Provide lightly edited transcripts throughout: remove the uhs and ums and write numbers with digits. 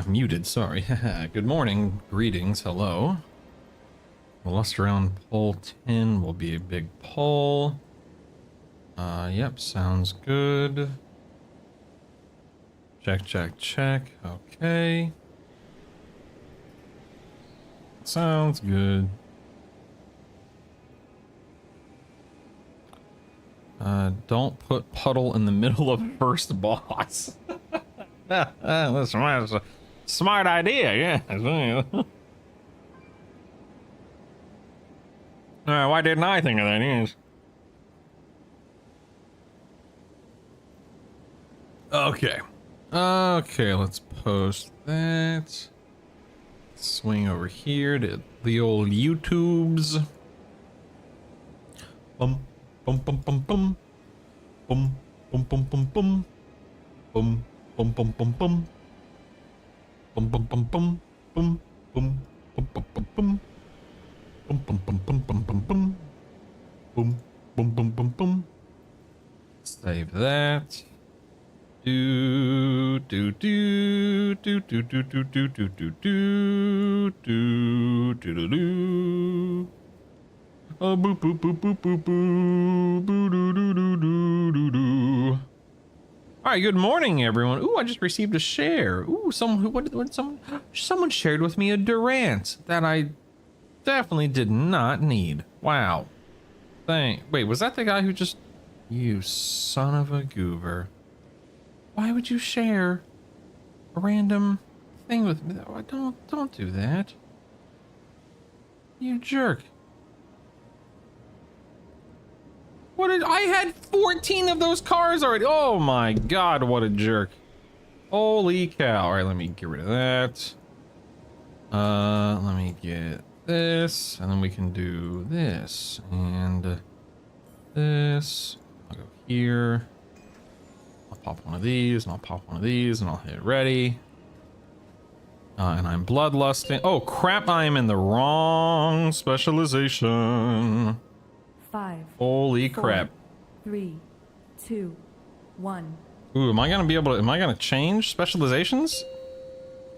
muted, sorry. Good morning, greetings, hello. We'll lust around poll 10 will be a big poll. Yep, sounds good. Check, check, check, okay. Sounds good. Don't put puddle in the middle of first boss. That's a smart idea, yeah. Why didn't I think of that? Yes. Okay. Okay, let's post that. Swing over here to the old YouTubes. Bum, bum, bum, bum, bum. Bum, bum, bum, bum, bum. Bum, bum, bum, bum, bum. Bum, bum, bum, bum. Bum, bum, bum, bum, bum, bum. Bum, bum, bum, bum, bum, bum, bum. Boom, boom, boom, boom, boom. Save that. Do do do do do do do do do do do do do do. Oh, boop boop boop boop boop boop boo do do do do do do. All right, good morning, everyone. Ooh, I just received a share. Ooh, someone shared with me a Durant that I definitely did not need. Wow. Wait, was that the guy who just... You son of a goober. Why would you share a random thing with me? Don't do that. You jerk. I had 14 of those cars already. Oh my god, what a jerk. Holy cow. Alright, let me get rid of that. Let me get this, and then we can do this, and this. I'll go here. I'll pop one of these, and I'll pop one of these, and I'll hit ready. And I'm bloodlusting. Oh crap, I am in the wrong specialization. 5. Holy 4, crap. 3, 2, 1. Ooh, am I gonna change specializations?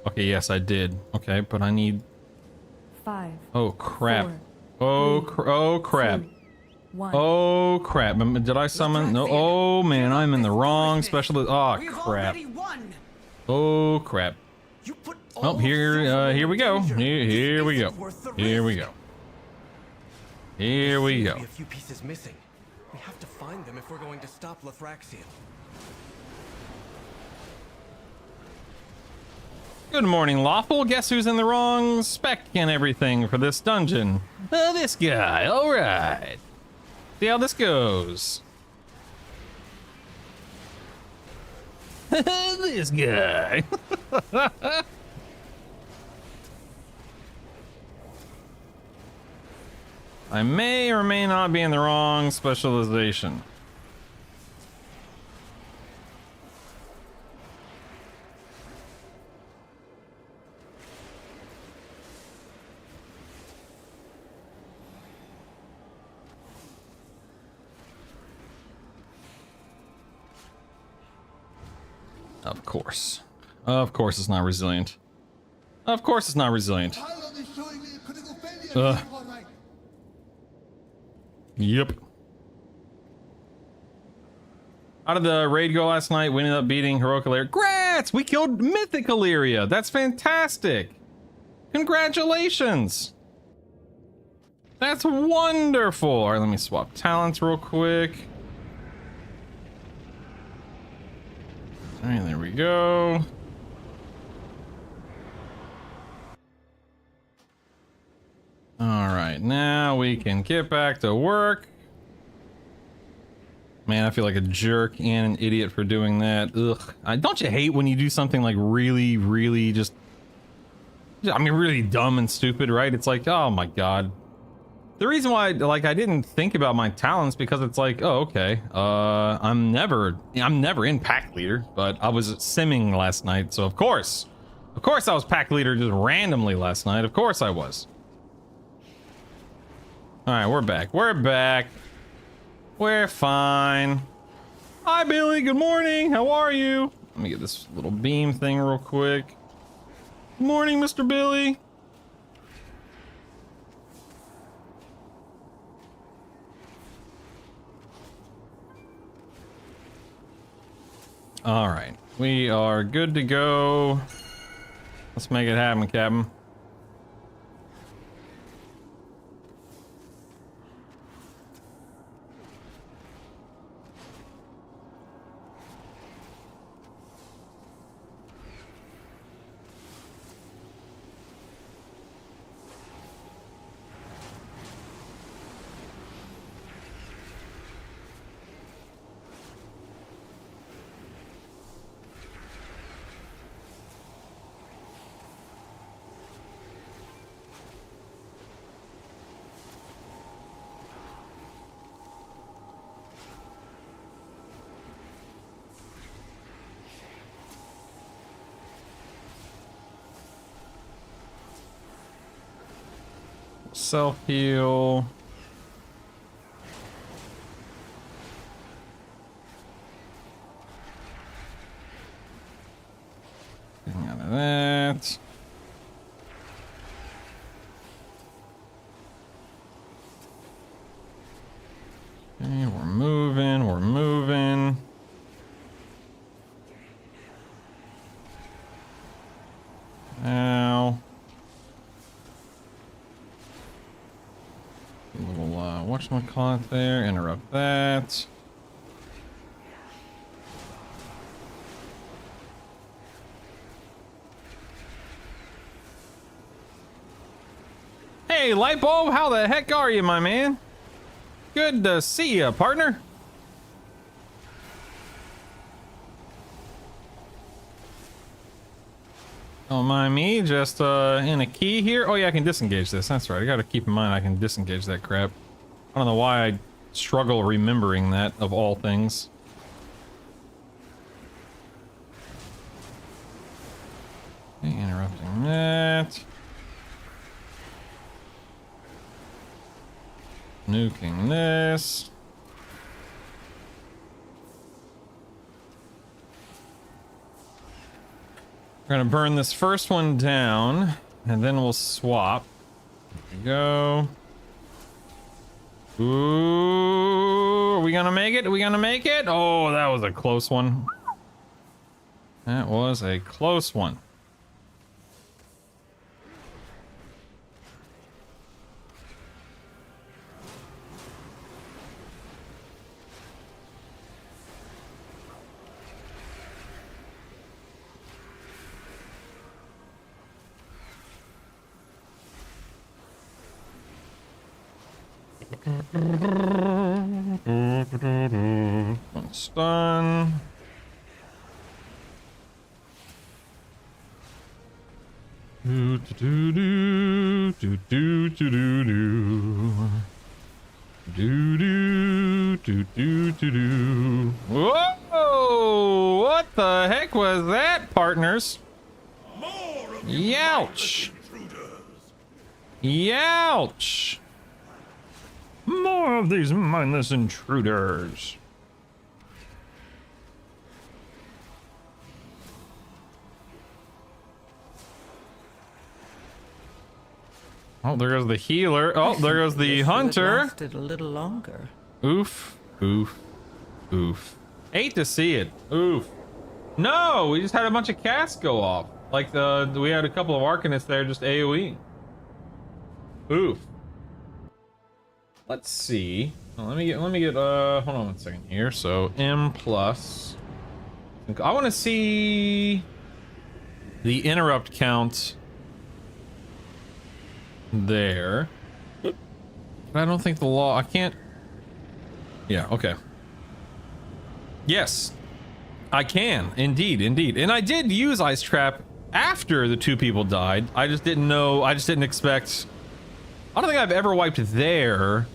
Okay, yes, I did. Okay, but I need... 5. Oh crap. 4, Oh crap. 2, 1. Oh crap. Did I summon? No. Oh man, I'm in the wrong specialist. Oh crap. Oh crap. Oh, here we go. Here we go. Here we go. Here we go. A few pieces missing. We have to find them if we're going to stop Lithraxian. Good morning, Lawful. Guess who's in the wrong spec and everything for this dungeon? This guy. All right. See how this goes. This guy. I may or may not be in the wrong specialization. Of course. Of course it's not resilient. Of course it's not resilient. Yep. How did the raid go last night? We ended up beating Heroic Illyria. Grats! We killed Mythic Illyria. That's fantastic. Congratulations. That's wonderful. All right, let me swap talents real quick. All right, there we go. All right, now we can get back to work. Man, I feel like a jerk and an idiot for doing that. Ugh. Don't you hate when you do something like really, really just... I mean, really dumb and stupid, right? It's like, oh my god. The reason why, like, I didn't think about my talents because it's like, oh, okay. I'm never in pack leader, but I was simming last night, so of course I was pack leader just randomly last night. Of course I was. All right, we're back. We're back. We're fine. Hi, Billy. Good morning. How are you? Let me get this little beam thing real quick. Good morning, Mr. Billy. All right, we are good to go. Let's make it happen, Captain. Self-heal. Getting out of that. Okay, we're moving, we're moving. Ow. A little, whatchamacallit there, interrupt that. Hey, Lightbulb, how the heck are you, my man? Good to see you, partner. Don't mind me, just in a key here. Oh yeah, I can disengage this. That's right. I gotta keep in mind I can disengage that crap. I don't know why I struggle remembering that, of all things. Okay, interrupting that. Nuking this. We're gonna burn this first one down, and then we'll swap. There we go. Ooh, are we gonna make it? Are we gonna make it? Oh, that was a close one. That was a close one. One stun. Do do do do do do do do do do do do do do. Whoa! What the heck was that, partners? Youch! Youch! More of these mindless intruders. Oh, there goes the healer. Oh, there goes the hunter. Lasted a little longer. Oof, oof, oof. Hate to see it. Oof. No, we just had a bunch of casts go off. Like we had a couple of Arcanists there just AoE. Oof. Let's see. Oh, let me get hold on one second here. So M plus. I want to see the interrupt count there. But I don't think the law, I can't. Yeah, okay. Yes. I can, indeed. And I did use Ice Trap after the two people died. I just didn't know, I just didn't expect. I don't think I've ever wiped there.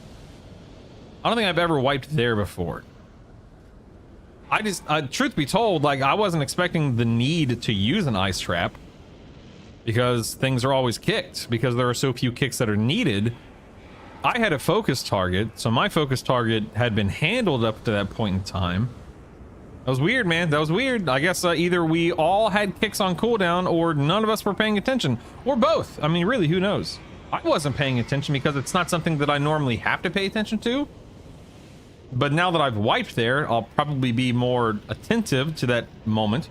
I don't think I've ever wiped there before. I just, truth be told, like, I wasn't expecting the need to use an Ice Trap because things are always kicked, because there are so few kicks that are needed. I had a focus target, so my focus target had been handled up to that point in time. That was weird, man. That was weird. I guess either we all had kicks on cooldown or none of us were paying attention. Or both. I mean, really, who knows? I wasn't paying attention because it's not something that I normally have to pay attention to. But now that I've wiped there, I'll probably be more attentive to that moment.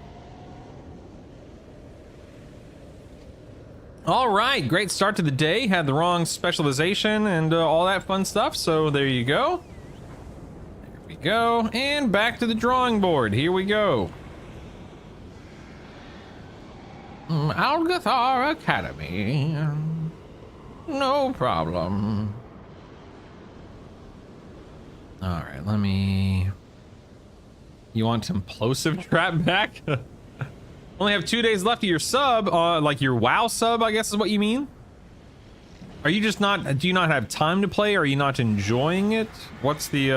All right, great start to the day. Had the wrong specialization and all that fun stuff. So there you go. There we go. And back to the drawing board. Here we go. Algathar Academy. No problem. All right, let me... You want some plosive trap back? Only have 2 days left of your sub, like your WoW sub, I guess is what you mean? Are you just not, do you not have time to play? Or are you not enjoying it? What's the,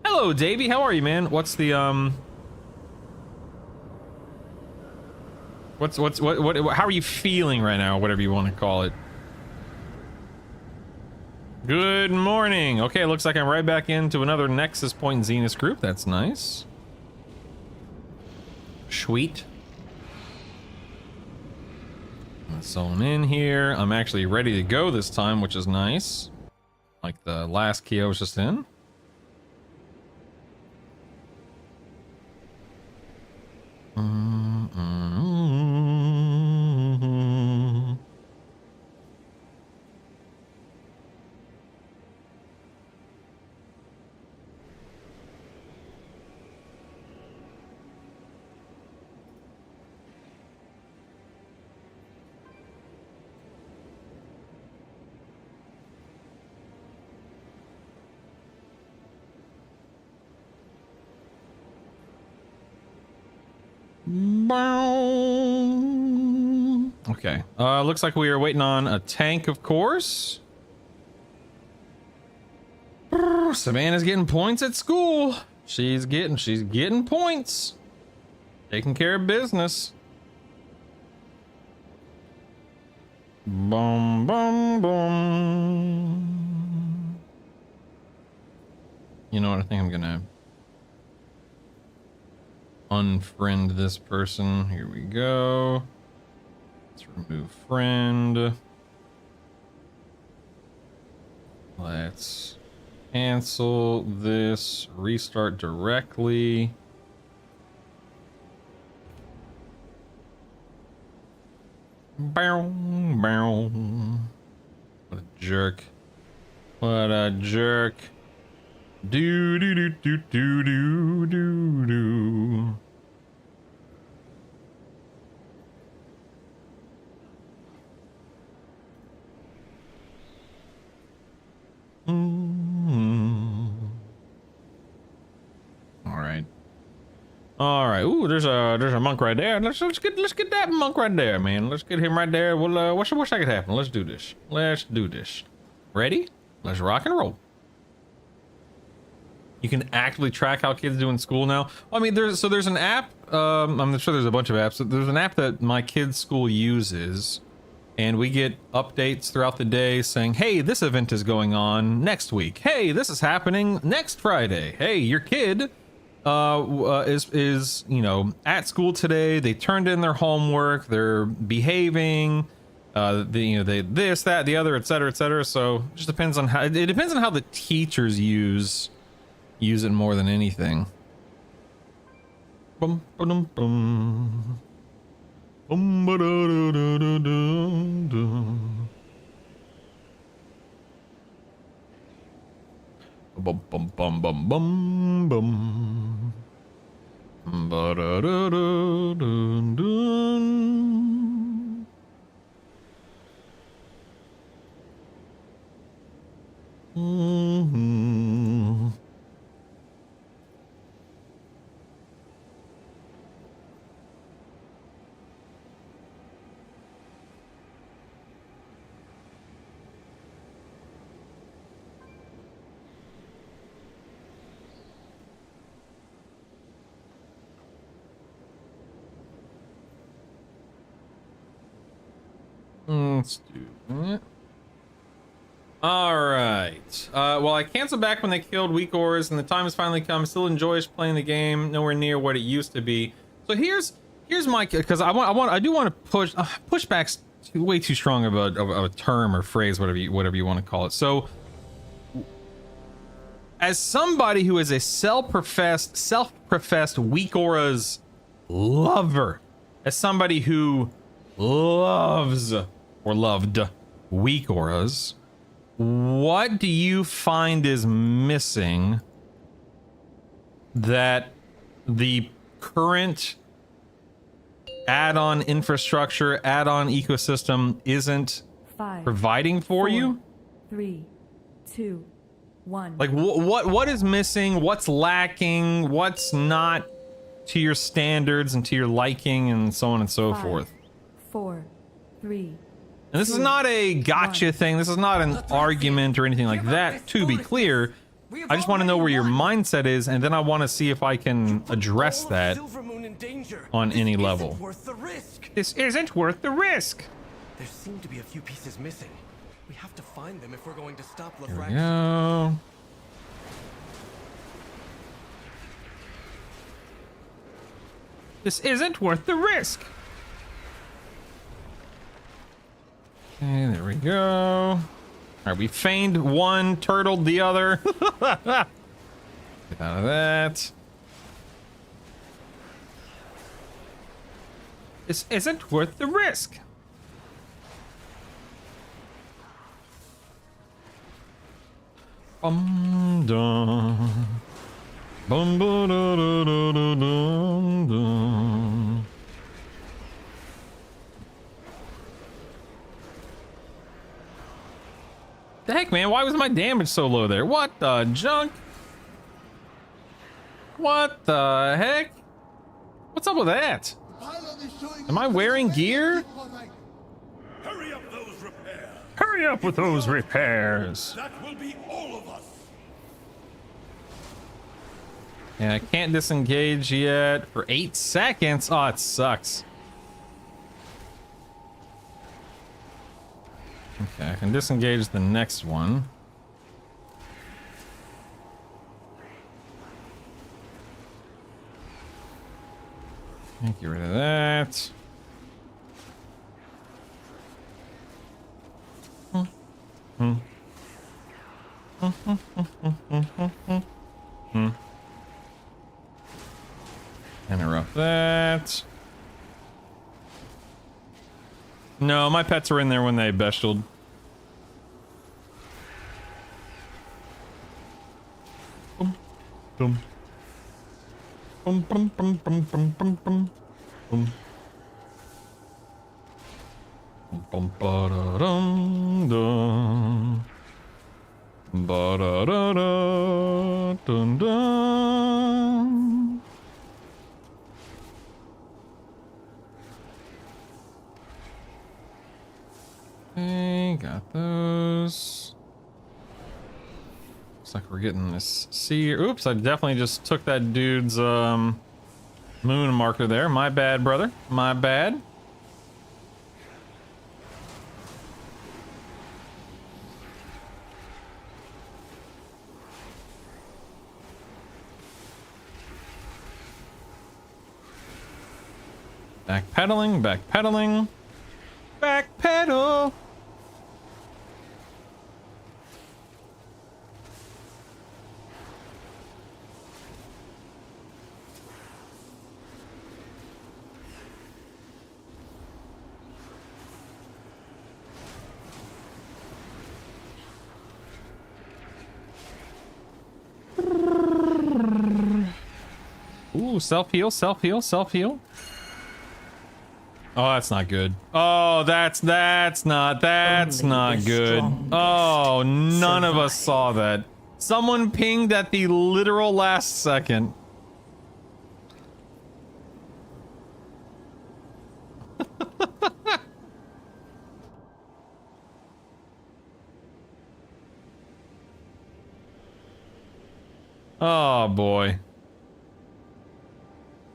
Hello, Davey, how are you, man? What's the, how are you feeling right now? Whatever you want to call it. Good morning. Okay, looks like I'm right back into another Nexus Point Zenith group. That's nice. Sweet. Let's zone in here. I'm actually ready to go this time, which is nice. Like the last key I was just in. Okay. Looks like we are waiting on a tank, of course. Savannah's getting points at school. She's getting points. Taking care of business. Boom, boom, boom. You know what? I think I'm gonna unfriend this person. Here we go. Let's remove friend. Let's cancel this. Restart directly. Bow, bow. What a jerk. What a jerk. Do do do do do do do do. All right. Ooh, there's a monk right there. Let's get that monk right there, man. Let's get him right there. Well, what's that could happen? Let's do this. Let's do this. Ready? Let's rock and roll. You can actively track how kids do in school now. I mean, there's an app. I'm sure there's a bunch of apps. There's an app that my kids' school uses, and we get updates throughout the day saying, "Hey, this event is going on next week. Hey, this is happening next Friday. Hey, your kid is you know at school today. They turned in their homework. They're behaving. They this, that, the other, etc., etc." So it just depends on how it depends on how the teachers use it more than anything. Bum, ba-dum, bum. Bum, ba-da-da-da-da-da-da. Bum, bum, bum, bum, bum, bum. Ba-da-da-da-da-da. Mm-hmm. Let's do that. All right. Well, I canceled back when they killed weak ores, and the time has finally come. Still enjoys playing the game, nowhere near what it used to be. So here's my, because I do want to pushback's way too strong of a term or phrase, whatever you want to call it. So, as somebody who is a self-professed weak auras lover, as somebody who loves or loved weak auras, what do you find is missing that the current add-on infrastructure, add-on ecosystem isn't 5, providing for 4, you? 3, 2, 1. Like what is missing? What's lacking? What's not to your standards and to your liking, and so on and so 5, forth? 4, 3. And this is not a gotcha thing. This is not an argument or anything like that, to be clear. I just want to know where your mindset is, and then I want to see if I can address that on any level. This isn't worth the risk. There seem to be a few pieces missing. We have to find them if we're going to stop Here we Lafraction. go. This isn't worth the risk. Okay, there we go. All right, we feigned one, turtled the other. Get out of that. This isn't worth the risk. Bum dum. Bum ba da da da da dum dum. The heck, man? Why was my damage so low there? What the junk? What the heck? What's up with that? Am I wearing gear? Hurry up those repairs. Hurry up with those repairs. That will be all of us. Yeah, I can't disengage yet for 8 seconds. Oh, it sucks. Okay, I can disengage the next one. Get rid of that. Interrupt that. No, my pets were in there when they bestialed. Boom, boom. Boom, boom, boom, boom, boom, boom, boom. Boom. Boom, ba-da-dum, dum. Ba-da-da-da, dun, dun. Okay, got those. Looks like we're getting this C. Oops, I definitely just took that dude's moon marker there. My bad, brother. My bad. Backpedaling, backpedaling. Backpedal. Ooh, self-heal, self-heal, self-heal. Oh, that's not good. Oh, that's not good. Oh, none of us saw that. Someone pinged at the literal last second. Oh boy.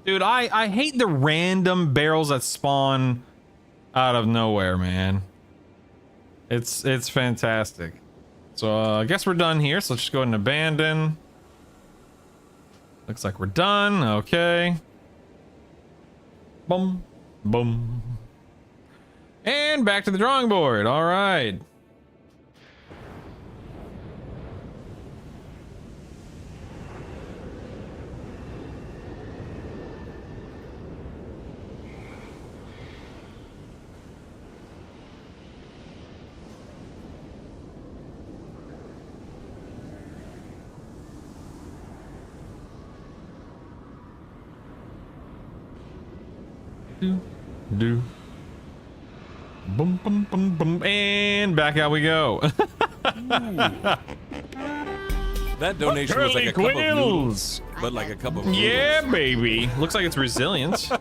Dude, I hate the random barrels that spawn out of nowhere, man. It's fantastic. So I guess we're done here. So let's just go ahead and abandon. Looks like we're done. Okay. Boom. Boom. And back to the drawing board. All right. Do. Boom, boom, boom, boom, and back out we go. That donation was like a cup of noodles, but like a cup of noodles. Yeah, baby. Looks like it's resilience.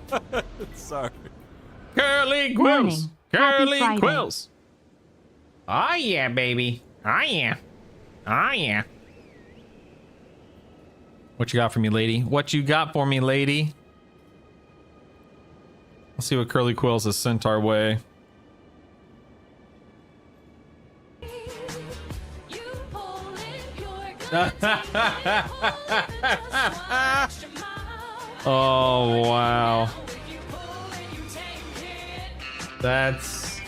Sorry. Curly Morning. quills. Happy Curly Friday. quills. Oh yeah, baby. Oh yeah. Oh yeah. What you got for me, lady? What you got for me, lady? Let's see what Curly Quills has sent our way. Oh wow. That's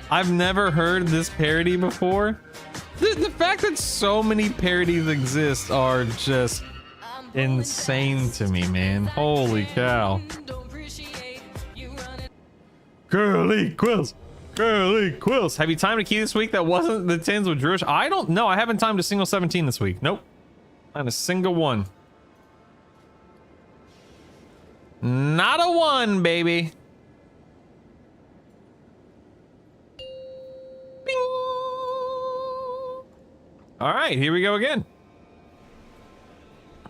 I've never heard this parody before. The fact that so many parodies exist are just insane to me, man. Holy cow. Curly Quills. Curly Quills. Have you timed a key this week that wasn't the 10s with Druish? I don't know. I haven't timed a single 17 this week. Nope. Not a single one. Not a one, baby. Bing. All right, here we go again.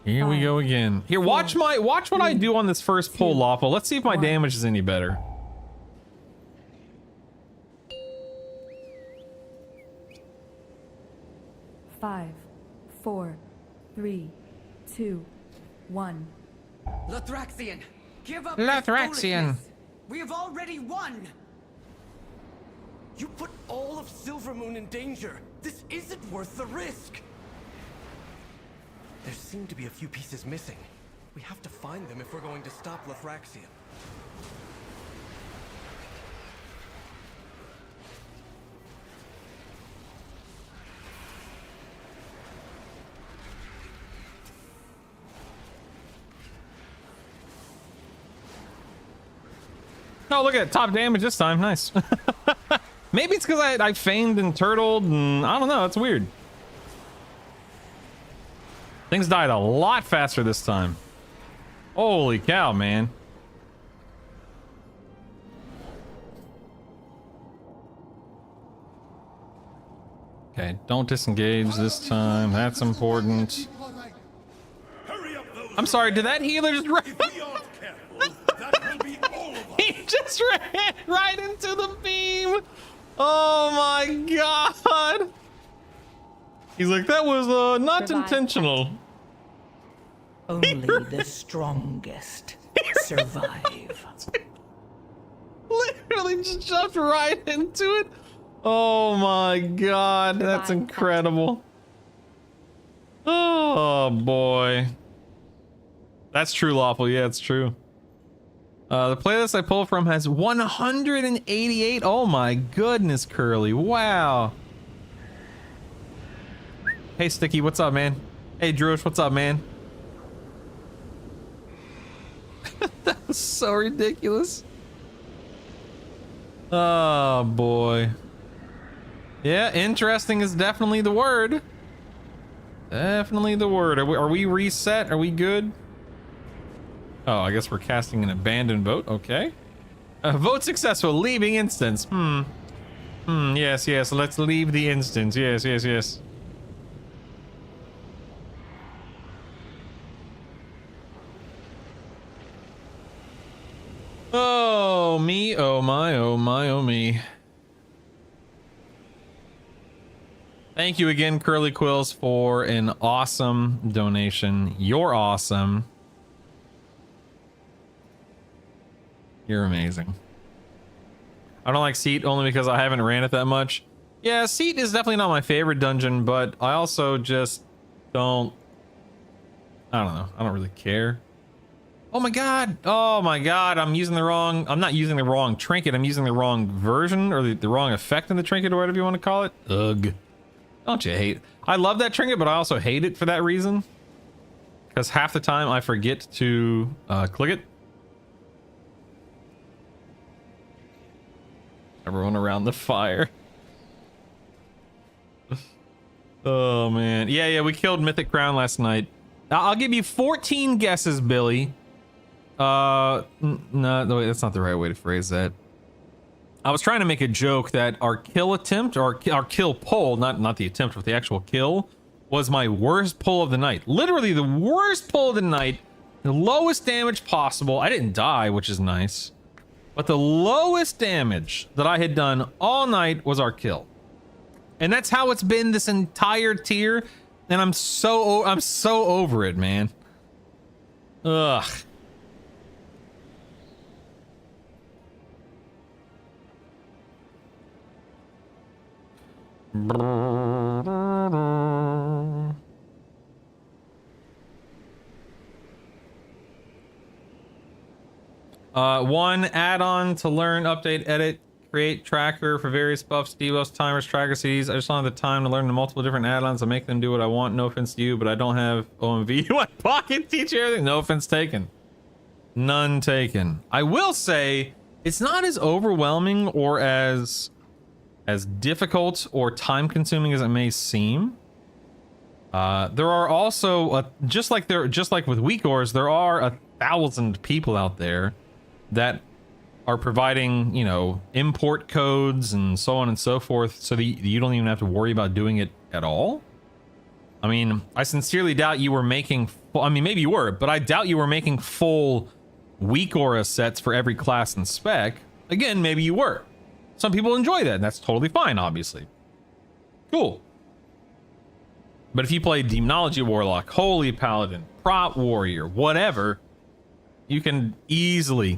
Here we go again. Here, watch what I do on this first pull, Lawful. Let's see if my damage is any better. Five, four, three, two, one. Lothraxian, give up Lothraxian. this foolishness. We have already won. You put all of Silvermoon in danger. This isn't worth the risk. There seem to be a few pieces missing. We have to find them if we're going to stop Lothraxian. Oh, look at it. Top damage this time. Nice. Maybe it's because I feigned and turtled and I don't know. It's weird. Things died a lot faster this time. Holy cow, man. Okay, don't disengage this time. That's important. Hurry up those I'm sorry, did that healer just run? If we aren't careful, that will be all of us. He just ran right into the beam. Oh my god. He's like, that was not intentional. Only the strongest survive. Literally just jumped right into it. Oh my god, that's incredible. Oh boy. That's true, Lawful. Yeah, it's true. The playlist I pulled from has 188. Oh my goodness, Curly. Wow. Hey, Sticky, what's up, man? Hey, Druish, what's up, man? That was so ridiculous. Oh boy. Yeah, interesting is definitely the word. Definitely the word. Are we reset? Are we good? Oh, I guess we're casting an abandoned vote. Okay. Vote successful. Leaving instance. Yes, yes. Let's leave the instance. Yes, yes, yes. Oh, me. Oh, my. Oh, my. Oh, me. Thank you again, Curly Quills, for an awesome donation. You're awesome. You're amazing. I don't like Seat only because I haven't ran it that much. Yeah, Seat is definitely not my favorite dungeon, but I also just don't... I don't know. I don't really care. Oh my god! Oh my god! I'm using the wrong... I'm not using the wrong trinket. I'm using the wrong version, or the wrong effect in the trinket, or whatever you want to call it. Ugh. Don't you hate... I love that trinket, but I also hate it for that reason. Because half the time I forget to click it. Everyone around the fire. Oh man. Yeah, we killed Mythic Crown last night. I'll give you 14 guesses, Billy. No, wait, that's not the right way to phrase that. I was trying to make a joke that our kill attempt, or our kill pull, not the attempt, but the actual kill, was my worst pull of the night. Literally the worst pull of the night. The lowest damage possible. I didn't die, which is nice. But the lowest damage that I had done all night was our kill. And that's how it's been this entire tier. And I'm so over it, man. Ugh. One add-on to learn, update, edit, create tracker for various buffs, debuffs, timers, tracker CDs. I just don't have the time to learn the multiple different add-ons and make them do what I want. No offense to you, but I don't have OMV in my pocket. Teach you everything. No offense taken. None taken. I will say it's not as overwhelming or as difficult or time-consuming as it may seem. There are also just like with weak ores, there are 1,000 people out there that are providing, you know, import codes and so on and so forth, so that you don't even have to worry about doing it at all. I mean, I sincerely doubt you were making. I mean, maybe you were, but I doubt you were making full weak aura sets for every class and spec. Again, maybe you were. Some people enjoy that, and that's totally fine, obviously. Cool. But if you play Demonology Warlock, Holy Paladin, Prot Warrior, whatever, you can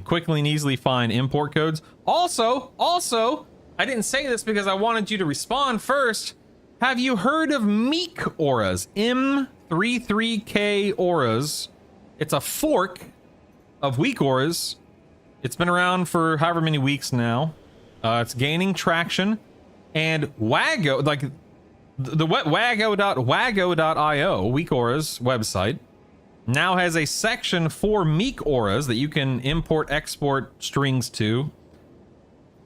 quickly and easily find import codes. Also, I didn't say this because I wanted you to respond first. Have you heard of Meek auras? M33K auras. It's a fork of weak auras. It's been around for however many weeks now. It's gaining traction, and Wago, like the wago.io, weak auras website, now has a section for Meek auras that you can import, export strings to.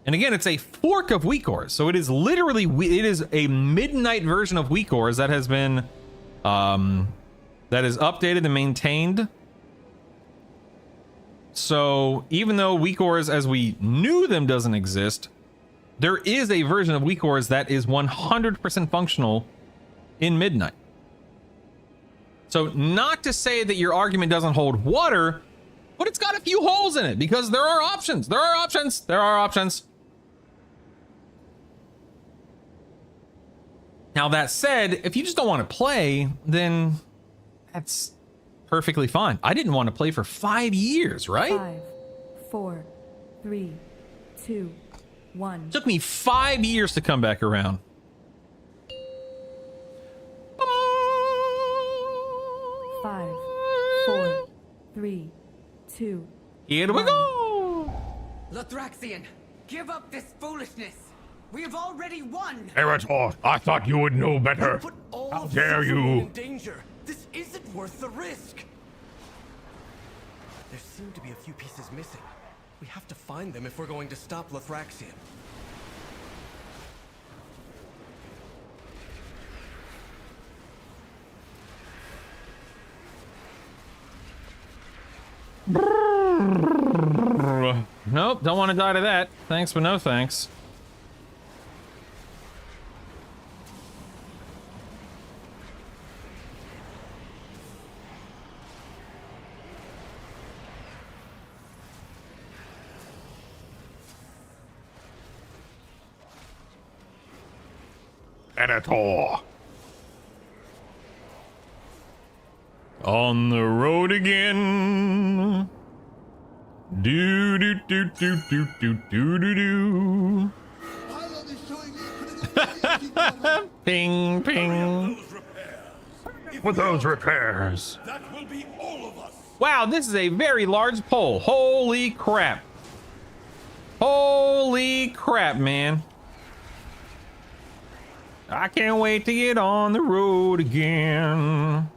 And again, it's a fork of weak auras, so it is literally it is a midnight version of weak auras that has been that is updated and maintained. So even though weak auras as we knew them doesn't exist, there is a version of weak auras that is 100% functional in midnight. So not to say that your argument doesn't hold water, but it's got a few holes in it because there are options. There are options. Now that said, if you just don't want to play, then that's perfectly fine. I didn't want to play for 5 years, right? 5, 4, 3, 2, 1. It took me 5 years to come back around. 5, 4, 3, 2. Here we go. Lothraxian, give up this foolishness. We have already won. Eretor, I thought you would know better. Put all How of dare Silver Moon you? in danger. This isn't worth the risk. There seem to be a few pieces missing. We have to find them if we're going to stop Lothraxian. Nope, don't want to die to that. Thanks, but no thanks. Editor. On the road again. Do do do do do do do do do. Ping ping. With those repairs. That will be all of us. Wow, this is a very large pole. Holy crap. Holy crap, man. I can't wait to get on the road again.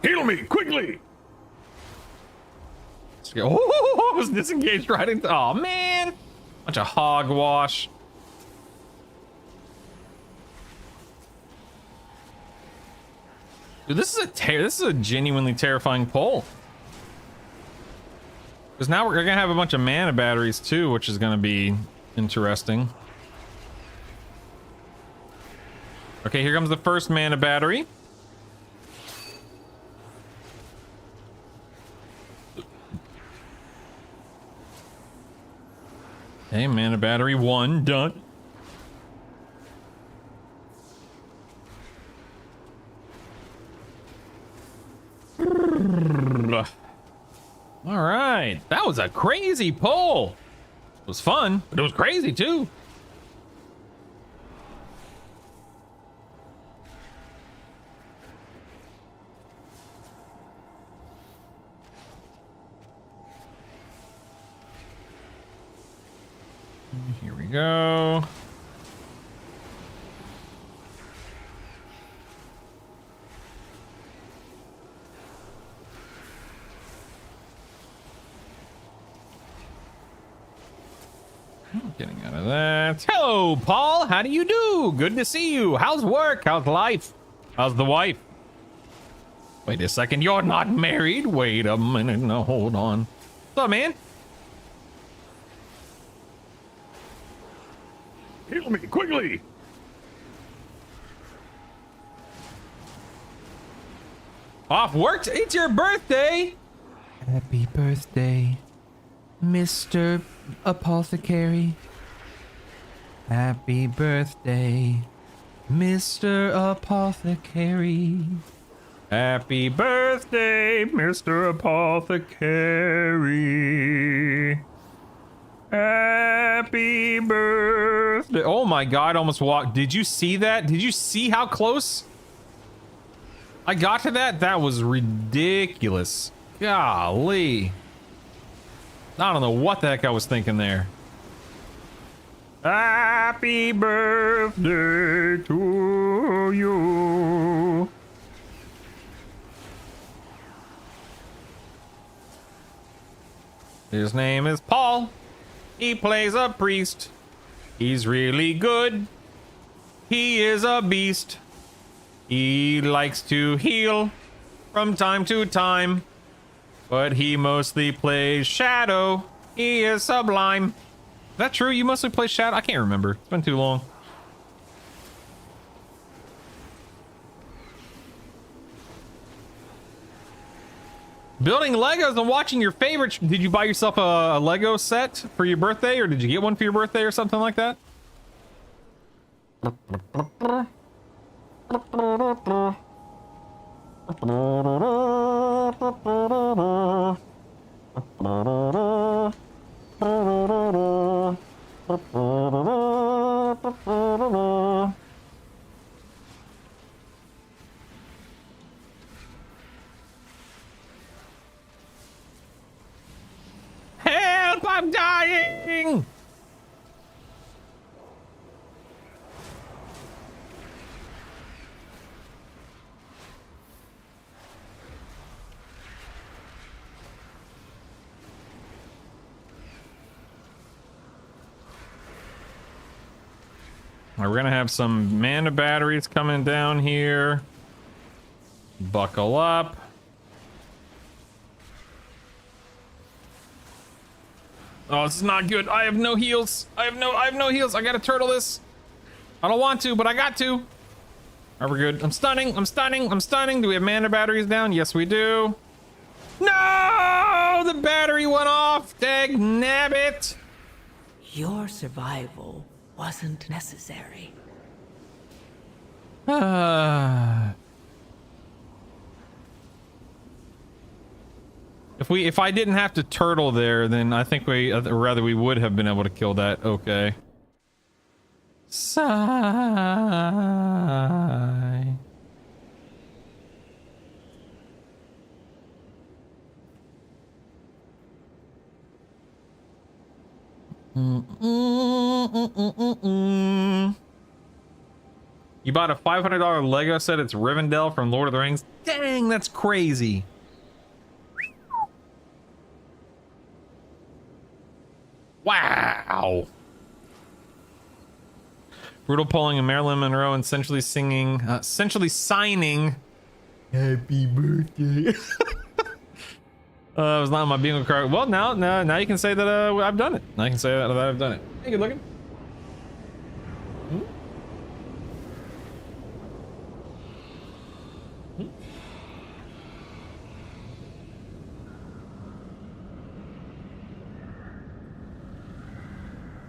Heal me, quickly! Oh, I was disengaged right into. Oh, man. Bunch of hogwash. Dude, this is a genuinely terrifying pole. Because now we're gonna have a bunch of mana batteries too, which is gonna be interesting. Okay, here comes the first mana battery. Okay, mana battery 1 done. All right, that was a crazy pull. It was fun, but it was crazy too. Here we go. Getting out of that. Hello, Paul. How do you do? Good to see you. How's work? How's life? How's the wife? Wait a second. You're not married? Wait a minute. No, hold on. What's up, man? Heal me, quickly! Off work? It's your birthday. Happy birthday, Mr. Apothecary. Happy birthday, Mr. Apothecary. Happy birthday, Mr. Apothecary. Happy birthday. Oh my God, I almost walked. Did you see that? Did you see how close I got to that? That was ridiculous. Golly. I don't know what the heck I was thinking there. Happy birthday to you. His name is Paul. He plays a priest. He's really good. He is a beast. He likes to heal from time to time, but he mostly plays Shadow. He is sublime. Is that true? You mostly play Shadow? I can't remember. It's been too long. Building Legos and watching your favorite. Did you buy yourself a Lego set for your birthday, or did you get one for your birthday or something like that? Help! I'm dying! We're gonna have some mana batteries coming down here. Buckle up. Oh, this is not good. I have no heals. I have no heals. I gotta turtle this. I don't want to, but I got to. Are we good? I'm stunning. I'm stunning. I'm stunning. Do we have mana batteries down? Yes, we do. No! The battery went off. Dag nabbit. Your survival wasn't necessary. If I didn't have to turtle there, then I think we would have been able to kill that. Okay. Sigh. You bought a $500 Lego set. It's Rivendell from Lord of the Rings. Dang, that's crazy. Wow. Brutal polling of Marilyn Monroe and essentially signing Happy Birthday. It was not on my bingo card. Well, now you can say that I've done it. Now I can say that I've done it. Hey, good looking. Hmm? Hmm?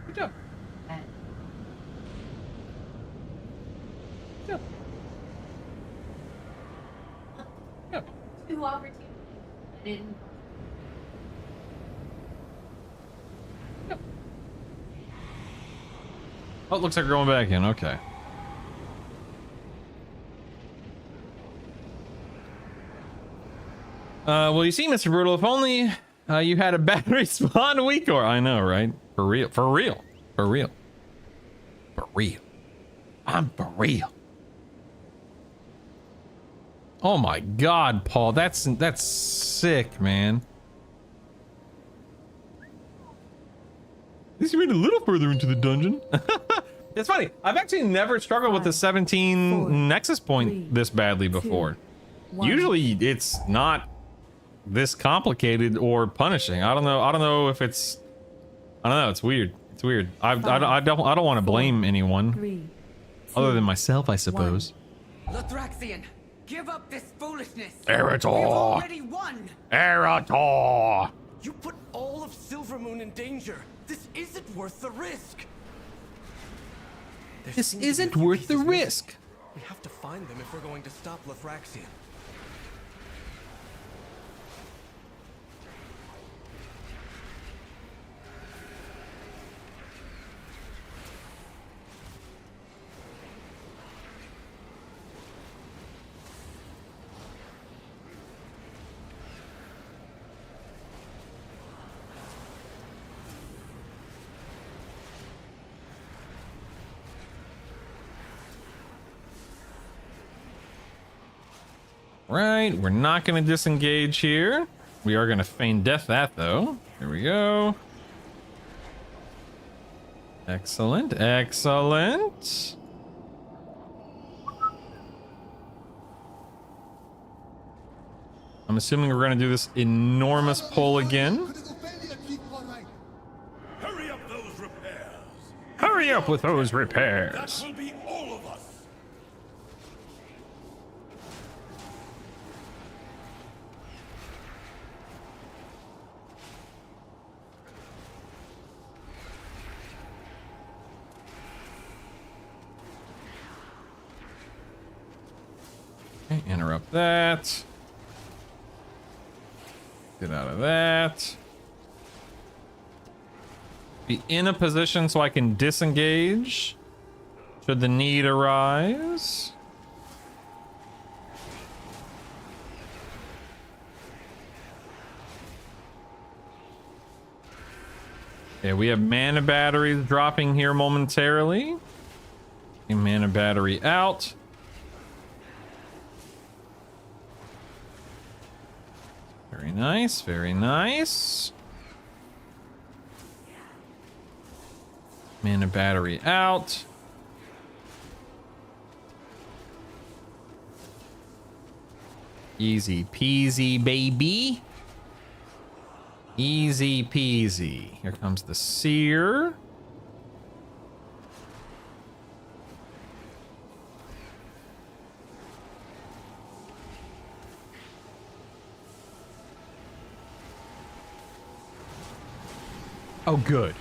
Good job. Good job. Yeah. Two opportunities. I didn't. Oh, it looks like we're going back in. Okay. Well, you see, Mr. Brutal, if only you had a battery spawn week or I know, right? For real. For real. For real. For real. I'm for real. Oh my God, Paul. That's sick, man. At least you made a little further into the dungeon. It's funny. I've actually never struggled with the 17 Nexus point this badly before. Usually it's not this complicated or punishing. I don't know if it's. I don't know. It's weird. It's weird. I don't want to blame anyone other than myself, I suppose. Lothraxian, give up this foolishness. Eretor. We've already won. Eretor. You put all of Silvermoon in danger. This isn't worth the risk. There This seem to be a isn't few worth the pieces missing. risk. We have to find them if we're going to stop Lothraxian. Right, we're not going to disengage here. We are going to feign death that, though. Here we go. Excellent, excellent. I'm assuming we're going to do this enormous pull again. Hurry up those repairs. Hurry up with those repairs. That will be all of us. Okay, interrupt that. Get out of that. Be in a position so I can disengage should the need arise. Okay, we have mana batteries dropping here momentarily. Okay, mana battery out. Very nice, very nice. Mana battery out. Easy peasy, baby. Easy peasy. Here comes the seer. Oh, good.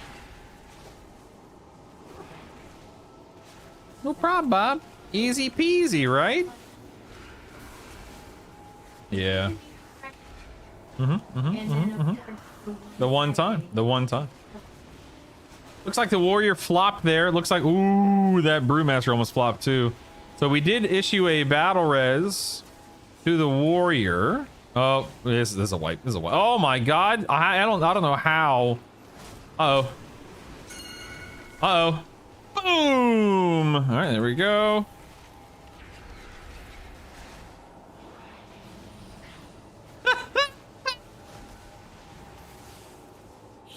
No problem, Bob. Easy peasy, right? Yeah. The one time. The one time. Looks like the warrior flopped there. It looks like, ooh, that brewmaster almost flopped too. So we did issue a battle res to the warrior. Oh, this is a wipe. This is a wipe. Oh my god. I don't know how. Uh-oh. Uh-oh. Boom. All right, there we go.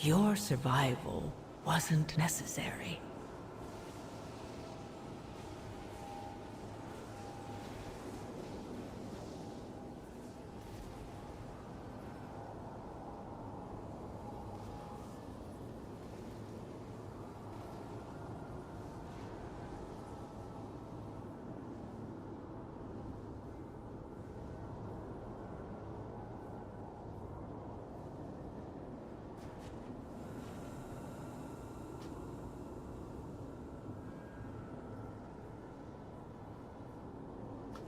Your survival wasn't necessary.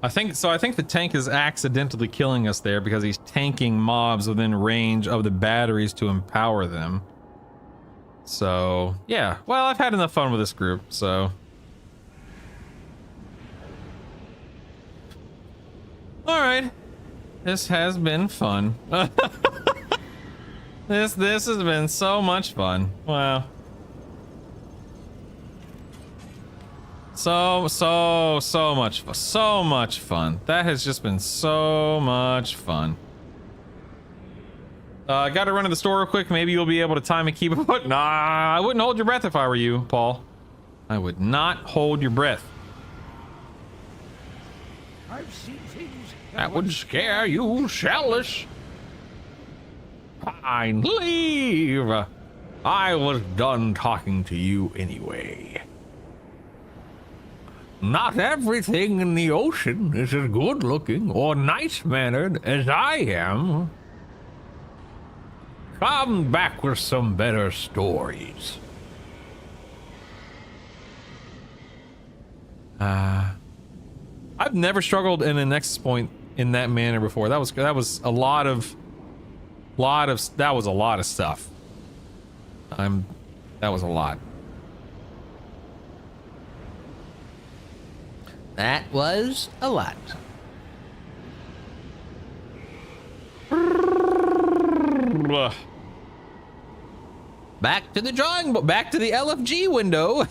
I think the tank is accidentally killing us there because he's tanking mobs within range of the batteries to empower them. So, yeah. Well, I've had enough fun with this group, so. Alright. This has been fun. This has been so much fun. Wow. So much fun. That has just been so much fun. Gotta run to the store real quick. Maybe you'll be able to time and keep it. Nah, I wouldn't hold your breath if I were you, Paul. I would not hold your breath. I've seen things That would scare you, Shellish. Fine, leave. I was done talking to you anyway. Not everything in the ocean is as good looking or nice mannered as I am. Come back with some better stories. I've never struggled in a Nexus point in that manner before. That was a lot of stuff. That was a lot. That was a lot. Back to the drawing board. Back to the LFG window.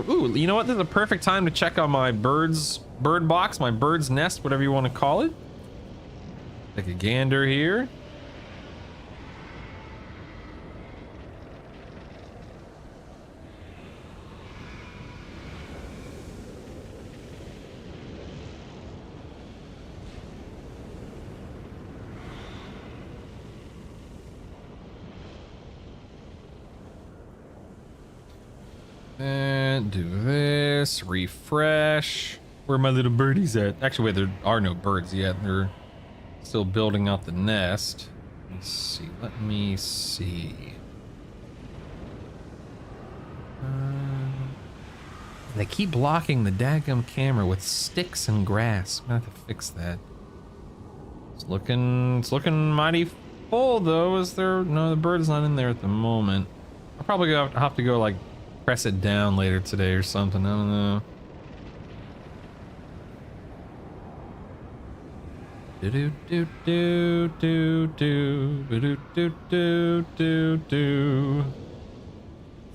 Ooh, you know what? This is a perfect time to check on my bird box, my bird's nest, whatever you want to call it. Take a gander here. And do this, refresh. Where are my little birdies at? Actually, wait, there are no birds yet. They're still building out the nest. Let me see. They keep blocking the daggum camera with sticks and grass. I'm gonna have to fix that. It's looking mighty full though. Is there? No, the bird's not in there at the moment. I'll probably have to go like press it down later today or something. I don't know.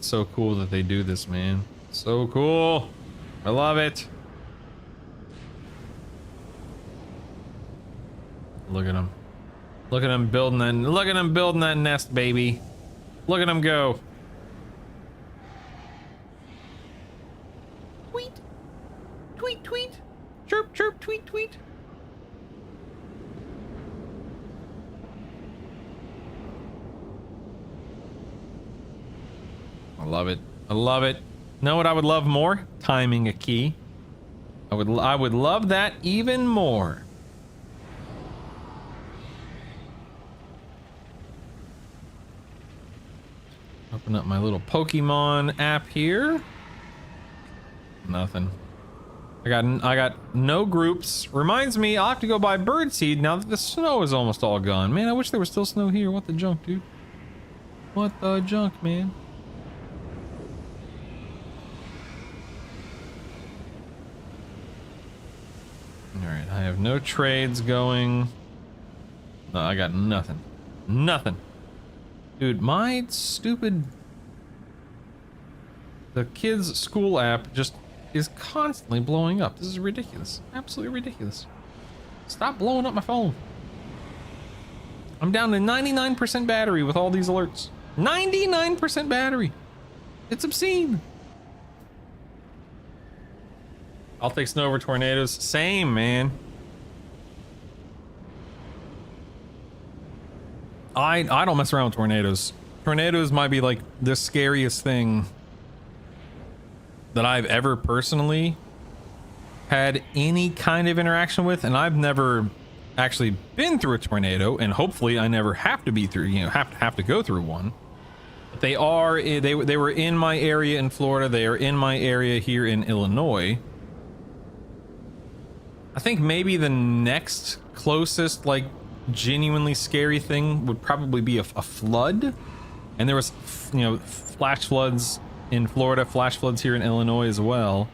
So cool that they do this, man. So cool. I love it. Look at him. Look at him building that. Look at him building that nest, baby. Look at him go. Tweet. Tweet, tweet. Chirp, chirp, tweet, tweet. I love it. I love it. Know what I would love more? Timing a key. I would love that even more. Open up my little Pokemon app here. Nothing. I got no groups. Reminds me, I'll have to go buy birdseed now that the snow is almost all gone. Man, I wish there was still snow here. What the junk, dude? What the junk, man? Alright, I have no trades going. No, I got nothing. Nothing. Dude, my stupid... The kids' school app just is constantly blowing up. This is ridiculous. Absolutely ridiculous. Stop blowing up my phone. I'm down to 99% battery with all these alerts. 99% battery. It's obscene. I'll take snow over tornadoes. Same, man. I don't mess around with tornadoes. Tornadoes might be like the scariest thing that I've ever personally had any kind of interaction with, and I've never actually been through a tornado, and hopefully I never have to be through, have to go through one. But they were in my area in Florida. They are in my area here in Illinois. I think maybe the next closest, like, genuinely scary thing would probably be a flood. And there was, flash floods in Florida, flash floods here in Illinois as well.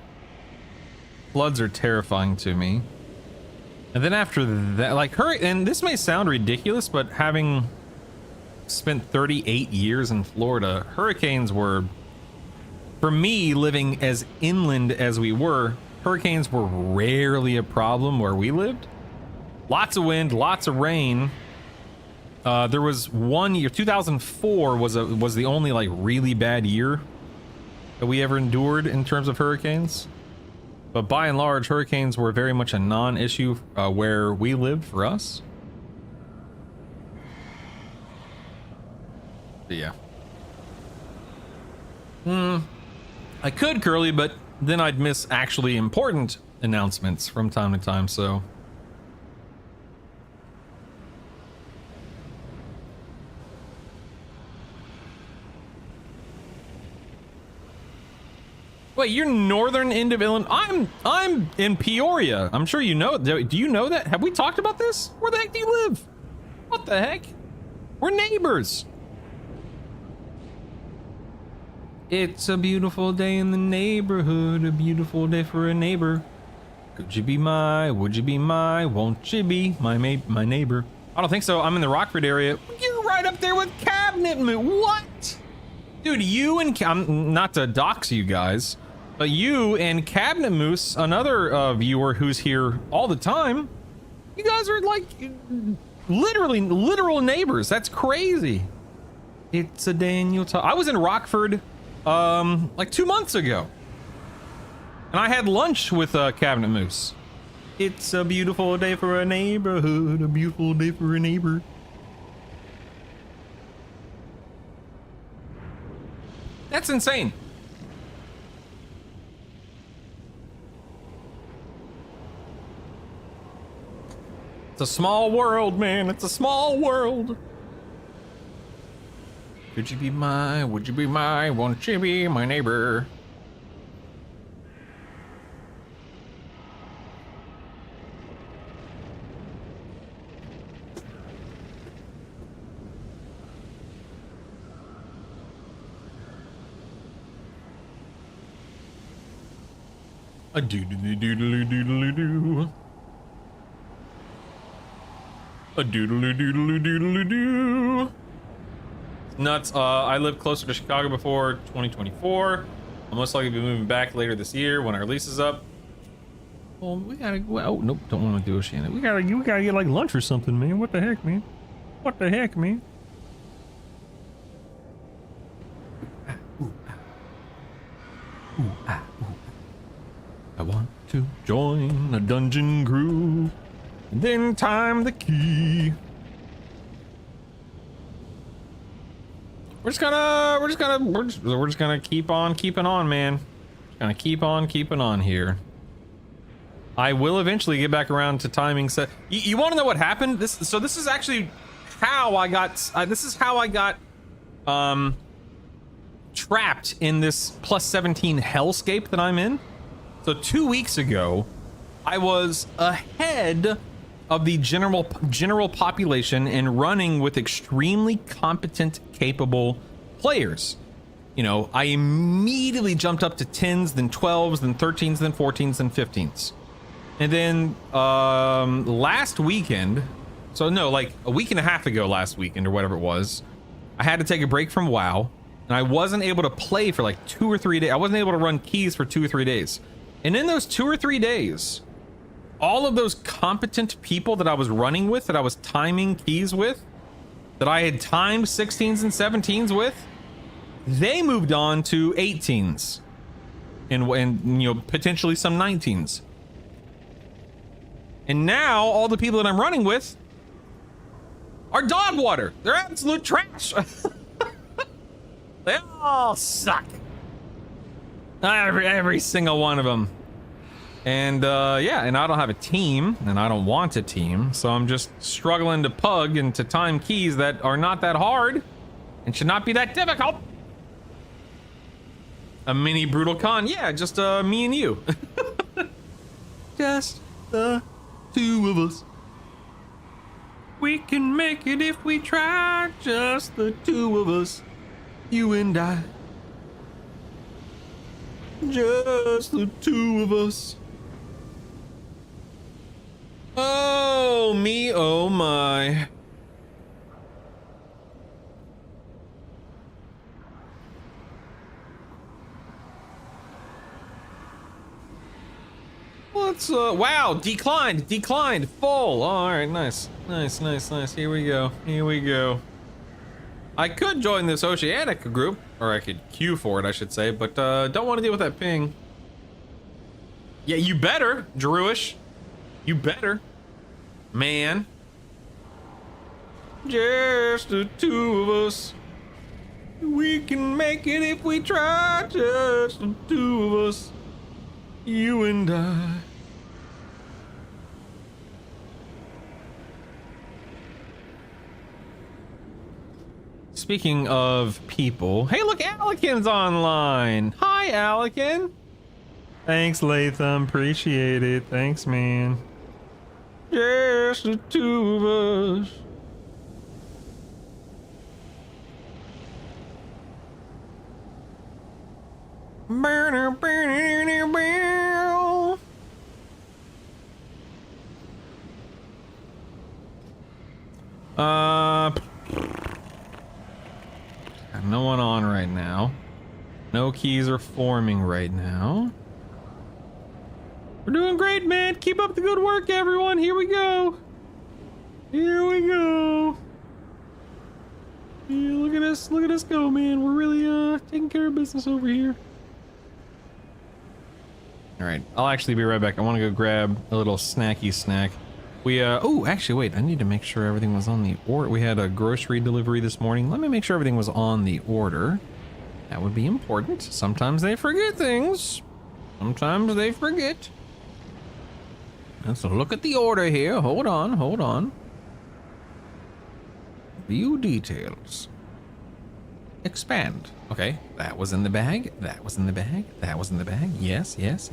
Floods are terrifying to me. And then after that, like, and this may sound ridiculous, but having spent 38 years in Florida, hurricanes were, for me, living as inland as we were, hurricanes were rarely a problem where we lived. Lots of wind, lots of rain. There was one year, 2004 was the only like really bad year that we ever endured in terms of hurricanes. But by and large, hurricanes were very much a non-issue where we lived for us. But yeah. I could, Curly, but then I'd miss actually important announcements from time to time, so... Wait, you're northern end of Illinois? I'm in Peoria. I'm sure you know. Do you know that? Have we talked about this? Where the heck do you live? What the heck? We're neighbors. It's a beautiful day in the neighborhood, a beautiful day for a neighbor. Could you be my, would you be my, won't you be my neighbor? I don't think so. I'm in the Rockford area. You're right up there with Cabinet Moon. What? Dude, you and not to dox you guys, but you and Cabinet Moose, another viewer who's here all the time, you guys are like literal neighbors. That's crazy. It's a Daniel talk. I was in Rockford like 2 months ago, and I had lunch with Cabinet Moose. It's a beautiful day for a neighborhood, a beautiful day for a neighbor. That's insane. It's a small world, man. It's a small world. Could you be my, would you be my, won't you be my neighbor? A doodly doodly doodly doo. A doodly doodly doodly doo. Nuts. I lived closer to Chicago before 2024. I'll most likely be moving back later this year when our lease is up. Well, we gotta. Oh nope, don't want to do it, Shannon. We gotta get like lunch or something, man. What the heck, man? What the heck, man? I want to join a dungeon crew, and then time the key. We're just gonna keep on keeping on, man. Just gonna keep on keeping on here. I will eventually get back around to timing set. You want to know what happened? This is actually how I got. This is how I got trapped in this plus 17 hellscape that I'm in. So 2 weeks ago, I was ahead of the general population and running with extremely competent, capable players. You know, I immediately jumped up to 10s, then 12s, then 13s, then 14s, then 15s. And then last weekend, so no, like a week and a half ago last weekend or whatever it was, I had to take a break from WoW, and I wasn't able to play for like 2 or 3 days. I wasn't able to run keys for 2 or 3 days. And in those 2 or 3 days, all of those competent people that I was running with, that I was timing keys with, that I had timed 16s and 17s with, they moved on to 18s and you know, potentially some 19s. And now all the people that I'm running with are dog water. They're absolute trash. They all suck. Every single one of them. And yeah, and I don't have a team, and I don't want a team, so I'm just struggling to pug and to time keys that are not that hard and should not be that difficult. A mini brutal con, yeah, just me and you. Just the 2 of us. We can make it if we try, just the 2 of us, you and I. Just the 2 of us. Oh me, oh my. Let's wow, declined, full. All right, nice. Here we go. I could join this Oceanic group, or I could queue for it, I should say, but don't want to deal with that ping. Yeah, you better, Druish. You better, man. Just the 2 of us. We can make it if we try. Just the 2 of us. You and I. Speaking of people, hey, look, Alikin's online. Hi, Alikin. Thanks, Latham. Appreciate it. Thanks, man. Just the 2 of us. Burner, burner, burner. No one on right now. No keys are forming right now. We're doing great, man. Keep up the good work, everyone. Here we go. Here we go. Yeah, look at us. Look at us go, man. We're really taking care of business over here. All right, I'll actually be right back. I want to go grab a little snacky snack. We oh, actually, wait. I need to make sure everything was on the order. We had a grocery delivery this morning. Let me make sure everything was on the order. That would be important. Sometimes they forget things. Sometimes they forget. Let's look at the order here. Hold on. View details. Expand. Okay, that was in the bag. That was in the bag. That was in the bag. Yes. Yes.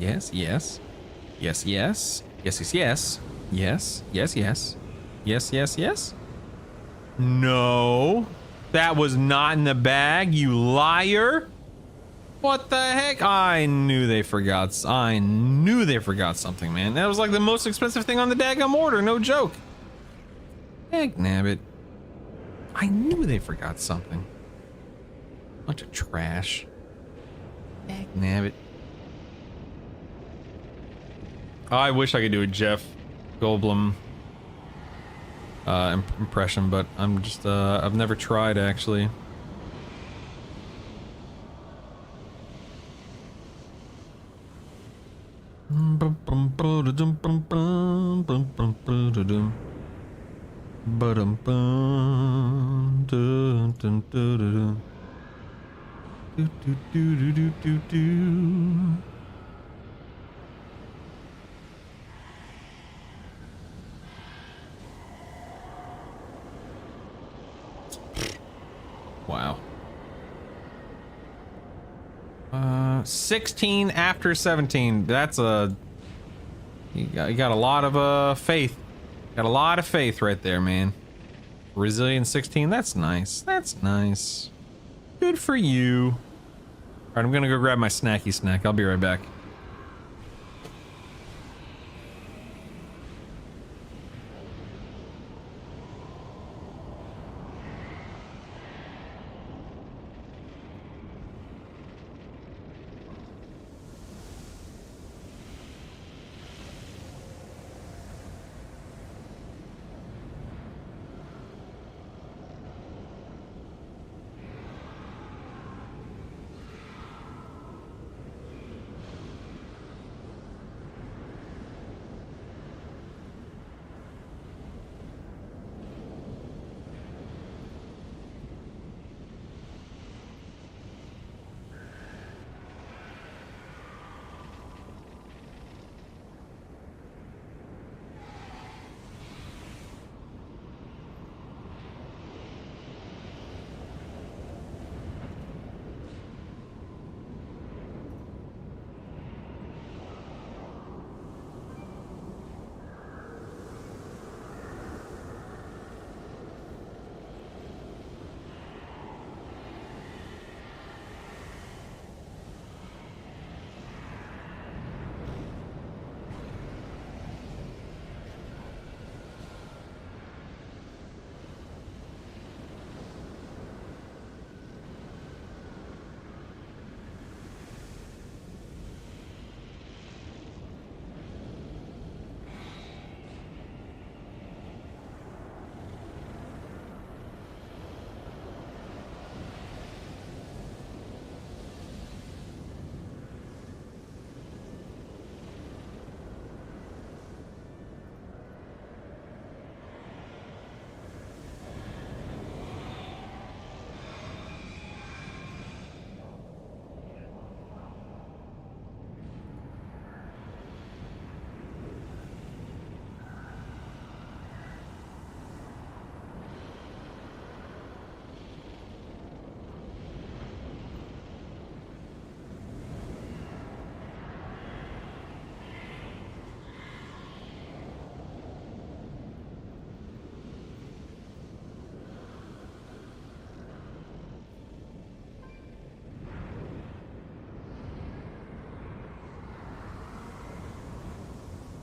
No. That was not in the bag, you liar. What the heck? I knew they forgot something, man. That was like the most expensive thing on the daggum order, no joke. Heck nabbit. I knew they forgot something. Bunch of trash. Heck nabbit. Oh, I wish I could do a Jeff Goldblum impression, but I'm just I've never tried actually. Wow. 16 after 17. That's a... You got a lot of faith. Got a lot of faith right there, man. Resilient 16, that's nice. That's nice. Good for you. Alright, I'm gonna go grab my snacky snack. I'll be right back.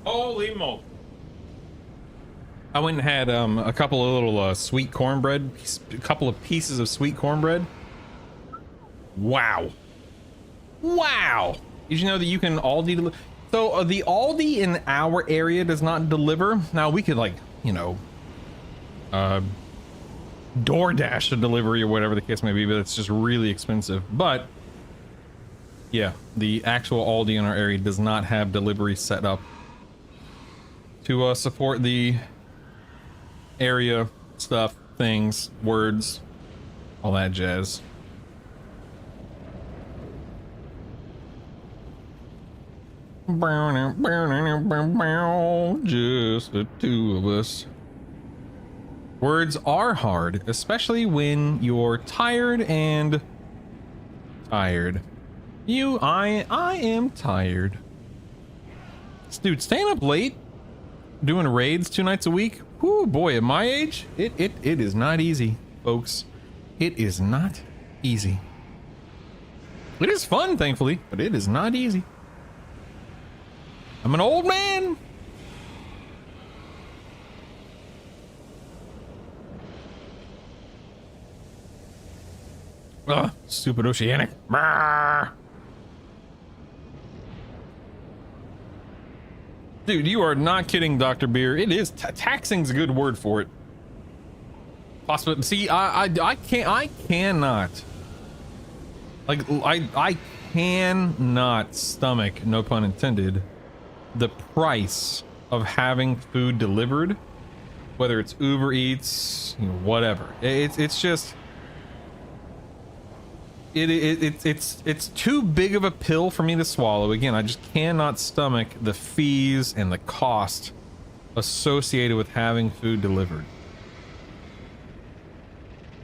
Holy moly. I went and had a couple of little sweet cornbread, a couple of pieces of sweet cornbread. Wow. Wow. Did you know that you can Aldi so the Aldi in our area does not deliver. Now we could, like, you know, DoorDash a delivery or whatever the case may be, but it's just really expensive. But yeah, the actual Aldi in our area does not have delivery set up to support the area stuff, things, words, all that jazz. Just the two of us. Words are hard, especially when you're tired and tired. I am tired. Dude, staying up late, doing raids 2 nights a week. Whoo, boy, at my age, it is not easy, folks. It is not easy. It is fun, thankfully, but it is not easy. I'm an old man. Ugh, stupid oceanic. Brrr. Dude, you are not kidding, Dr. Beer. It is taxing's a good word for it. Possible. See, I cannot. Like, I cannot stomach, no pun intended, the price of having food delivered, whether it's Uber Eats, you know, whatever. It's just. It's too big of a pill for me to swallow. Again, I just cannot stomach the fees and the cost associated with having food delivered.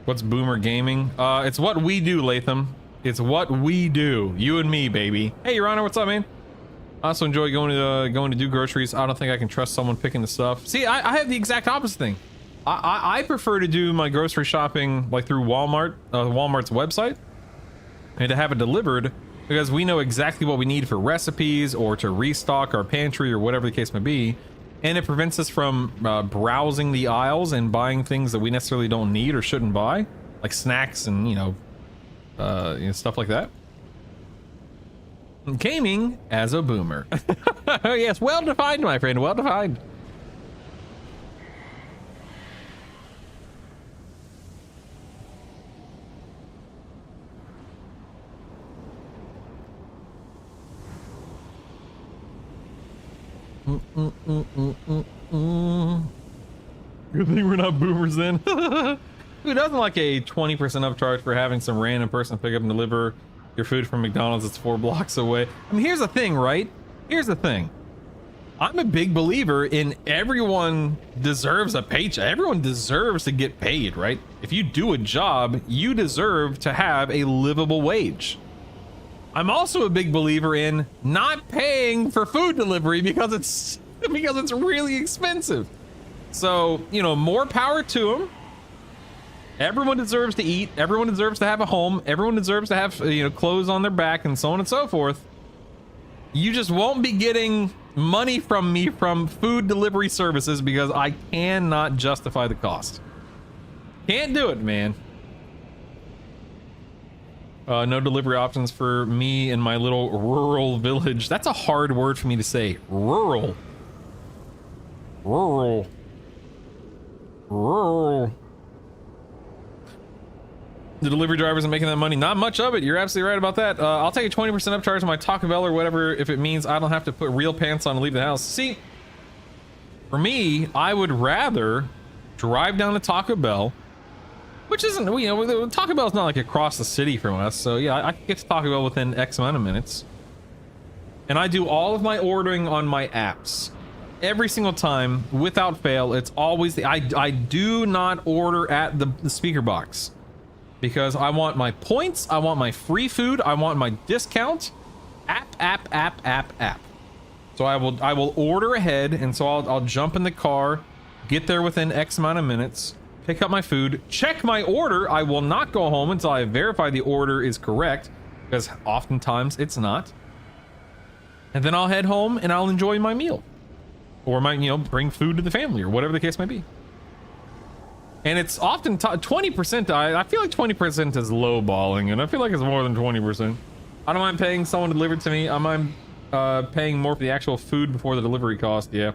What's boomer gaming? It's what we do, Latham. It's what we do. You and me, baby. Hey, Your Honor, what's up, man? I also enjoy going to do groceries. I don't think I can trust someone picking the stuff. See, I have the exact opposite thing. I prefer to do my grocery shopping like through Walmart, Walmart's website, and to have it delivered because we know exactly what we need for recipes or to restock our pantry or whatever the case may be, and it prevents us from browsing the aisles and buying things that we necessarily don't need or shouldn't buy, like snacks and you know, stuff like that. Gaming as a boomer. Yes, well defined, my friend, well defined. Good thing we're not boomers then. Who doesn't like a 20% upcharge for having some random person pick up and deliver your food from McDonald's that's 4 blocks away? I mean, here's the thing, right? Here's the thing. I'm a big believer in everyone deserves a paycheck. Everyone deserves to get paid, right? If you do a job, you deserve to have a livable wage. I'm also a big believer in not paying for food delivery because it's really expensive. So, you know, more power to them. Everyone deserves to eat. Everyone deserves to have a home. Everyone deserves to have, you know, clothes on their back and so on and so forth. You just won't be getting money from me from food delivery services because I cannot justify the cost. Can't do it, man. No delivery options for me in my little rural village. That's a hard word for me to say. Rural. Rural. Rural. The delivery drivers are making that money. Not much of it. You're absolutely right about that. I'll take a 20% upcharge on my Taco Bell or whatever if it means I don't have to put real pants on and leave the house. See, for me, I would rather drive down to Taco Bell, which isn't, you know, Taco Bell's not like across the city from us. So yeah, I can get to Taco Bell within X amount of minutes. And I do all of my ordering on my apps. Every single time, without fail, it's always the, I do not order at the speaker box. Because I want my points, I want my free food, I want my discount. App. So I will order ahead, and so I'll jump in the car, get there within X amount of minutes, pick up my food, check my order. I will not go home until I verify the order is correct, because oftentimes it's not. And then I'll head home and I'll enjoy my meal. Or might, you know, bring food to the family or whatever the case may be. And it's often 20%. I feel like 20% is lowballing, and I feel like it's more than 20%. I don't mind paying someone to deliver it to me. I mind paying more for the actual food before the delivery cost. Yeah,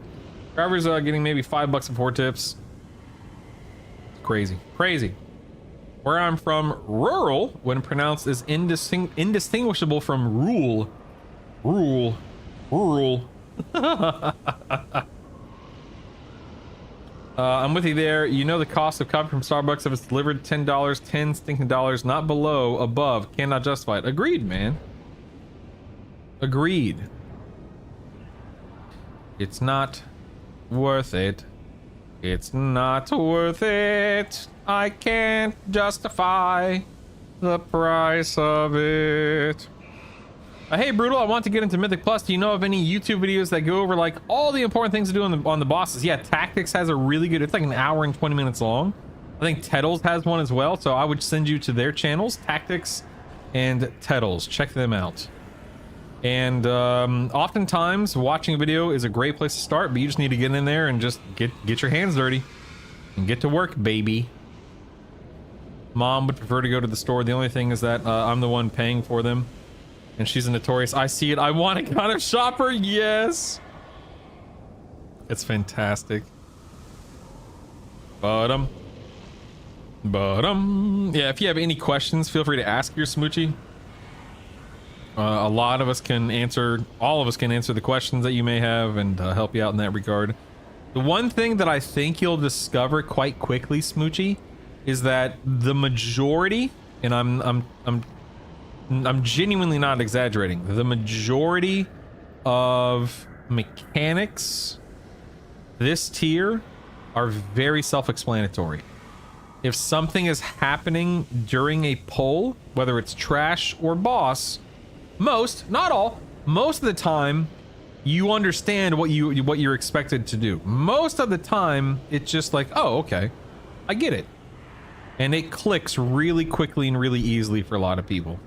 drivers getting maybe $5 before tips. It's crazy, crazy. Where I'm from, rural, when pronounced, is indistinguishable from rural. Rural. I'm with you there. You know the cost of coffee from Starbucks if it's delivered $10, 10 stinking dollars, not below, above. Cannot justify it. Agreed, man. Agreed. It's not worth it. It's not worth it. I can't justify the price of it. Hey Brutal, I want to get into Mythic Plus. Do you know of any YouTube videos that go over like all the important things to do on the bosses? Yeah, Tactics has a really good, it's like an hour and 20 minutes long. I think Tettles has one as well, so I would send you to their channels, Tactics and Tettles. Check them out. And oftentimes watching a video is a great place to start, but you just need to get in there and just get your hands dirty and get to work, baby. Mom would prefer to go to the store. The only thing is that I'm the one paying for them. And she's a notorious, I see it, I want it kind of shopper. Yes. It's fantastic. Yeah, if you have any questions, feel free to ask your smoochie. A lot of us can answer, all of us can answer the questions that you may have and help you out in that regard. The one thing that I think you'll discover quite quickly, smoochie, is that the majority, and I'm genuinely not exaggerating, the majority of mechanics this tier are very self-explanatory. if something is happening during a poll, whether it's trash or boss, most, not all, most of the time, you understand what you're expected to do. Most of the time, it's just like, oh, okay, I get it. And it clicks really quickly and really easily for a lot of people.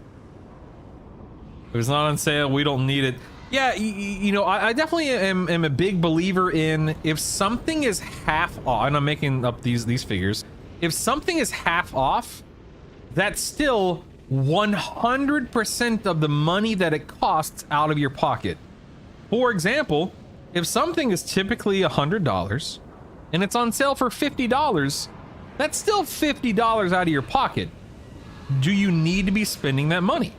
If it's not on sale, we don't need it. Yeah, you know, I definitely am a big believer in if something is half off, and I'm making up these figures. If something is half off, that's still 100% of the money that it costs out of your pocket. For example, if something is typically $100 and it's on sale for $50, that's still $50 out of your pocket. Do you need to be spending that money?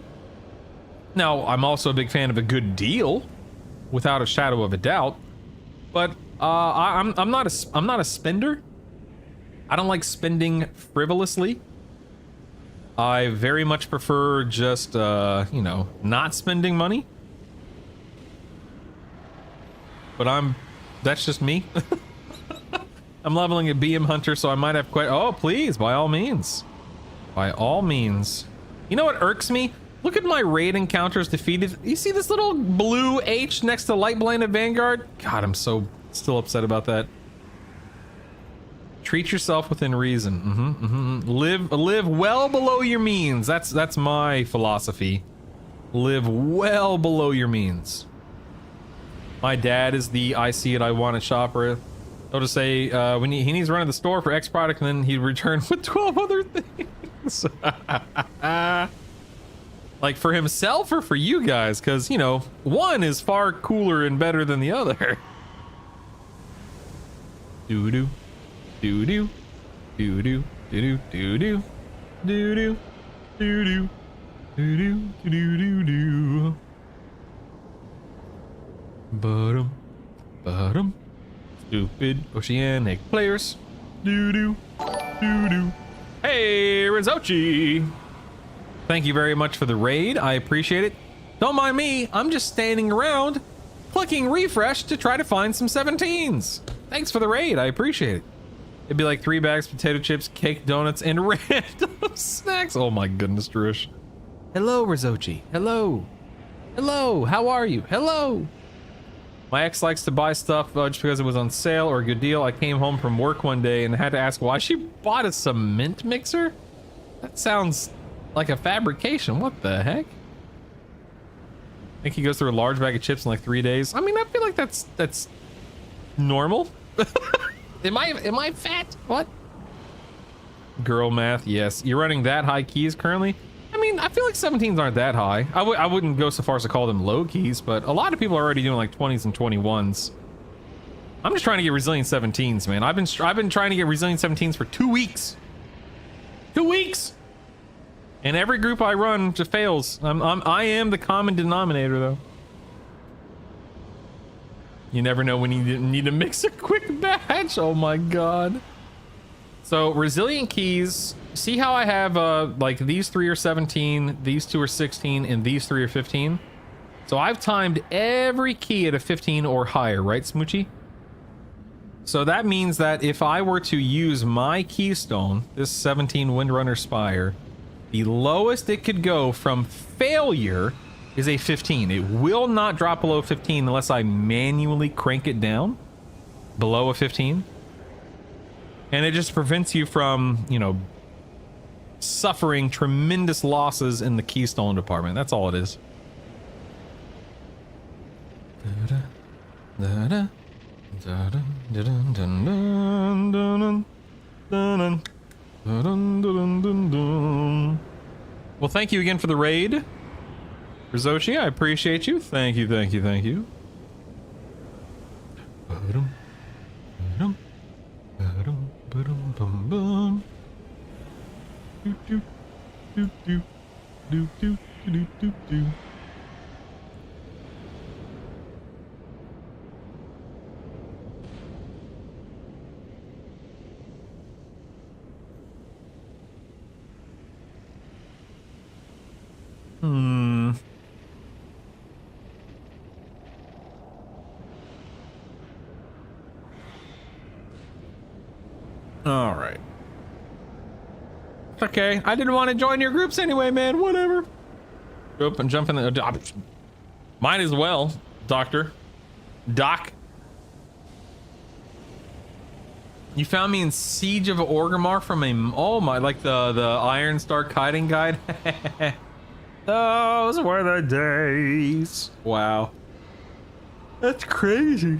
Now, I'm also a big fan of a good deal, without a shadow of a doubt. But I'm not a spender. I don't like spending frivolously. I very much prefer just you know, not spending money. But that's just me. I'm leveling a BM hunter, so I might have quite. Oh, please, by all means, by all means. You know what irks me? Look at my raid encounters defeated. You see this little blue H next to Light Blinded Vanguard? God, I'm so still upset about that. Treat yourself within reason. Live well below your means. That's my philosophy. Live well below your means. My dad is the I see it, I want it shopper. He'll just say when he needs to run to the store for X product, and then he'd return with 12 other things. Like for himself or for you guys, because, you know, one is far cooler and better than the other. Doo-doo. Doo-doo. Doo-doo. Doo-doo. Doo-doo. Doo-doo. Doo-doo. Doo-doo. Doo-doo. Bottom. Bottom. Stupid oceanic players. Doo-doo. Doo-doo. Hey, Rizochi! Thank you very much for the raid. I appreciate it. Don't mind me. I'm just standing around clicking refresh to try to find some 17s. Thanks for the raid. I appreciate it. It'd be like 3 bags of potato chips, cake, donuts, and random snacks. Oh my goodness, Drush. Hello, Rizochi. Hello. Hello. How are you? Hello. My ex likes to buy stuff just because it was on sale or a good deal. I came home from work one day and had to ask why she bought a cement mixer. That sounds like a fabrication. What the heck? I think he goes through a large bag of chips in like 3 days. I mean, I feel like that's normal. Am I fat? What? Girl math, yes. You're running that high keys currently? I mean, I feel like 17s aren't that high. I wouldn't go so far as to call them low keys, but a lot of people are already doing like 20s and 21s. I'm just trying to get resilient 17s, man. I've been trying to get resilient 17s for 2 weeks. 2 weeks! And every group I run just fails. I am the common denominator, though. You never know when you need to mix a quick batch. Oh my god. So resilient keys. See how I have like these 3 are 17, these 2 are 16, and these 3 are 15. So I've timed every key at a 15 or higher, right, Smoochie? So that means that if I were to use my keystone, this 17 Windrunner Spire, the lowest it could go from failure is a 15. It will not drop below 15 unless I manually crank it down below a 15. And it just prevents you from, you know, suffering tremendous losses in the keystone department. That's all it is. Well, thank you again for the raid, Rizochi. I appreciate you. Thank you, thank you, thank you. All right. Okay, I didn't want to join your groups anyway, man. Whatever. Go up and jump in the. Might as well, Doctor. Doc. You found me in Siege of Orgrimmar from a. Oh my, like the Iron Star kiting guide. Those were the days. Wow. That's crazy.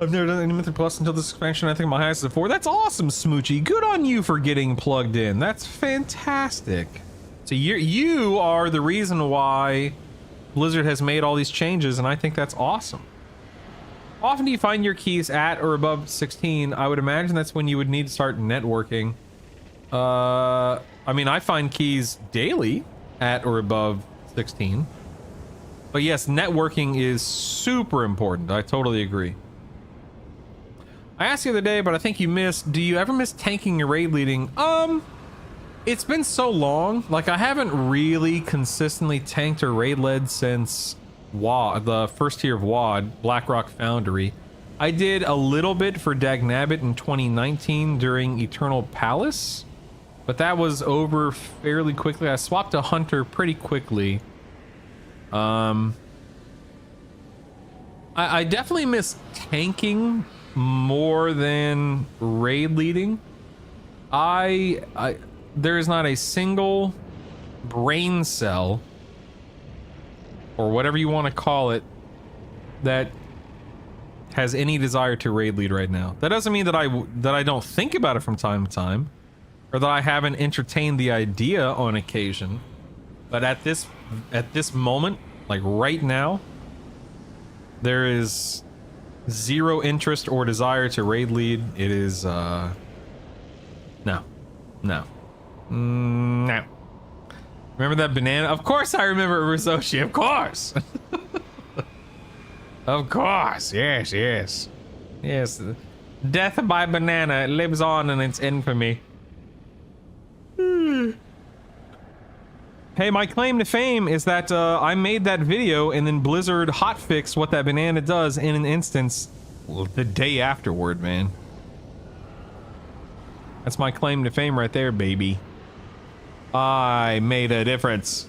I've never done any Mythic Plus until this expansion. I think my highest is a 4. That's awesome, Smoochie. Good on you for getting plugged in. That's fantastic. So you are the reason why Blizzard has made all these changes, and I think that's awesome. How often do you find your keys at or above 16? I would imagine that's when you would need to start networking. I mean, I find keys daily at or above 16. But yes, networking is super important. I totally agree. I asked the other day, but I think you missed, do you ever miss tanking your raid leading? It's been so long. Like, I haven't really consistently tanked or raid led since WoD, the first tier of WoD, Blackrock Foundry. I did a little bit for Dagnabbit in 2019 during Eternal Palace, but that was over fairly quickly. I swapped to Hunter pretty quickly. I definitely miss tanking more than raid leading. There is not a single brain cell, or whatever you want to call it, that has any desire to raid lead right now. That doesn't mean that I don't think about it from time to time, or that I haven't entertained the idea on occasion. But at this moment, like right now, there is zero interest or desire to raid lead. It is no. Remember that banana? Of course I remember Rizoshi, of course. Of course, yes. Death by banana, it lives on in its infamy. Hey, my claim to fame is that I made that video and then Blizzard hotfixed what that banana does in an instance the day afterward, man. That's my claim to fame right there, baby. I made a difference.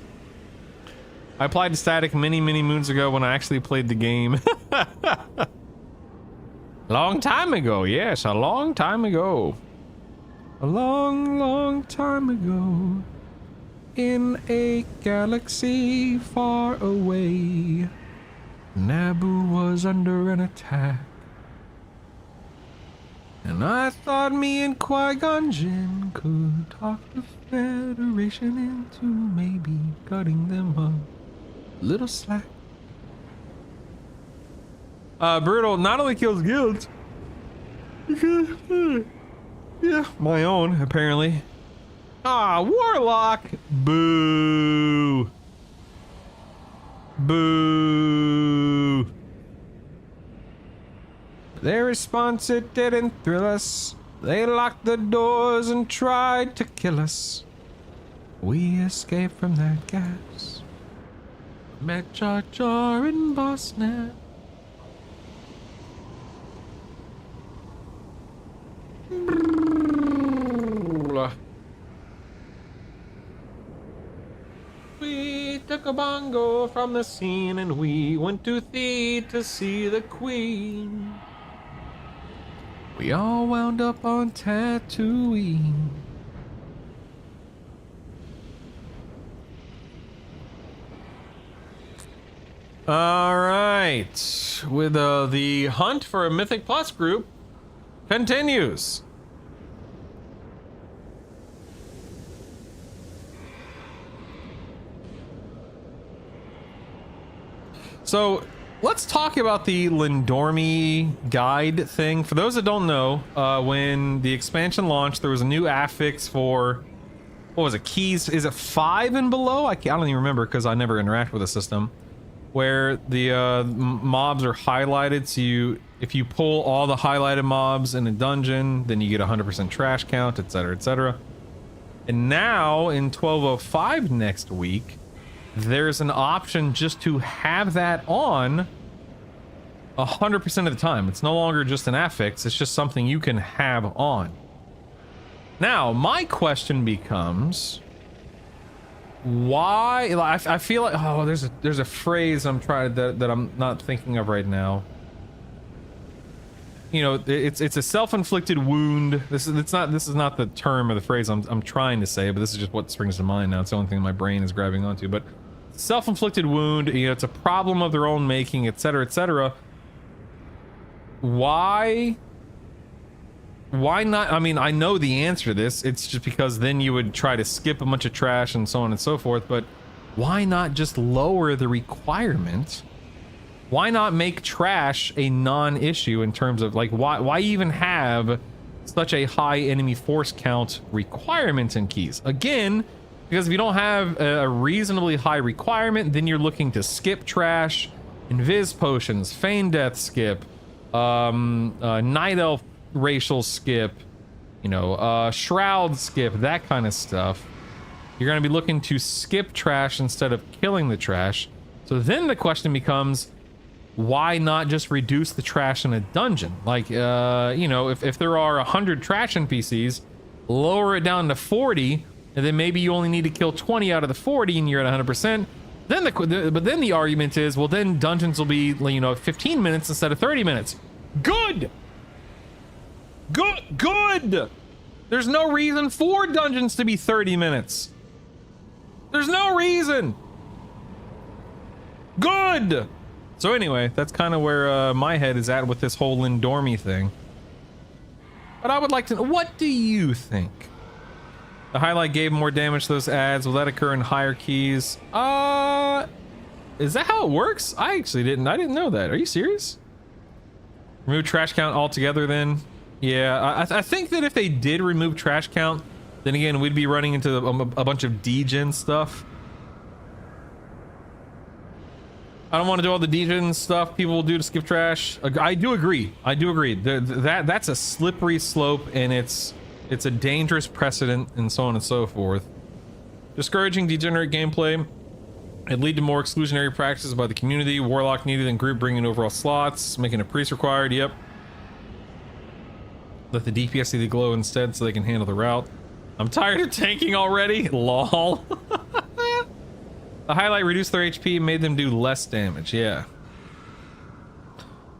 I applied to static many moons ago when I actually played the game. Long time ago, yes, a long time ago. A long time ago. In a galaxy far away, Naboo was under an attack. And I thought me and Qui-Gon Jinn could talk the Federation into maybe cutting them a little slack. Brutal not only kills guilds, yeah, my own, apparently. Ah, Warlock! Boo! Boo! Their response, it didn't thrill us. They locked the doors and tried to kill us. We escaped from that gas. Met Jar Jar and Boss Nat. We took a bongo from the scene and we went to Theed to see the Queen. We all wound up on Tatooine. All right, with the hunt for a Mythic Plus group continues. So let's talk about the Lindormi guide thing. For those that don't know, when the expansion launched, there was a new affix for, what was it, keys? Is it 5 and below? I don't even remember because I never interact with the system. Where the mobs are highlighted, so if you pull all the highlighted mobs in a dungeon, then you get 100% trash count, etc., etc. And now in 1205 next week, there's an option just to have that on 100% of the time. It's no longer just an affix, it's just something you can have on. Now, my question becomes, why? I feel like, oh, there's a phrase I'm trying that I'm not thinking of right now. You know, it's a self-inflicted wound. This is not the term or the phrase I'm trying to say, but this is just what springs to mind now. It's the only thing my brain is grabbing onto. But self-inflicted wound, you know, it's a problem of their own making, etc., etc. Why not? I mean, I know the answer to this. It's just because then you would try to skip a bunch of trash and so on and so forth. But why not just lower the requirement? Why not make trash a non-issue in terms of, like, why even have such a high enemy force count requirement in keys? Again, because if you don't have a reasonably high requirement, then you're looking to skip trash, invis potions, feign death skip, night elf racial skip, you know, shroud skip, that kind of stuff. You're going to be looking to skip trash instead of killing the trash. So then the question becomes, why not just reduce the trash in a dungeon? Like, you know, if there are 100 trash NPCs, lower it down to 40, and then maybe you only need to kill 20 out of the 40 and you're at 100%. But then the argument is, well, then dungeons will be, you know, 15 minutes instead of 30 minutes. Good! Good! There's no reason for dungeons to be 30 minutes. There's no reason. Good! So anyway, that's kind of where my head is at with this whole Lindormi thing. But I would like to know, what do you think? The highlight gave more damage to those ads. Will that occur in higher keys? Is that how it works? I didn't know that. Are you serious? Remove trash count altogether then? Yeah, I think that if they did remove trash count, then again, we'd be running into a bunch of degen stuff. I don't want to do all the degen stuff people will do to skip trash. I do agree. That's a slippery slope, and it's a dangerous precedent, and so on and so forth. Discouraging degenerate gameplay. It'd lead to more exclusionary practices by the community. Warlock needed in group, bringing overall slots, making a priest required. Yep. Let the DPS see the glow instead so they can handle the route. I'm tired of tanking already. Lol. The highlight reduced their HP, made them do less damage. Yeah.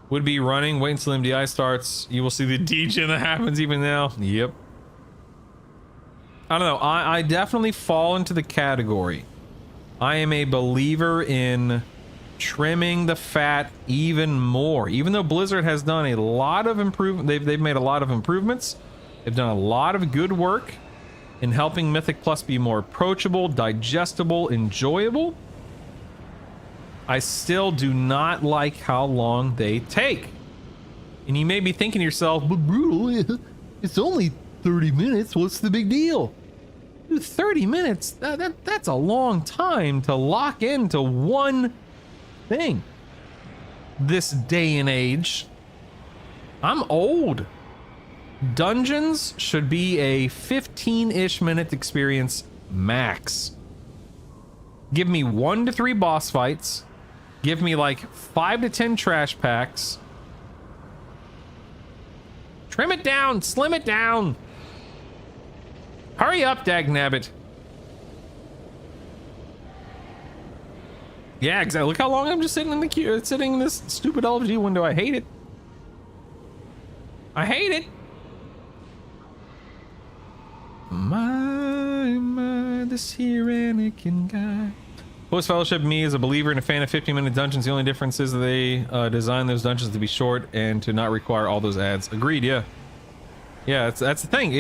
Would be running. Wait until MDI starts. You will see the degen that happens even now. Yep. I don't know. I definitely fall into the category. I am a believer in trimming the fat even more. Even though Blizzard has done a lot of improvement, they've made a lot of improvements. They've done a lot of good work in helping Mythic Plus be more approachable, digestible, enjoyable. I still do not like how long they take. And you may be thinking to yourself, but Brutal, it's only 30 minutes. What's the big deal? Dude, 30 minutes? That's a long time to lock into one thing. This day and age. I'm old. Dungeons should be a 15-ish minute experience max. Give me 1 to 3 boss fights. Give me like 5 to 10 trash packs. Trim it down, slim it down. Hurry up, dagnabbit. Yeah, exactly. Look how long I'm just sitting in the queue, sitting in this stupid LFG window. I hate it. I hate it. My, this here Anakin guy. Post Fellowship me is a believer and a fan of 15-minute dungeons. The only difference is that they design those dungeons to be short and to not require all those ads. Agreed. Yeah. Yeah, that's the thing.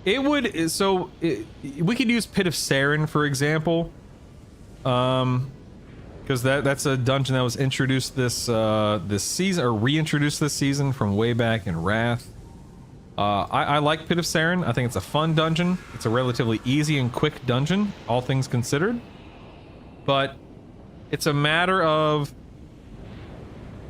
It would, so we could use Pit of Saren for example, because that's a dungeon that was introduced this season, or reintroduced this season from way back in Wrath. I like Pit of Saren. I think it's a fun dungeon. It's a relatively easy and quick dungeon, all things considered. But it's a matter of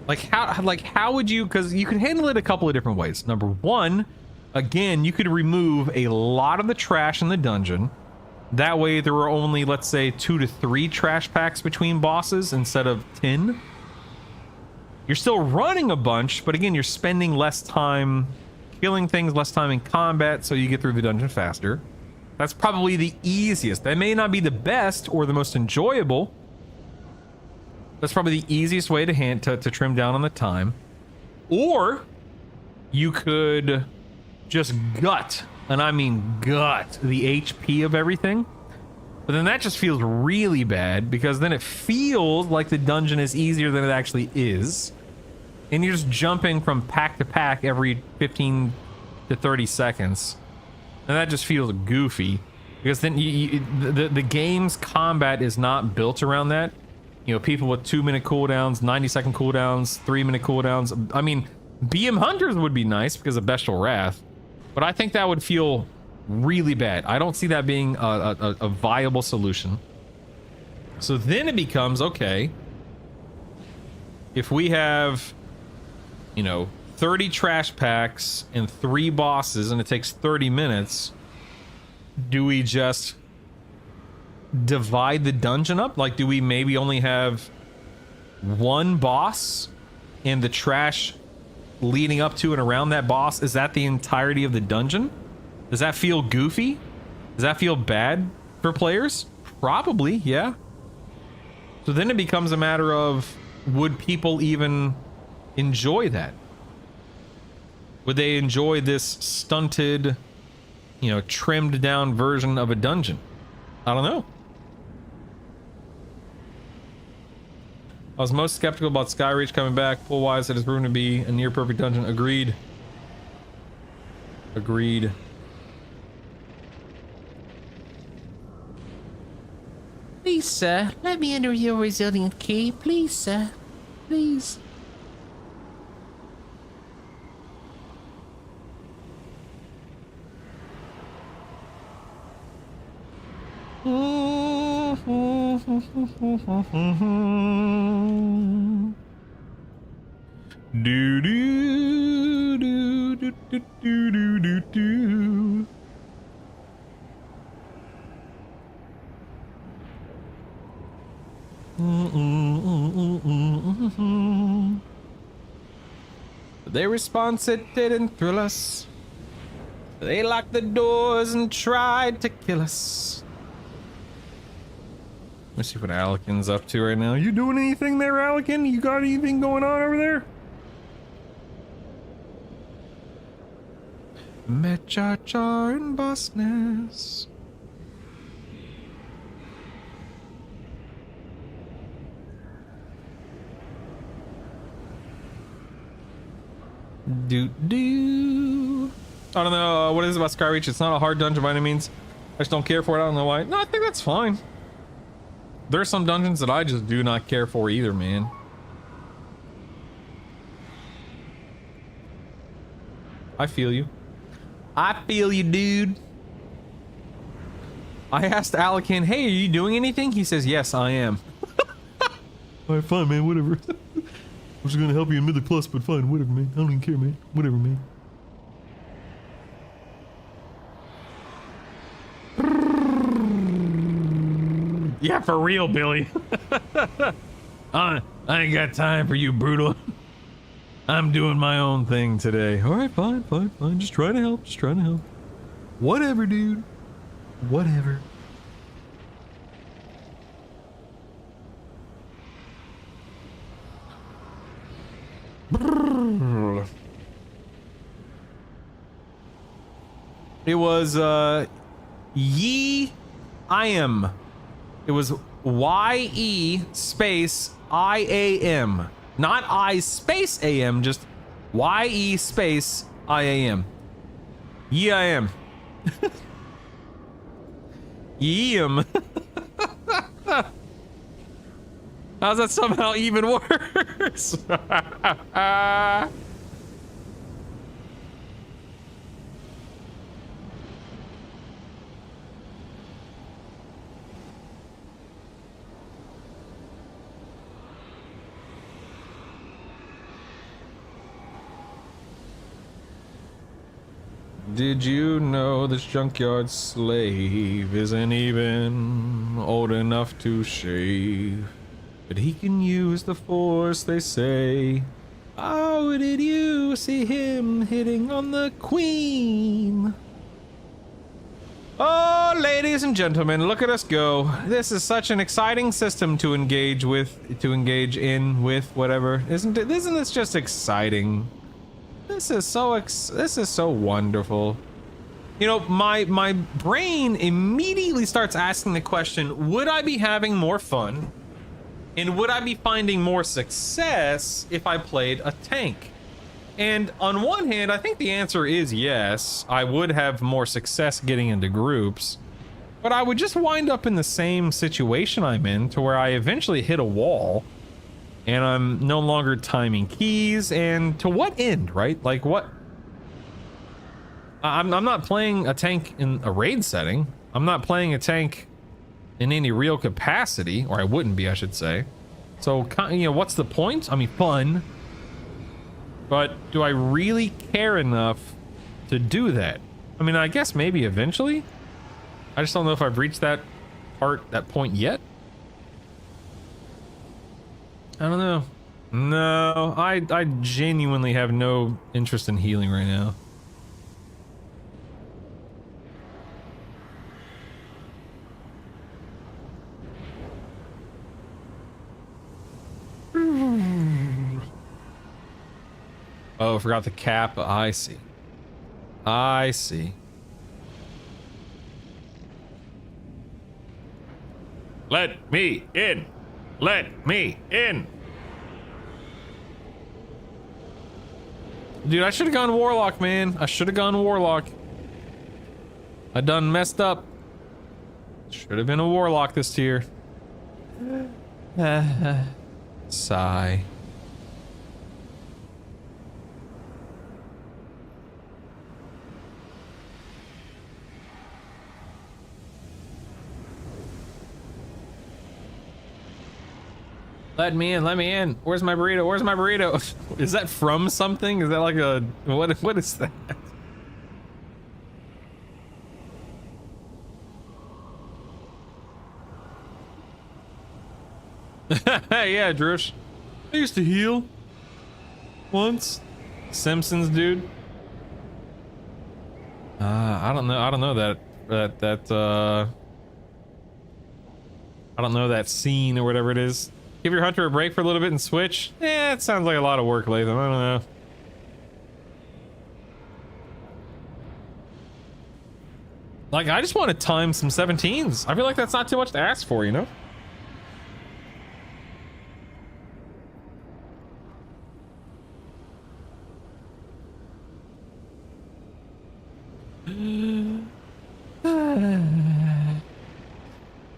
how would you, because you can handle it a couple of different ways. Number one, again, you could remove a lot of the trash in the dungeon. That way there were only, let's say, 2 to 3 trash packs between bosses instead of 10. You're still running a bunch, but again, you're spending less time killing things, less time in combat, so you get through the dungeon faster. That's probably the easiest. That may not be the best or the most enjoyable. That's probably the easiest way to trim down on the time. Or you could just gut, and I mean gut, the HP of everything. But then that just feels really bad, because then it feels like the dungeon is easier than it actually is. And you're just jumping from pack to pack every 15 to 30 seconds. And that just feels goofy, because then the game's combat is not built around that. You know, people with 2-minute cooldowns, 90-second cooldowns, 3-minute cooldowns. I mean, BM Hunters would be nice because of Bestial Wrath, but I think that would feel really bad. I don't see that being a viable solution. So then it becomes, okay, if we have, you know, 30 trash packs and 3 bosses and it takes 30 minutes, do we just divide the dungeon up? Like, do we maybe only have 1 boss and the trash leading up to and around that boss? Is that the entirety of the dungeon? Does that feel goofy? Does that feel bad for players? Probably, yeah. So then it becomes a matter of, would people even enjoy that? Would they enjoy this stunted, you know, trimmed down version of a dungeon? I don't know. I was most skeptical about Skyreach coming back. Pull-wise, it has proven to be a near-perfect dungeon. Agreed. Agreed. Please, sir, let me enter your resilient key. Please, sir. Please. Do do do do do do do do. Their response, it didn't thrill us. They locked the doors and tried to kill us. Let's see what Alekin's up to right now. You doing anything there, Alekin? You got anything going on over there? Met Jar Jar and Boss Nass. Do. I don't know what it is about Skyreach. It's not a hard dungeon by any means. I just don't care for it. I don't know why. No, I think that's fine. There are some dungeons that I just do not care for either, man. I feel you. I feel you, dude. I asked Alekin, hey, are you doing anything? He says, yes, I am. Alright, fine, man, whatever. I'm just gonna help you in Mythic Plus, but fine, whatever, man. I don't even care, man. Whatever, man. Yeah, for real, Billy. I ain't got time for you, brutal. I'm doing my own thing today. Alright, fine, fine, fine. Just trying to help, just trying to help. Whatever, dude. Whatever. It was I am. It was YE space IAM. Not I space AM, just YE space IAM. Ye I am. Yeam. How's that somehow even worse? Did you know this junkyard slave isn't even old enough to shave? But he can use the force, they say. Oh, did you see him hitting on the queen? Oh, ladies and gentlemen, look at us go. This is such an exciting system to engage with, whatever. Isn't this just exciting? This is so wonderful. You know, my brain immediately starts asking the question, would I be having more fun? And would I be finding more success if I played a tank? And on one hand, I think the answer is yes. I would have more success getting into groups, but I would just wind up in the same situation I'm in, to where I eventually hit a wall and I'm no longer timing keys. And to what end, right? Like what? I'm not playing a tank in a raid setting. I'm not playing a tank in any real capacity, or I wouldn't be, I should say. So, you know, what's the point? I mean, fun. But do I really care enough to do that? I mean, I guess maybe eventually. I just don't know if I've reached that point yet. I don't know. No, I genuinely have no interest in healing right now. Oh, I forgot the cap. I see. I see. Let me in. Let me in. Dude, I should have gone Warlock, man. I should have gone Warlock. I done messed up. Should have been a Warlock this tier. Sigh. Let me in, let me in. Where's my burrito? Where's my burrito? Is that from something? Is that like a... What is that? Yeah, Drush. I used to heal. Once. Simpsons, dude. I don't know that I don't know that scene or whatever it is. Give your hunter a break for a little bit and switch? Eh, it sounds like a lot of work, Latham. I don't know. Like, I just want to time some 17s. I feel like that's not too much to ask for, you know?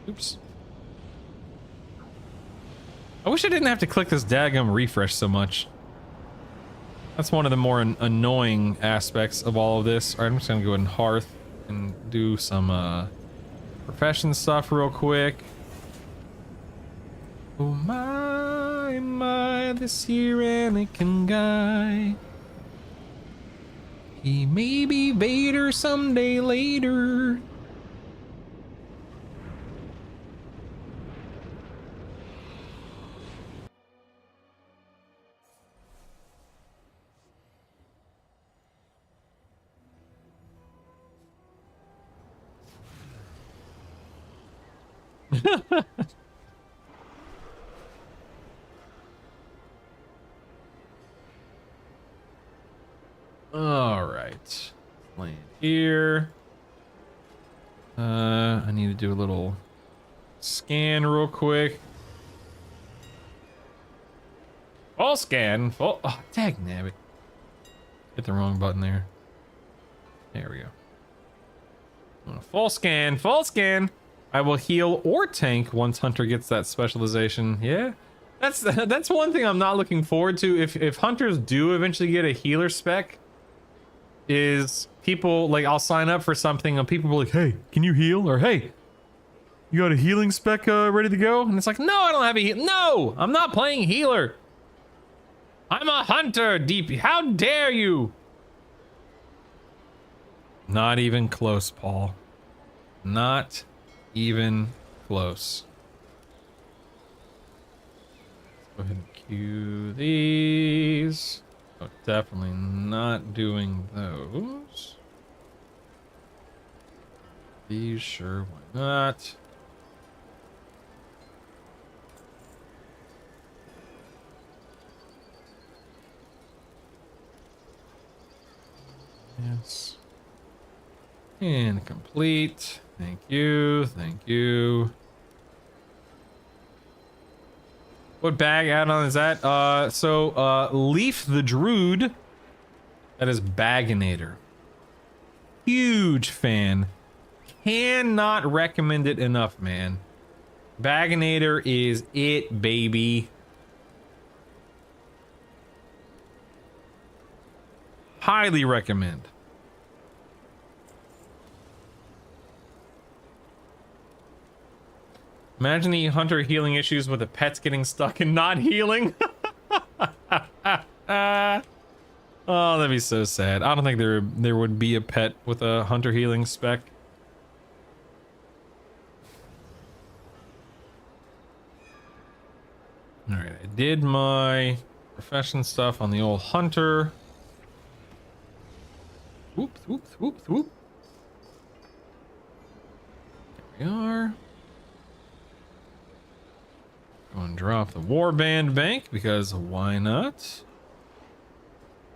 Oops. I wish I didn't have to click this daggum refresh so much. That's one of the more annoying aspects of all of this. Alright, I'm just gonna go in Hearth and do some profession stuff real quick. Oh my, this here Anakin guy. He may be Vader someday later. All right, land here. I need to do a little scan real quick. Full scan. Full. Oh, dagnabbit. Hit the wrong button there. There we go. Full scan. Full scan. I will heal or tank once Hunter gets that specialization. Yeah, that's one thing I'm not looking forward to. If hunters do eventually get a healer spec, is people like I'll sign up for something and people will be like, hey, can you heal? Or hey, you got a healing spec ready to go? And it's like, no, I don't have a heal. No, I'm not playing healer. I'm a hunter, DP. How dare you? Not even close, Paul. Not even close. Let's go ahead and queue these. these. Oh, definitely not doing those. These, sure, why not? Yes. And complete. Thank you. Thank you. What bag add-on is that? Leaf the Druid. That is Baginator. Huge fan. Cannot recommend it enough, man. Baginator is it, baby. Highly recommend. Imagine the hunter healing issues with the pets getting stuck and not healing. Oh, that'd be so sad. I don't think there would be a pet with a hunter healing spec. All right, I did my profession stuff on the old hunter. Whoop, whoop, whoop, whoop. There we are. Go and drop the warband bank because why not?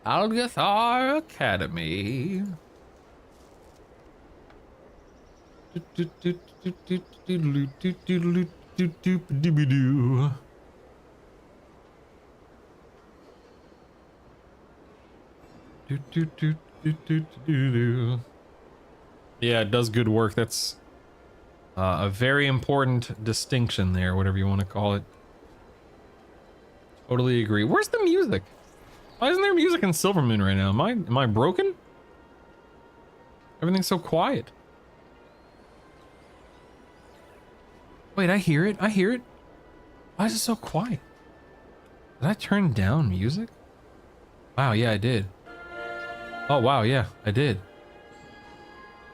Algathar Academy. Yeah, it does good work. That's a very important distinction there, whatever you want to call it. Totally agree. Where's the music? Why isn't there music in Silvermoon right now? Am I broken? Everything's so quiet. Wait, I hear it. I hear it. Why is it so quiet? Did I turn down music? Wow, yeah, I did. Oh, wow, yeah, I did.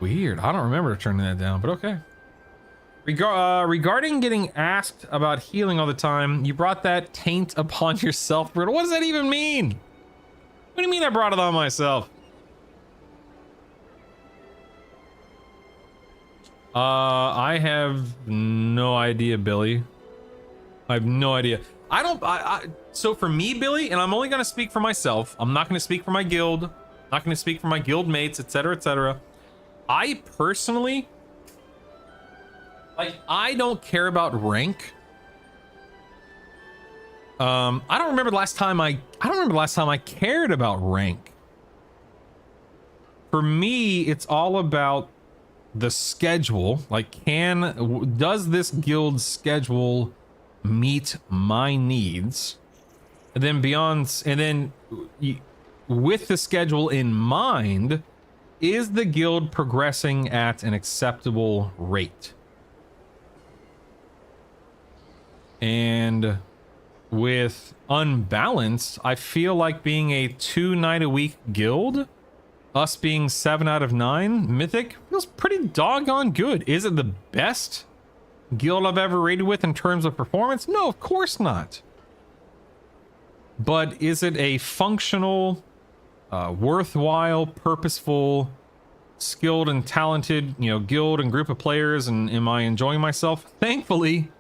Weird. I don't remember turning that down, but okay. Regarding getting asked about healing all the time, you brought that taint upon yourself, Brutal. What does that even mean? What do you mean I brought it on myself? I have no idea, Billy. I have no idea. So for me, Billy, and I'm only going to speak for myself. I'm not going to speak for my guild. Not going to speak for my guild mates, etc., etc. I personally, like, I don't care about rank. I don't remember the last time I cared about rank. For me, it's all about the schedule. Like, does this guild schedule meet my needs? And then with the schedule in mind, is the guild progressing at an acceptable rate? And with Unbalanced, I feel like being a 2-night-a-week guild, us being 7 out of 9 mythic, feels pretty doggone good. Is it the best guild I've ever raided with in terms of performance? No, of course not. But is it a functional, worthwhile, purposeful, skilled and talented, guild and group of players, and am I enjoying myself? Thankfully,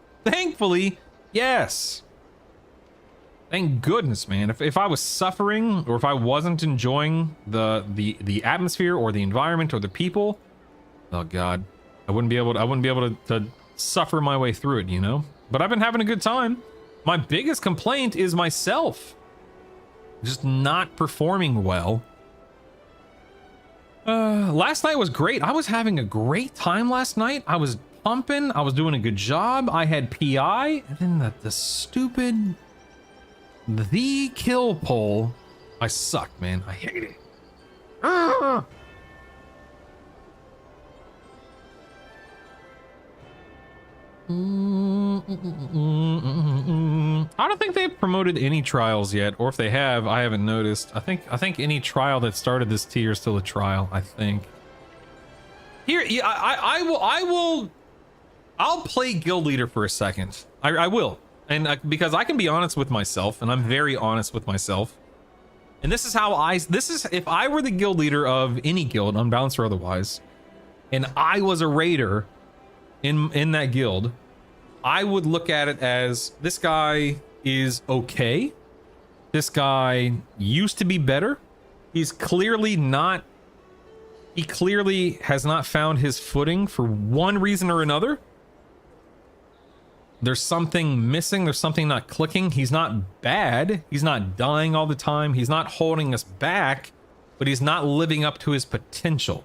yes. Thank goodness, man. If I was suffering, or if I wasn't enjoying the atmosphere or the environment or the people, oh god, I wouldn't be able to suffer my way through it, But I've been having a good time. My biggest complaint is myself just not performing well. Last night was great. I was having a great time last night. I was pumping. I was doing a good job. I had PI, and then the stupid kill pole. I suck, man. I hate it. Ah! I don't think they've promoted any trials yet, or if they have, I haven't noticed. I think any trial that started this tier is still a trial. I think. Here, yeah, I'll play guild leader for a second. I will, and because I can be honest with myself, and I'm very honest with myself. And this is how if I were the guild leader of any guild, unbalanced or otherwise, and I was a raider in that guild, I would look at it as this guy is okay. This guy used to be better. He clearly has not found his footing for one reason or another. There's something missing. There's something not clicking. He's not bad. He's not dying all the time. He's not holding us back, but he's not living up to his potential.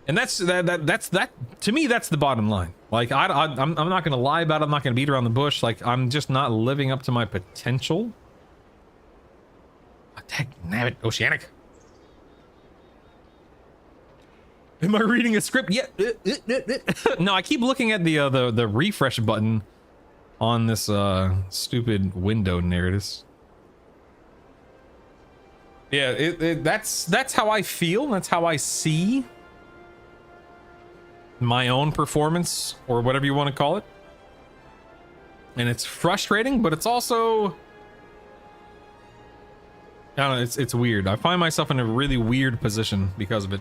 And that's to me, that's the bottom line. Like I'm not gonna lie about it. I'm not gonna beat around the bush. Like I'm just not living up to my potential. Oh, damn it, Oceanic. Am I reading a script? Yeah. No, I keep looking at the refresh button on this stupid window narrative. Yeah, that's how I feel. That's how I see my own performance, or whatever you want to call it. And it's frustrating, but it's also, I don't know, it's weird. I find myself in a really weird position because of it.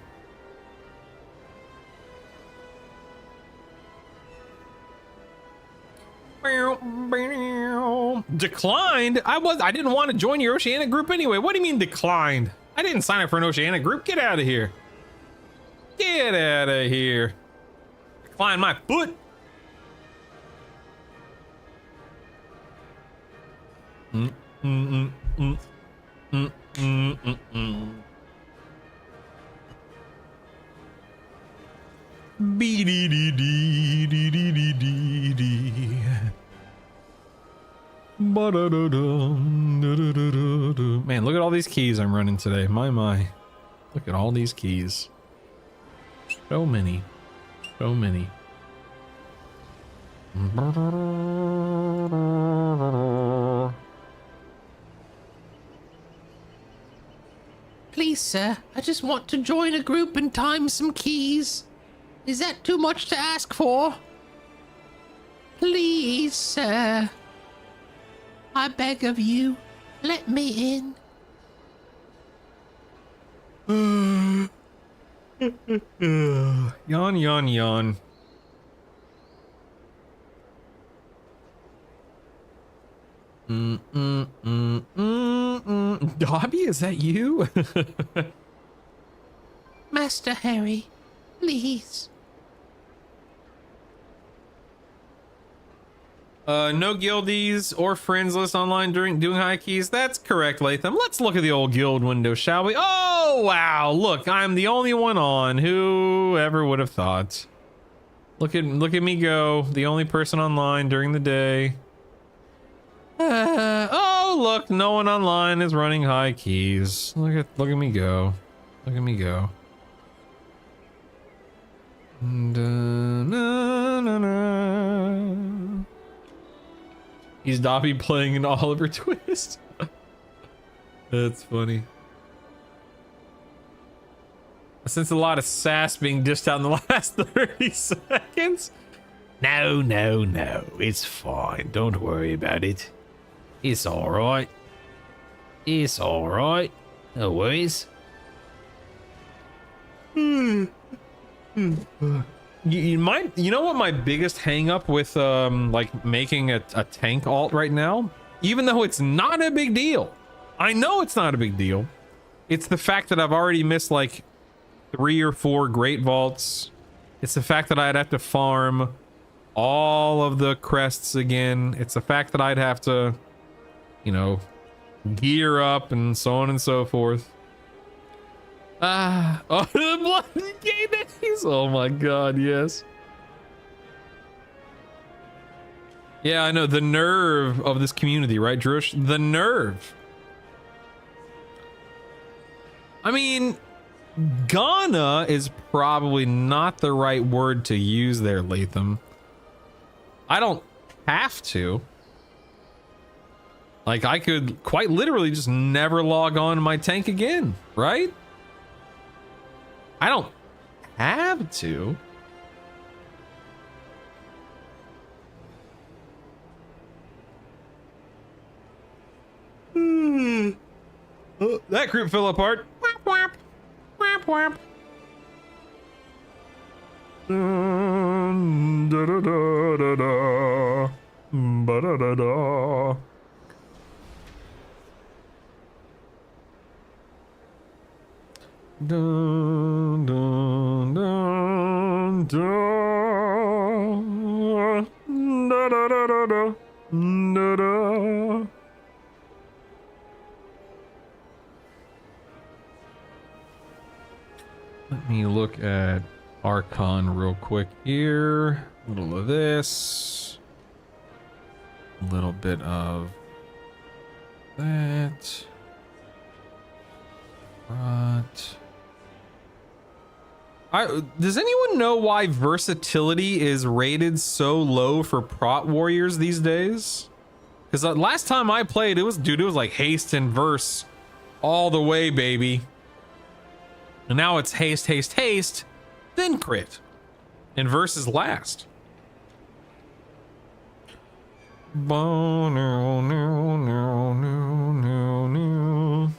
Declined? I didn't want to join your Oceanic group anyway. What do you mean declined? I didn't sign up for an Oceanic group. Get out of here. Get out of here. Decline my foot. Man, look at all these keys I'm running today. My. Look at all these keys. So many. So many. Please, sir, I just want to join a group and time some keys. Is that too much to ask for? Please, sir. I beg of you, let me in. Yawn, yawn, yawn. Dobby, is that you? Master Harry, please. No guildies or friends list online during doing high keys. That's correct, Latham. Let's look at the old guild window, shall we? Oh, wow. Look, I'm the only one on. Whoever would have thought? Look at me go. The only person online during the day. Oh, look, no one online is running high keys. Look at me go. Look at me go. He's Dobby playing an Oliver Twist. That's funny. I sense a lot of sass being dished out in the last 30 seconds. No, no, no. It's fine. Don't worry about it. It's alright. It's alright. No worries. You know what my biggest hang up with like making a tank alt right now, even though it's not a big deal, I know it's not a big deal, it's the fact that I've already missed like 3 or 4 great vaults. It's the fact that I'd have to farm all of the crests again. It's the fact that I'd have to, you know, gear up and so on and so forth. Oh, the blood days. Oh my god, yes. Yeah, I know, the nerve of this community, right, Drush? The nerve. I mean, Ghana is probably not the right word to use there, Latham. I don't have to. Like, I could quite literally just never log on to my tank again, right? I don't have to. That group fell apart. Whap, whap. Whap, whap. Dun, da, da, da, da, da. Ba, da, da, da. Dun, dun, dun, dun. Da, da, da, da, da. Da, da. Let me look at Archon real quick here. A little of this. A little bit of that. Right. Does anyone know why versatility is rated so low for prot warriors these days? Because last time I played, it was like haste and verse all the way, baby. And now it's haste, haste, haste, then crit. And verse is last. No, no, no, no, no, no.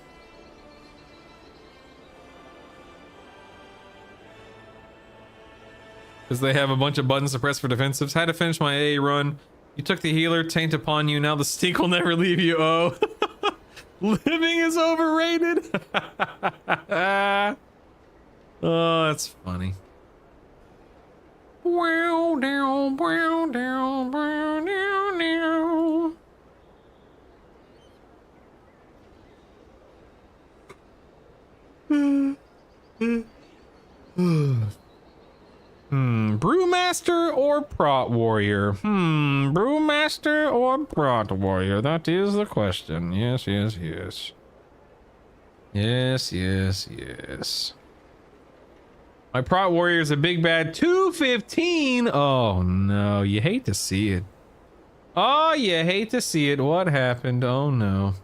Because they have a bunch of buttons to press for defensives. Had to finish my AA run. You took the healer, taint upon you. Now the stink will never leave you. Oh. Living is overrated. Oh, that's funny. Wow, down, wow, down, wow, down, down. Brewmaster or Prot Warrior? Brewmaster or Prot Warrior? That is the question. Yes, yes, yes. Yes, yes, yes. My Prot Warrior is a big bad 215. Oh no, you hate to see it. Oh, you hate to see it. What happened? Oh no.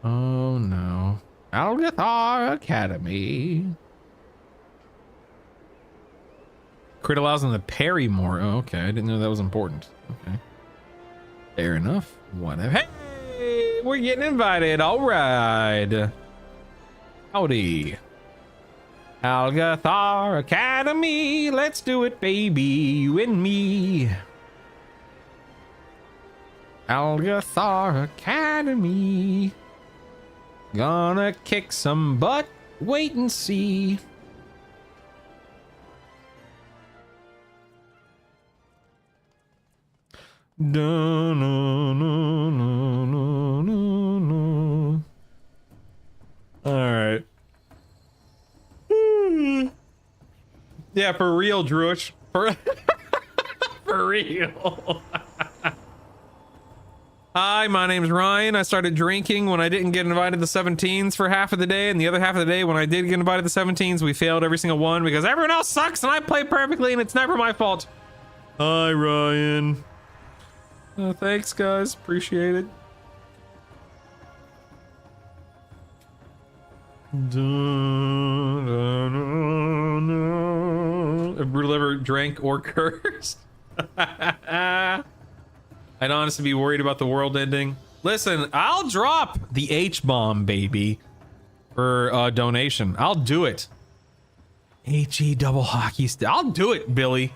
Oh no. Algathar Academy. Crit allows them to parry more. Oh, okay, I didn't know that was important. Okay. Fair enough. Whatever. Hey, we're getting invited. All right. Howdy. Algathar Academy. Let's do it, baby. You and me. Algathar Academy. Gonna kick some butt. Wait and see. No, no, no, no, no, no, no. All right. Yeah, for real, Druish. For real. Hi, my name's Ryan. I started drinking when I didn't get invited to 17s for half of the day, and the other half of the day when I did get invited to 17s, we failed every single one because everyone else sucks and I play perfectly and it's never my fault. Hi, Ryan. Thanks, guys. Appreciate it. If Brutal ever drank or cursed. I'd honestly be worried about the world ending. Listen, I'll drop the H-bomb, baby, for a donation. I'll do it. HE double hockey stick. I'll do it, Billy.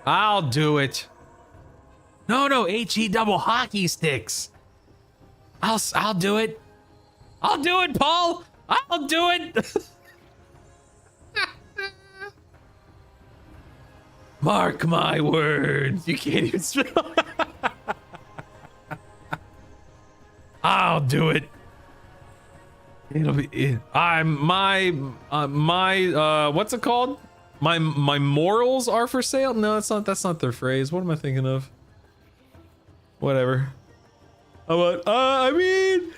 I'll do it. No, HE double hockey sticks. I'll do it. I'll do it, Paul. I'll do it. Mark my words. You can't even spell. I'll do it. It'll be. What's it called? My morals are for sale. No, that's not their phrase. What am I thinking of? Whatever. I mean,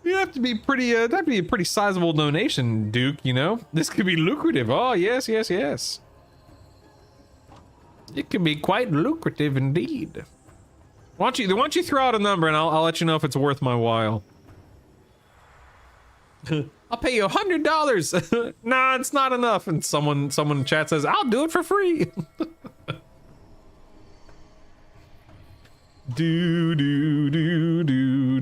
you have to be pretty. That'd be a pretty sizable donation, Duke. You know, this could be lucrative. Oh yes, yes, yes. It could be quite lucrative indeed. Why don't you throw out a number and I'll let you know if it's worth my while. I'll pay you $100. Nah, it's not enough. And someone in chat says, I'll do it for free. do do do do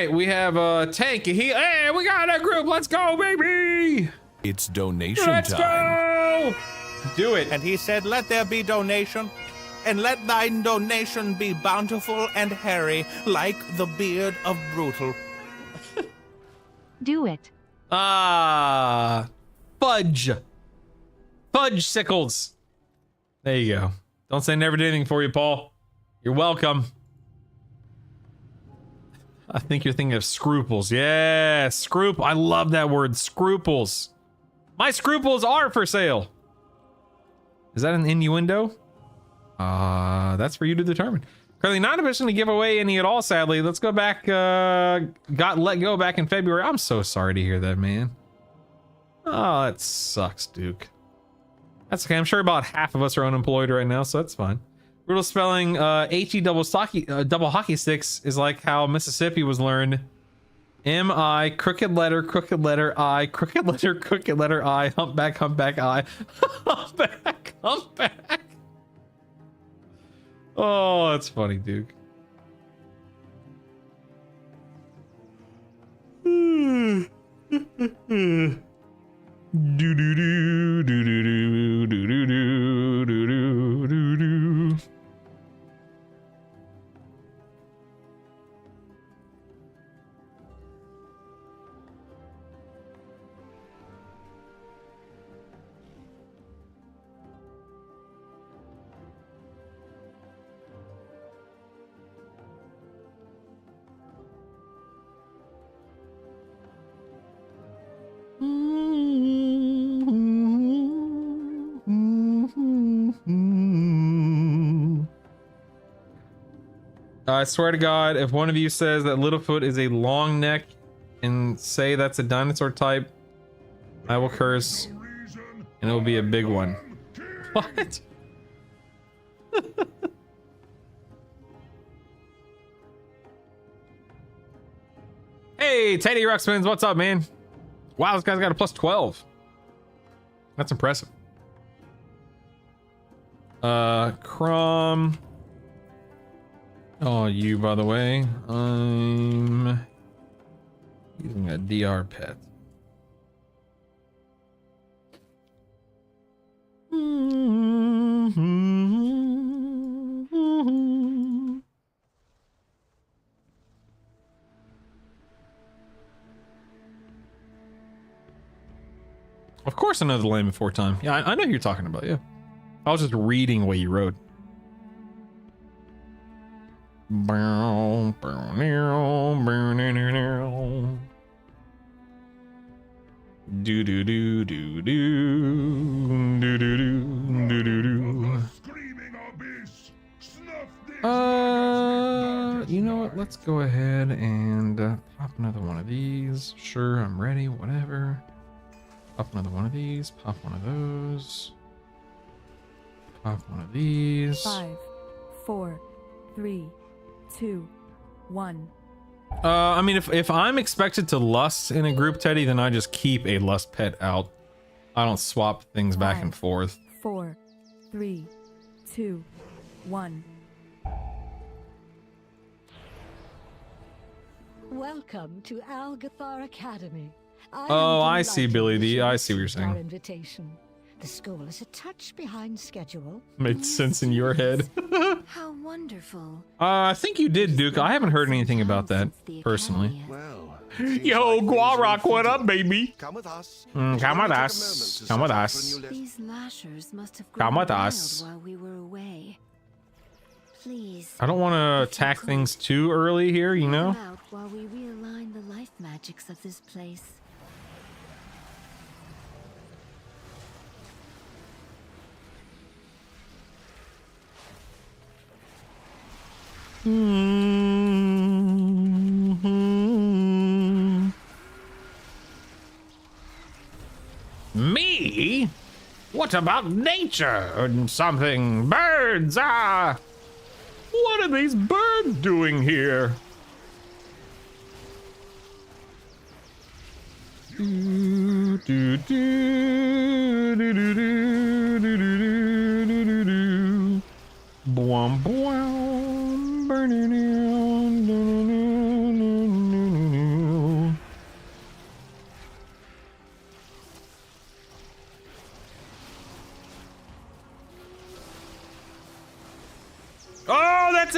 right, we have a tank. Hey, we got a group. Let's go, baby. It's donation Let's time. go. Do it. And he said, let there be donation, and let thine donation be bountiful and hairy, like the beard of Brutal. Do it. Fudge. Fudge sickles. There you go. Don't say never did anything for you, Paul. You're welcome. I think you're thinking of scruples. Yeah, I love that word, scruples. My scruples are for sale. Is that an innuendo? That's for you to determine. Currently not in a position to give away any at all, sadly. Let's go back, got let go back in February. I'm so sorry to hear that, man. Oh, that sucks, Duke. That's okay. I'm sure about half of us are unemployed right now, so that's fine. Brutal spelling, HE double hockey sticks is like how Mississippi was learned. M-I, crooked letter, I, crooked letter, I, humpback, I, humpback. Oh, that's funny, Duke. Do do do do do do do do do do do do. I swear to God, if one of you says that Littlefoot is a long neck and say that's a dinosaur type, I will curse, and it will be a big one. What? Hey, Teddy Ruxpins, what's up, man? Wow, this guy's got a plus 12. That's impressive. Crom. Oh, you, by the way. I'm using a DR pet. Of course I know the Land Before Time. Yeah, I know who you're talking about, yeah. I was just reading what you wrote. Do do do do do do do do do do do. You know what? Let's go ahead and pop another one of these. Sure, I'm ready. Whatever. Pop another one of these. Pop one of those. Pop one of these. 5, 4, 3, 2, 1. I mean, if I'm expected to lust in a group, Teddy, then I just keep a lust pet out. I don't swap things back and forth. 4, 3, 2, 1. Welcome to Algathar Academy. I see, Billy D. I see what you're saying. Invitation. The school is a touch behind schedule. Made sense in your head. How wonderful. I think you did, Duke. I haven't heard anything about that personally. Well, Yo, Guarock, what up, baby? come with us. Come with us. Come with us. These lashers must have Come grown with wild us. while we were away. Please. I don't want to attack things too early here, you know? Come out while we realign the life magics of this place. Me? What about nature and something? Birds, What are these birds doing here? Do, do, do, do, do, do, do, do, do, do, do. Boom, boom, burning down,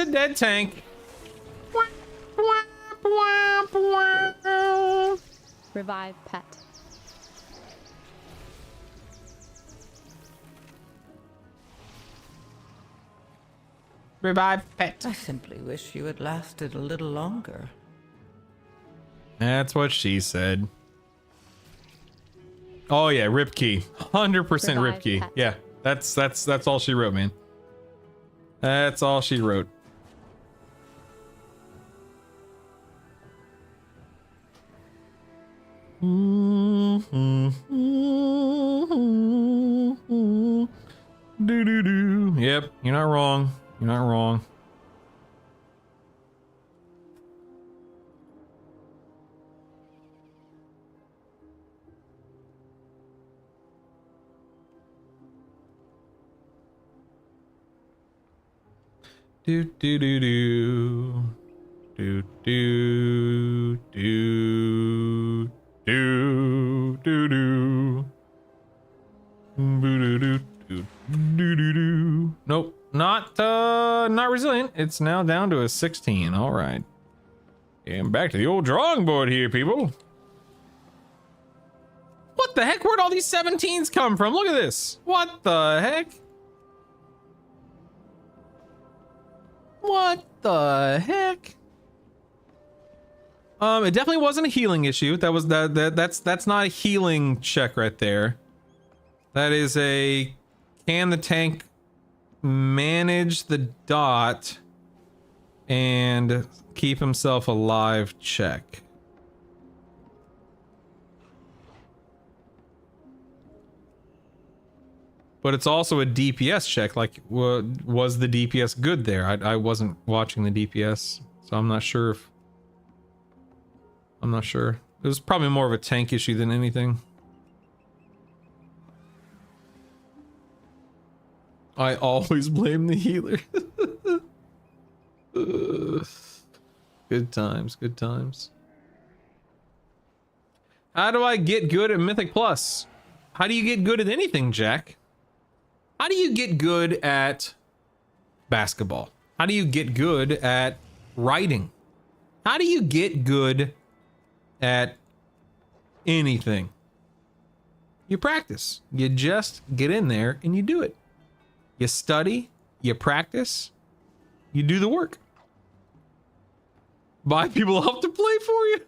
a dead tank. Revive pet. Revive pet. I simply wish you had lasted a little longer. That's what she said. Oh yeah, rip key. 100% rip key. pet. Yeah, that's all she wrote, man. That's all she wrote. Do do do. Yep, you're not wrong. You're not wrong. Do do do do. Do do do do do do. Boo-doo-doo-doo-doo-doo-doo. Nope, not resilient. It's now down to a 16. All right, and back to the old drawing board here, people. What the heck? Where'd all these 17s come from? Look at this. What the heck? What the heck? It definitely wasn't a healing issue. That's not a healing check right there. That is a, can the tank manage the dot and keep himself alive check. But it's also a DPS check. Like, was the DPS good there? I wasn't watching the DPS, so I'm not sure if... I'm not sure. It was probably more of a tank issue than anything. I always blame the healer. Good times, good times. How do I get good at Mythic Plus? How do you get good at anything, Jack? How do you get good at basketball? How do you get good at writing? How do you get good at anything? You practice. You just get in there and you do it. You study, you practice, you do the work. Buy people up to play for you.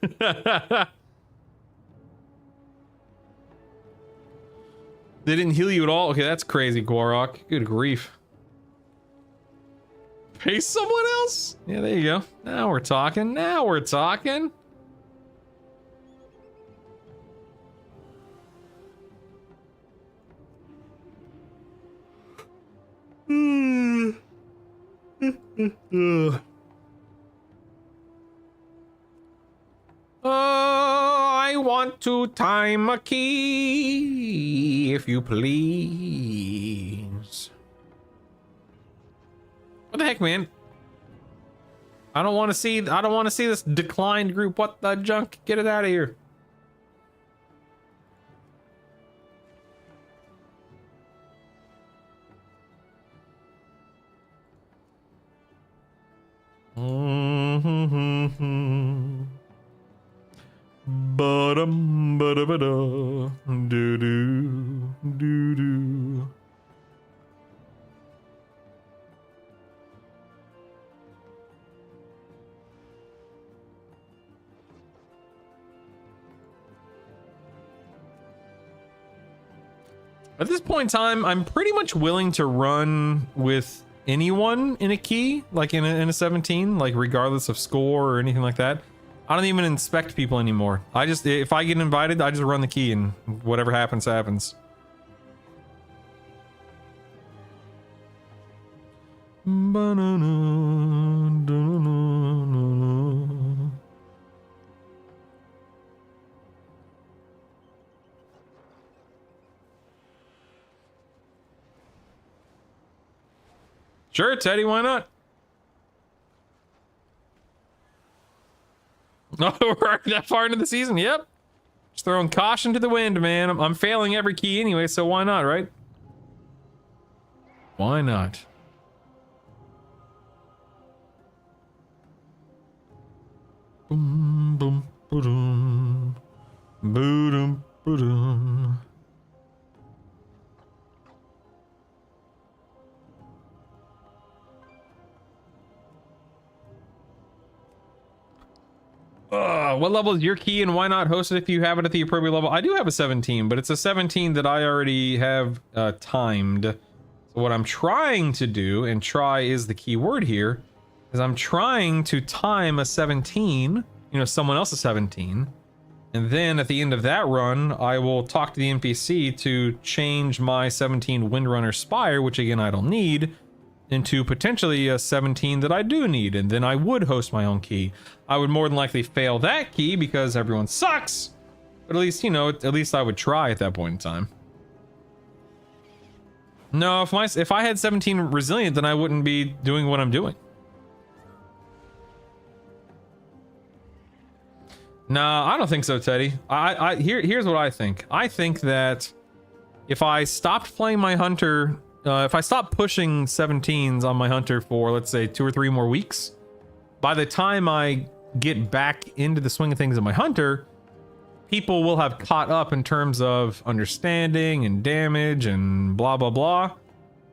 They didn't heal you at all? Okay, that's crazy, Gwarok. Good grief. Pay someone else? Yeah, there you go. Now we're talking. Now we're talking. I want to time a key, if you please. What the heck, man? I don't want to see this declined group. What the junk? Get it out of here. Ba-dum, ba-da-ba-da, doo-doo, doo-doo. At this point in time, I'm pretty much willing to run with anyone in a key, like in a 17, like regardless of score or anything like that. I don't even inspect people anymore. I just, if I get invited, I just run the key and whatever happens, happens. Sure, Teddy, why not? Oh, we're that far into the season. Yep. Just throwing caution to the wind, man. I'm failing every key anyway, so why not, right? Why not? Boom, boom, boom, boom, boom. What level is your key and why not host it if you have it at the appropriate level? I do have a 17, but it's a 17 that I already have timed. So what I'm trying to do, and try is the key word here, is I'm trying to time a 17, you know, someone else's 17. And then at the end of that run, I will talk to the NPC to change my 17 Windrunner Spire, which again I don't need, into potentially a 17 that I do need, and then I would host my own key. I would more than likely fail that key because everyone sucks, but at least, you know, at least I would try at that point in time. No, if I had 17 resilient, then I wouldn't be doing what I'm doing. No, I don't think so, Teddy. Here's what I think. I think that if I stopped playing my hunter, if I stop pushing 17s on my hunter for, let's say, 2 or 3 more weeks, by the time I get back into the swing of things in my hunter, people will have caught up in terms of understanding and damage and blah, blah, blah.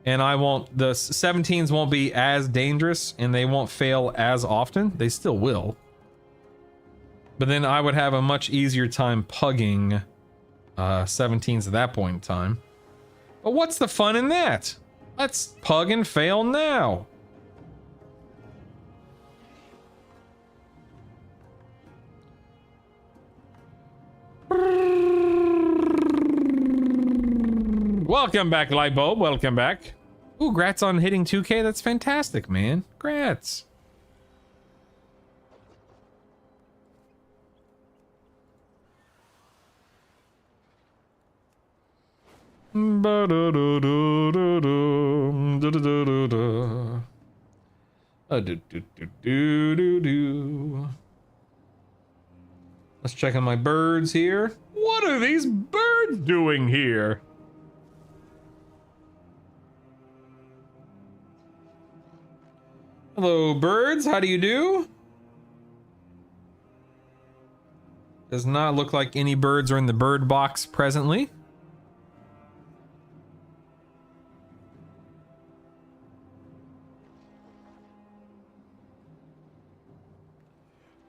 And the 17s won't be as dangerous and they won't fail as often. They still will. But then I would have a much easier time pugging 17s at that point in time. But what's the fun in that? Let's pug and fail now. Welcome back, Lightbulb. Welcome back. Ooh, grats on hitting 2K. That's fantastic, man. Grats. Let's check on my birds here. What are these birds doing here? Hello, birds. How do you do? Does not look like any birds are in the bird box presently.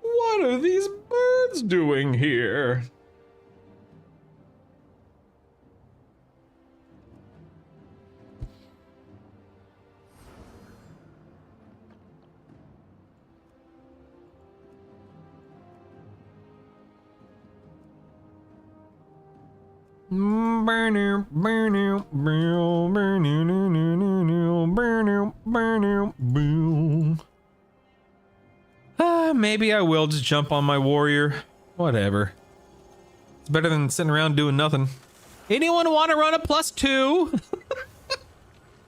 What are these birds doing here? Maybe I will just jump on my warrior. Whatever. It's better than sitting around doing nothing. Anyone want to run a +2?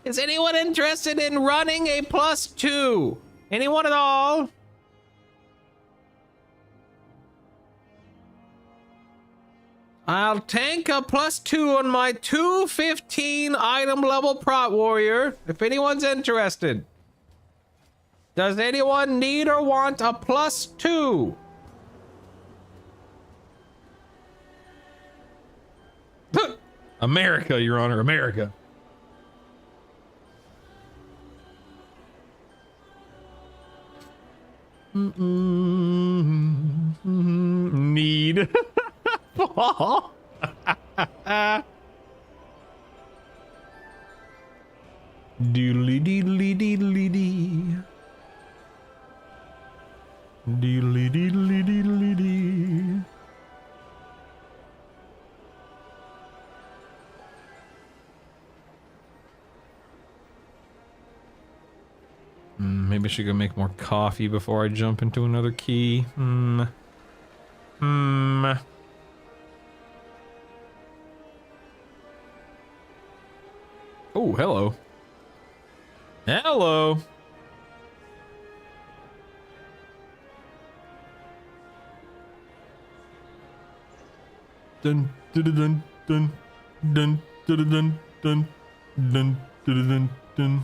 Is anyone interested in running a +2? Anyone at all? I'll tank a +2 on my 215 item level prot warrior, if anyone's interested. Does anyone need or want a +2? America, Your Honor, America. Need. Doodly doodly doodly dee. Doodly doodly doodly dee. Maybe I should go make more coffee before I jump into another key. Oh, hello. Hello. Dun dun dun dun dun dun dun dun dun dun dun.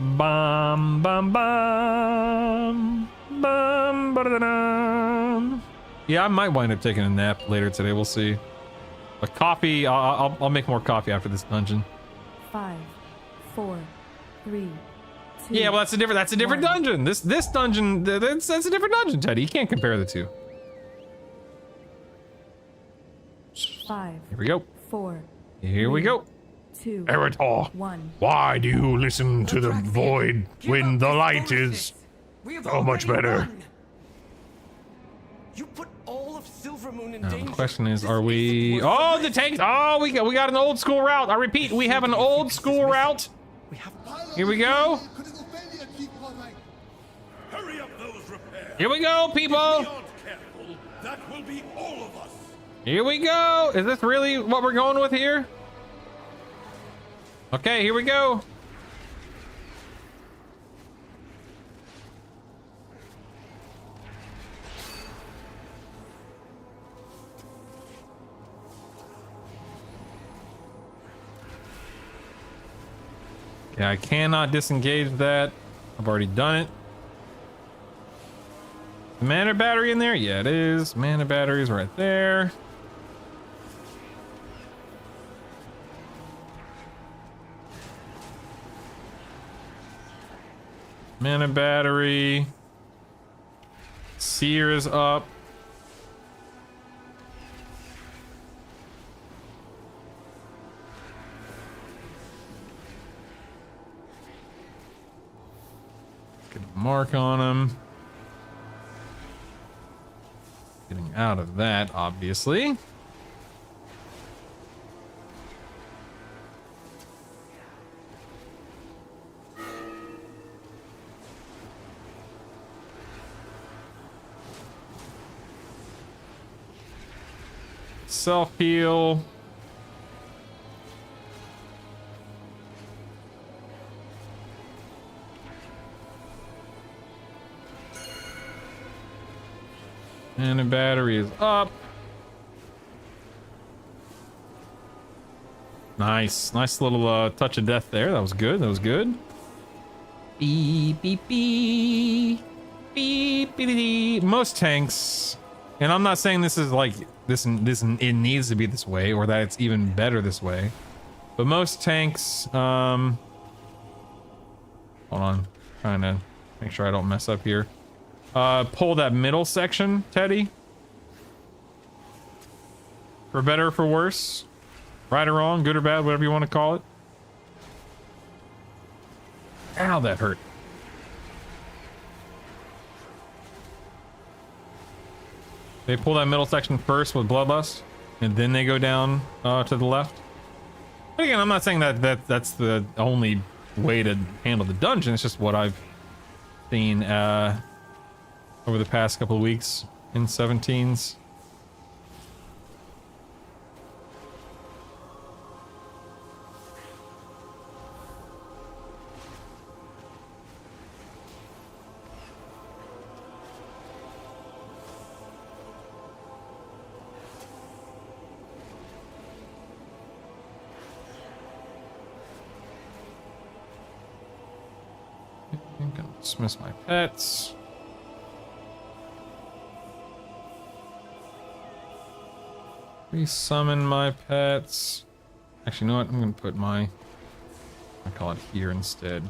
Bum bum bum bum ba-da-da-dum. Yeah, I might wind up taking a nap later today. We'll see. But coffee, I'll make more coffee after this dungeon. 5, 4, 3, 2. Yeah, well, that's a different 1. dungeon. This dungeon, that's a different dungeon, Teddy. You can't compare the two. 5. Here we go. 4. Here we go. 2. Eritor, 1. why do you listen to the void when the light is We have so much already better? won. You put all of Silvermoon in Now, danger. the question is, This are we... isn't worth Oh, the risk. tanks! Oh, we got an old school route. I repeat, we have an old school route. We have Here we go. Hurry up those repairs. Here we go, people. If we aren't careful, that will be all of us. Here we go. Is this really what we're going with here? Okay, here we go. Okay, I cannot disengage that. I've already done it. The mana battery in there? Yeah, it is. Mana battery's right there. Mana battery. Seer is up. Get a mark on him. Getting out of that, obviously. Self-heal. And the battery is up. Nice. Nice little touch of death there. That was good. That was good. Beep, beep, beep. Beep, beep, beep. Most tanks, and I'm not saying this is like this it needs to be this way or that it's even better this way, but most tanks, hold on, trying to make sure I don't mess up here. Pull that middle section, Teddy. For better or for worse. Right or wrong, good or bad, whatever you want to call it. Ow, that hurt. They pull that middle section first with Bloodlust, and then they go down to the left. But again, I'm not saying that's the only way to handle the dungeon. It's just what I've seen over the past couple of weeks in 17s. I'm gonna dismiss my pets. Resummon my pets. Actually, you know what? I'm gonna put I call it here instead.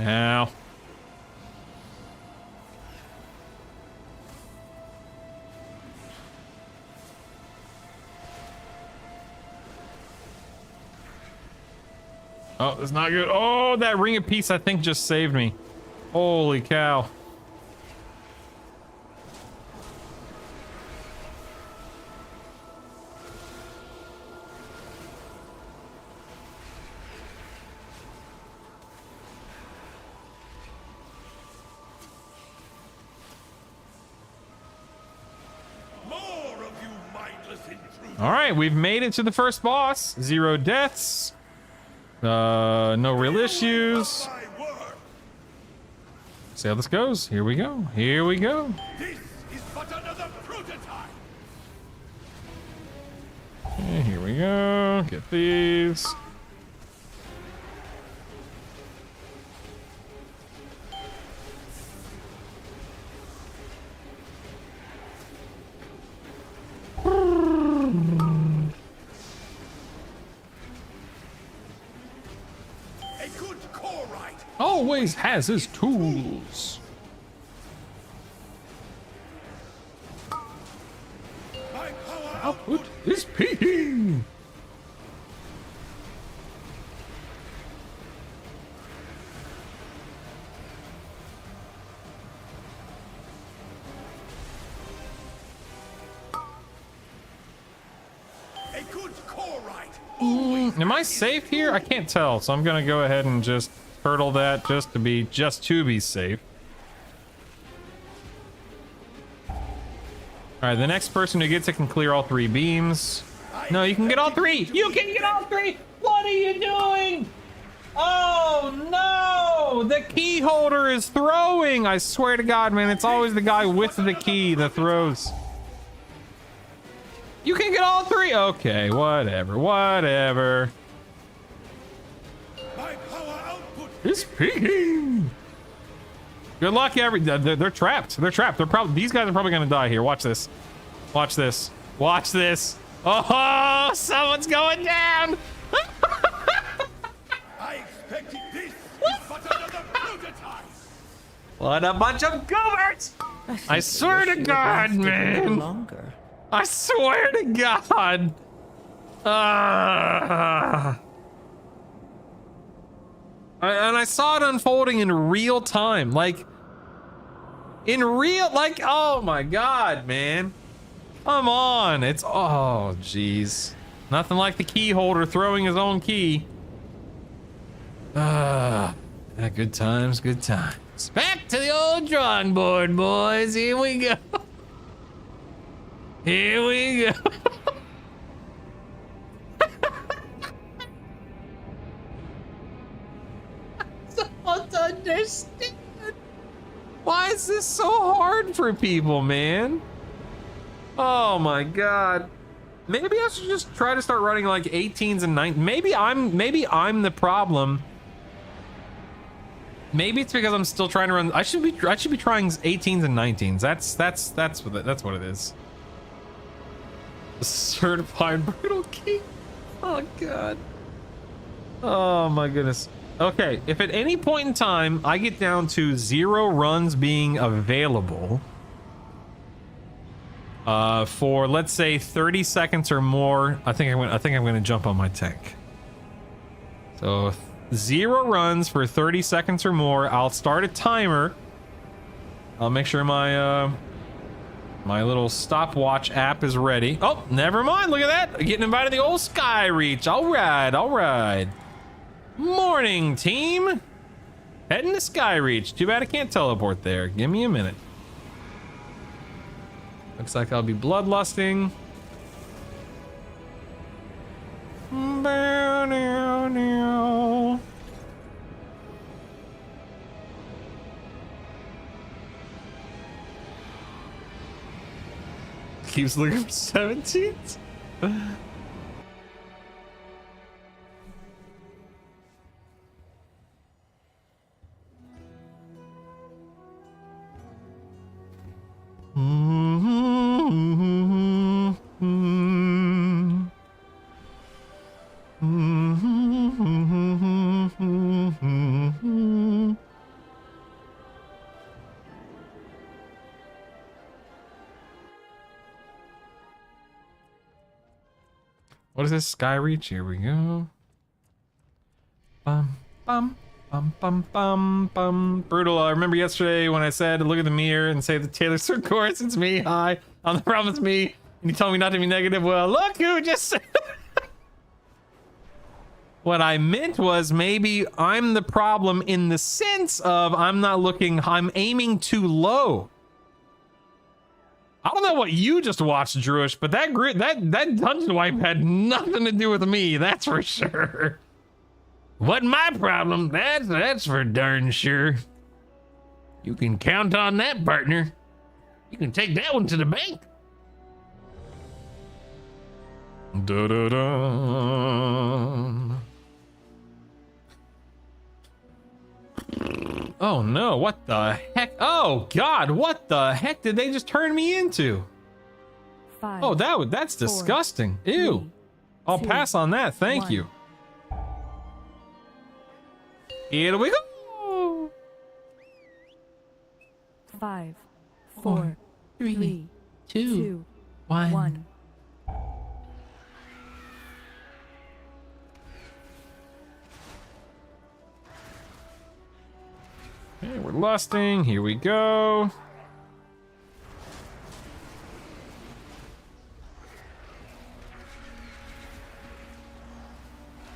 Ow. Oh, that's not good. Oh, that ring of peace I think just saved me. Holy cow. All right, we've made it to the first boss. 0 deaths. No real issues. See how this goes. Here we go. Here we go. This is but another prototype. Okay, here we go. Get these. A good core right. Always has his tools. My power Output is peaking. a good core right. Am I safe here? I can't tell, so I'm gonna go ahead and just hurdle that just to be safe. All right, the next person who gets it can clear all 3 beams. No, you can get all 3. You can get all 3. What are you doing? Oh no! The key holder is throwing. I swear to God, man, it's always the guy with the key that throws. You can get all 3. Okay, whatever. My power output It's peaking. Good luck, they're trapped. They're trapped. These guys are probably gonna die here. Watch this. Watch this. Watch this. Oh, someone's going down. I expected this is but another prototype. What a bunch of goobers! I swear to God, man. Longer. I swear to God. And I saw it unfolding in real time, like oh my God, man. Come on, oh geez. Nothing like the key holder throwing his own key. Good times. Back to the old drawing board, boys. Here we go. Here we go. I don't understand. Why is this so hard for people, man? Oh my God. Maybe I should just try to start running like 18s and 9s. Maybe I'm the problem. Maybe it's because I'm still trying to run. I should be trying 18s and 19s. That's what it is. Certified brutal key. Oh God. Oh my goodness. Okay, if at any point in time I get down to 0 runs being available for, let's say, 30 seconds or more, I think I'm gonna jump on my tank. So 0 runs for 30 seconds or more. I'll start a timer. I'll make sure my my little stopwatch app is ready. Oh, never mind. Look at that. Getting invited to the old Sky Reach. All right. Morning, team. Heading to Sky Reach. Too bad I can't teleport there. Give me a minute. Looks like I'll be bloodlusting. Keeps looking for 17th. What is this? Sky Reach? Here we go. Bum, bum, bum, bum, bum, bum. Brutal. I remember yesterday when I said, look at the mirror and say the Taylor Swift chorus. It's me. Hi. On the problem, it's me. And you told me not to be negative. Well, look who just said. What I meant was maybe I'm the problem in the sense of I'm aiming too low. I don't know what you just watched, Druish, but that dungeon wipe had nothing to do with me, that's for sure. Wasn't my problem. That's for darn sure. You can count on that, partner. You can take that one to the bank. Da da da. Oh no, what the heck? Oh God, what the heck did they just turn me into? 5. Oh, that's disgusting. Ew. I'll two, pass on that. Thank 1. you. Here we go. 5, 4, 3, 2, 1. 1. Okay, we're lusting. Here we go.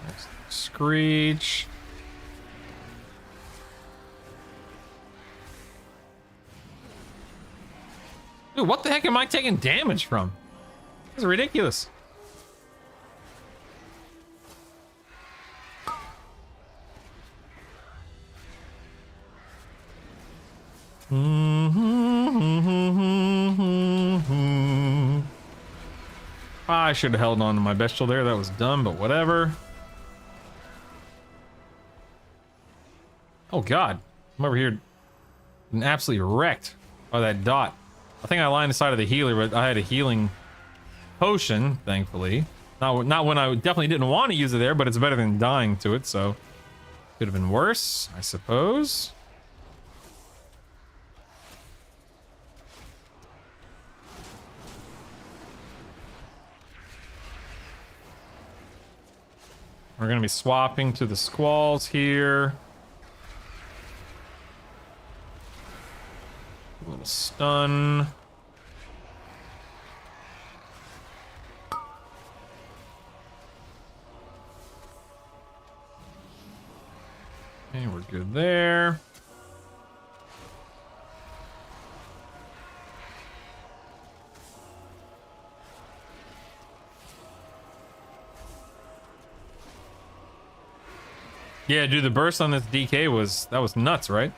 Next, Screech. Dude, what the heck am I taking damage from? This is ridiculous. I should have held on to my bestial there. That was dumb, but whatever. Oh God, I'm over here and absolutely wrecked by that dot. I think I lined the side of the healer, but I had a healing potion, thankfully. Not when I definitely didn't want to use it there, but it's better than dying to it, so could have been worse, I suppose. We're gonna be swapping to the squalls here. A little stun. Okay, we're good there. Yeah, dude, the burst on this DK was nuts, right?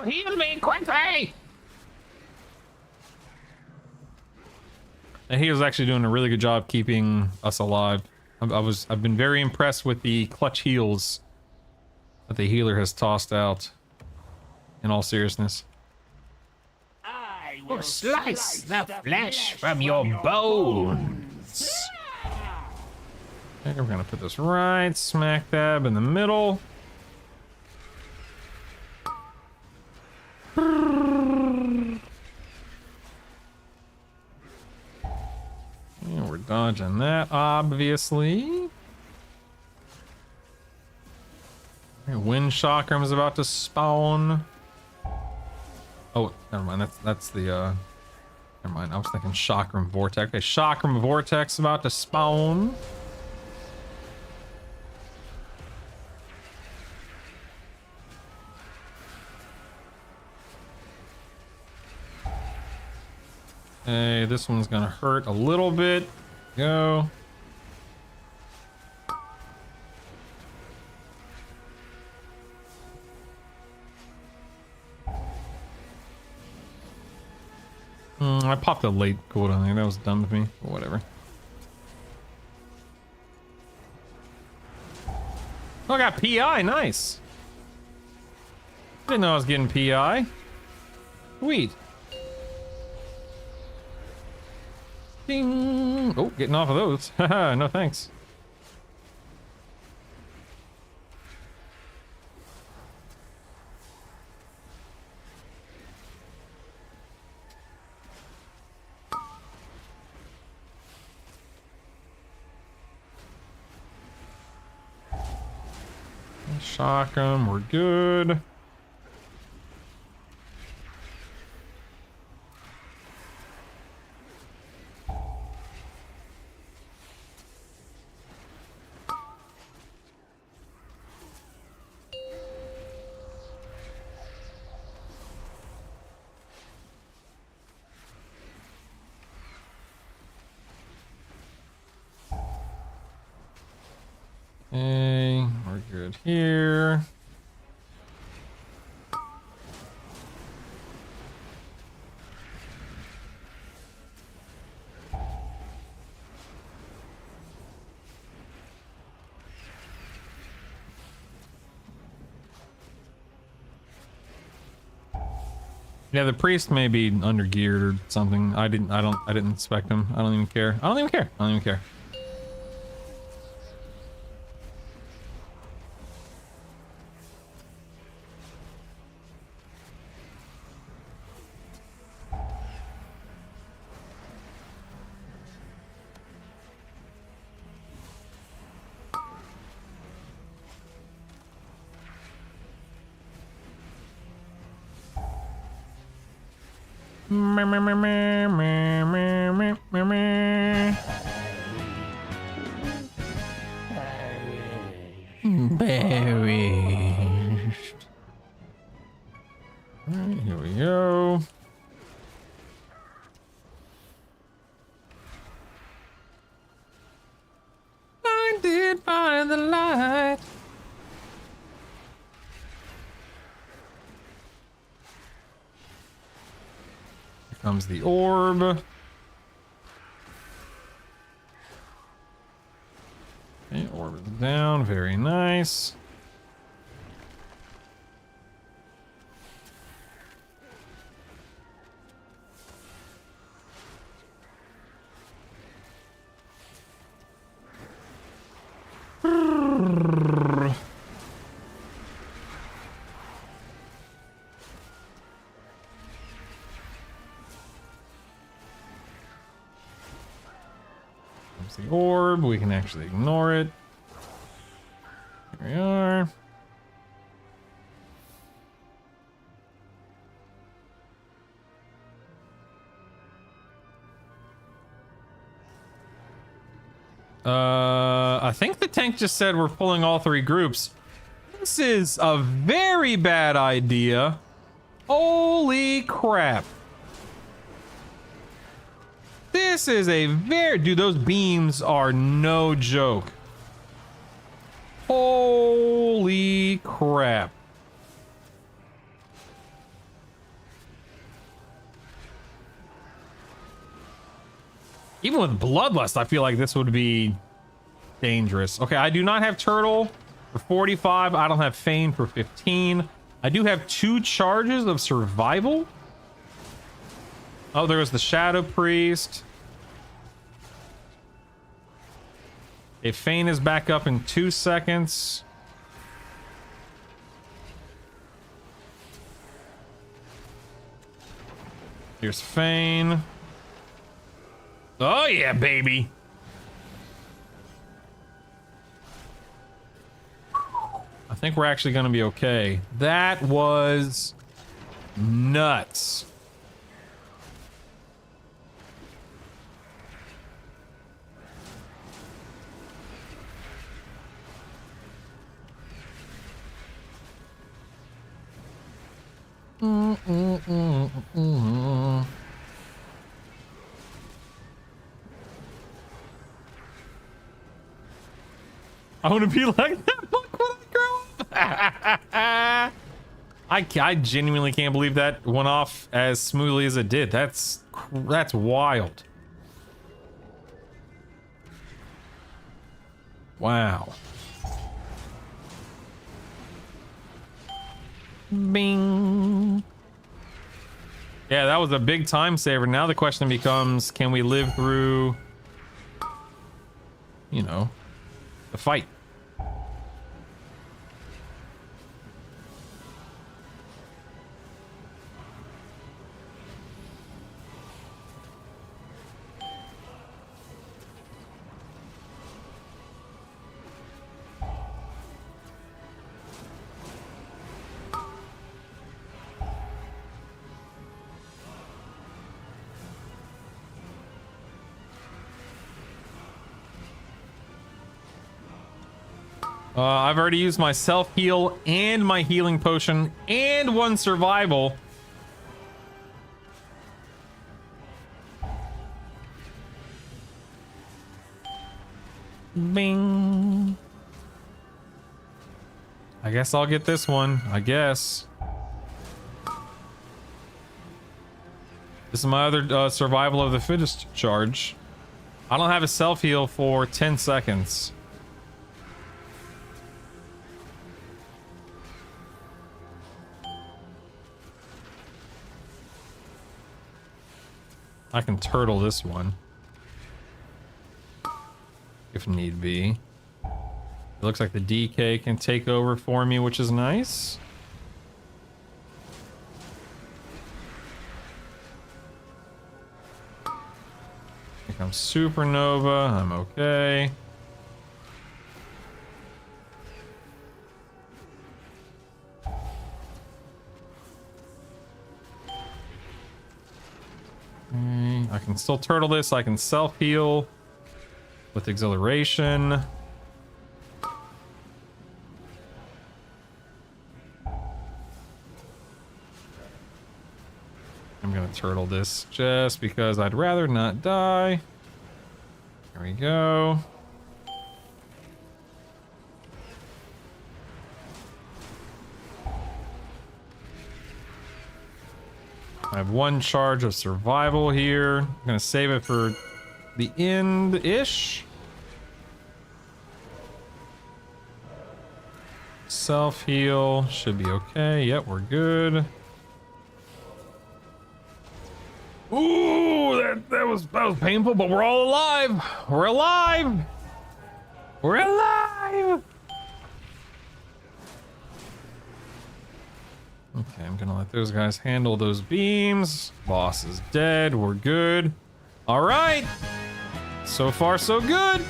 Heal me quickly! And he was actually doing a really good job keeping us alive. I've been very impressed with the clutch heals that the healer has tossed out. In all seriousness. I will slice the flesh from your bones. Okay, we're gonna put this right smack dab in the middle. Yeah, we're dodging that, obviously. Wind Chakram is about to spawn. Oh, never mind. That's the never mind. I was thinking Chakram Vortex. Okay, Chakram Vortex about to spawn. Hey, this one's gonna hurt a little bit. Go. I popped a late cooldown there. That was dumb of me, but whatever. got PI. Nice. Didn't know I was getting PI. Sweet. Ding. Oh, getting off of those. Haha, no thanks. Shock 'em, we're good. Okay, we're good here. Yeah, the priest may be under geared or something. I didn't inspect him. I don't even care. I don't even care. Bearish. Alright, here we go. Blinded by the light. Here comes the orb. Okay, orb is down, very nice. Comes the orb, we can actually ignore it. Here we are. I think the tank just said we're pulling all three groups. This is a very bad idea. Holy crap. This is a very... Dude, those beams are no joke. Holy crap. Even with Bloodlust, I feel like this would be dangerous. Okay, I do not have Turtle for 45. I don't have Feign for 15. I do have 2 charges of Survival. Oh, there was the Shadow Priest. Okay, Feign is back up in 2 seconds. Here's Feign. Oh yeah, baby. I think we're actually going to be okay. That was nuts. I want to be like that book when I grow up. I genuinely can't believe that went off as smoothly as it did. That's wild. Wow. Bing. Yeah, that was a big time saver. Now the question becomes, can we live through, you know, the fight? I've already used my self-heal and my healing potion and 1 survival. Bing. I guess I'll get this one. I guess. This is my other survival of the fittest charge. I don't have a self-heal for 10 seconds. I can turtle this one if need be. It looks like the DK can take over for me, which is nice. Here comes Supernova. I'm okay. I can still turtle this. I can self-heal with exhilaration. I'm gonna turtle this just because I'd rather not die. There we go. I have 1 charge of survival here. I'm gonna save it for the end-ish. Self-heal should be okay. Yep, we're good. Ooh, that was painful, but we're all alive. We're alive. We're alive. Okay, I'm gonna let those guys handle those beams. Boss is dead. We're good. All right. So far, so good.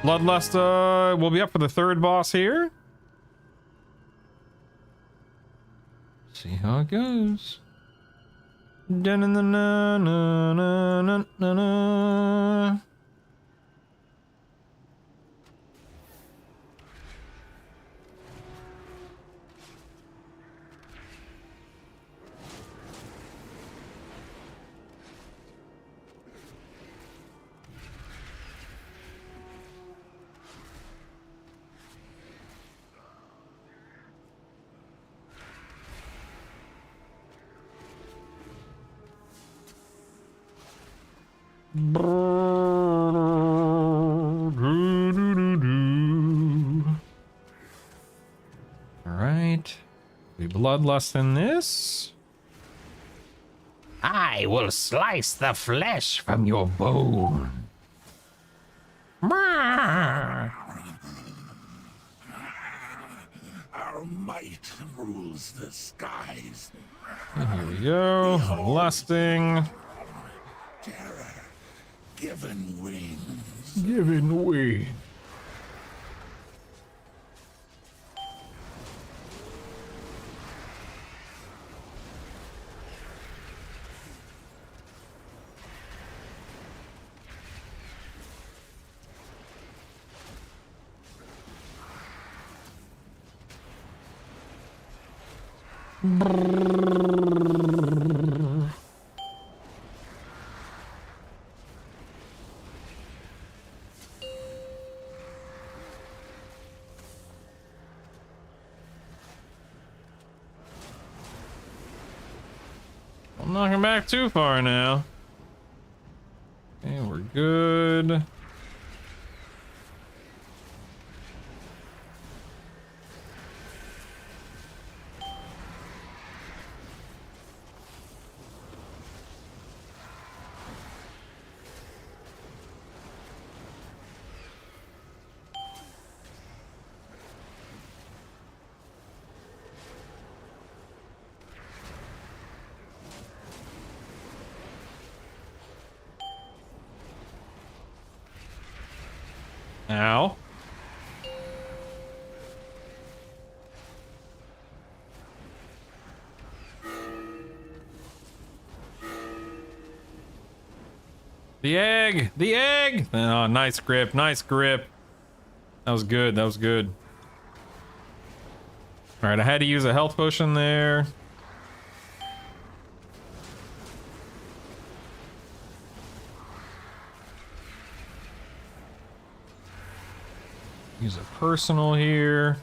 Bloodlust will be up for the 3rd boss here. See how it goes. Da-na-na-na-na-na-na-na. Alright. We bloodlust in this. I will slice the flesh from your bone. Our might rules the skies. And here we go. Lusting. Terror given wings. Given wings. I'm not going back too far now. Okay, we're good. Ow. The egg! The egg! Oh, nice grip, nice grip. That was good, that was good. Alright, I had to use a health potion there. Use a personal here.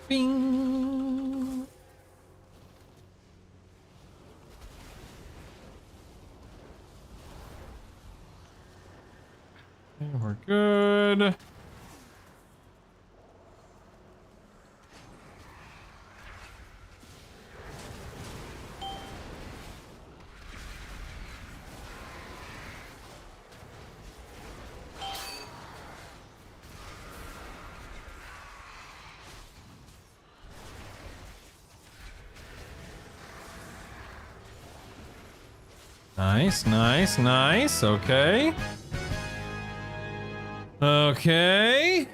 Bing. Okay, we're good. Nice, nice, nice. Okay. Okay.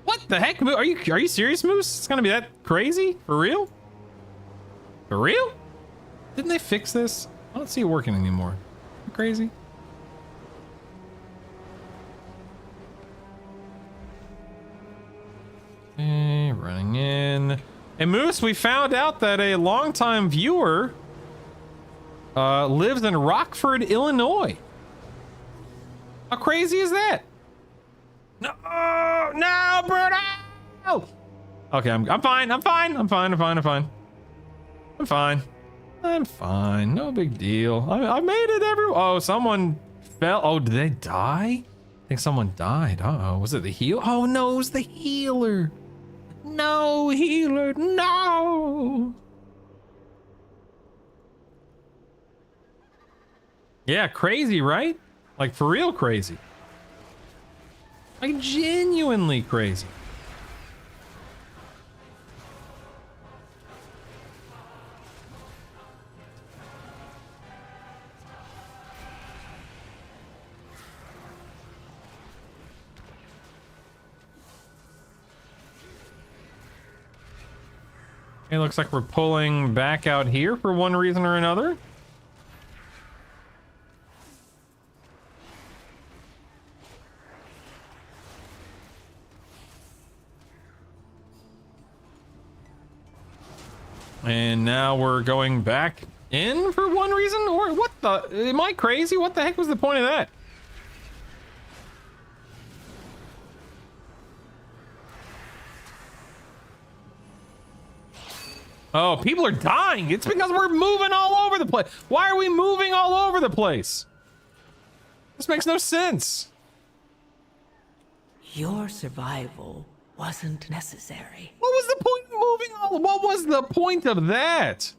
What the heck? Are you serious, Moose? It's gonna be that crazy? For real? For real? Didn't they fix this? I don't see it working anymore. Crazy. Okay, running in. And Moose, we found out that a longtime viewer lives in Rockford, Illinois. How crazy is that? No, no, Bruno! Okay, I'm fine. I'm fine. I'm fine. I'm fine. I'm fine. I'm fine. I'm fine. No big deal. I made it. Oh, someone fell. Oh, did they die? I think someone died. Uh-oh. Was it the heal? Oh no, it was the healer. No, healer. No. Yeah, crazy, right? Like, for real crazy. Like, genuinely crazy. It looks like we're pulling back out here for one reason or another. And now we're going back in for one reason? Or what the? Am I crazy? What the heck was the point of that? Oh, people are dying. It's because we're moving all over the place. Why are we moving all over the place? This makes no sense. Your survival wasn't necessary. What was the point of moving all? What was the point of that?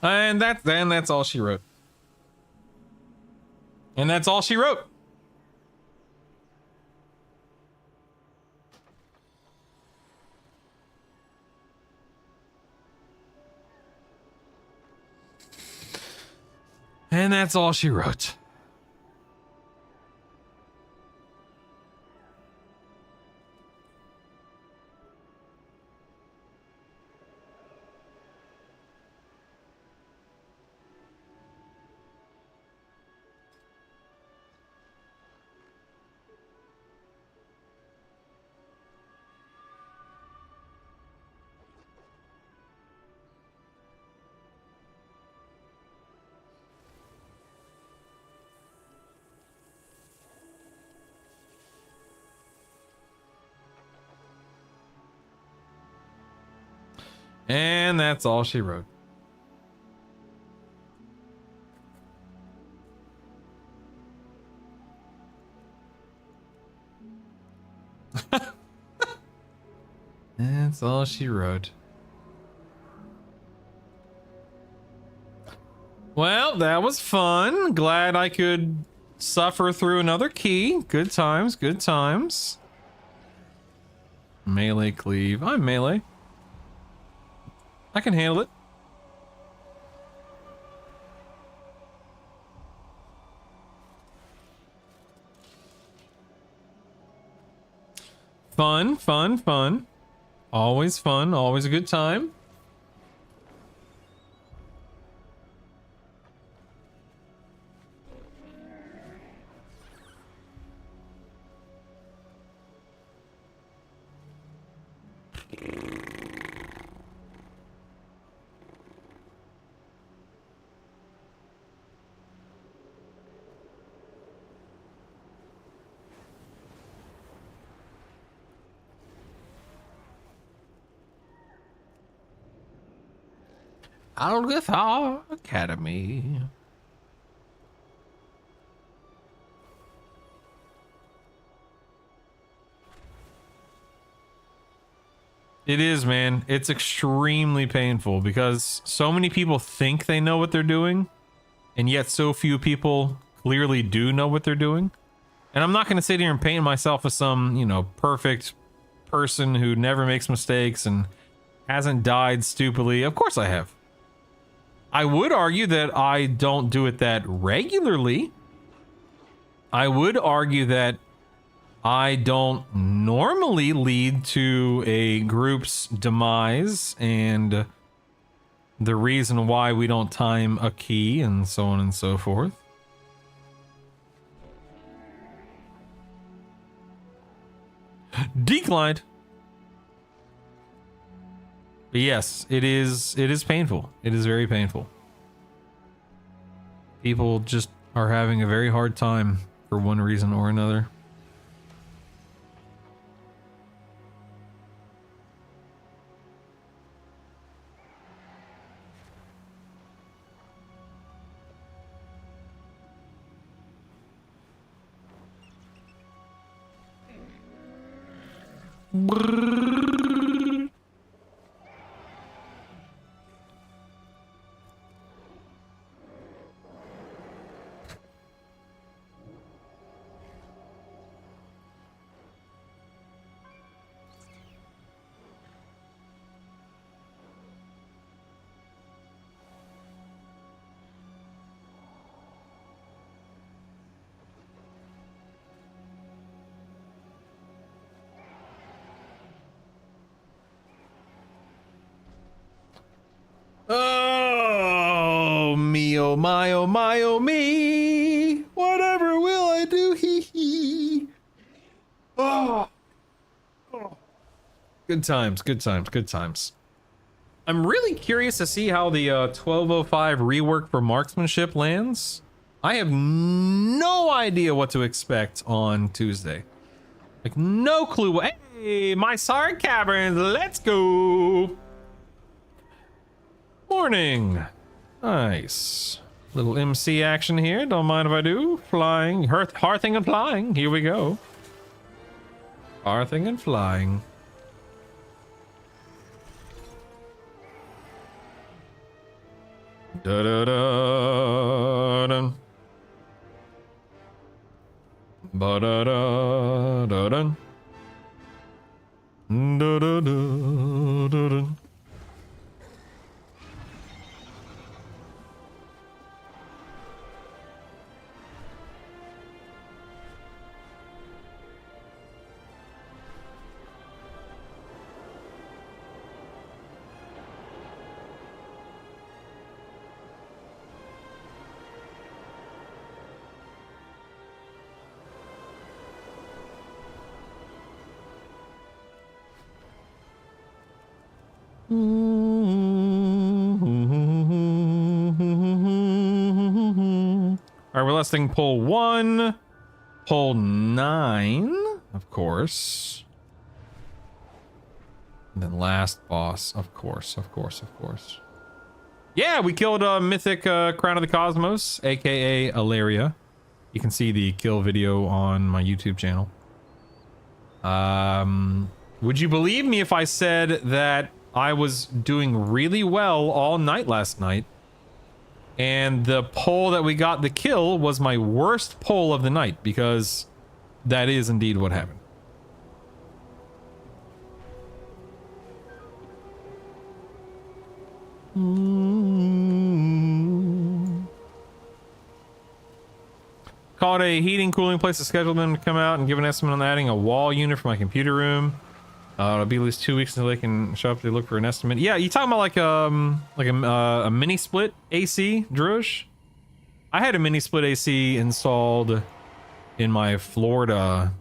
And that's all she wrote. And that's all she wrote. And that's all she wrote. And that's all she wrote. That's all she wrote. Well, that was fun. Glad I could suffer through another key. Good times, good times. Melee cleave. I'm melee. I can handle it. Fun, fun, fun. Always fun, always a good time. Algathar Academy. It is, man. It's extremely painful because so many people think they know what they're doing, and yet so few people clearly do know what they're doing. And I'm not going to sit here and paint myself as some, you know, perfect person who never makes mistakes and hasn't died stupidly. Of course I have. I would argue that I don't do it that regularly. I would argue that I don't normally lead to a group's demise and the reason why we don't time a key and so on and so forth. Declined. But yes, it is painful. It is very painful. People just are having a very hard time for one reason or another. Oh, me, oh my, oh my, oh me. Whatever will I do? Hee hee. Oh. Good times, good times, good times. I'm really curious to see how the 1205 rework for marksmanship lands. I have no idea what to expect on Tuesday. Like, no clue. Hey, my Sark Caverns, let's go. Morning. Nice. Little MC action here. Don't mind if I do. Flying. Hearthing and flying. Here we go. Hearthing and flying. Da da da dun. Ba da da da dun. Da da da da dun. All right, we're listing poll 1, poll 9, of course. And then last boss, of course. Yeah, we killed a mythic Crown of the Cosmos, aka Alaria. You can see the kill video on my YouTube channel. Would you believe me if I said that I was doing really well all night last night? And the pull that we got the kill was my worst pull of the night, because that is indeed what happened. Called a heating cooling place to schedule them to come out and give an estimate on adding a wall unit for my computer room. It'll be at least 2 weeks until they can show up to look for an estimate. Yeah, you talking about like a mini split AC, Drush? I had a mini split AC installed in my Florida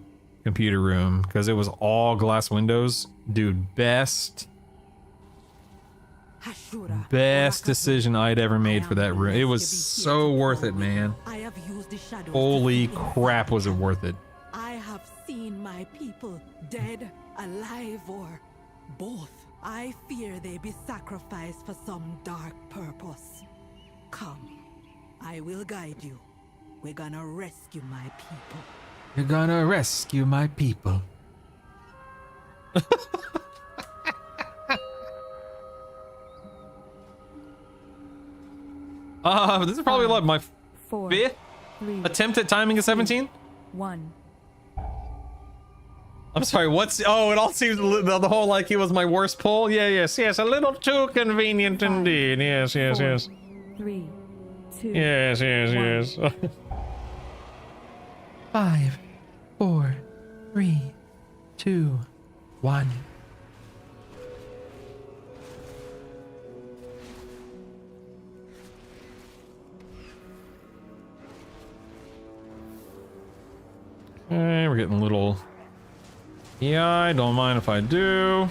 computer room because it was all glass windows. Dude, best decision I'd ever made for that room. It was so worth it, man. Holy crap, was it worth it. I have seen my people dead, alive, or both. I fear they be sacrificed for some dark purpose. Come, I will guide you. We're gonna rescue my people. You're gonna rescue my people. This is probably like my fifth attempt at timing a 17. 1. I'm sorry, what's... Oh, it all seems... The whole, like, it was my worst pull? Yeah, yes, a little too convenient indeed. Yes. 3, 2. Yes. 5, 4, 3, 2, 1. Okay, we're getting a little... Yeah, I don't mind if I do.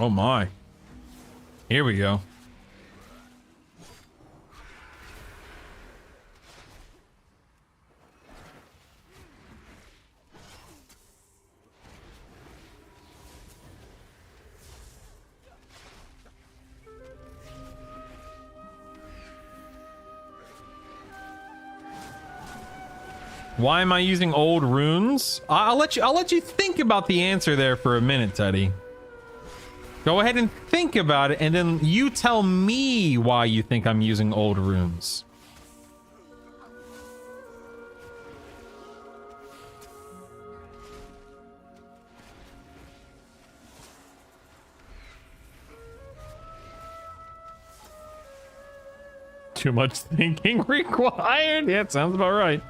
Oh my. Here we go. Why am I using old runes? I'll let you think about the answer there for a minute, Teddy. Go ahead and think about it, and then you tell me why you think I'm using old runes. Too much thinking required? Yeah, it sounds about right.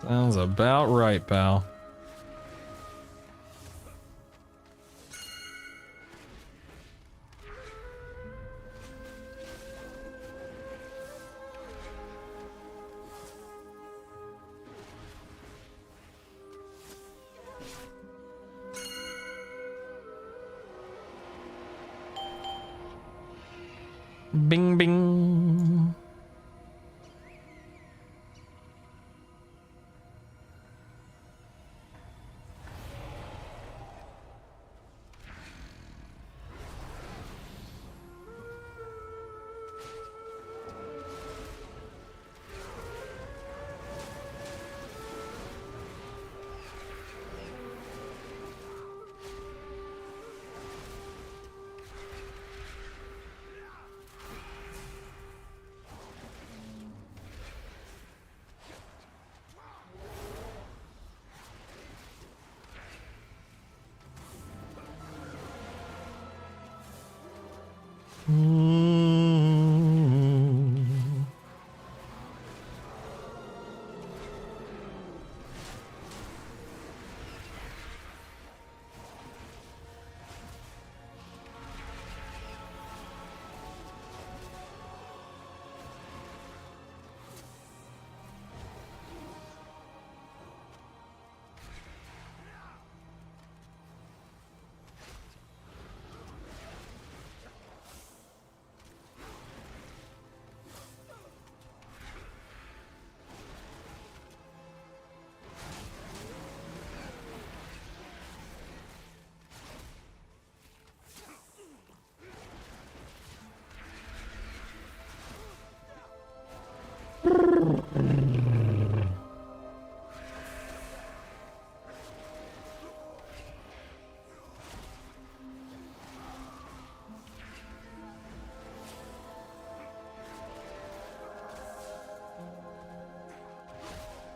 Sounds about right, pal. Bing, bing.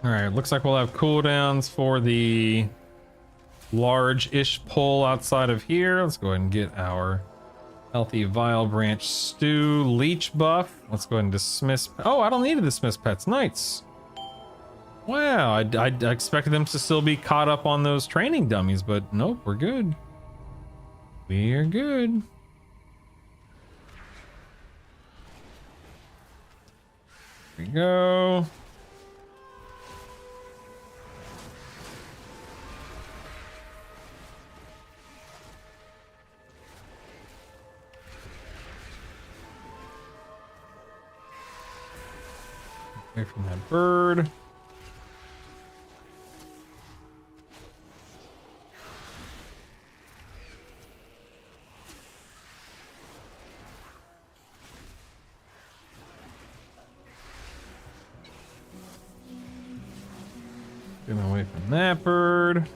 All right, looks like we'll have cooldowns for the large-ish pole outside of here. Let's go ahead and get our healthy Vile Branch Stew leech buff. Let's go ahead and dismiss. Oh, I don't need to dismiss pets. Nice. Wow, I expected them to still be caught up on those training dummies, but nope, we're good. We're good. Here we go. Away from that bird. Get away from that bird.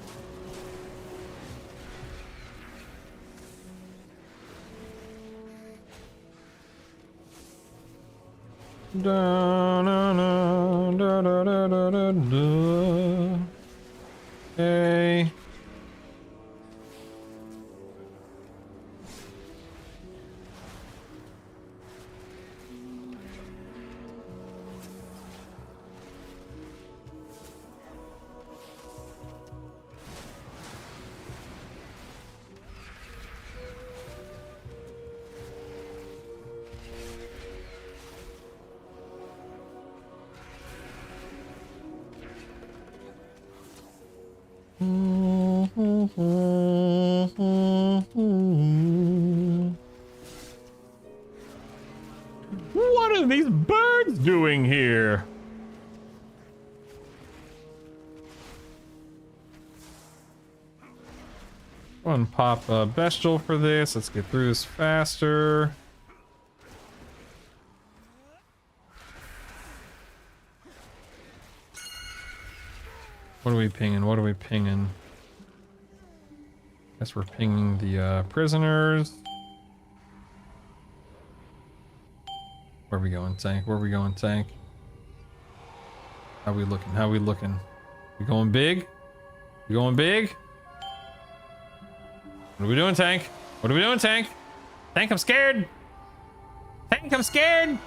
Da, na, na, da, da, da, da, da, da. Okay. What are these birds doing here? Go and pop a bestial for this. Let's get through this faster. What are we pinging? What are we pinging? Guess we're pinging the prisoners. Where are we going, tank? Where are we going, tank? How we looking? How we looking? We going big? We going big? What are we doing, tank? What are we doing, tank? Tank, I'm scared. Tank, I'm scared.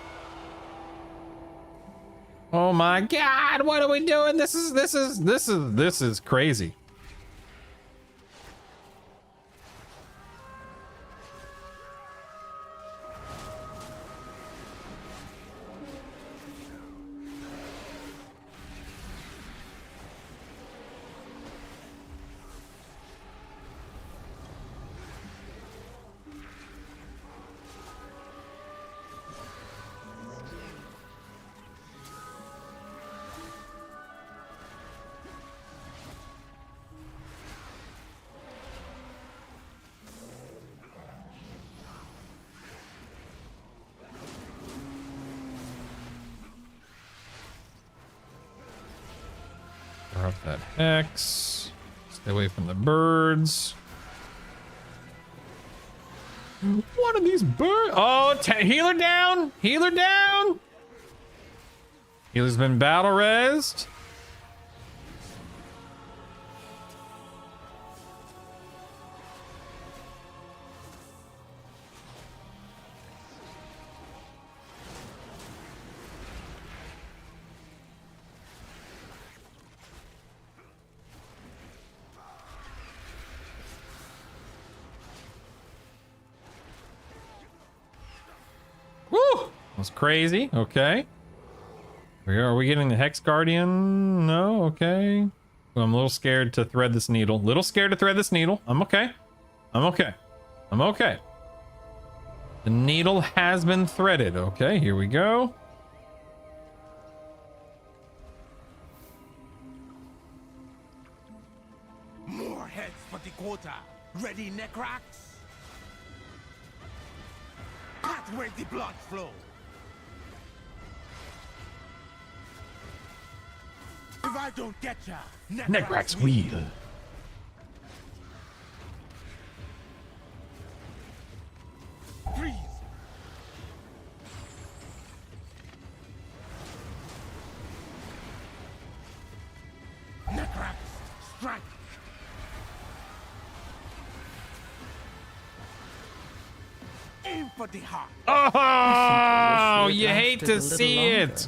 Oh my God! What are we doing? This is crazy. Up that hex. Stay away from the birds. What are these birds? Oh, healer down! Healer down! Healer's been battle rezzed. Was crazy. Okay. Are we getting the Hex Guardian? No. Okay. Well, I'm a little scared to thread this needle. Little scared to thread this needle. I'm okay. I'm okay. I'm okay. The needle has been threaded. Okay, here we go. More heads for the quota. Ready, Necrax? Cut where the blood flows. If I don't get ya, Necrax wheel. Freeze. Strike. Aim for the heart. Oh, you hate to see it.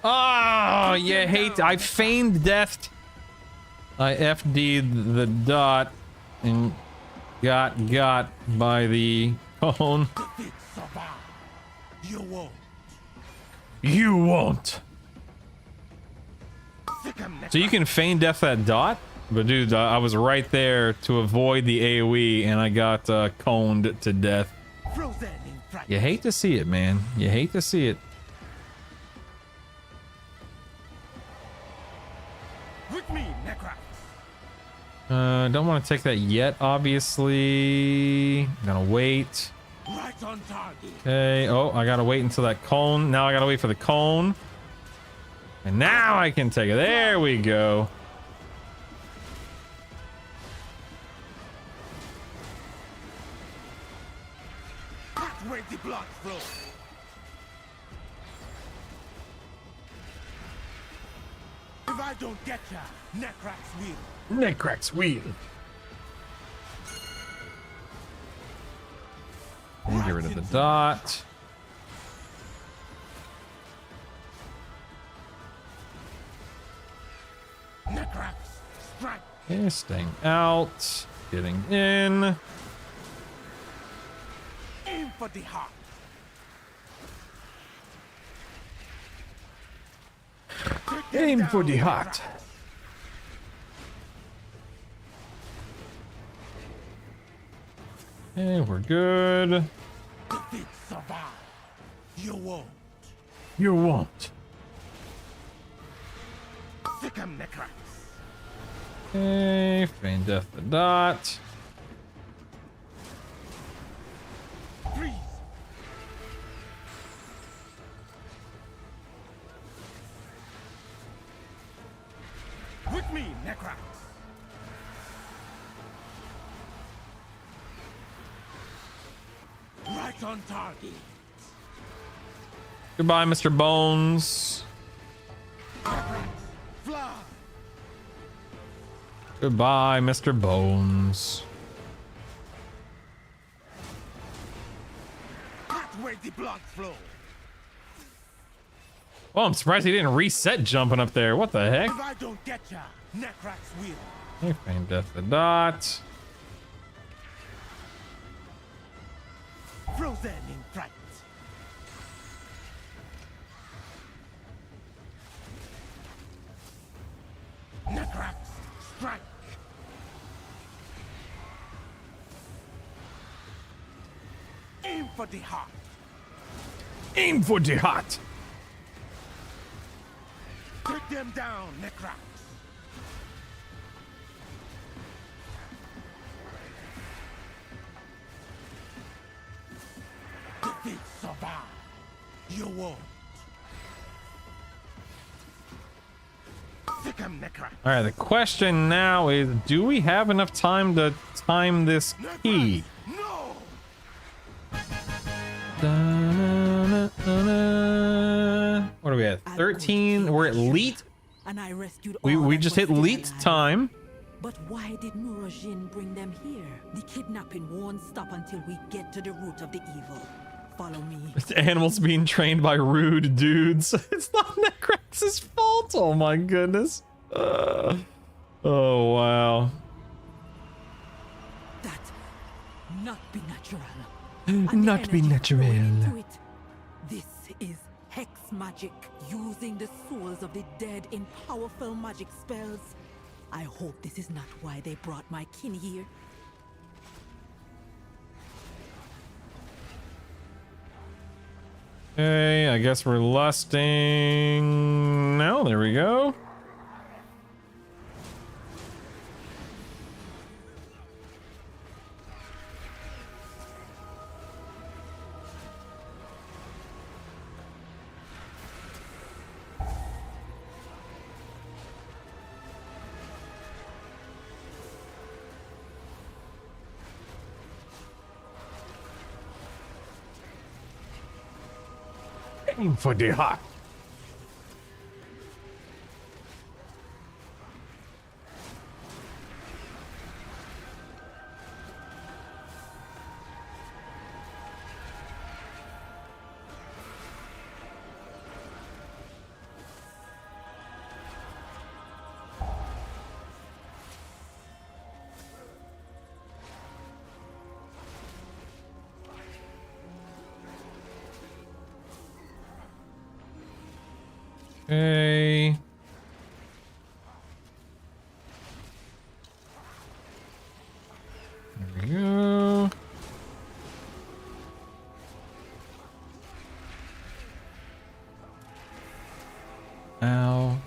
Oh, you hate. I feigned death. I FD'd the dot and got by the cone. Defeat Sabah. You won't. You won't. So you can feign death that dot? But dude, I was right there to avoid the AoE and I got coned to death. Frozen in fright. You hate to see it, man. You hate to see it. With me, Necrax. Don't want to take that yet, obviously. Gonna wait. Right on target. Okay, oh, I gotta wait until that cone. Now I gotta wait for the cone. And now I can take it. There we go. Cut where the blood flows. If I don't get ya, Necrax will. Necrax wheel. Get rid of the dot. Necrax, strike. Okay, staying out. Getting in. Aim for the heart. Aim for the heart. Okay, we're good. Defeat Sabah. You won't. You won't. Sick him, Necrax. Okay, feign death the dot. Freeze. With me, Necrax. Right on target. Goodbye, Mr. Bones. Fly. Goodbye, Mr. Bones. Cut where the blood flows. Oh, I'm surprised he didn't reset jumping up there. What the heck? If I don't get ya, Necrax will. Okay, feign death the dot. Frozen in fright. Necrax, strike. Aim for the heart. Aim for the heart. Take them down, Necrax. Defeat Sabah. You won't. Sick him, Necrax. All right, the question now is, do we have enough time to time this key? No! What are we at? 13? We're at leet? And I rescued We all that just was hit still leet alive. time. But why did Murajin bring them here? The kidnapping won't stop until we get to the root of the evil. Follow me. It's animals being trained by rude dudes. It's not Necrax's fault. Oh my goodness. Oh wow. That not be natural. Not be natural. Into it. This is hex magic, using the souls of the dead in powerful magic spells. I hope this is not why they brought my kin here. Okay, I guess we're lusting. No, there we go. Aim for the heart. Okay. There we go. Ow.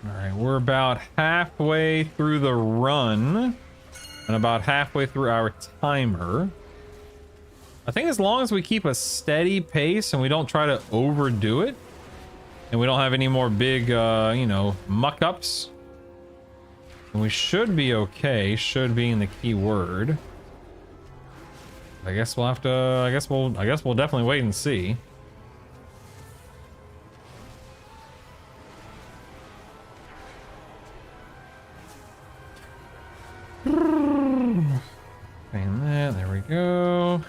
All right, we're about halfway through the run and about halfway through our timer. I think as long as we keep a steady pace and we don't try to overdo it and we don't have any more big, you know, muck-ups, then we should be okay. Should being the key word. I guess we'll have to, I guess we'll definitely wait and see. And that, there we go.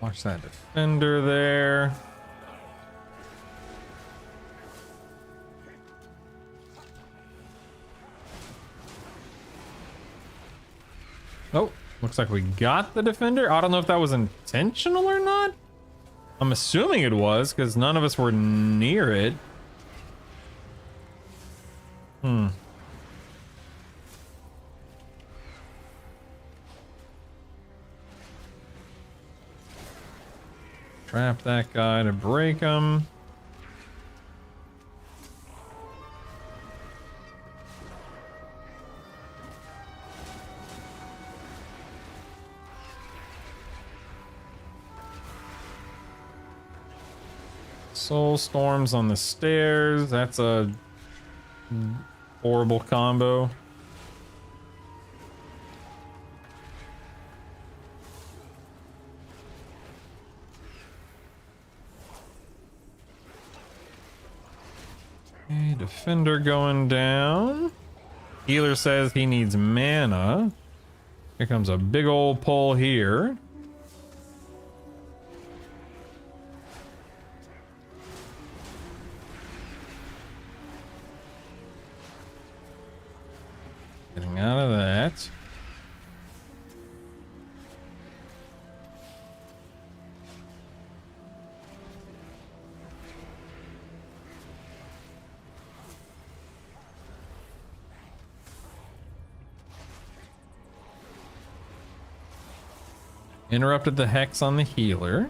Watch that defender there. Oh, looks like we got the defender. I don't know if that was intentional or not. I'm assuming it was because none of us were near it. Trap that guy to break him. Soul Storms on the stairs. That's a horrible combo. Okay, defender going down. Healer says he needs mana. Here comes a big old pull here. Getting out of that. Interrupted the hex on the healer.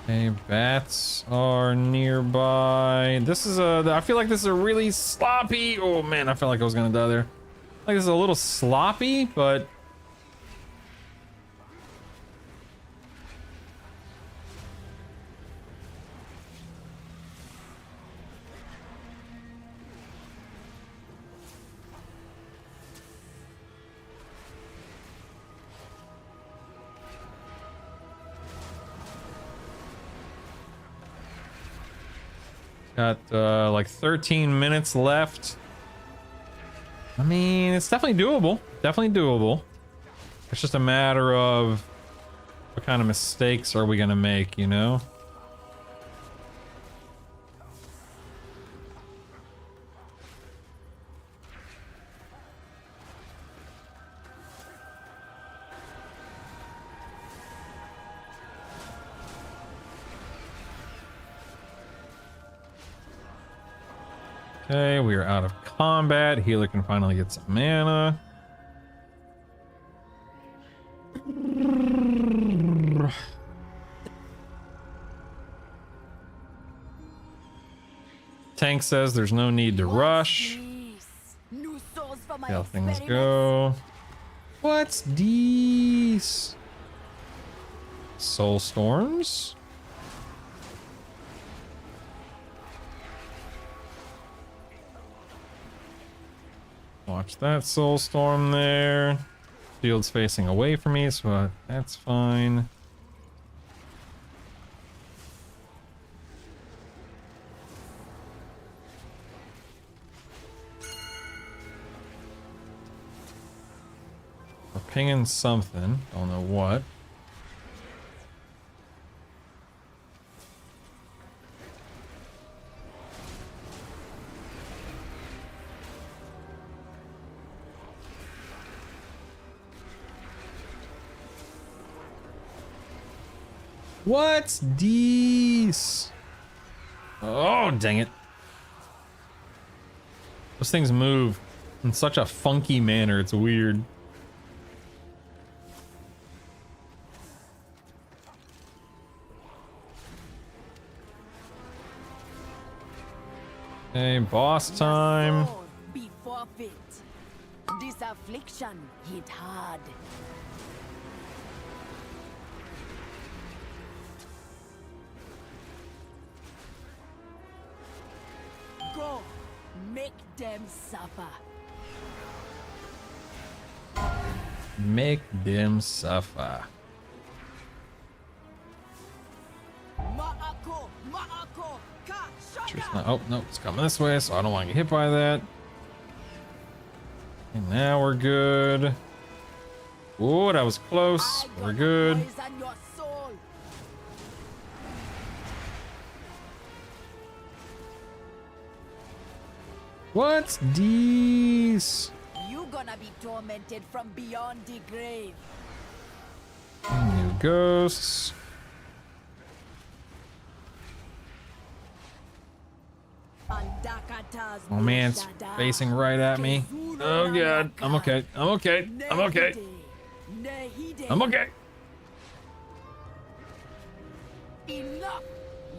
Okay, bats are nearby. This is I feel like this is a really sloppy. Oh man, I felt like I was gonna die there. Like this is a little sloppy, but got like 13 minutes left. I mean, it's definitely doable. Definitely doable. It's just a matter of what kind of mistakes are we gonna make, you know? Okay, we are out of combat. Healer can finally get some mana. Tank says there's no need to rush. See how things go. What's these? Soul Storms? Watch that soul storm there. Shield's facing away from me, so that's fine. We're pinging something. Don't know what. What's this? Oh, dang it. Those things move in such a funky manner. It's weird. Hey, boss time. Be forfeit. This affliction hit hard. Go, make them suffer. Make them suffer. Ma'ako, ma'ako, ka, shada. Oh, no, it's coming this way, so I don't want to get hit by that. And now we're good. Oh, that was close. We're good. Poison your soul. What's this? You gonna be tormented from beyond the grave. New ghosts. Oh man, it's facing right at me. Oh god, I'm okay. I'm okay. I'm okay. I'm okay. Enough!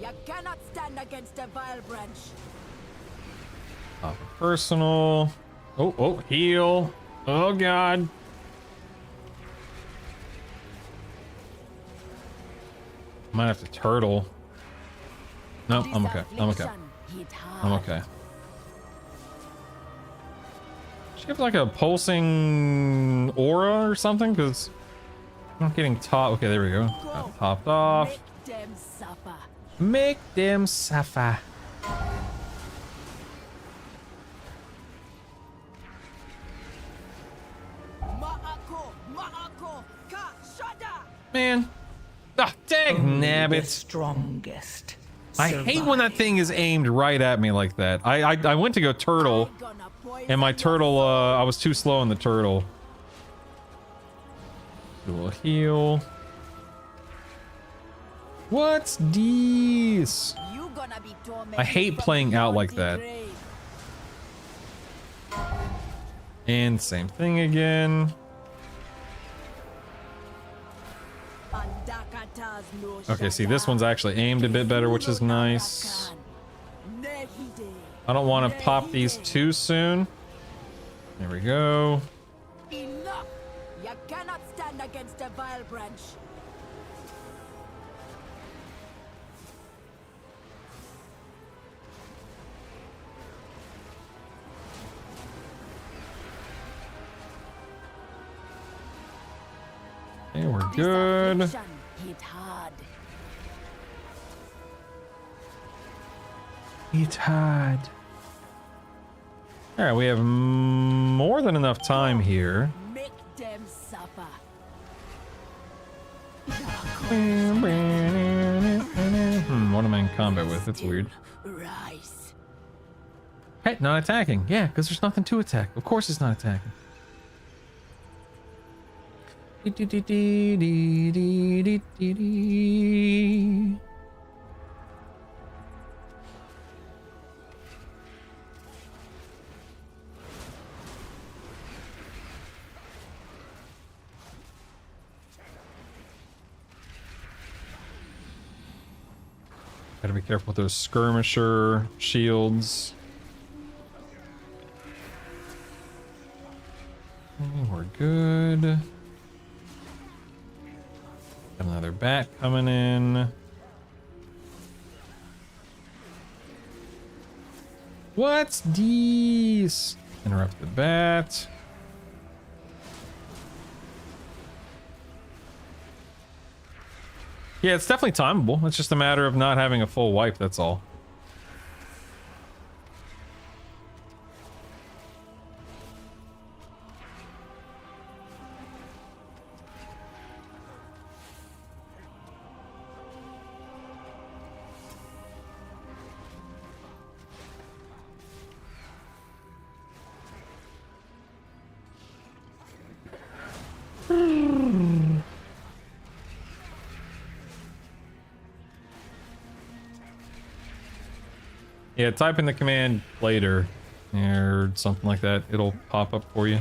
You cannot stand against a vile branch. Personal. Oh, heal. Oh god. Might have to turtle. No, I'm okay. I'm okay. I'm okay. Does she have like a pulsing aura or something? Because I'm not getting top. Okay, there we go. Got topped off. Make them suffer. Make them suffer. Man. Ah, dang nabbit. Strongest. I hate when that thing is aimed right at me like that. I went to go turtle, and my turtle, I was too slow on the turtle. Dual heal. What's this? I hate playing out like that. And same thing again. Okay, see, this one's actually aimed a bit better, which is nice. I don't want to pop these too soon. There we go. Enough! You cannot stand against a vile branch. Okay, we're good. Hit hard. It's hard. All right, we have more than enough time here. Make them suffer. What am I in combat with? It's weird. Rise. Hey, not attacking. Yeah, because there's nothing to attack. Of course it's not attacking. Gotta be careful with those skirmisher shields. Okay, we're good. Got another bat coming in. What's these? Interrupt the bat. Yeah, it's definitely timeable. It's just a matter of not having a full wipe, that's all. Yeah, type in the command later or something like that. It'll pop up for you.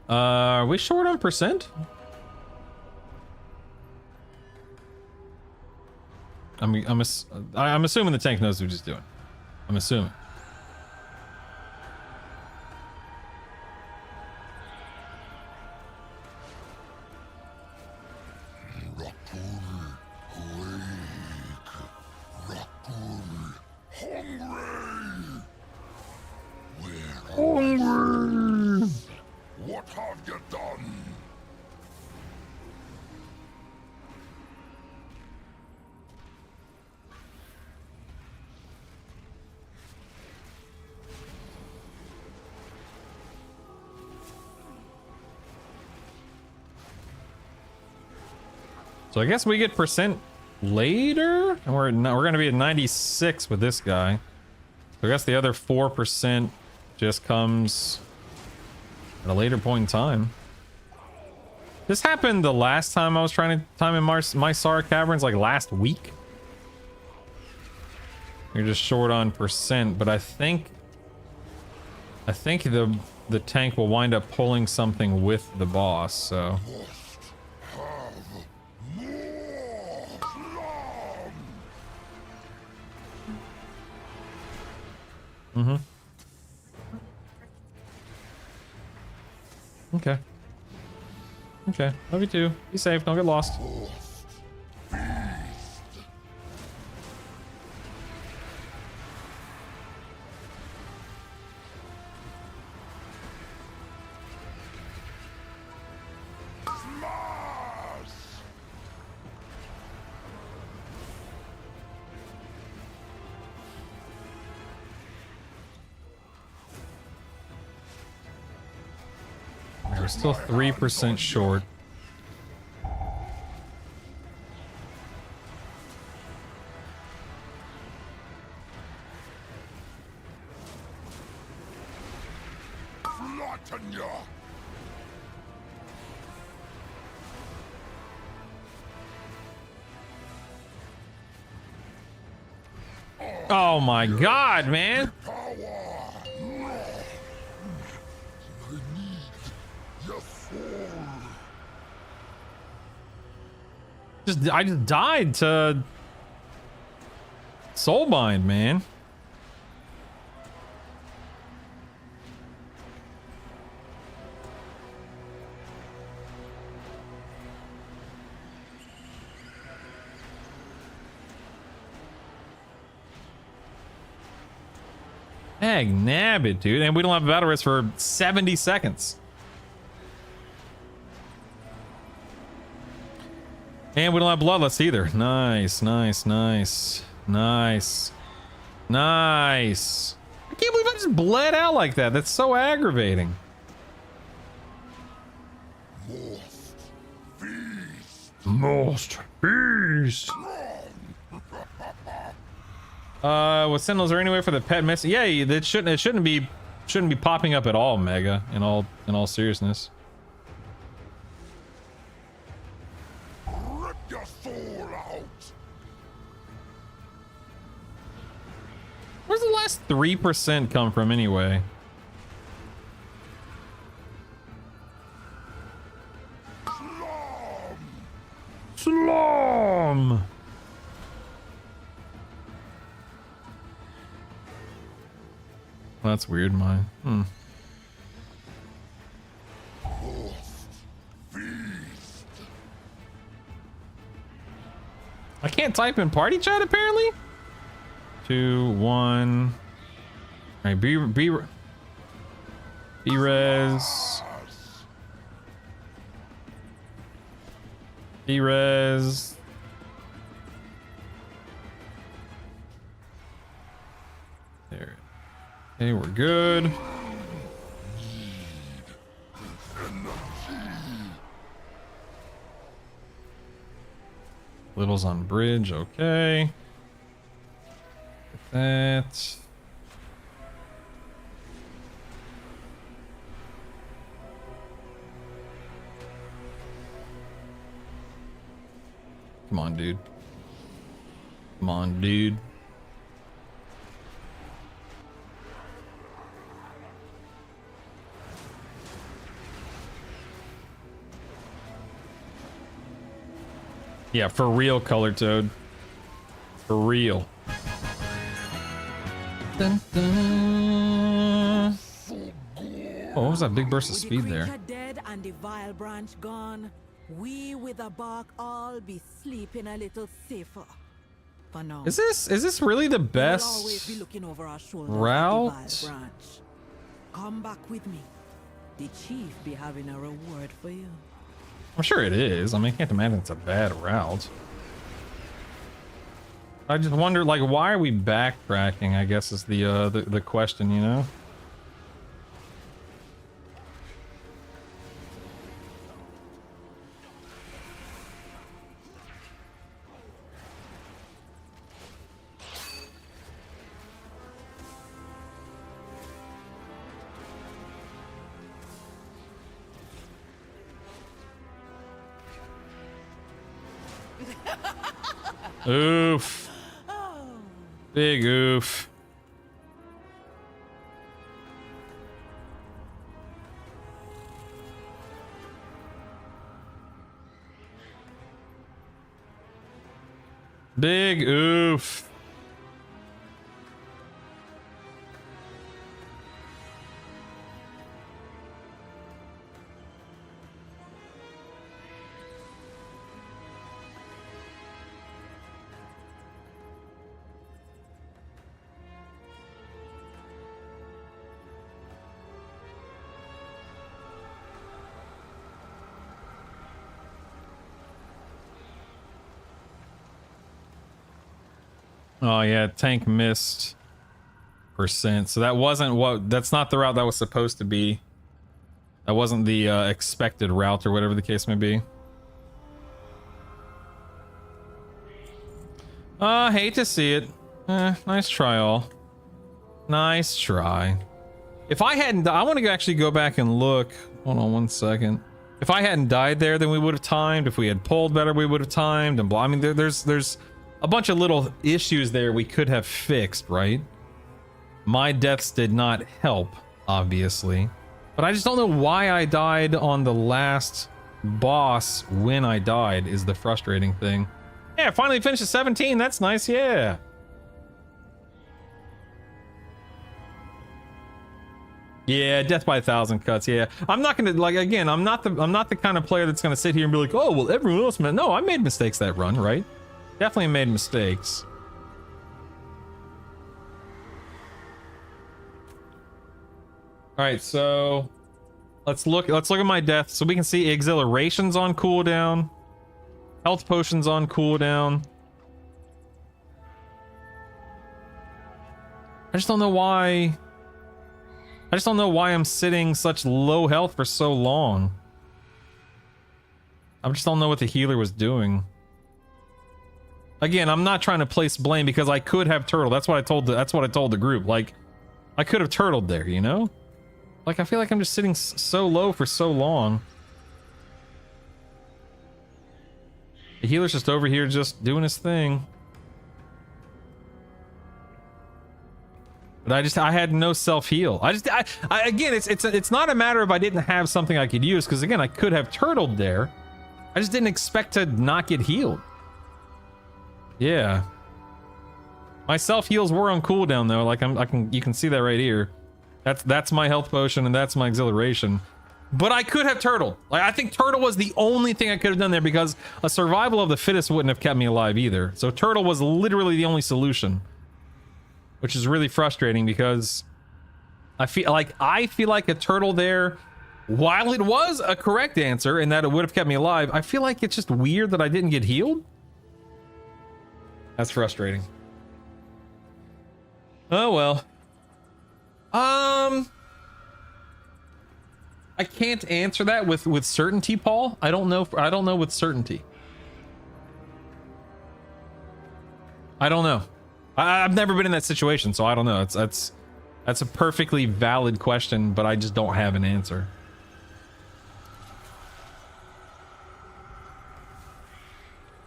Are we short on percent? I'm assuming the tank knows what he's doing. I'm assuming. Hungry! What have you done? So I guess we get percent later, and we're going to be at 96 with this guy. So I guess the other 4% just comes at a later point in time. This happened the last time I was trying to time in Mysara Caverns, like last week. You're just short on percent, but I think the tank will wind up pulling something with the boss, so. Mm-hmm. Okay. Okay. Love you too. Be safe. Don't get lost. We're still 3% short. Oh my god, man. I just died to Soulbind, man. Dang nabbit, dude. And we don't have a battle rest for 70 seconds. And we don't have bloodlust either. Nice, nice, nice, nice, nice. I can't believe I just bled out like that. That's so aggravating. Most feast. What Sentinels are anyway for the pet mess? Yeah, it shouldn't be popping up at all, Mega. In all seriousness. Where's the last 3% come from anyway? Slom! That's weird, mine. I can't type in party chat apparently. 2, 1. All right, B res. B res. There. Okay, we're good. Little's on bridge, okay. Get that. Come on, dude. Come on, dude. Yeah, for real, Color Toad. For real. Dun, dun. Oh, what was that big burst of speed there? With the creature dead and the vile branch gone, we with the bark all be sleeping a little safer. For now. Is this really the best we'll always be looking over our shoulders route? at the vile branch. Come back with me. The chief be having a reward for you. I'm sure it is. I mean, I can't imagine it's a bad route. I just wonder, like, why are we backtracking? I guess is the question, you know. Oof. Big oof. Big oof. Oh yeah, tank missed %. So that wasn't that's not the route that was supposed to be. That wasn't the expected route or whatever the case may be. Hate to see it. Nice try all. Nice try. If I hadn't, I want to actually go back and look. Hold on 1 second. If I hadn't died there, then we would have timed. If we had pulled better, we would have timed. And blah. I mean, there's a bunch of little issues there we could have fixed, right? My deaths did not help, obviously. But I just don't know why I died on the last boss when I died is the frustrating thing. Yeah, finally finished at 17. That's nice, yeah. Yeah, death by 1,000 cuts. Yeah, I'm not gonna, like, again, I'm not the kind of player that's gonna sit here and be like, oh well, everyone else, man. No, I made mistakes that run, right? Definitely made mistakes. All right, so let's look at my death so we can see exhilarations on cooldown, health potions on cooldown. I just don't know why I'm sitting such low health for so long. I just don't know what the healer was doing. Again, I'm not trying to place blame because I could have turtled. That's what I told the group. Like, I could have turtled there, you know? Like, I feel like I'm just sitting so low for so long. The healer's just over here just doing his thing. But I had no self-heal. Again, it's not a matter of I didn't have something I could use, because again, I could have turtled there. I just didn't expect to not get healed. Yeah. My self-heals were on cooldown though, like you can see that right here. That's my health potion and that's my exhilaration. But I could have turtle. Like, I think turtle was the only thing I could have done there because a survival of the fittest wouldn't have kept me alive either. So turtle was literally the only solution, which is really frustrating because I feel like a turtle there, while it was a correct answer and that it would have kept me alive, I feel like it's just weird that I didn't get healed. That's frustrating. Oh well. I can't answer that with certainty, Paul. I don't know with certainty. I don't know. I've never been in that situation, so I don't know. That's a perfectly valid question, but I just don't have an answer.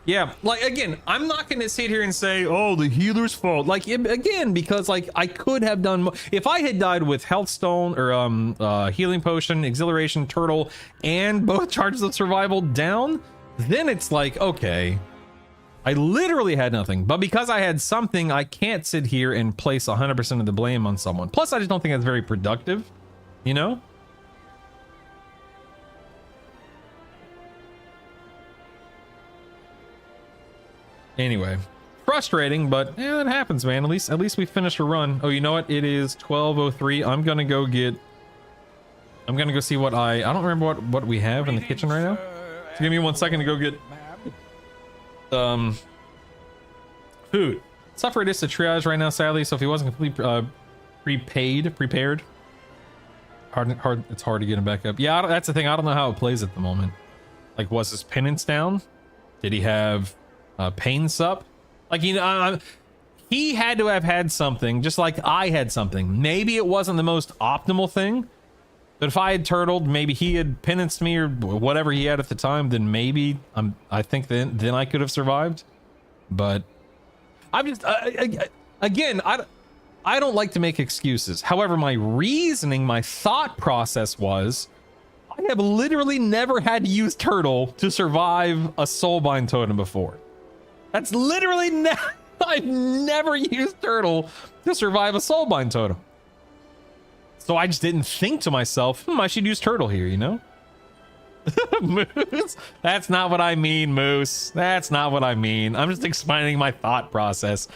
Yeah, like, again, I'm not going to sit here and say, oh, the healer's fault. Like, again, because, like, I could have done more. If I had died with health stone or healing potion, exhilaration, turtle, and both charges of survival down, then it's like, okay, I literally had nothing. But because I had something, I can't sit here and place 100% of the blame on someone. Plus, I just don't think that's very productive, you know? Anyway, frustrating, but yeah, it happens, man. At least we finished a run. Oh, you know what? It is 12:03. I'm gonna go see what I don't remember what we have in the kitchen right now. So give me 1 second to go get food. Suffered is a triage right now, sadly. So if he wasn't completely prepared, it's hard to get him back up. Yeah, that's the thing. I don't know how it plays at the moment. Like, was his penance down? Did he have pain sup? Like, you know, he had to have had something, just like I had something. Maybe it wasn't the most optimal thing, but if I had turtled, maybe he had penanced me or whatever he had at the time, then maybe I think then I could have survived. But I'm just again, I don't like to make excuses. However, my reasoning, my thought process was, I have literally never had to use turtle to survive a soulbind totem before. That's literally I've never used turtle to survive a soulbind totem. So I just didn't think to myself, I should use turtle here, you know? Moose? That's not what I mean, Moose. That's not what I mean. I'm just explaining my thought process.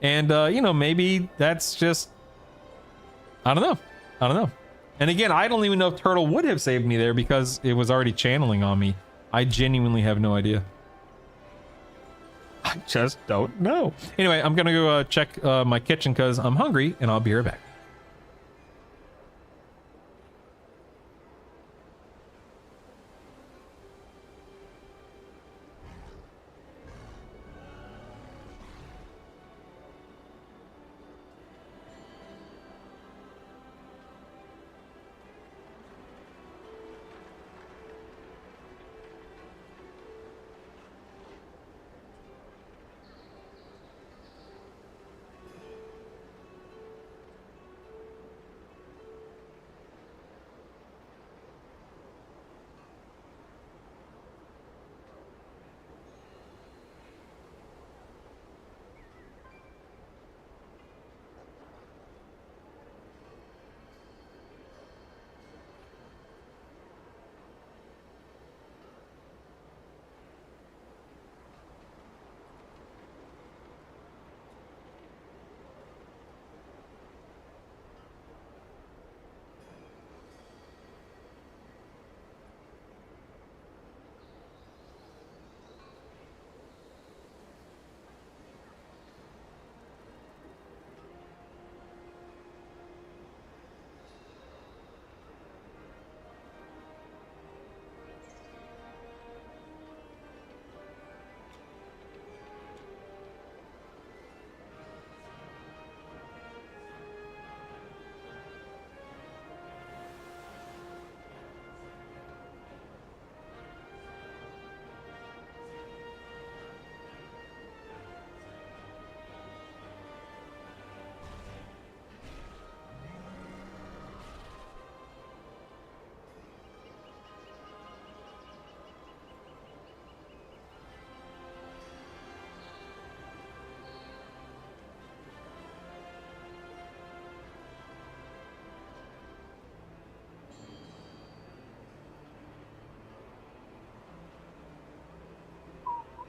And, you know, maybe that's just, I don't know. And again, I don't even know if turtle would have saved me there because it was already channeling on me. I genuinely have no idea. I just don't know. Anyway, I'm gonna go check my kitchen because I'm hungry, and I'll be right back.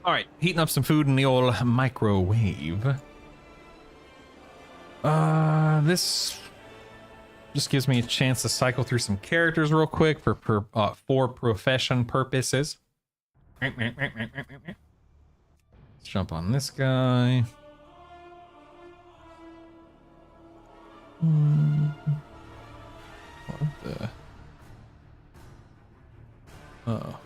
All right, heating up some food in the old microwave. This just gives me a chance to cycle through some characters real quick for profession purposes. Let's jump on this guy. What the? Oh.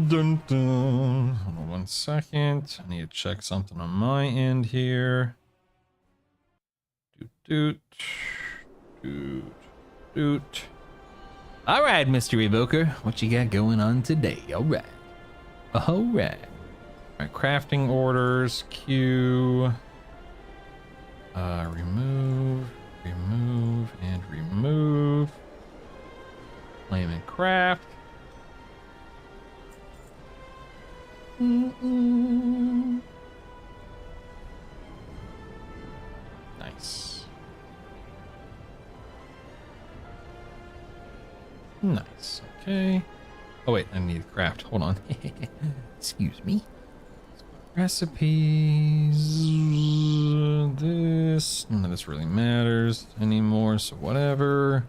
Dun, dun. Hold on 1 second. I need to check something on my end here. Doot, doot, doot. All right, Mr. Evoker, what you got going on today? All right. All right. All right, crafting orders, queue. Remove, remove, and remove. Flame and craft. Nice. Nice. Okay. Oh wait, I need craft. Hold on. Excuse me. Recipes. This. None of this really matters anymore, so whatever.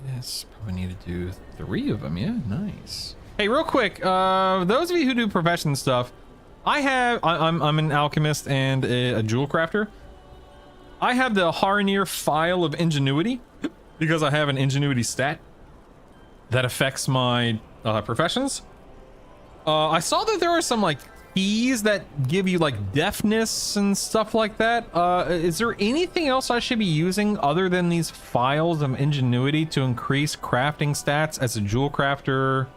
Yes, probably need to do 3 of them. Yeah, nice. Hey, real quick, those of you who do profession stuff, I'm an alchemist and a jewel crafter. I have the Haranir file of ingenuity because I have an ingenuity stat that affects my professions. I saw that there are some like keys that give you like deafness and stuff like that. Is there anything else I should be using other than these files of ingenuity to increase crafting stats as a jewel crafter?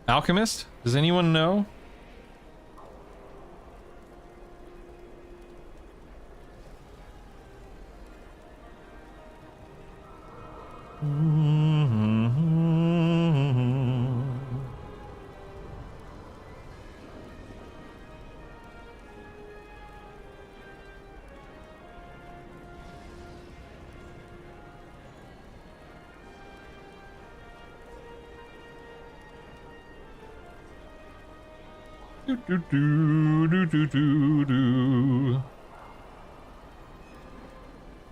Alchemist? Does anyone know? Do, do, do, do, do, do, do.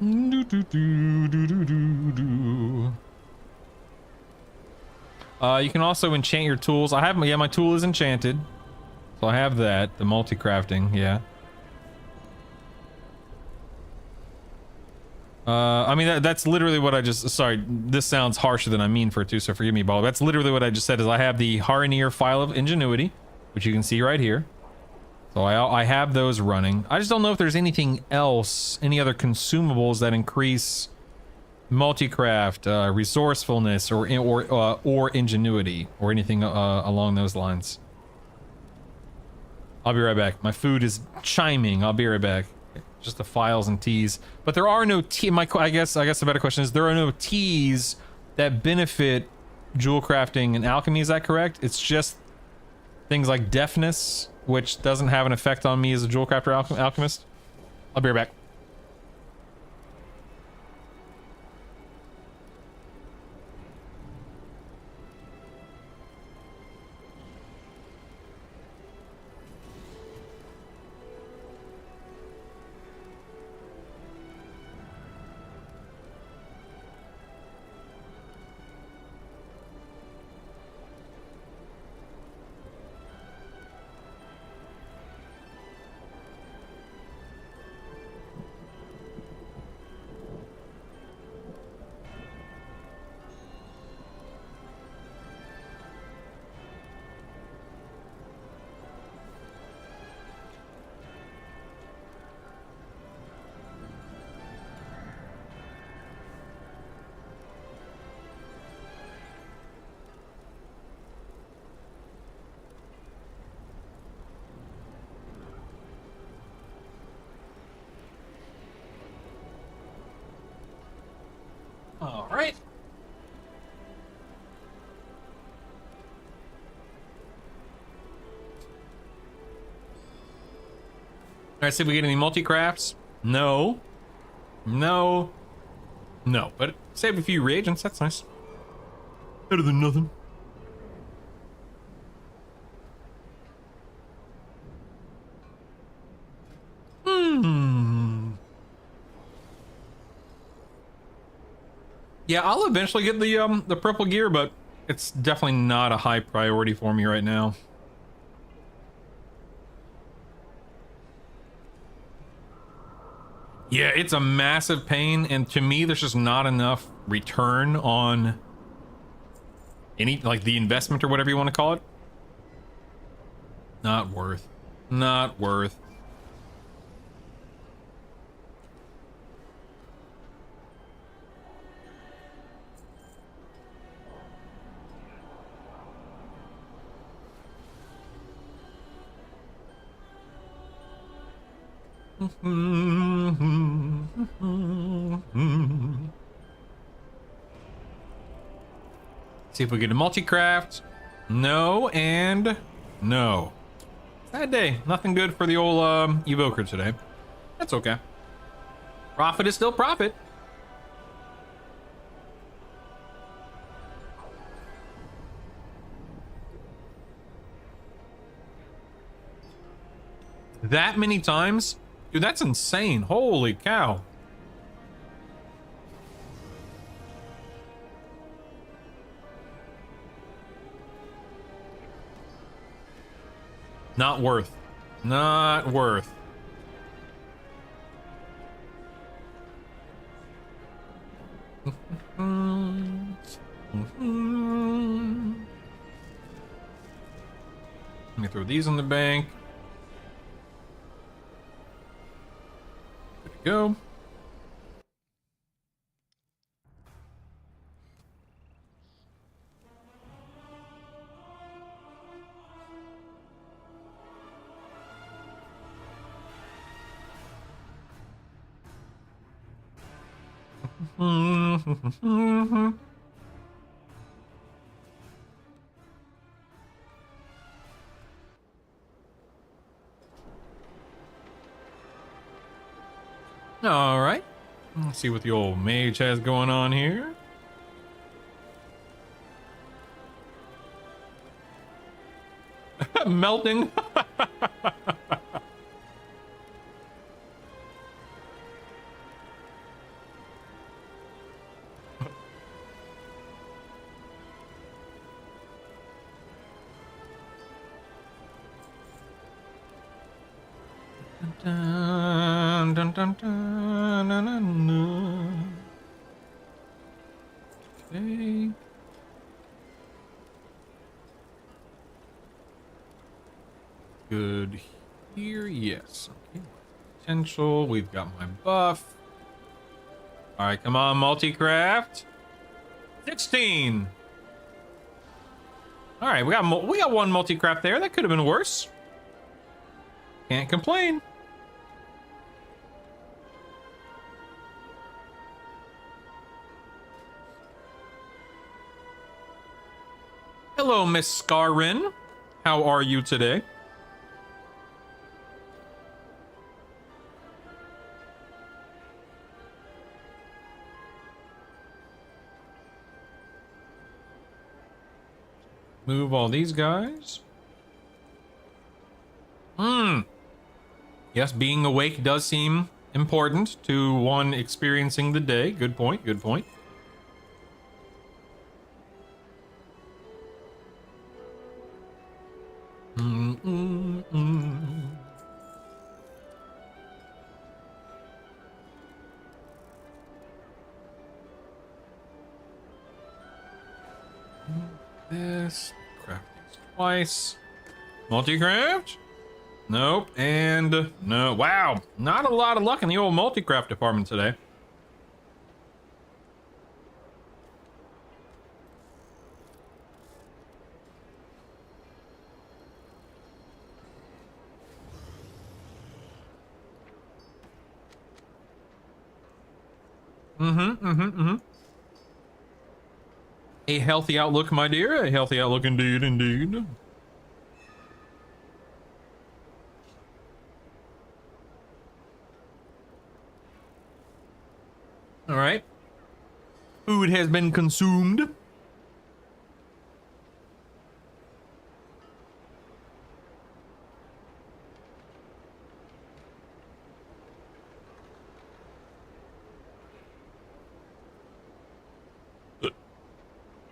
Do, do, do, do, do, do, do. You can also enchant your tools. I have, yeah, my tool is enchanted. So I have that, the multi-crafting, yeah. I mean, that's literally what I just, sorry, this sounds harsher than I mean for it to, so forgive me, Ball. That's literally what I just said, is I have the Haranir file of ingenuity, which you can see right here. So I have those running. I just don't know if there's anything else, any other consumables that increase multi-craft, resourcefulness, or ingenuity, or anything along those lines. I'll be right back. My food is chiming. I'll be right back. Just the files and teas, but there are no tea. I guess the better question is, there are no teas that benefit jewel crafting and alchemy. Is that correct? It's just things like deafness, which doesn't have an effect on me as a jewel crafter alchemist. I'll be right back. right, see if we get any multi-crafts. No. No. No, but save a few reagents. That's nice. Better than nothing. Yeah, I'll eventually get the purple gear, but it's definitely not a high priority for me right now. Yeah, it's a massive pain, and to me, there's just not enough return on any, like, the investment or whatever you want to call it. Not worth. Not worth. See if we get a multi-craft. No, and no. Bad day. Nothing good for the old evoker today. That's okay. Profit is still profit. That many times? Dude, that's insane. Holy cow. Not worth. Not worth. Let me throw these in the bank. Good to go. All right. Let's see what the old mage has going on here. Melting. Dun, dun, dun, dun, dun, dun, dun. Okay. Good here, yes. Okay. Potential. We've got my buff. All right, come on, multi-craft. 16. All right, we got one multi-craft there. That could have been worse. Can't complain. Hello, Miss Scarin. How are you today? Move all these guys. Yes, being awake does seem important to one experiencing the day. Good point, good point. This, craft these twice. Multi-craft? Nope, and no. Wow, not a lot of luck in the old multi-craft department today. A healthy outlook, my dear. A healthy outlook indeed, indeed. food has been consumed.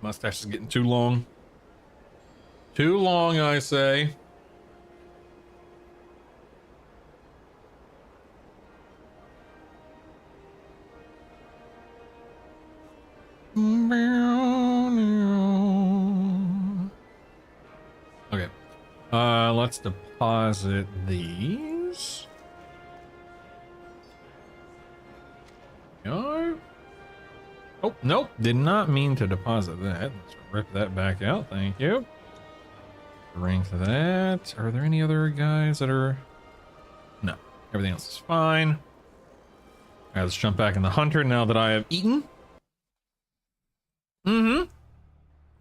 Mustache is getting too long. Too long, I say. Okay. Let's deposit these. Oh, nope. Did not mean to deposit that. Let's rip that back out. Thank you. Rank that. Are there any other guys that are... No. Everything else is fine. All right, let's jump back in the hunter now that I have eaten.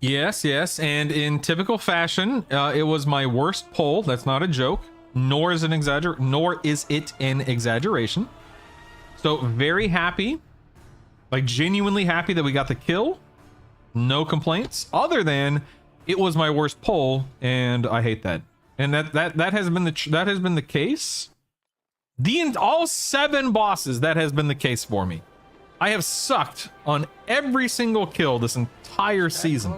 Yes, and in typical fashion, it was my worst poll. That's not a joke, nor is it an exaggeration. So very happy, like genuinely happy that we got the kill. No complaints, other than it was my worst poll, and I hate that. And that has been the case. All 7 bosses, that has been the case for me. I have sucked on every single kill this entire season.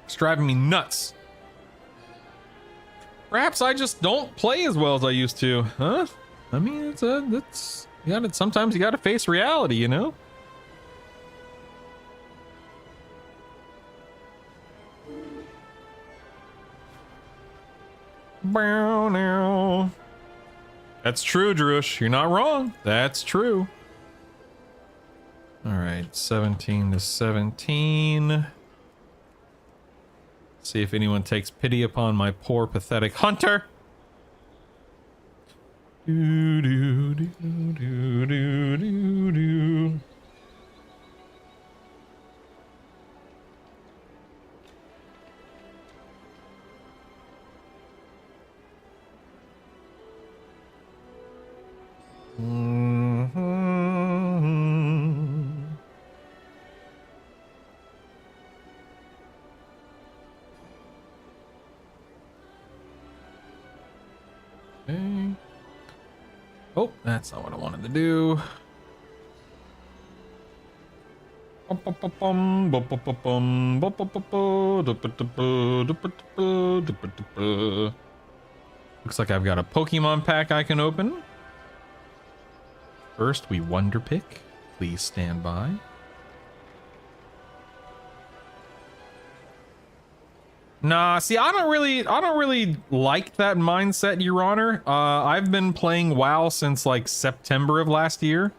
It's driving me nuts. Perhaps I just don't play as well as I used to, huh? I mean, sometimes you gotta face reality, you know? Now. That's true, Drush. You're not wrong. That's true. All right, 17 to 17. See if anyone takes pity upon my poor, pathetic hunter. Do, do, do, do, do, do, do. Okay. Oh, that's not what I wanted to do. Looks like I've got a Pokemon pack I can open. First, we wonder pick. Please stand by. Nah, see, I don't really like that mindset, Your Honor. I've been playing WoW since like September of last year.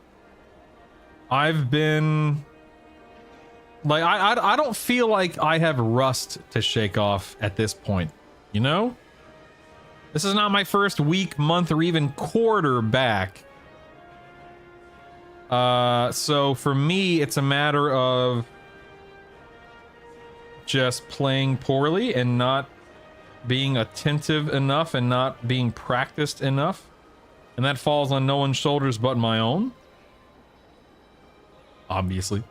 I've been like, I don't feel like I have rust to shake off at this point, you know? This is not my first week, month, or even quarter back. So for me, it's a matter of just playing poorly and not being attentive enough and not being practiced enough. And that falls on no one's shoulders but my own. Obviously.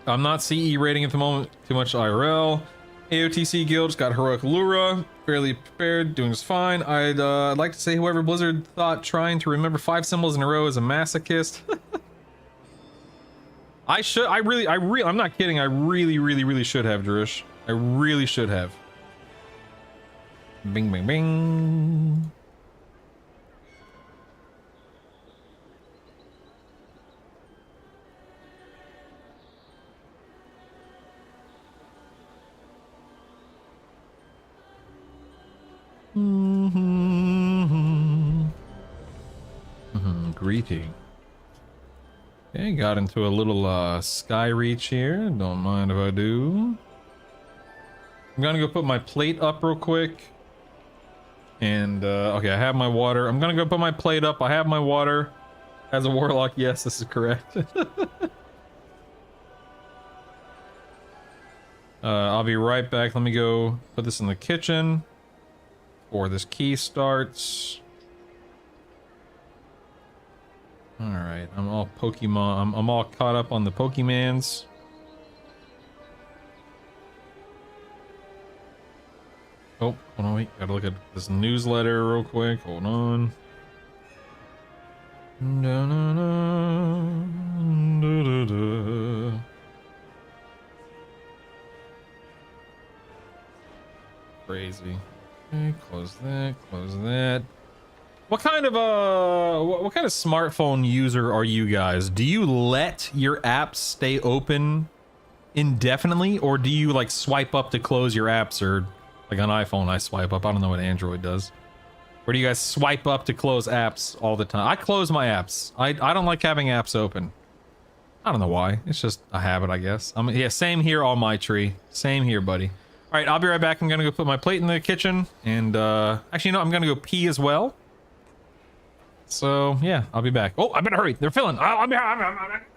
I'm not CE rating at the moment, too much IRL. AOTC Guild got Heroic Lura, fairly prepared, doing just fine. I'd like to say whoever Blizzard thought trying to remember 5 symbols in a row is a masochist. I'm not kidding, I really should have, Drush. I really should have. Bing, bing, bing. Greeting. Okay, got into a little sky reach here. Don't mind if I do. I'm gonna go put my plate up real quick. And okay, I have my water. I'm gonna go put my plate up. I have my water. As a warlock, yes, this is correct. I'll be right back. Let me go put this in the kitchen. before this key starts. All right, I'm all Pokemon. I'm all caught up on the Pokemans. Oh, hold on, wait. Gotta look at this newsletter real quick. Hold on. Da, da, da, da, da, da. Crazy. Okay, close that. Close that. What kind of what kind of smartphone user are you guys? Do you let your apps stay open indefinitely, or do you like swipe up to close your apps? Or like on iPhone, I swipe up. I don't know what Android does. Or do you guys swipe up to close apps all the time? I close my apps. I don't like having apps open. I don't know why. It's just a habit, I guess. Yeah, same here on my tree. Same here, buddy. All right, I'll be right back. I'm gonna go put my plate in the kitchen, and actually, no, I'm gonna go pee as well. So yeah, I'll be back. Oh, I better hurry. They're filling. I'll be back.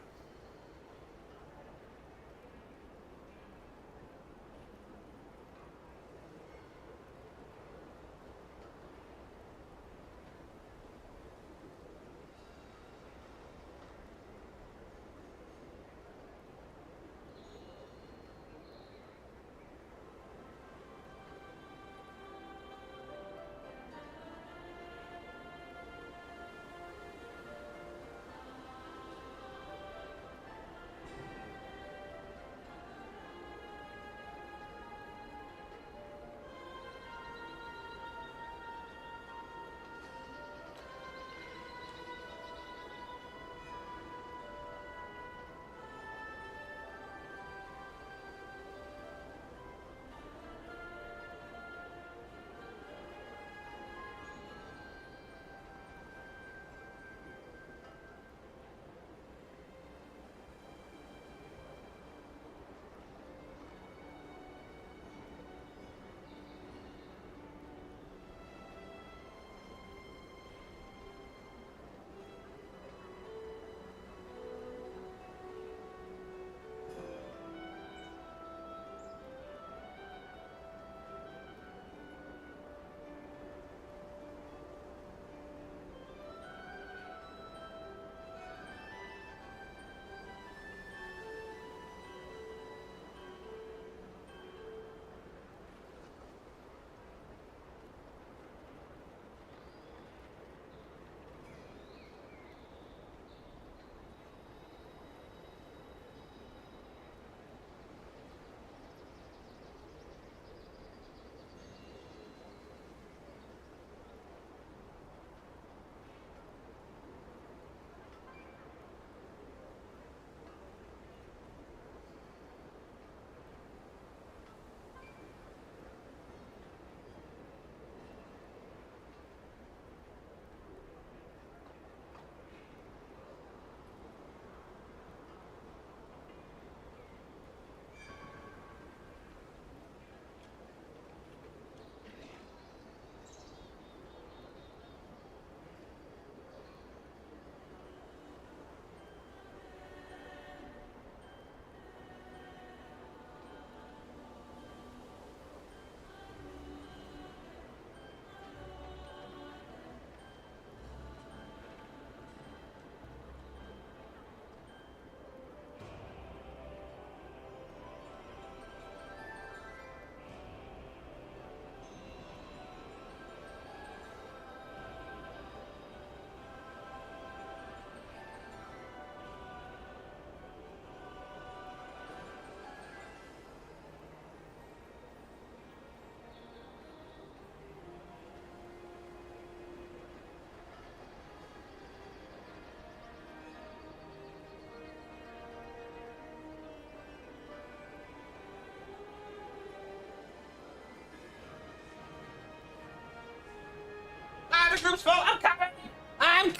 The group's full. I'm coming.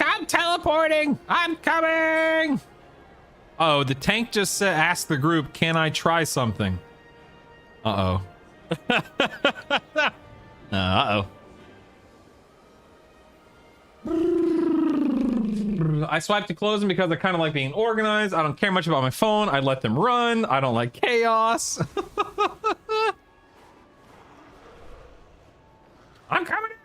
I'm teleporting. I'm coming. Oh, the tank just asked the group, "Can I try something?" Uh-oh. Uh-oh. I swiped to close them because I kind of like being organized. I don't care much about my phone. I let them run. I don't like chaos. I'm coming in.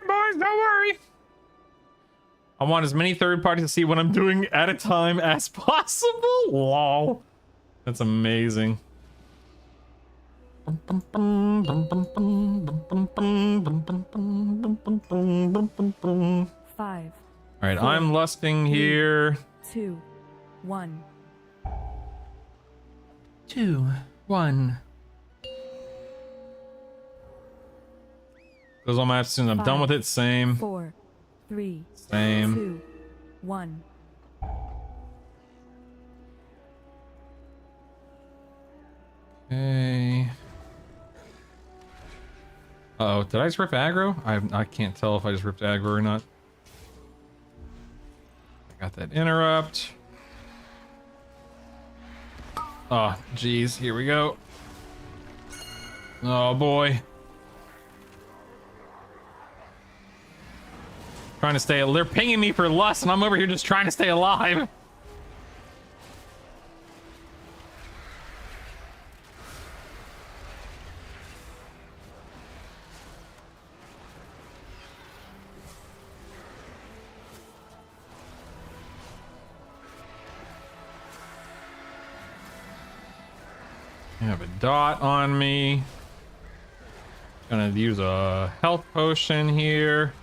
I want as many third parties to see what I'm doing at a time as possible. Wow. That's amazing. Five. All right, four, I'm lusting three, here. 2, 1. 2, 1. Goes on my app soon. I'm done with it. Same. 4, 3, Same. 2, 1. Okay. Uh-oh, did I just rip aggro? I can't tell if I just ripped aggro or not. I got that interrupt. Oh, geez, here we go. Oh boy. Trying to stay. They're pinging me for lust, and I'm over here just trying to stay alive. I have a dot on me. Gonna use a health potion here.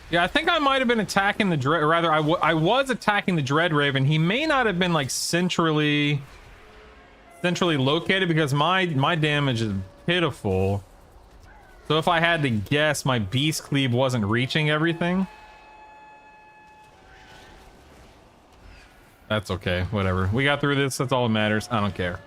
Yeah, I think I might have been attacking the Dread, or rather, I was attacking the Dread Raven. He may not have been like centrally located because my damage is pitiful. So if I had to guess, my Beast Cleave wasn't reaching everything. That's okay, whatever. We got through this, that's all that matters. I don't care.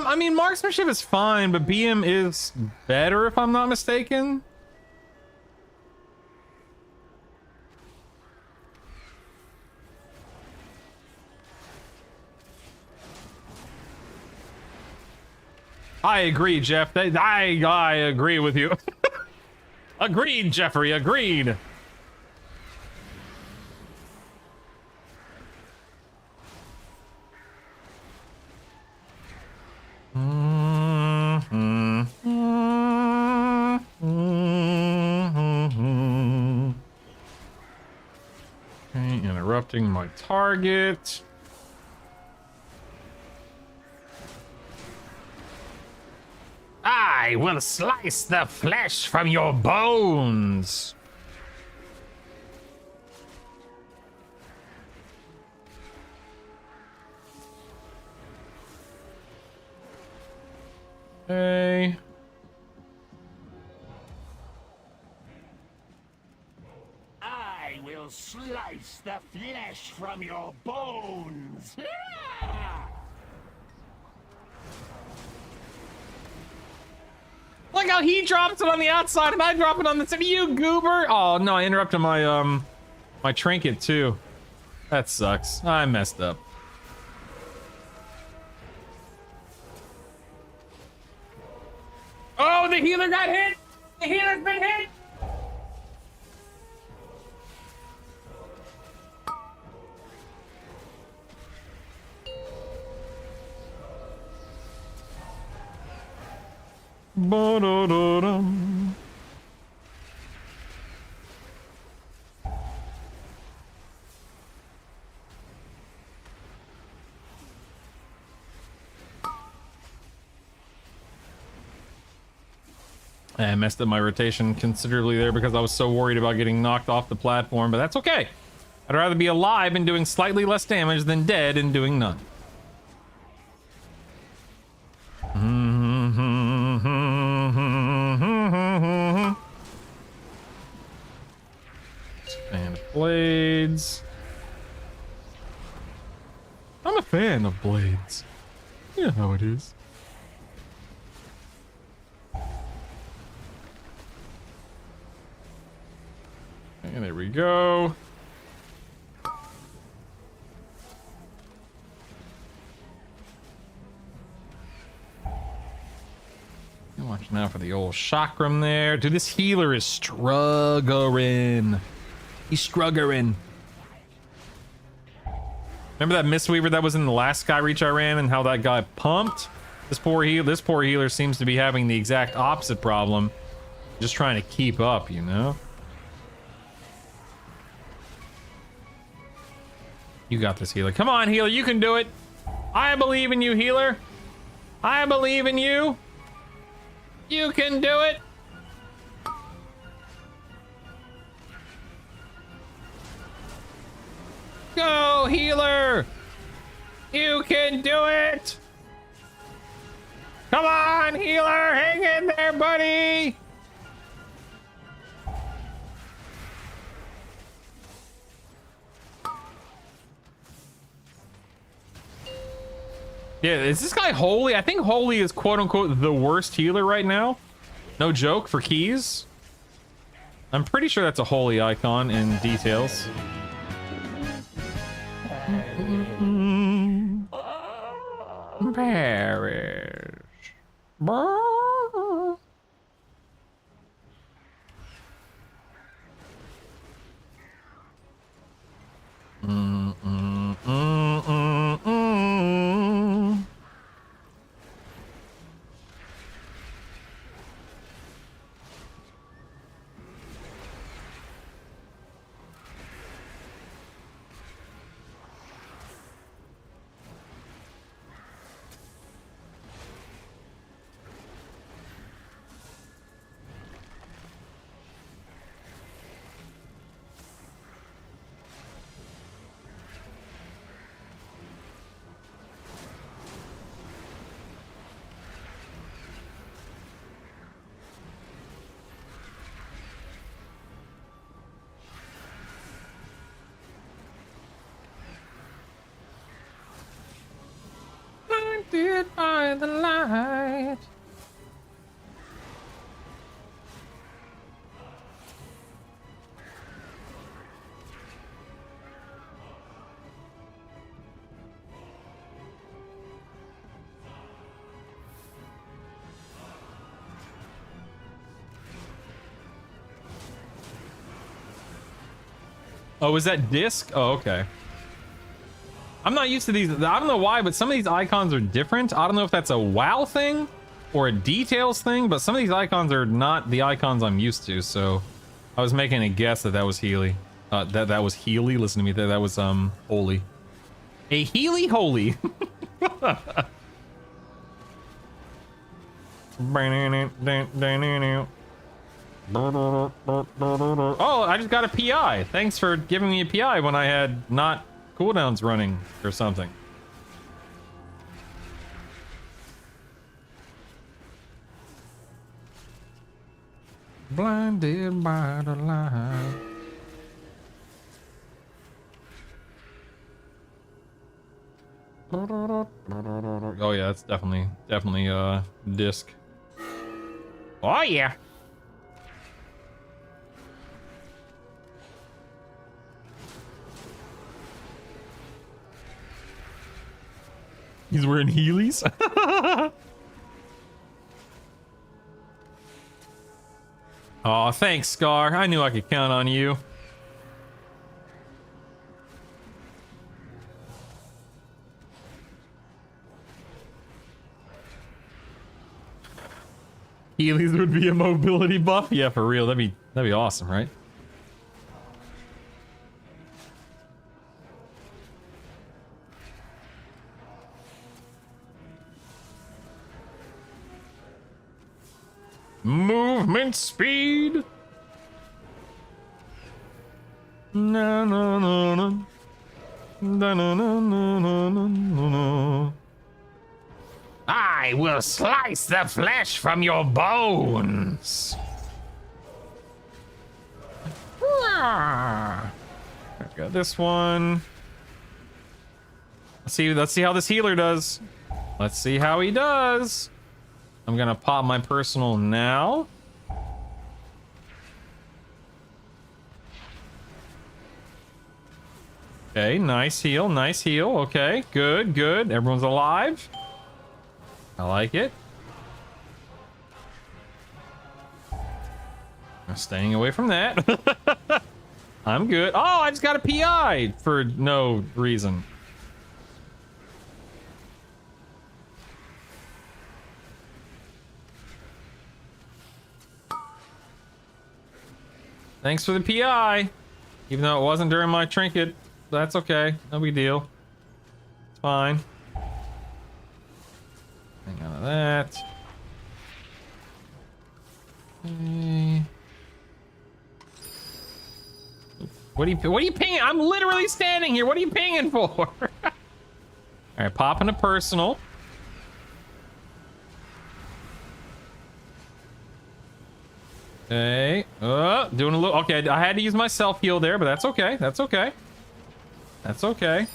I mean, marksmanship is fine, but BM is better if I'm not mistaken. I agree, Jeff. I agree with you. Agreed, Jeffrey. Agreed. Okay, interrupting my target. I will slice the flesh from your bones. Hey. I will slice the flesh from your bones. Look how he drops it on the outside and I drop it on the city. You goober. Oh no, I interrupted my my trinket too. That sucks. I messed up. Oh, the healer got hit. The healer's been hit. Ba-da-da-dum. I messed up my rotation considerably there because I was so worried about getting knocked off the platform, but that's okay. I'd rather be alive and doing slightly less damage than dead and doing none. Fan of blades. I'm a fan of blades. You know how it is. And there we go. Watching out for the old chakram there. Dude, this healer is struggling. He's struggling. Remember that Mistweaver that was in the last Sky Reach I ran and how that guy pumped? This poor healer seems to be having the exact opposite problem. Just trying to keep up, you know? You got this, healer. Come on, healer, you can do it. I believe in you, healer. I believe in you. You can do it. Go, healer. You can do it. Come on, healer. Hang in there, buddy. Yeah, is this guy Holy? I think Holy is quote-unquote the worst healer right now. No joke, for keys. I'm pretty sure that's a Holy icon in details. Perish. Blinded by the light. Oh, is that disc? Oh, okay. I'm not used to these. I don't know why, but some of these icons are different. I don't know if that's a WoW thing or a details thing, but some of these icons are not the icons I'm used to. So I was making a guess that was Healy. That was Healy. Listen to me. That was Holy. A Healy Holy. Oh, I just got a PI. Thanks for giving me a PI when I had not cooldowns running or something. Blinded by the light. Oh yeah, that's definitely disc. Oh yeah. He's wearing Heelys. Oh, thanks, Scar. I knew I could count on you. Heelys would be a mobility buff? Yeah, for real. That'd be awesome, right? Movement speed. No, no, no, no. No, no, no, no, no, no, no. I will slice the flesh from your bones. Got this one. Let's see how this healer does. Let's see how he does. I'm gonna pop my personal now. Okay, nice heal, nice heal. Okay, good, good. Everyone's alive. I like it. I'm staying away from that. I'm good. Oh, I just got a PI for no reason. Thanks for the PI. Even though it wasn't during my trinket. That's okay. No big deal. It's fine. Hang on to that. Okay. What are you pinging? I'm literally standing here. What are you pinging for? All right, popping a personal. Okay. Doing a little. Okay, I had to use my self heal there, but that's okay. That's okay. That's okay.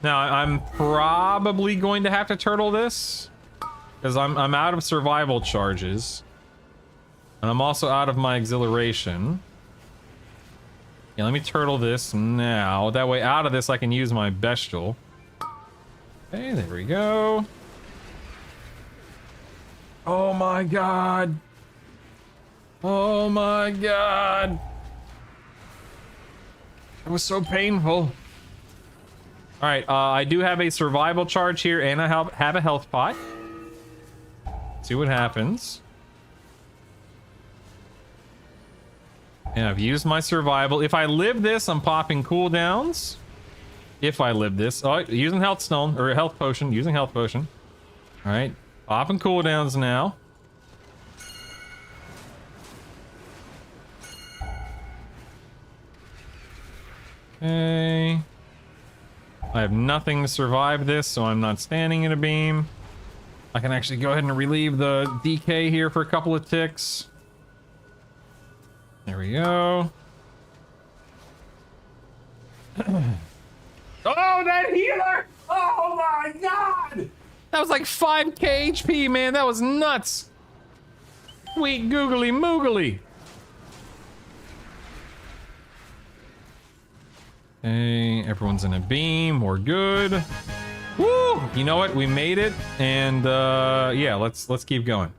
Now I'm probably going to have to turtle this because I'm out of survival charges, and I'm also out of my exhilaration. Yeah, let me turtle this now. That way, out of this, I can use my bestial. Okay, there we go. Oh my god. Oh my god. That was so painful. Alright, I do have a survival charge here, and I have a health pot. See what happens. And I've used my survival. If I live this, I'm popping cooldowns. If I live this. Oh, using health stone, or health potion. Using health potion. Alright, popping cooldowns now. Okay. I have nothing to survive this, so I'm not standing in a beam. I can actually go ahead and relieve the DK here for a couple of ticks. There we go. Oh, that healer! Oh my god! That was like 5k HP, man. That was nuts. Sweet googly moogly. Okay, everyone's in a beam. We're good. Woo! You know what? We made it, and yeah, let's keep going.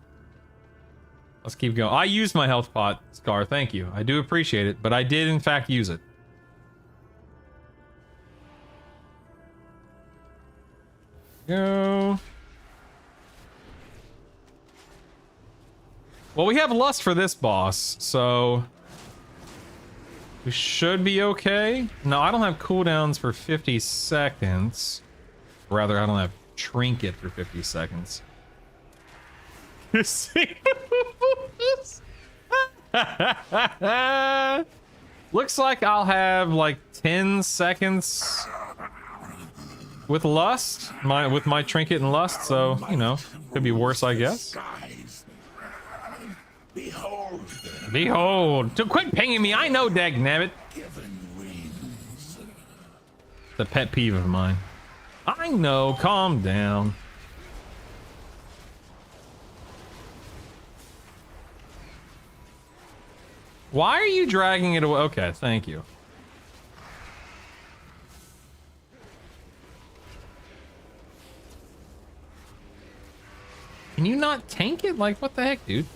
Let's keep going. I used my health pot, Scar. Thank you. I do appreciate it, but I did in fact use it. Go. Well, we have lust for this boss, so we should be okay. No, I don't have cooldowns for 50 seconds. Rather, I don't have trinket for 50 seconds. You see? Looks like I'll have like 10 seconds with lust, with my trinket and lust, so, you know, could be worse, I guess. Behold. Behold. To quit pinging me, I know, dagnabbit. The pet peeve of mine. I know, calm down. Why are you dragging it away? Okay, thank you. Can you not tank it? Like, what the heck, dude?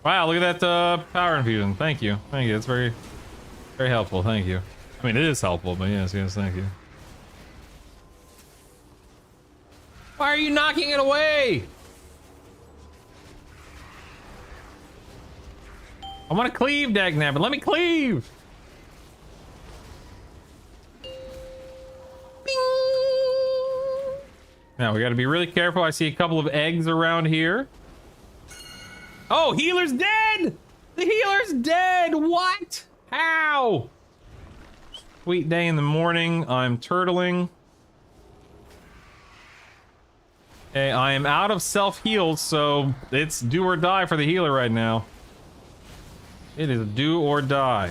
Wow, look at that power infusion. Thank you. Thank you. It's very, very helpful. Thank you. I mean, it is helpful, but yes, thank you. Why are you knocking it away? I want to cleave, dagnabbit. Let me cleave. Bing. Now, we got to be really careful. I see a couple of eggs around here. Oh, healer's dead! The healer's dead! What? How? Sweet day in the morning. I'm turtling. Hey, I am out of self-heal, so it's do or die for the healer right now. It is do or die.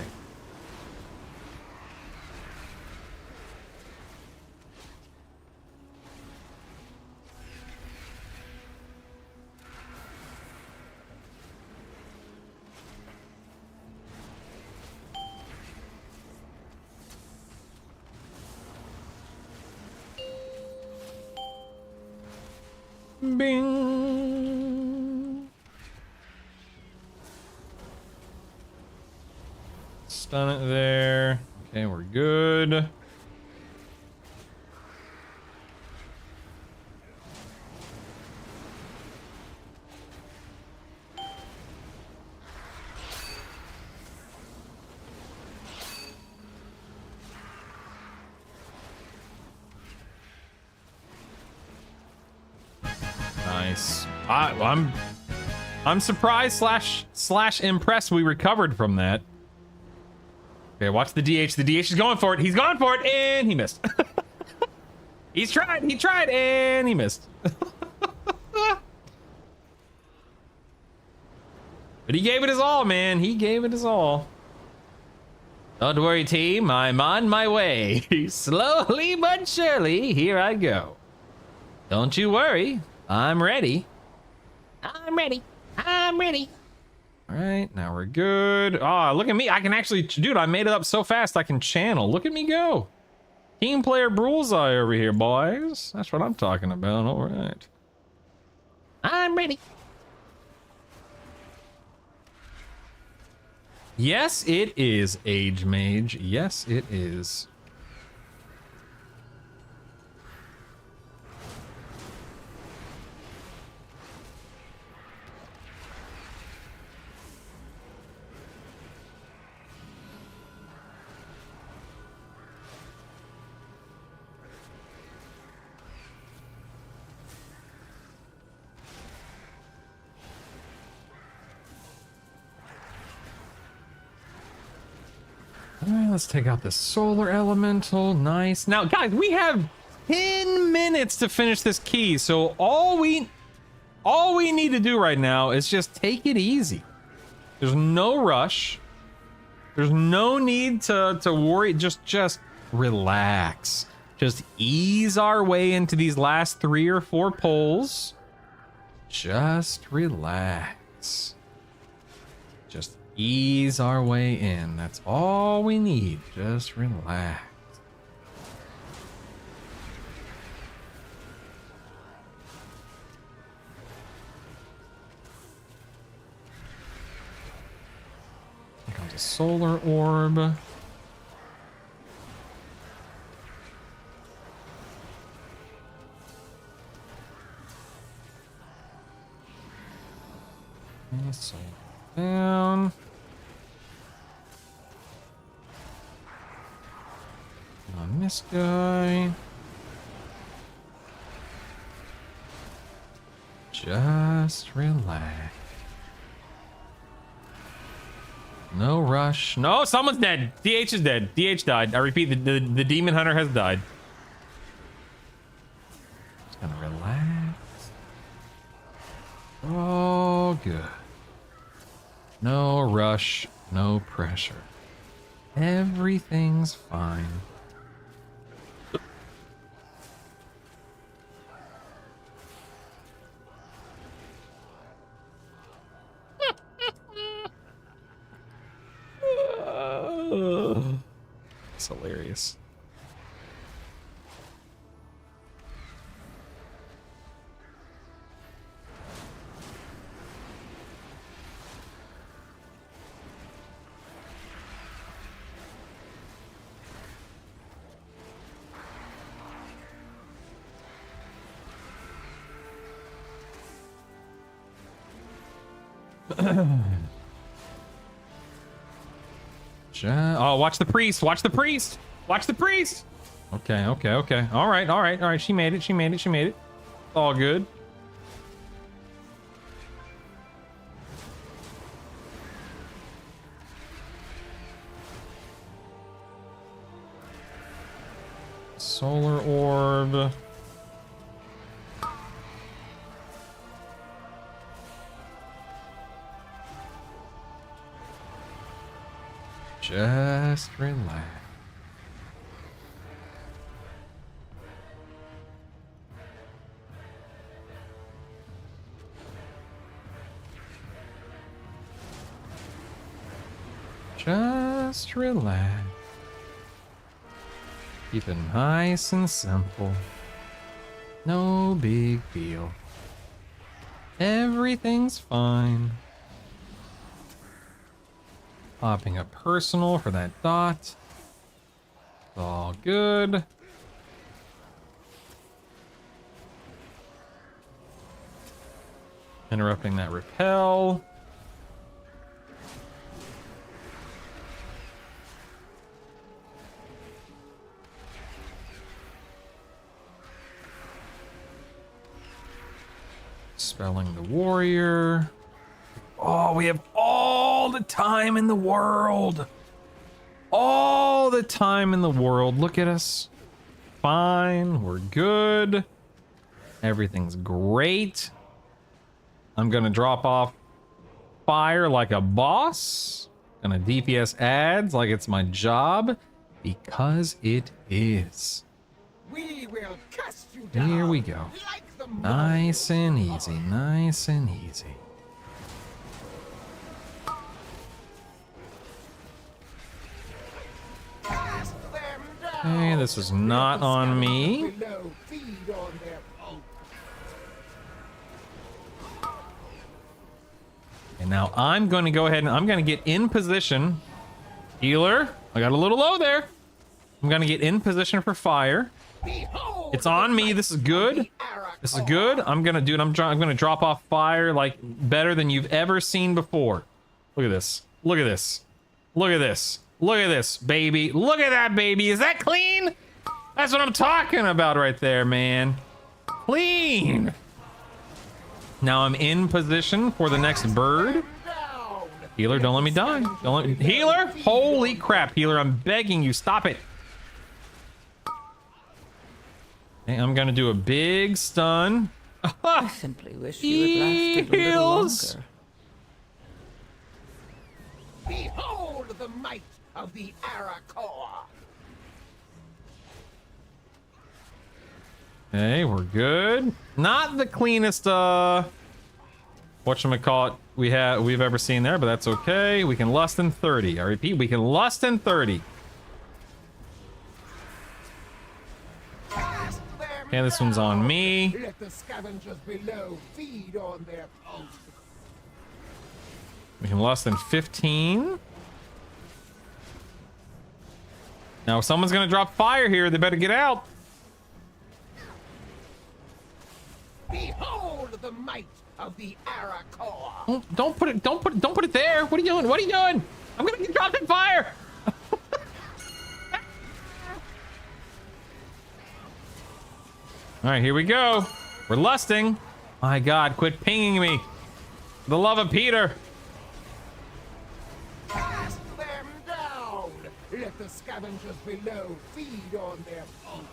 Bing. Stun it there. Okay, we're good. Nice. I'm surprised slash impressed we recovered from that. Okay, watch the DH. The DH is going for it. He's going for it, and he missed. He tried, and he missed. But he gave it his all, man. He gave it his all. Don't worry, team. I'm on my way. Slowly but surely, here I go. Don't you worry. I'm ready. I'm ready. I'm ready. All right, now we're good. Oh, look at me. I can actually, dude, I made it up so fast I can channel. Look at me go. Team player bullseye over here, boys. That's what I'm talking about. All right. I'm ready. Yes, it is, Age Mage. Yes, it is. All right, let's take out the solar elemental. Nice. Now, guys, we have 10 minutes to finish this key. So all we need to do right now is just take it easy. There's no rush. There's no need to worry. Just relax. Just ease our way into these last 3 or 4 poles. Just relax. Just ease our way in. That's all we need. Just relax. Here comes a solar orb. Okay, so down. On this guy. Just relax. No rush. No, someone's dead. DH is dead. DH died. I repeat, the demon hunter has died. Just gonna relax. Oh, good. No rush. No pressure. Everything's fine. It's hilarious. Oh, watch the priest. Watch the priest. Watch the priest. Okay, okay, okay. All right, all right, all right. She made it. She made it. She made it. All good. Solar orb. Just relax. Just relax. Keep it nice and simple. No big deal. Everything's fine. Popping a personal for that dot. It's all good. Interrupting that repel. Spelling the warrior. Oh, we have all the time in the world. All the time in the world. Look at us. Fine. We're good. Everything's great. I'm gonna drop off fire like a boss. Gonna DPS ads like it's my job. Because it is. We will cast you down. Here we go. Like the Nice and easy. Nice and easy. cast them down. Hey, this was not on me. Below, feed on their pulp. And now I'm going to go ahead and I'm going to get in position. Healer, I got a little low there. I'm going to get in position for fire. Behold, It's on me. This is good. This is good. I'm going to do it. I'm going to drop off fire like better than you've ever seen before. Look at this. Look at this. Look at this. Look at this, baby. Look at that, baby. Is that clean? That's what I'm talking about right there, man. Clean. Now I'm in position for the next bird. Healer, don't let me die. Don't let me... Healer? Holy crap, healer. I'm begging you. Stop it. Okay, I'm going to do a big stun. I simply wish you had lasted a little Heals. longer. Behold the might of the Arakor. Okay, we're good. Not the cleanest whatchamacallit we've ever seen there, but that's okay. We can lust in 30. I repeat, we can lust in 30. Okay, this one's on me. Let the scavengers below feed on their pulp. We can lust in 15. Now, if someone's gonna drop fire here, they better get out. Behold the might of the Arakor. Don't put it there. What are you doing? What are you doing? I'm gonna get dropped in fire. All right, here we go. We're lusting. My God, quit pinging me. For the love of Peter. Cast them down. Let the scavengers below feed on their pulp.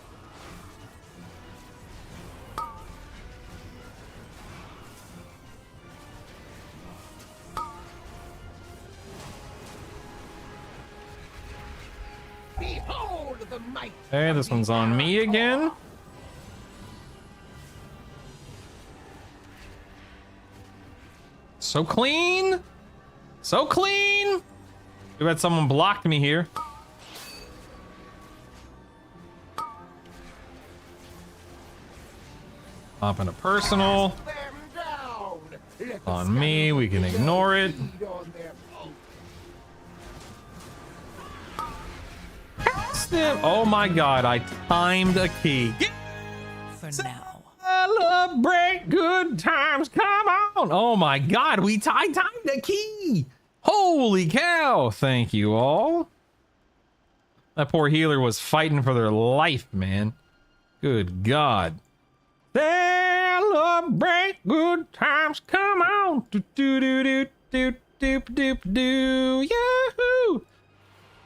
Behold the might. Hey, this one's on me again. So clean. So clean. Too bad someone blocked me here. Hop in a personal. On me, we can ignore it. Oh my God, I timed a key. For now. Celebrate good times, come on. Oh my God, I timed a key. Holy cow, thank you all. That poor healer was fighting for their life, man. Good God. Celebrate good times, come on. Do do do do do do do do. Yahoo!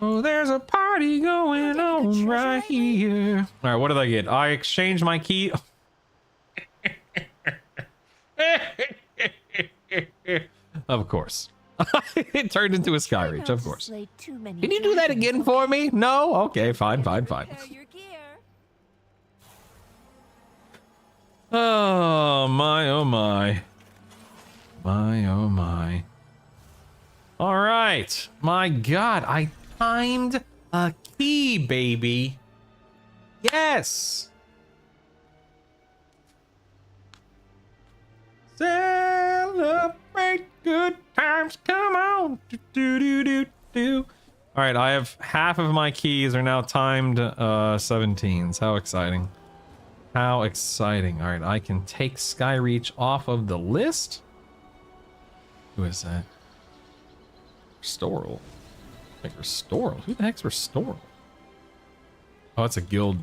Oh, there's a party going on right here. All right, what did I get? I exchanged my key. Of course. It turned into a sky reach, of course. Slay too many Can you do that dragons, again for me? No? Okay, fine. Prepare your gear. Oh my, oh my. My, oh my. All right. My God, I timed a key, baby. Yes. Celebrate good times. Come on. Do, do, do, do, do. All right, I have half of my keys are now timed 17s. How exciting. How exciting. All right, I can take Skyreach off of the list. Who is that? Restoral. Like Restoral? Who the heck's Restoral? Oh, it's a guild.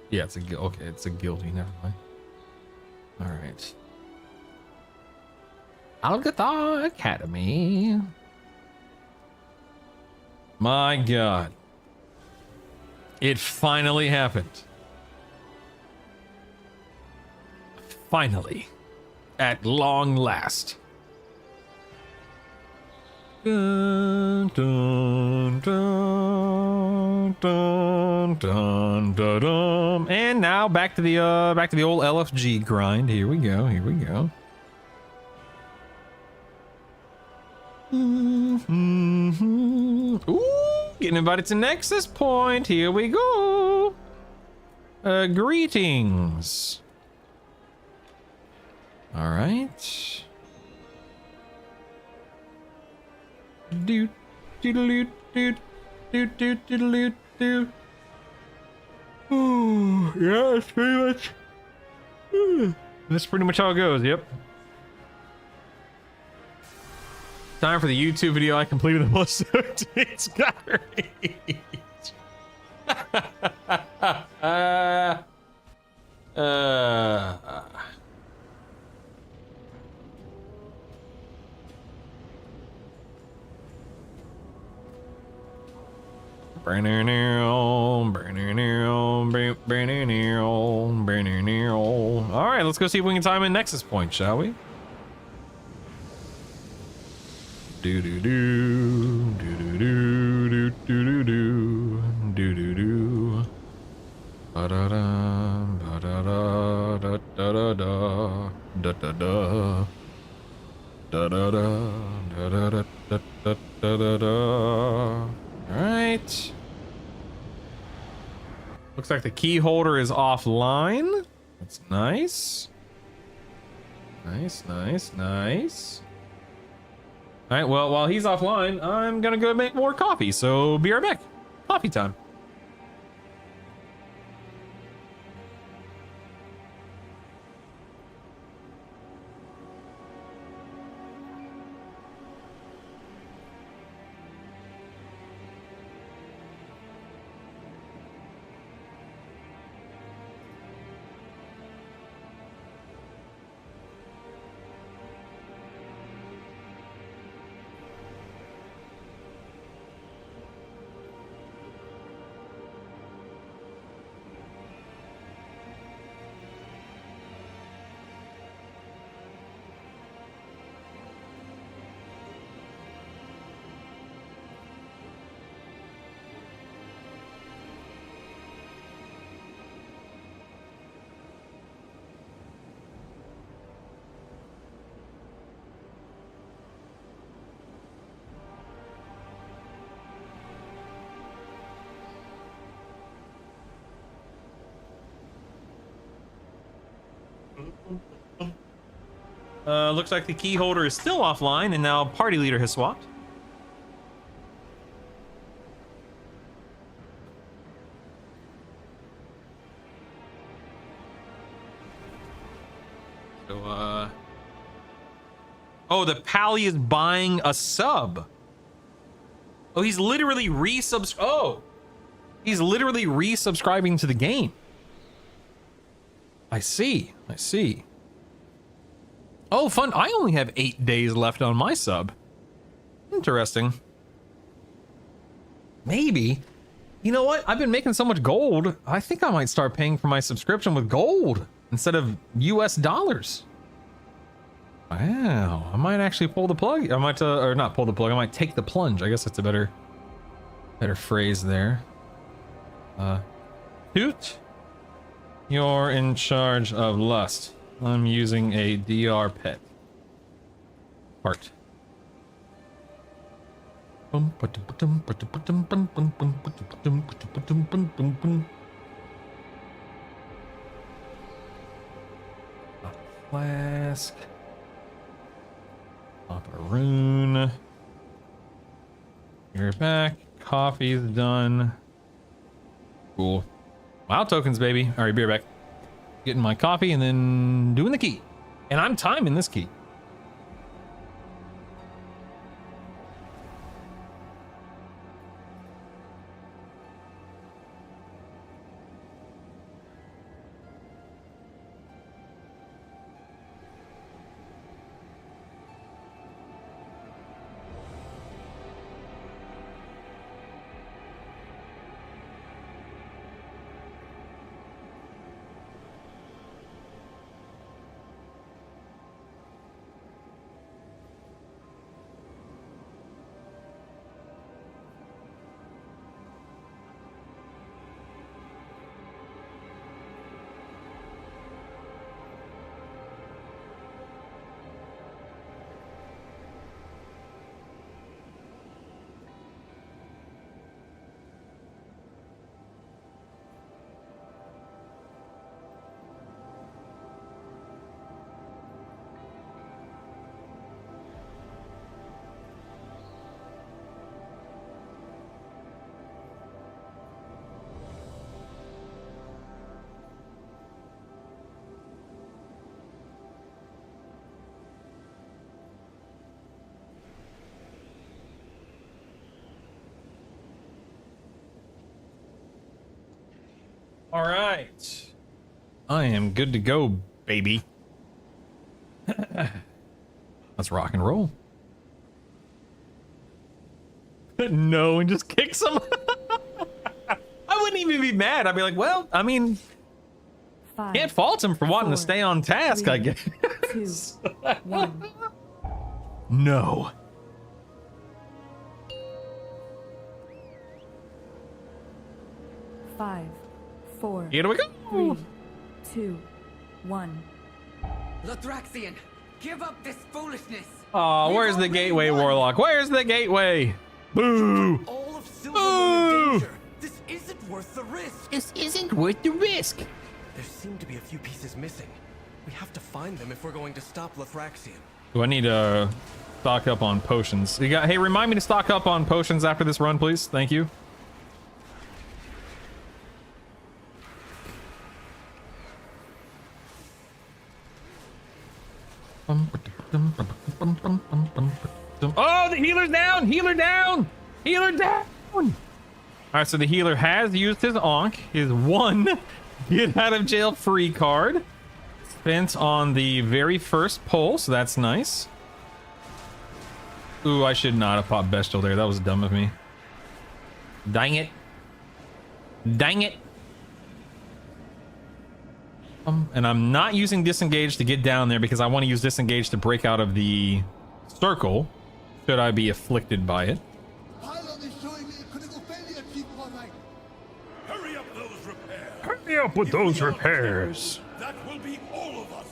Yeah, it's a guild. Okay, it's a guildie. Never mind. All right. Algathar Academy. My God. It finally happened. Finally. At long last. Dun, dun, dun, dun, dun, dun, dun. And now back to the old LFG grind. Here we go. Here we go. Ooh, getting invited to Nexus Point. Here we go. Greetings. All right. Do do do do do do do do. Ooh, yeah, that's pretty much. That's pretty much how it goes. Yep. Time for the YouTube video. I completed the most 17 Skyreach. All right, let's go see if we can time in Nexus Point, shall we? Do do do do do do do do do do do do. Ba da da ba da da da da da da da da da da da da da da da da da da. All right. Looks like the key holder is offline. That's nice. Nice, nice, nice. All right, well, while he's offline, I'm gonna go make more coffee, so be right back. Coffee time. Looks like the key holder is still offline, and now party leader has swapped. So, oh, the Pally is buying a sub. Oh, he's literally he's literally resubscribing to the game. I see. I see. Oh, fun. I only have 8 days left on my sub. Interesting. Maybe. You know what? I've been making so much gold. I think I might start paying for my subscription with gold instead of US dollars. Wow, I might actually pull the plug. I might, or not pull the plug. I might take the plunge. I guess that's a better phrase there. Toot, you're in charge of lust. I'm using a DR pet. Heart. Flask. Pop a rune. You're back. Coffee's done. Cool. Wow tokens, baby. All right, be right back. Getting my coffee and then doing the key. And I'm timing this key. All right. I am good to go, baby. Let's rock and roll. No, and just kicks him. I wouldn't even be mad. I'd be like, well, I mean, 5, can't fault him for wanting to 4, stay on task, 3, I guess. 2, 1. No. Five, 4, Here we go. 3, 2, 1. Lothraxion, give up this foolishness. Oh, where's the gateway, Warlock? Where's the gateway? Boo! All of Silvermoon in danger. This isn't worth the risk. This isn't worth the risk. There seem to be a few pieces missing. We have to find them if we're going to stop Lothraxion. Do I need to stock up on potions? You got? Hey, remind me to stock up on potions after this run, please. Thank you. Oh, the healer's down! Healer down! Healer down! Alright, so the healer has used his Ankh, his one get out of jail free card. Spent on the very first pull, so that's nice. Ooh, I should not have popped Bestial there. That was dumb of me. Dang it. Dang it. And I'm not using Disengage to get down there because I want to use Disengage to break out of the circle, should I be afflicted by it. Hurry up those repairs. Hurry up with those repairs. That will be all of us.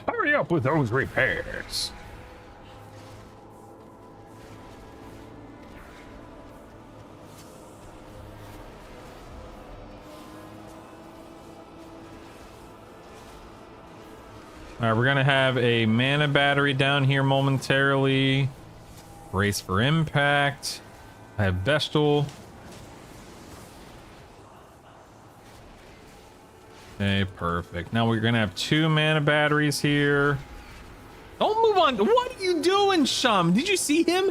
Hurry up with those repairs. All right, we're gonna have a mana battery down here momentarily. Brace for impact. I have Bestial. Okay, perfect. Now we're gonna have 2 mana batteries here. Don't move on. What are you doing, Shum? Did you see him?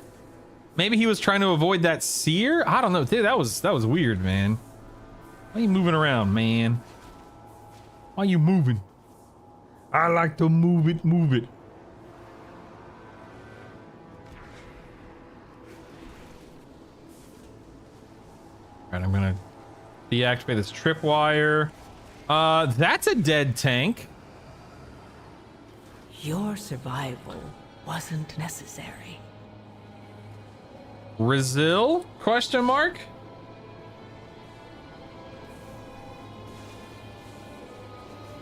Maybe he was trying to avoid that seer? I don't know. Dude, that was weird, man. Why are you moving around, man? Why are you moving? I like to move it, move it. Alright, I'm gonna deactivate this tripwire. That's a dead tank. Your survival wasn't necessary. Brazil? Question mark?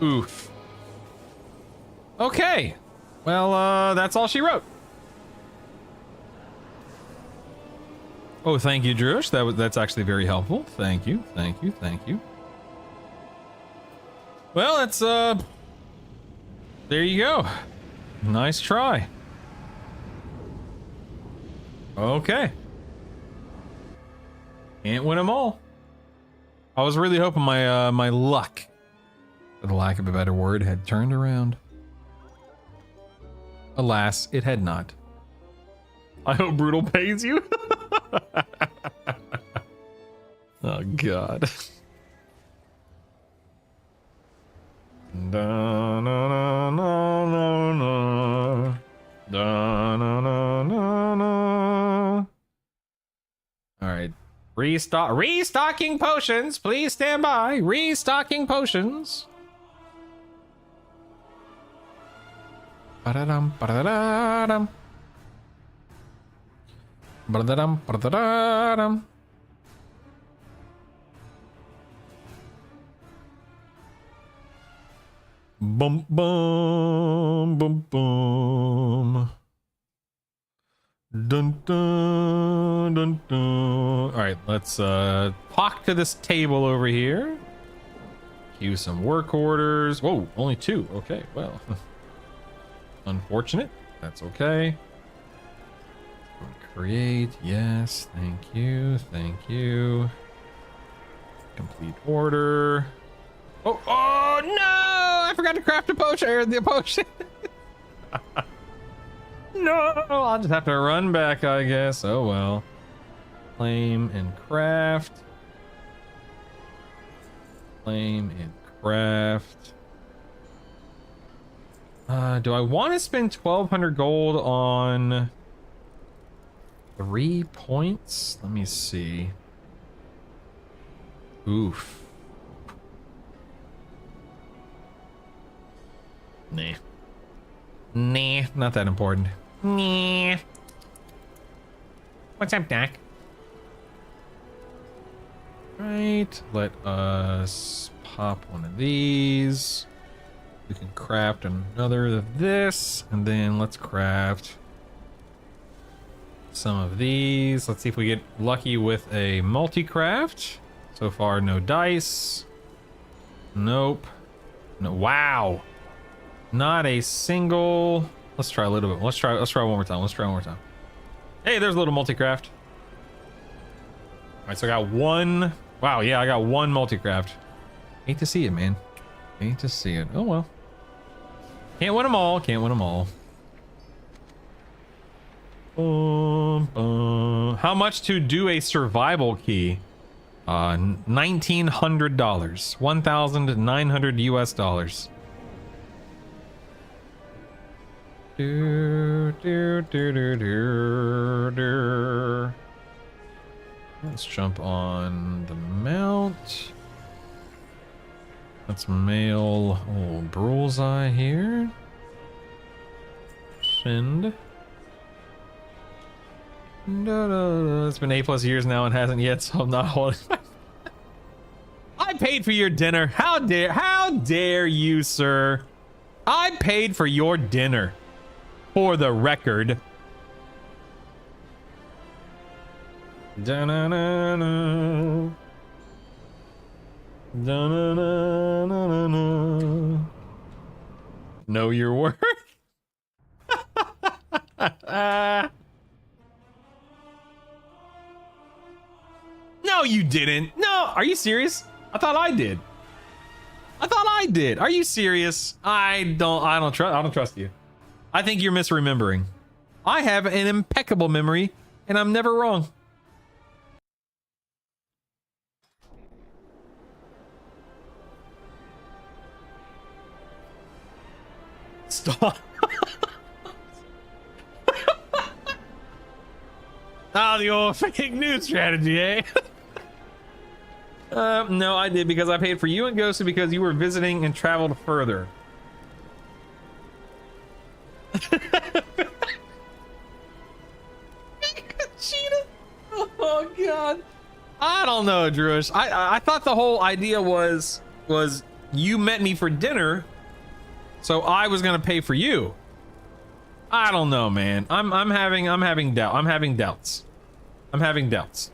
Oof. Okay. Well, that's all she wrote. Oh, thank you, Drush. That's actually very helpful. Thank you. Thank you. Thank you. Well, that's there you go. Nice try. Okay. Can't win them all. I was really hoping my my luck, for the lack of a better word, had turned around. Alas, it had not. I hope Brutal pays you. Oh God. Da, na, na, na, na, na. Da, na, na, na, na. All right. Restocking potions. Please stand by. Restocking potions. Ba-da-dum, ba-da-da-dum. Ba-da-dum, ba-da-da-dum. Bum bum bum bum. Dun dun dun dun. All right, let's talk to this table over here. Queue some work orders. Whoa, only 2. Okay, well, unfortunate. That's okay. Create. Yes, thank you. Thank you. Complete order. Oh no! I forgot to craft a potion. Or the potion. No, I'll just have to run back, I guess. Oh well. Claim and craft. Claim and craft. Do I want to spend 1,200 gold on 3 points? Let me see. Oof. Nah. Nah, not that important. Nah. What's up, Doc? Right, let us pop one of these. We can craft another of this, and then let's craft some of these. Let's see if we get lucky with a multi-craft. So far, no dice. Nope. No. Wow. Not a single. Let's try a little bit. Let's try one more time. Let's try one more time. Hey, there's a little multi-craft. All right, so I got one. Wow, yeah, I got one multi-craft. Hate to see it, man. Hate to see it. Oh well. Can't win them all. Can't win them all. How much to do a survival key? $1,900. $1,900 US. Let's jump on the mount. Let's mail old Bullseye here. Send. It's been 8+ years now and hasn't yet, so I'm not holding. I paid for your dinner. How dare you, sir? I paid for your dinner. For the record. Da-na-na-na. Da-na-na-na-na-na. Know your worth. No, you didn't. No, are you serious? I thought I did. Are you serious? I don't trust you. I think you're misremembering. I have an impeccable memory, and I'm never wrong. Stop. Ah, the old fake news strategy, eh? No, I did because I paid for you and Ghosty because you were visiting and traveled further. Cheetah. Oh god. I don't know, Druish. I thought the whole idea was you met me for dinner, so I was gonna pay for you. I don't know, man. I'm having doubts. I'm having doubts.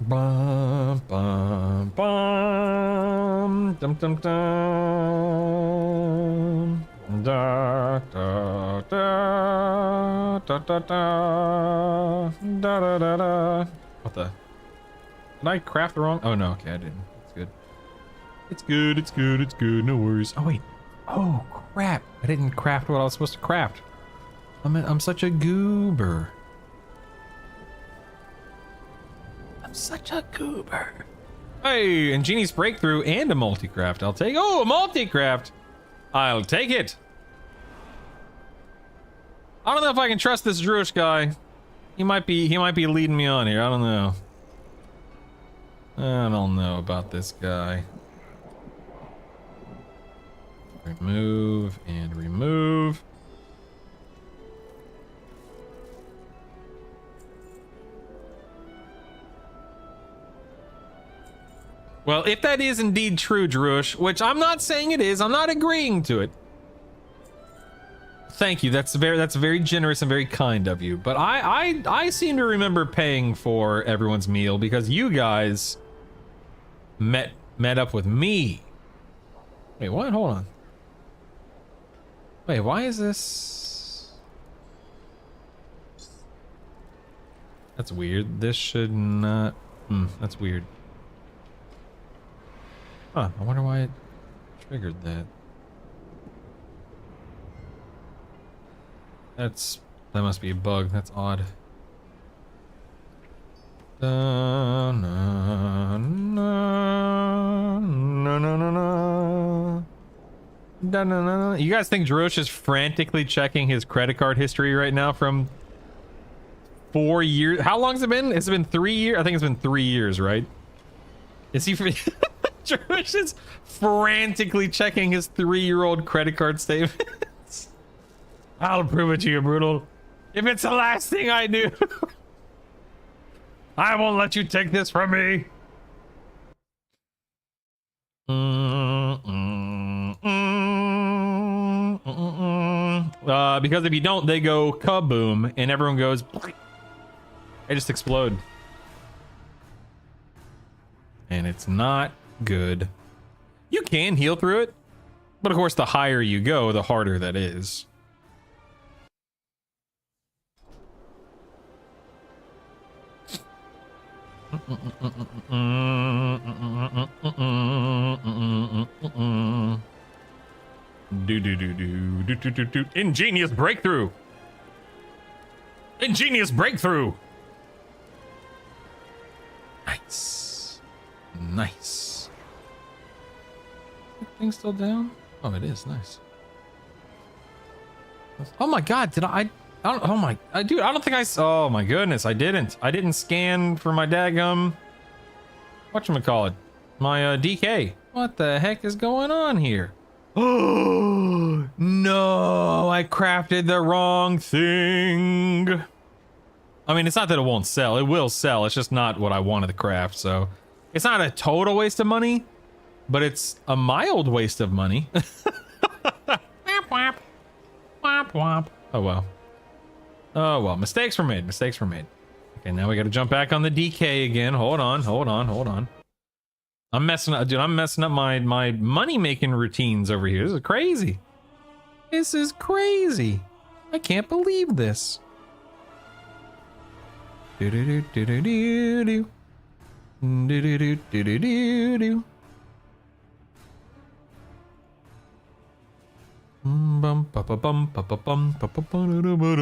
Bum bum bum dum dum dum da da da da da da da da da da. What the? Did I craft the wrong? Oh no, okay, I didn't. It's good. It's good. It's good. It's good. No worries. Oh wait. Oh crap! I didn't craft what I was supposed to craft. I'm such a goober. Such a goober. Hey, Ingenious Breakthrough and a multi-craft. I'll take. Oh, a multi-craft. I'll take it. I don't know if I can trust this Druish guy. He might be leading me on here. I don't know. I don't know about this guy. Remove and remove. Well, if that is indeed true, Druish, which I'm not saying it is, I'm not agreeing to it. Thank you. That's very generous and very kind of you. But I seem to remember paying for everyone's meal because you guys met up with me. Wait, what? Hold on. Wait, why is this? That's weird. This should not. That's weird. Huh, I wonder why it triggered that. That must be a bug. That's odd. Na, na, na, na, na, na. Da, na, na, na. You guys think Druish is frantically checking his credit card history right now from 4 years? How long has it been? Has it been 3 years? I think it's been 3 years, right? Is he... Druish is frantically checking his 3-year-old credit card statements. I'll prove it to you, Brutal. If it's the last thing I do, I won't let you take this from me. Because if you don't, they go kaboom, and everyone goes. They just explode, and it's not good. You can heal through it, but of course the higher you go, the harder that is. Ingenious breakthrough. Ingenious breakthrough. Nice. Nice. Thing's still down? Oh, it is. Nice. Oh my god, did I don't, oh my, dude, I don't think oh my goodness, I didn't scan for my daggum, whatchamacallit, my DK. What the heck is going on here? Oh no, I crafted the wrong thing. I mean, it's not that it won't sell, it will sell, it's just not what I wanted to craft, so it's not a total waste of money, but it's a mild waste of money. Womp womp. Oh well. Oh well, mistakes were made. Mistakes were made. Okay, now we got to jump back on the DK again. Hold on. I'm messing up, dude. I'm messing up my money making routines over here. This is crazy. This is crazy. I can't believe this. Do do do do do do do do do do do do do. Bum ba ba bum ba ba bum ba ba ba da ba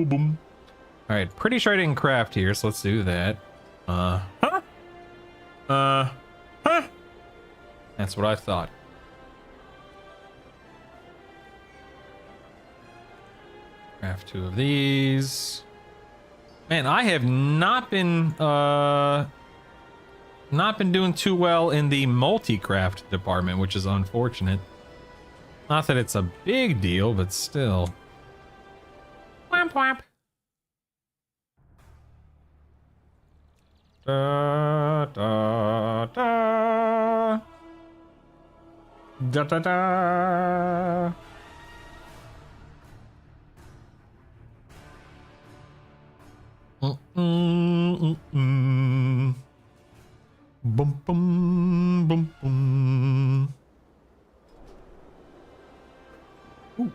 dum. All right, pretty sure I didn't craft here, so let's do that. That's what I thought. Craft 2 of these. Man, I have not been doing too well in the multi-craft department, which is unfortunate. Not that it's a big deal, but still. Wham wham. Da da da. Da da da. Bum bum bum bum. Ooh.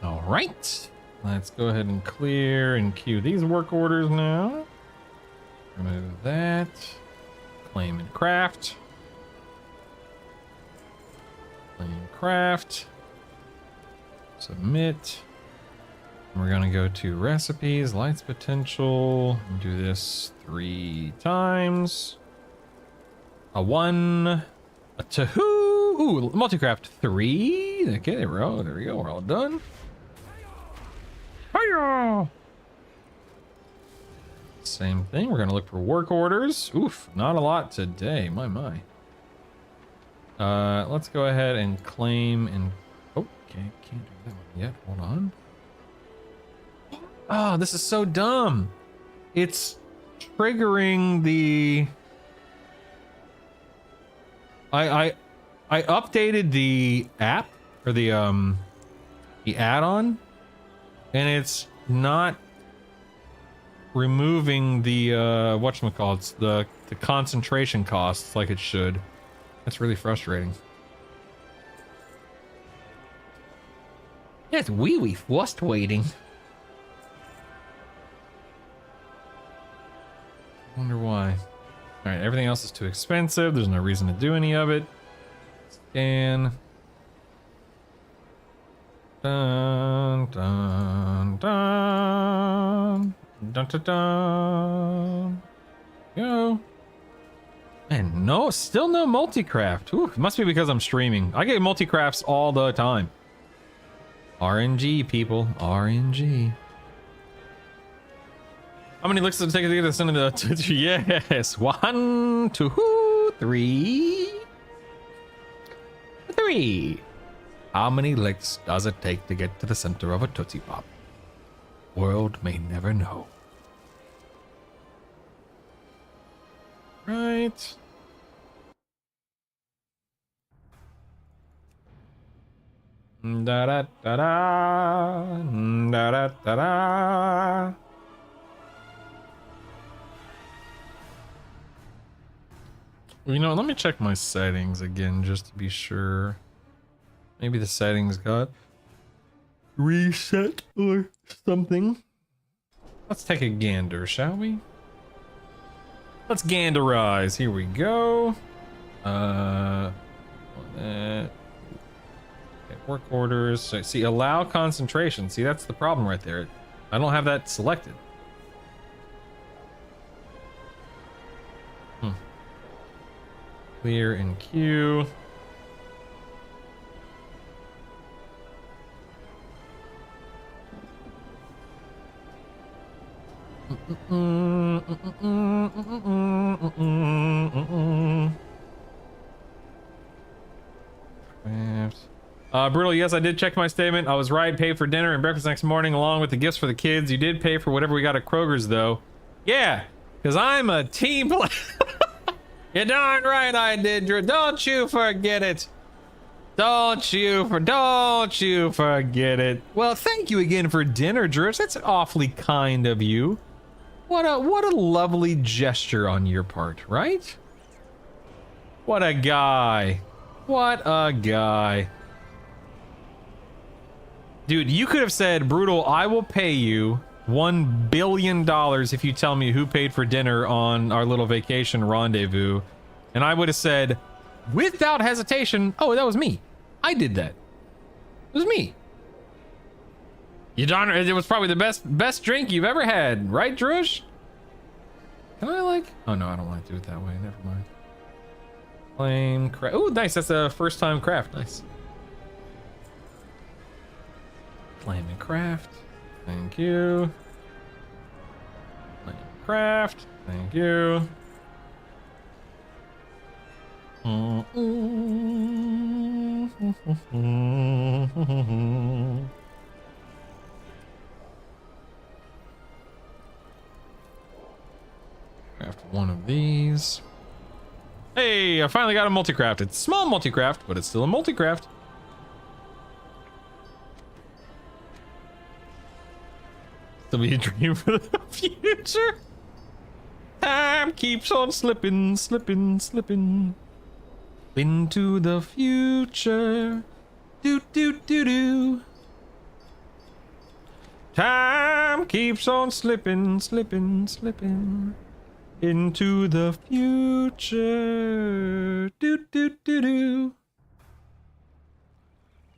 All right. Let's go ahead and clear and queue these work orders now. Remove that. Claim and craft. Claim and craft. Submit. We're gonna go to recipes, lights potential. Do this 3 times. A 1, a 2. Ooh, multi-craft 3. Okay, there we go. There we go. We're all done. Hiya! Same thing. We're gonna look for work orders. Oof, not a lot today. My. Let's go ahead and claim and. Oh, okay, can't do that one yet. Hold on. Oh, this is so dumb. It's triggering the. I updated the app or the add-on, and it's not removing the whatchamacallits, the concentration costs like it should. That's really frustrating. Yes, we first waiting. Wonder why. All right, everything else is too expensive. There's no reason to do any of it. Scan. Dun dun dun dun dun dun. Go. Man, no, still no multi-craft. Ooh, it must be because I'm streaming. I get multi-crafts all the time. RNG, people. RNG. How many licks does it take to get this into the... Yes. 1, 2, 3. 3. How many licks does it take to get to the center of a Tootsie Pop? World may never know. Right. Da da da da da da da da. You know, let me check my settings again just to be sure. Maybe the settings got reset or something. Let's take a gander, shall we? Let's ganderize. Here we go. Okay, work orders. So, see, allow concentration. See, that's the problem right there. I don't have that selected. Clear and queue. Brutal, yes, I did check my statement. I was right, paid for dinner and breakfast next morning along with the gifts for the kids. You did pay for whatever we got at Kroger's though. Yeah, because I'm a team player. You're darn right I did, Drew. Don't you forget it. Don't you forget it. Well, thank you again for dinner, Drew. That's awfully kind of you. What a lovely gesture on your part, right? What a guy. What a guy. Dude, you could have said, Brutal, I will pay you $1 billion if you tell me who paid for dinner on our little vacation rendezvous. And I would have said, without hesitation, oh, that was me. I did that. It was me. You darn it, it was probably the best drink you've ever had, right, Drush? Can I like? Oh no, I don't want to do it that way. Never mind. Flame craft. Oh, nice. That's a first time craft. Nice. Flame and craft. Thank you. Flame and craft. Thank you. Craft one of these. Hey, I finally got a multi-craft. It's small multi-craft, but it's still a multi-craft. Still be a dream for the future. Time keeps on slipping, slipping, slipping into the future. Do do do do. Time keeps on slipping, slipping, slipping into the future. Do do do do.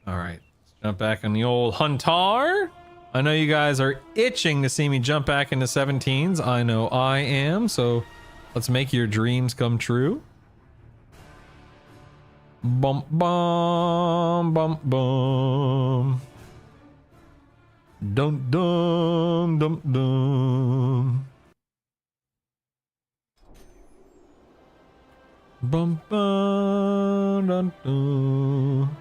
All right, let's jump back on the old Huntar. I know you guys are itching to see me jump back into 17s. I know I am, so let's make your dreams come true. Bum bum bum bum. Dum dum dum dum. Bum bum dum dum.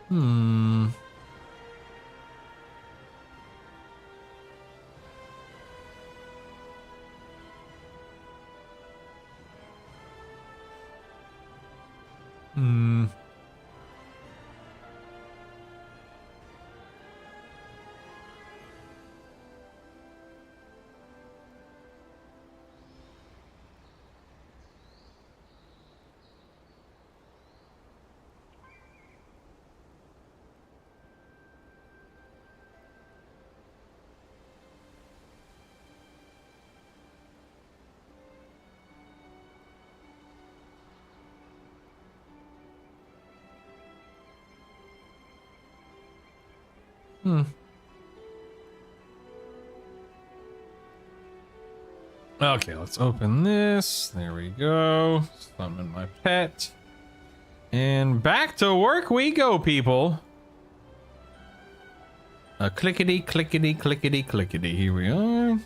Hmm. Hmm. Hmm. Okay, let's open this. There we go. Summon my pet. And back to work we go, people. A clickety, clickety, clickety, clickety. Here we are.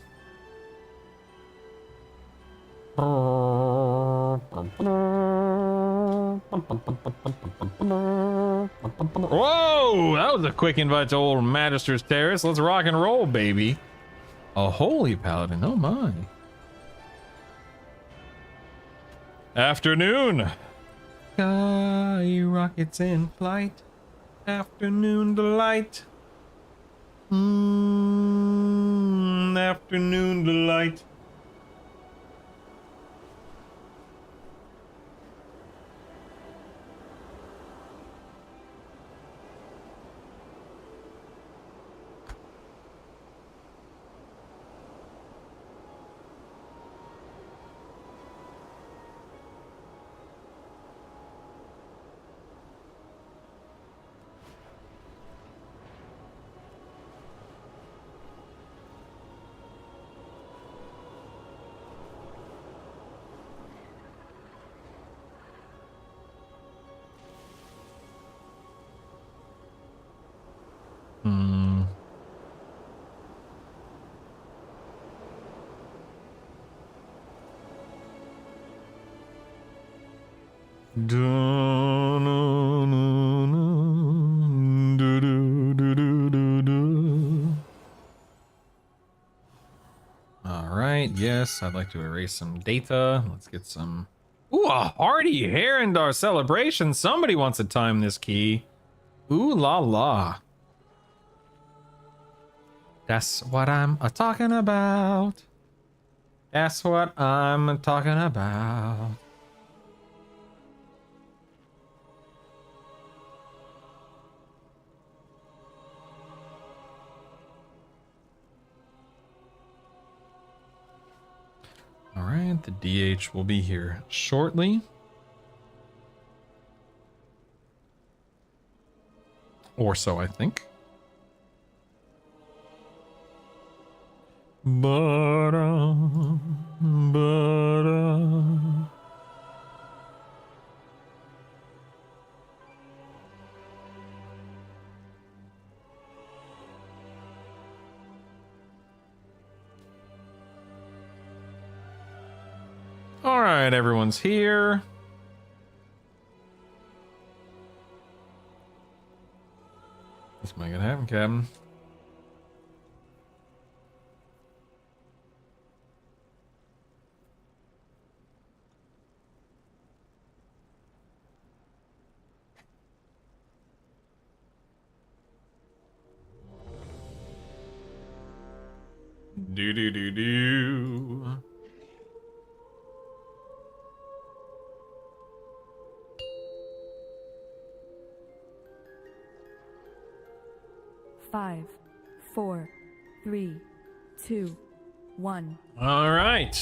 Whoa! That was a quick invite to old Magister's Terrace. Let's rock and roll, baby. A holy paladin. Oh my. Afternoon. Sky rockets in flight. Afternoon delight. Afternoon delight. Alright, yes, I'd like to erase some data. Let's get some... Ooh, a hearty Herondar celebration. Somebody wants to time this key. Ooh la la. That's what I'm talking about. That's what I'm talking about. All right, the DH will be here shortly. Or so I think. Ba-da, ba-da. All right, everyone's here. Let's make it happen, Captain. Do do do do. Five, four, three, two, one. All right,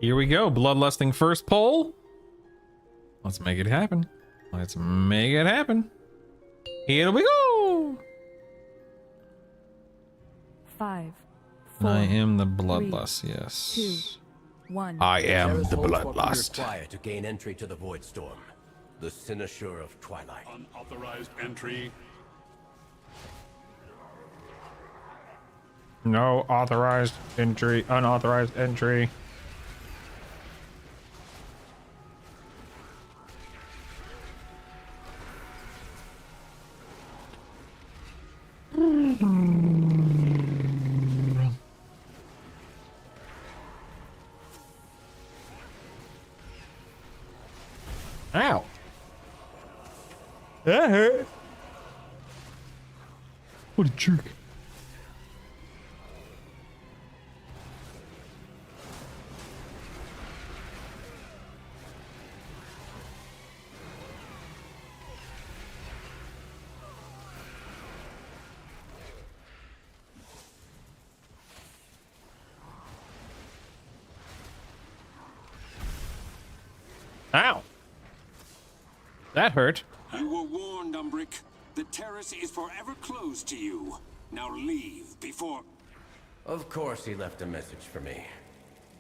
here we go. Bloodlusting first poll. Let's make it happen. Let's make it happen. Here we go. Five, I am the three, bloodlust. Yes. two, one. I am the Terrace holds what bloodlust. we require to gain entry to the Void Storm, the Cynosure of Twilight. Unauthorized entry. No authorized entry. Unauthorized entry. Ow. That hurt. What a jerk. Ow. That hurt. You were warned, Umbric. The terrace is forever closed to you. Now leave before... Of course he left a message for me.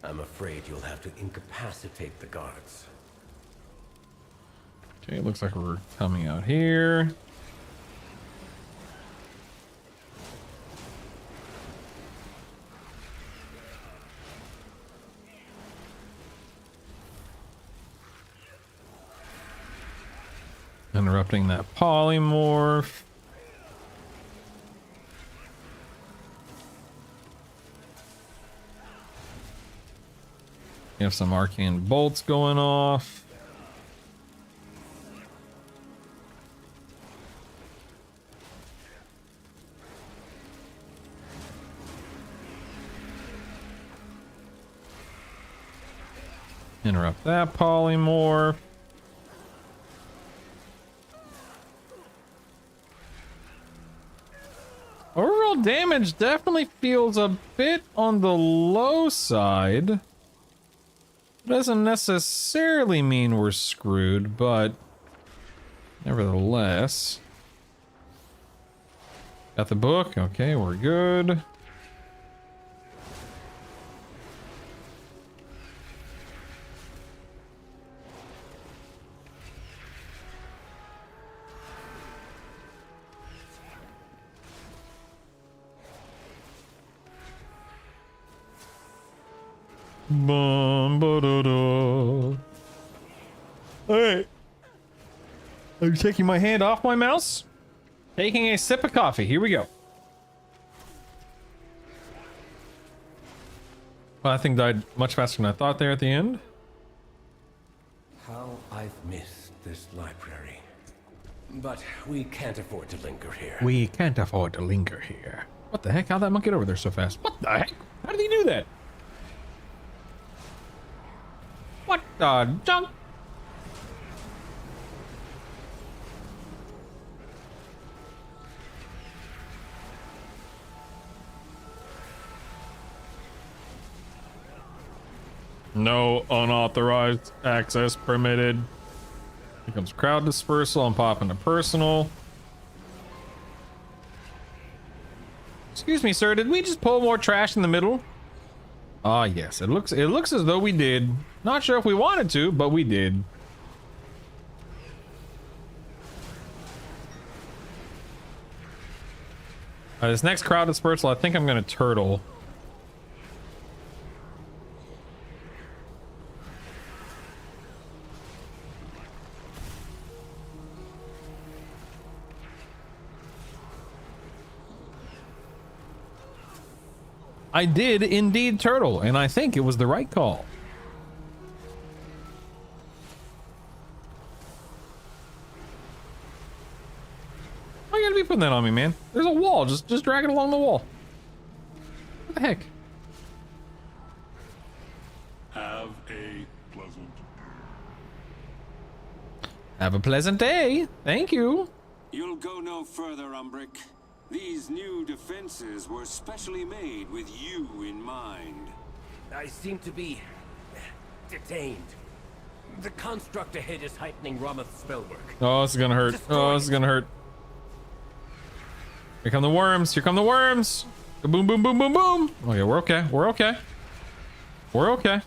I'm afraid you'll have to incapacitate the guards. Okay, it looks like we're coming out here. Interrupting that polymorph. You have some arcane bolts going off. Interrupt that polymorph. Overall damage definitely feels a bit on the low side. Doesn't necessarily mean we're screwed, but nevertheless. Got the book. Okay, we're good. Bum, ba-da-da. Hey, are you taking my hand off my mouse? Taking a sip of coffee. Here we go. Well, that thing died much faster than I thought there at the end. How I've missed this library. But we can't afford to linger here. We can't afford to linger here. What the heck? How'd that monk get over there so fast? What the heck? How did he do that? What the junk? No unauthorized access permitted. Here comes crowd dispersal. I'm popping to personal. Excuse me, sir. Did we just pull more trash in the middle? Ah, yes. It looks as though we did. Not sure if we wanted to, but we did. This next crowd dispersal, I think I'm gonna turtle. I did indeed turtle, and I think it was the right call. Why you gotta be putting that on me, man? There's a wall. Just drag it along the wall. What the heck? Have a pleasant Have a pleasant day. Thank you. You'll go no further, Umbrick. These new defenses were specially made with you in mind. I seem to be detained. The construct ahead is heightening Ramath's spellwork. Oh, this is gonna hurt. Oh, this is gonna hurt. Here come the worms. Here come the worms. Boom, boom, boom, boom, boom. Okay, we're okay. We're okay. We're okay.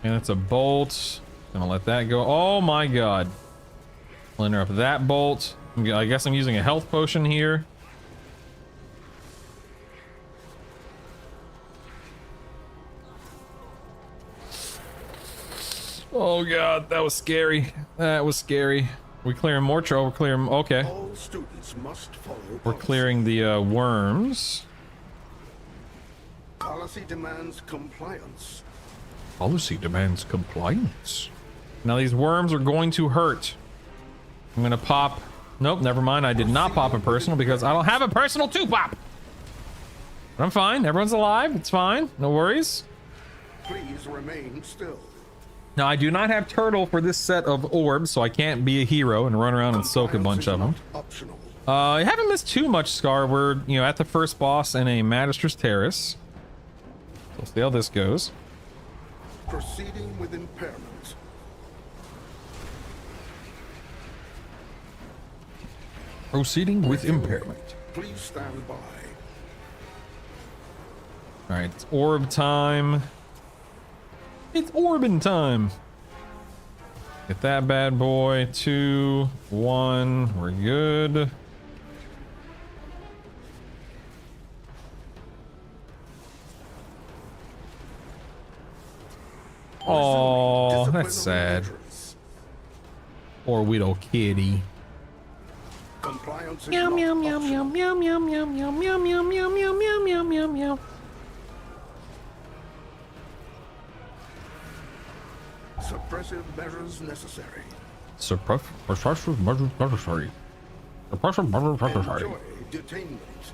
And it's a bolt. Gonna let that go. Oh my god. I'll interrupt that bolt. I guess I'm using a health potion here. Oh god, that was scary. That was scary. We clearing more trouble. We're clearing. Okay. All students must follow We're clearing the worms. Policy demands compliance. Policy demands compliance. Now these worms are going to hurt. I'm gonna pop. Nope, never mind. I did not pop a personal because I don't have a personal to pop. But I'm fine. Everyone's alive. It's fine. No worries. Please remain still. Now I do not have turtle for this set of orbs, so I can't be a hero and run around and soak a bunch of them. Optional. I haven't missed too much, Scar. We're, at the first boss in a Magister's Terrace. So we'll see how this goes. Proceeding with impairment. Proceeding with impairment. Please stand by. Alright, it's orb time. It's orbin time. Get that bad boy. 2, 1. We're good. Oh, that's sad. Poor widow kitty. Compliance is Meow not meow meow optional. meow meow meow meow meow meow meow meow meow meow meow meow. Suppressive measures necessary. Suppressive measures necessary. Suppressive measures necessary. Enjoy detainment.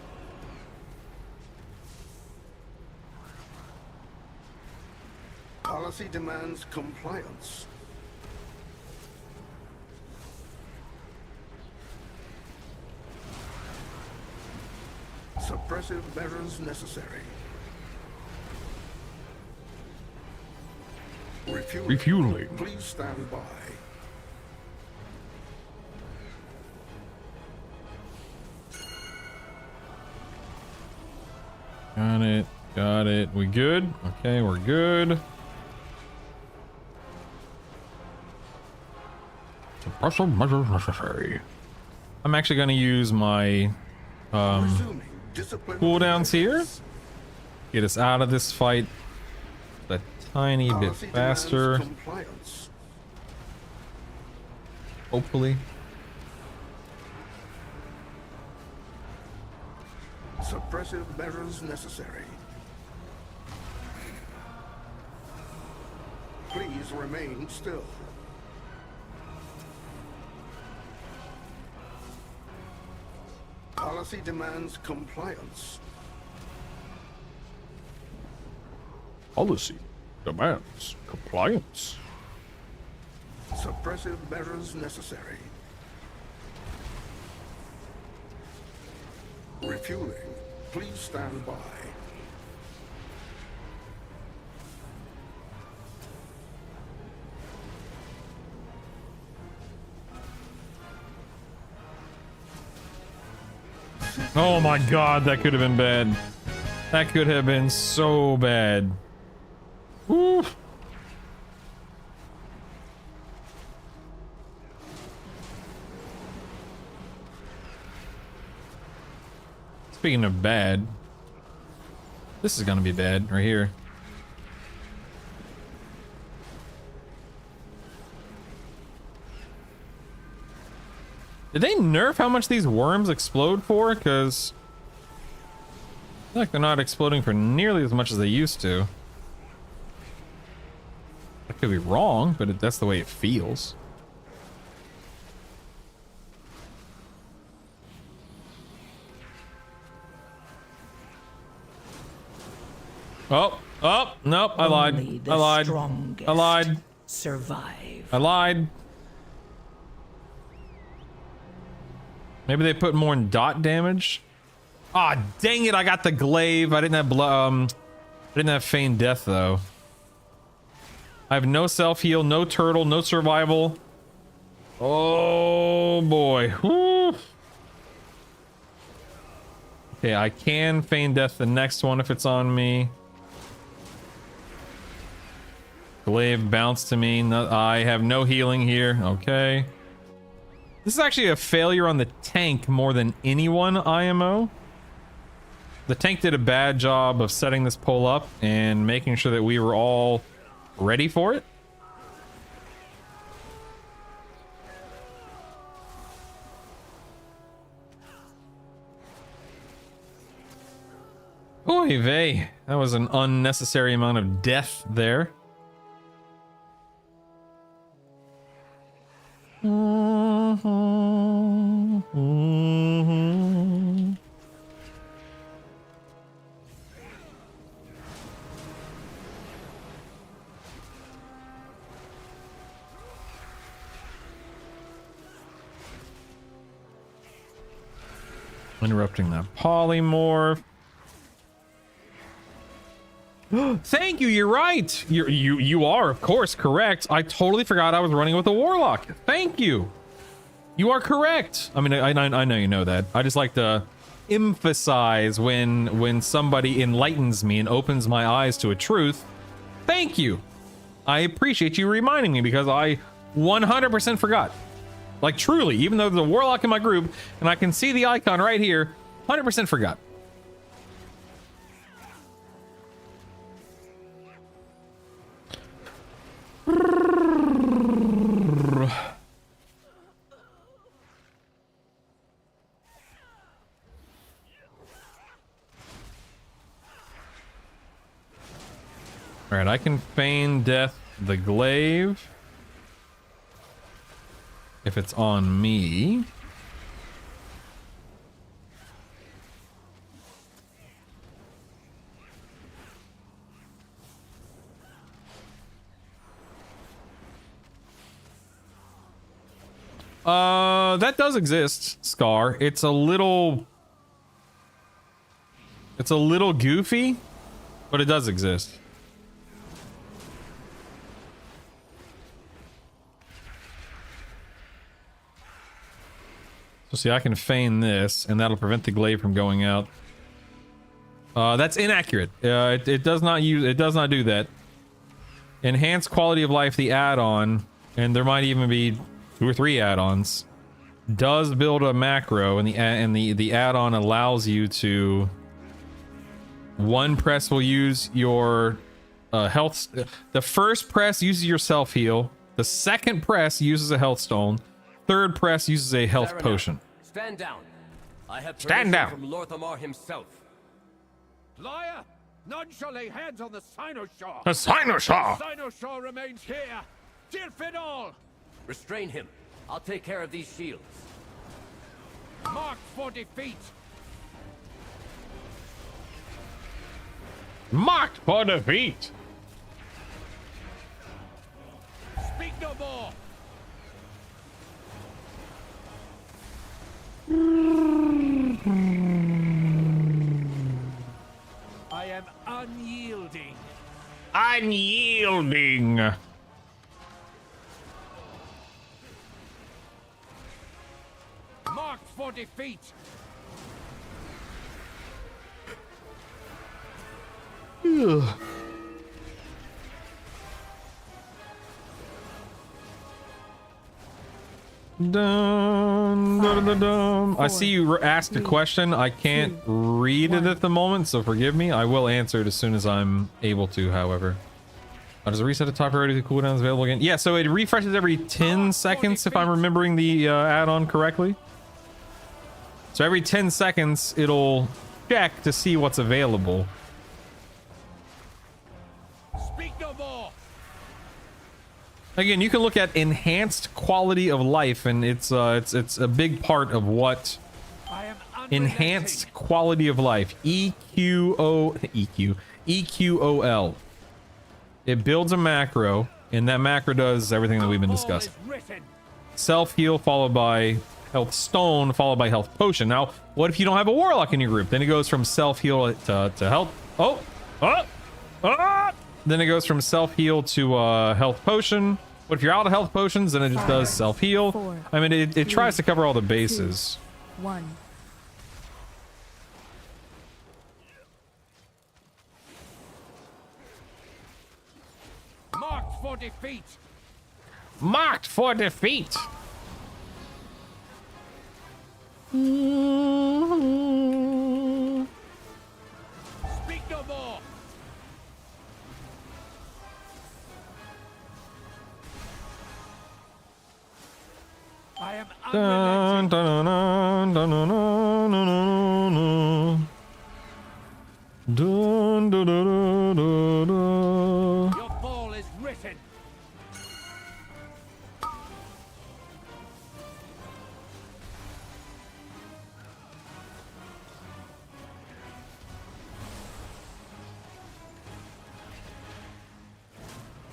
Policy demands compliance. Suppressive measures necessary. Refueling. Please stand by. Got it. Got it. We good? Okay, we're good. Suppressive measures necessary. I'm actually going to use my cooldowns here. Get us out of this fight a tiny bit faster. Hopefully. Suppressive measures necessary. Please remain still. Policy demands compliance. Policy demands compliance. Suppressive measures necessary. Refueling. Please stand by. Oh my god, that could have been bad. That could have been so bad. Woo. Speaking of bad, this is gonna be bad right here. Did they nerf how much these worms explode for? Because I feel like they're not exploding for nearly as much as they used to. I could be wrong, but that's the way it feels. Oh, nope, I lied. I lied. I lied. Survive. I lied. Maybe they put more in dot damage. Ah, dang it! I got the glaive. I didn't have I didn't have feigned death though. I have no self heal, no turtle, no survival. Oh boy. Woo. Okay, I can feign death the next one if it's on me. Glaive bounced to me. No, I have no healing here. Okay. This is actually a failure on the tank more than anyone, IMO. The tank did a bad job of setting this pull up and making sure that we were all ready for it. Oy vey. That was an unnecessary amount of death there. Interrupting that polymorph. Thank you, you're right. You are, of course, correct. I totally forgot I was running with a warlock. Thank you. You are correct. I mean, I know you know that. I just like to emphasize when somebody enlightens me and opens my eyes to a truth. Thank you. I appreciate you reminding me because I 100% forgot. Like truly, even though there's a warlock in my group and I can see the icon right here, 100% forgot. All right, I can feign death the glaive if it's on me. That does exist, Scar. It's a little goofy, but it does exist. So see, I can feign this, and that'll prevent the glaive from going out. That's inaccurate. It does not do that. Enhanced quality of life, the add-on, and there might even be 2 or 3 add-ons, does build a macro, and the add-on allows you to. One press will use your health. The first press uses your self heal. The second press uses a health stone. Third press uses a health potion. Stand down. I have Stand permission down. from Lorthamar himself. Liar! None shall lay hands on the Cynoshaw! The Cynoshaw! The Cynoshaw remains here! Till Fidal! Restrain him. I'll take care of these shields. Marked for defeat! Marked for defeat! Speak no more! I am unyielding. Unyielding! Marked for defeat! Ugh. Dun, dun, dun, dun. I see you asked a question. I can't read it at the moment, so forgive me. I will answer it as soon as I'm able to, however. Does it reset the top priority to cooldowns available again? Yeah, so it refreshes every 10 seconds if I'm remembering the add-on correctly. So every 10 seconds, it'll check to see what's available. Speak no more. Again, you can look at enhanced quality of life, and it's a big part of what enhanced quality of life EQOL. It builds a macro, and that macro does everything that we've been discussing. Self heal followed by health stone followed by health potion. Now, what if you don't have a warlock in your group? Then it goes from self heal to health. Then it goes from self heal to health potion. But if you're out of health potions, then it just does self heal. I mean, it tries to cover all the bases. 1. Marked for defeat. Marked for defeat. Speak no more. I am Dun, dun, dun, dun, dun, dun, dun, dun, dun, dun, dun, dun, dun. Your fall is written.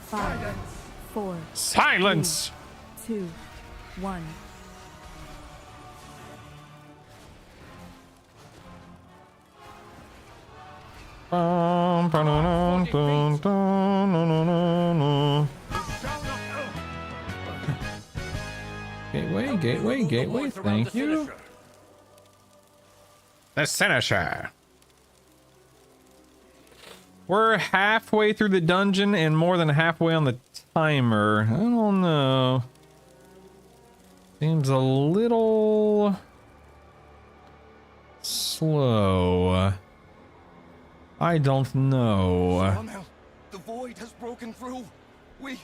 Five, 4, Silence. 2, 1. Dun, dun, dun, dun, dun, dun, dun, dun. Gateway, thank you. The Seneschar. We're halfway through the dungeon and more than halfway on the timer. I don't know. Seems a little slow. I don't know. Somehow, the void has broken through. We...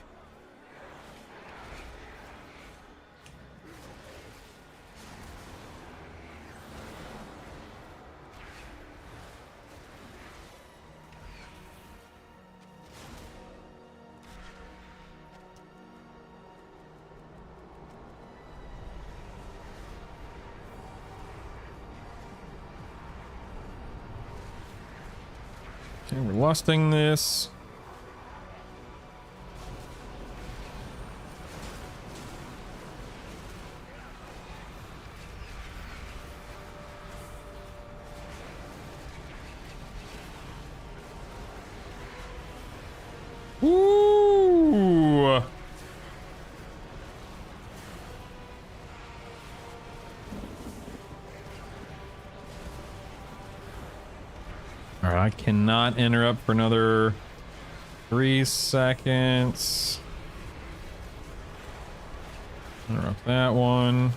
Okay, we're lusting this. Ooh. All right, I cannot interrupt for another 3 seconds. Interrupt that one.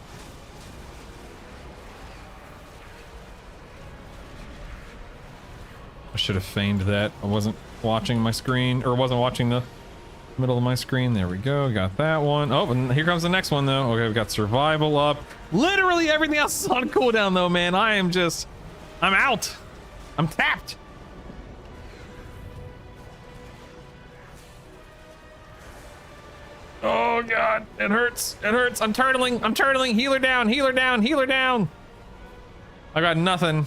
I should have feigned that. I wasn't watching my screen, or wasn't watching the middle of my screen. There we go. Got that one. Oh, and here comes the next one, though. Okay, we've got survival up. Literally everything else is on cooldown, though, man. I'm out. I'm tapped. Oh god, it hurts. It hurts. I'm turtling. I'm turtling. Healer down. Healer down. Healer down. I got nothing.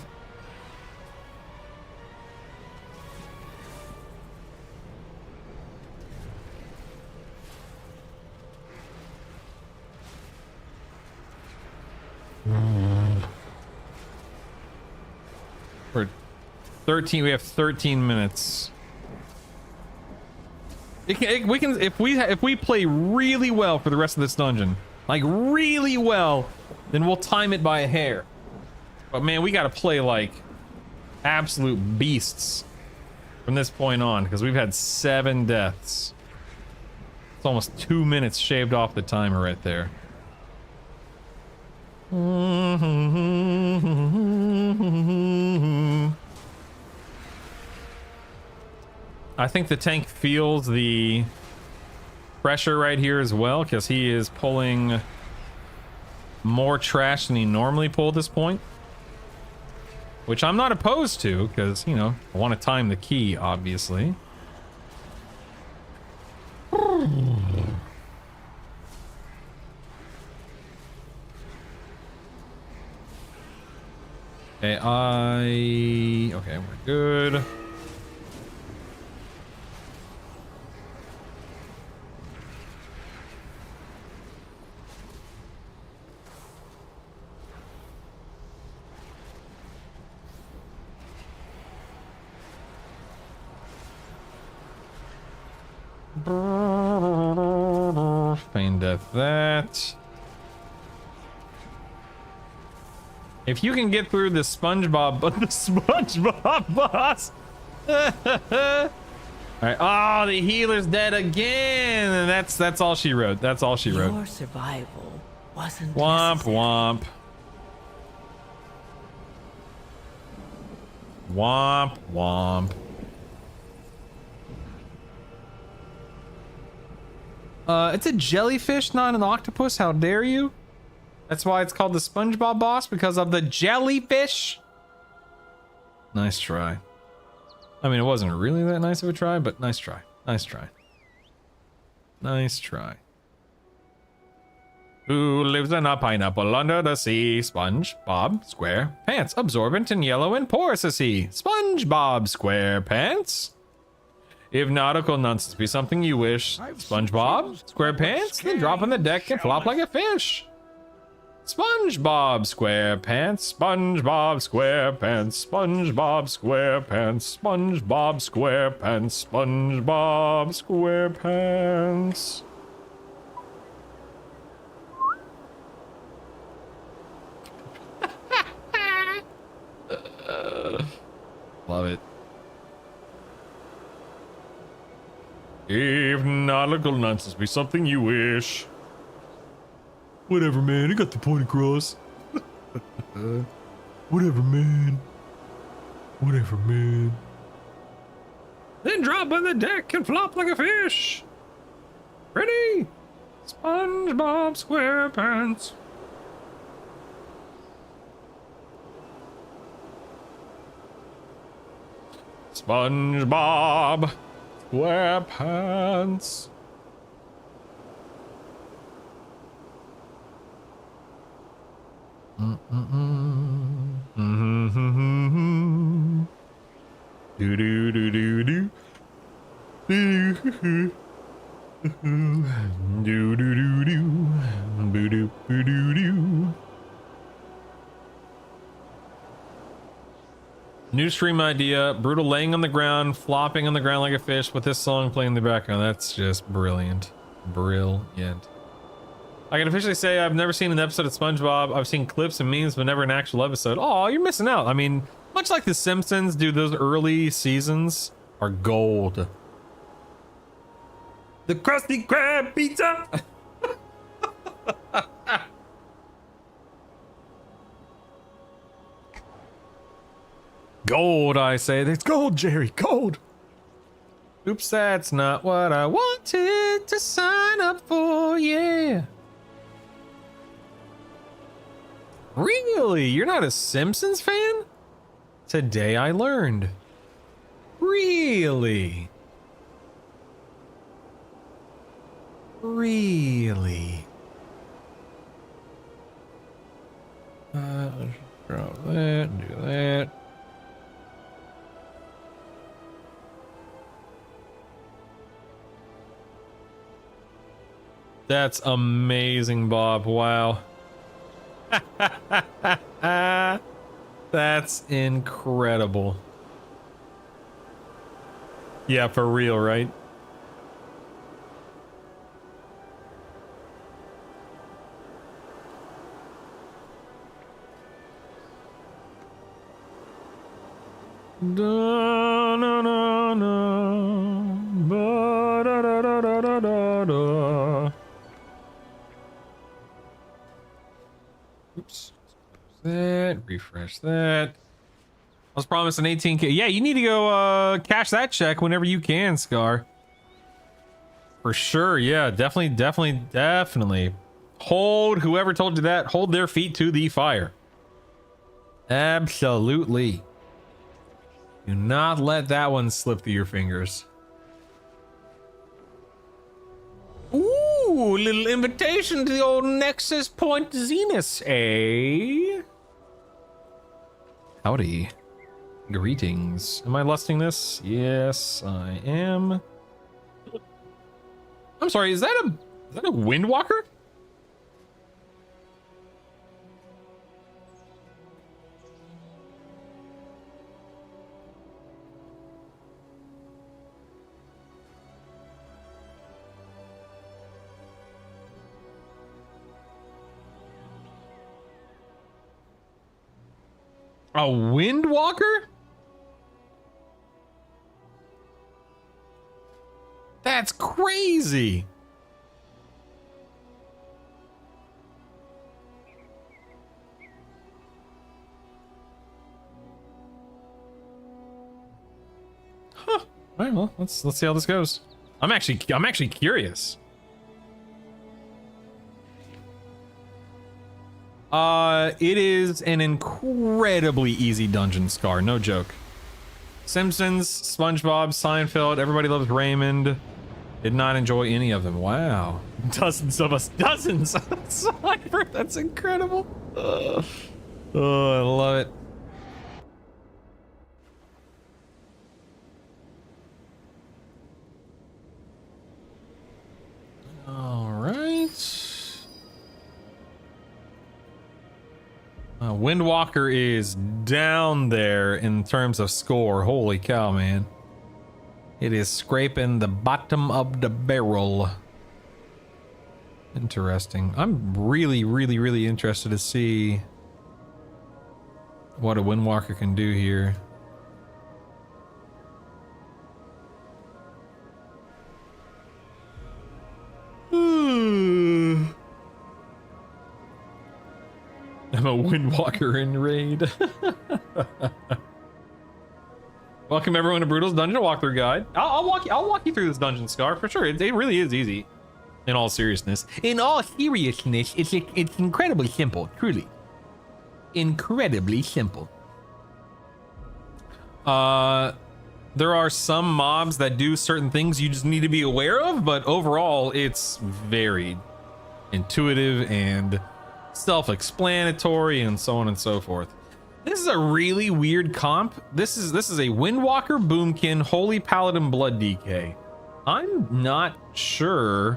We're 13. We have 13 minutes. We can if we play really well for the rest of this dungeon, like really well, then we'll time it by a hair. But man, we gotta play like absolute beasts. from this point on, because we've had 7 deaths. It's almost 2 minutes shaved off the timer right there. I think the tank feels the pressure right here as well, because he is pulling more trash than he normally pulled at this point. Which I'm not opposed to, because, you know, I want to time the key, obviously. Okay, okay, we're good. Feign death that. If you can get through the SpongeBob, but the SpongeBob boss. Alright, oh, the healer's dead again. And that's all she wrote. That's all she wrote. Your survival wasn't Womp necessary. womp. Womp womp. It's a jellyfish, not an octopus. How dare you? That's why it's called the SpongeBob boss, because of the jellyfish. Nice try. I mean, it wasn't really that nice of a try, but nice try. Nice try. Nice try. Who lives in a pineapple under the sea? SpongeBob SquarePants. Absorbent and yellow and porous as he. SpongeBob SquarePants. If nautical nonsense be something you wish, SpongeBob SquarePants, then drop on the deck and flop like a fish. SpongeBob SquarePants, SpongeBob SquarePants, SpongeBob SquarePants, SpongeBob SquarePants, SpongeBob SquarePants. Love it. If nautical nonsense be something you wish. Whatever, man. I got the point across. Whatever, man. Whatever, man. Then drop on the deck and flop like a fish. Ready? SpongeBob SquarePants. SpongeBob SquarePants. Do do do do do. Do do do do do. Boo doo boo doo doo. New stream idea: Brutal laying on the ground, flopping on the ground like a fish with this song playing in the background. That's just brilliant. Brilliant. I can officially say I've never seen an episode of SpongeBob. I've seen clips and memes, but never an actual episode. Oh, you're missing out. I mean, much like The Simpsons, dude, those early seasons are gold. The Krusty Krab pizza. Gold, I say. It's gold, Jerry. Gold. Oops, that's not what I wanted to sign up for. Yeah. Really? You're not a Simpsons fan? Today I learned. Really? Really? Let's drop that, do that. That's amazing, Bob. Wow. That's incredible. Yeah, for real, right? Da, na, na, na, da, da, da. Oops. That, refresh that. I was promised an 18K. Yeah, you need to go cash that check whenever you can, Scar. For sure, yeah, definitely. Hold whoever told you that, hold their feet to the fire. Absolutely. Do not let that one slip through your fingers. Ooh, little invitation to the old Nexus Point Zenith, eh? Howdy. Greetings. Am I lusting this? Yes, I am. I'm sorry, is that a Windwalker? A Windwalker? That's crazy. Huh. All right, well, let's see how this goes. I'm actually curious. It is an incredibly easy dungeon, Scar, no joke. Simpsons, SpongeBob, Seinfeld, Everybody Loves Raymond. Did not enjoy any of them. Wow. Dozens of us. Dozens! Cypher, that's incredible. Oh, I love it. All right. Windwalker is down there in terms of score. Holy cow, man. It is scraping the bottom of the barrel. Interesting. I'm really interested to see what a Windwalker can do here. I'm a Windwalker in raid. Welcome everyone to Brutal's Dungeon Walkthrough Guide. I'll walk you through this dungeon, Scar, for sure. It really is easy. In all seriousness. In all seriousness, it's incredibly simple, truly. Incredibly simple. There are some mobs that do certain things you just need to be aware of, but overall, it's very intuitive and self-explanatory and so on and so forth. This is a really weird comp. This is a Windwalker Boomkin Holy Paladin Blood DK. I'm not sure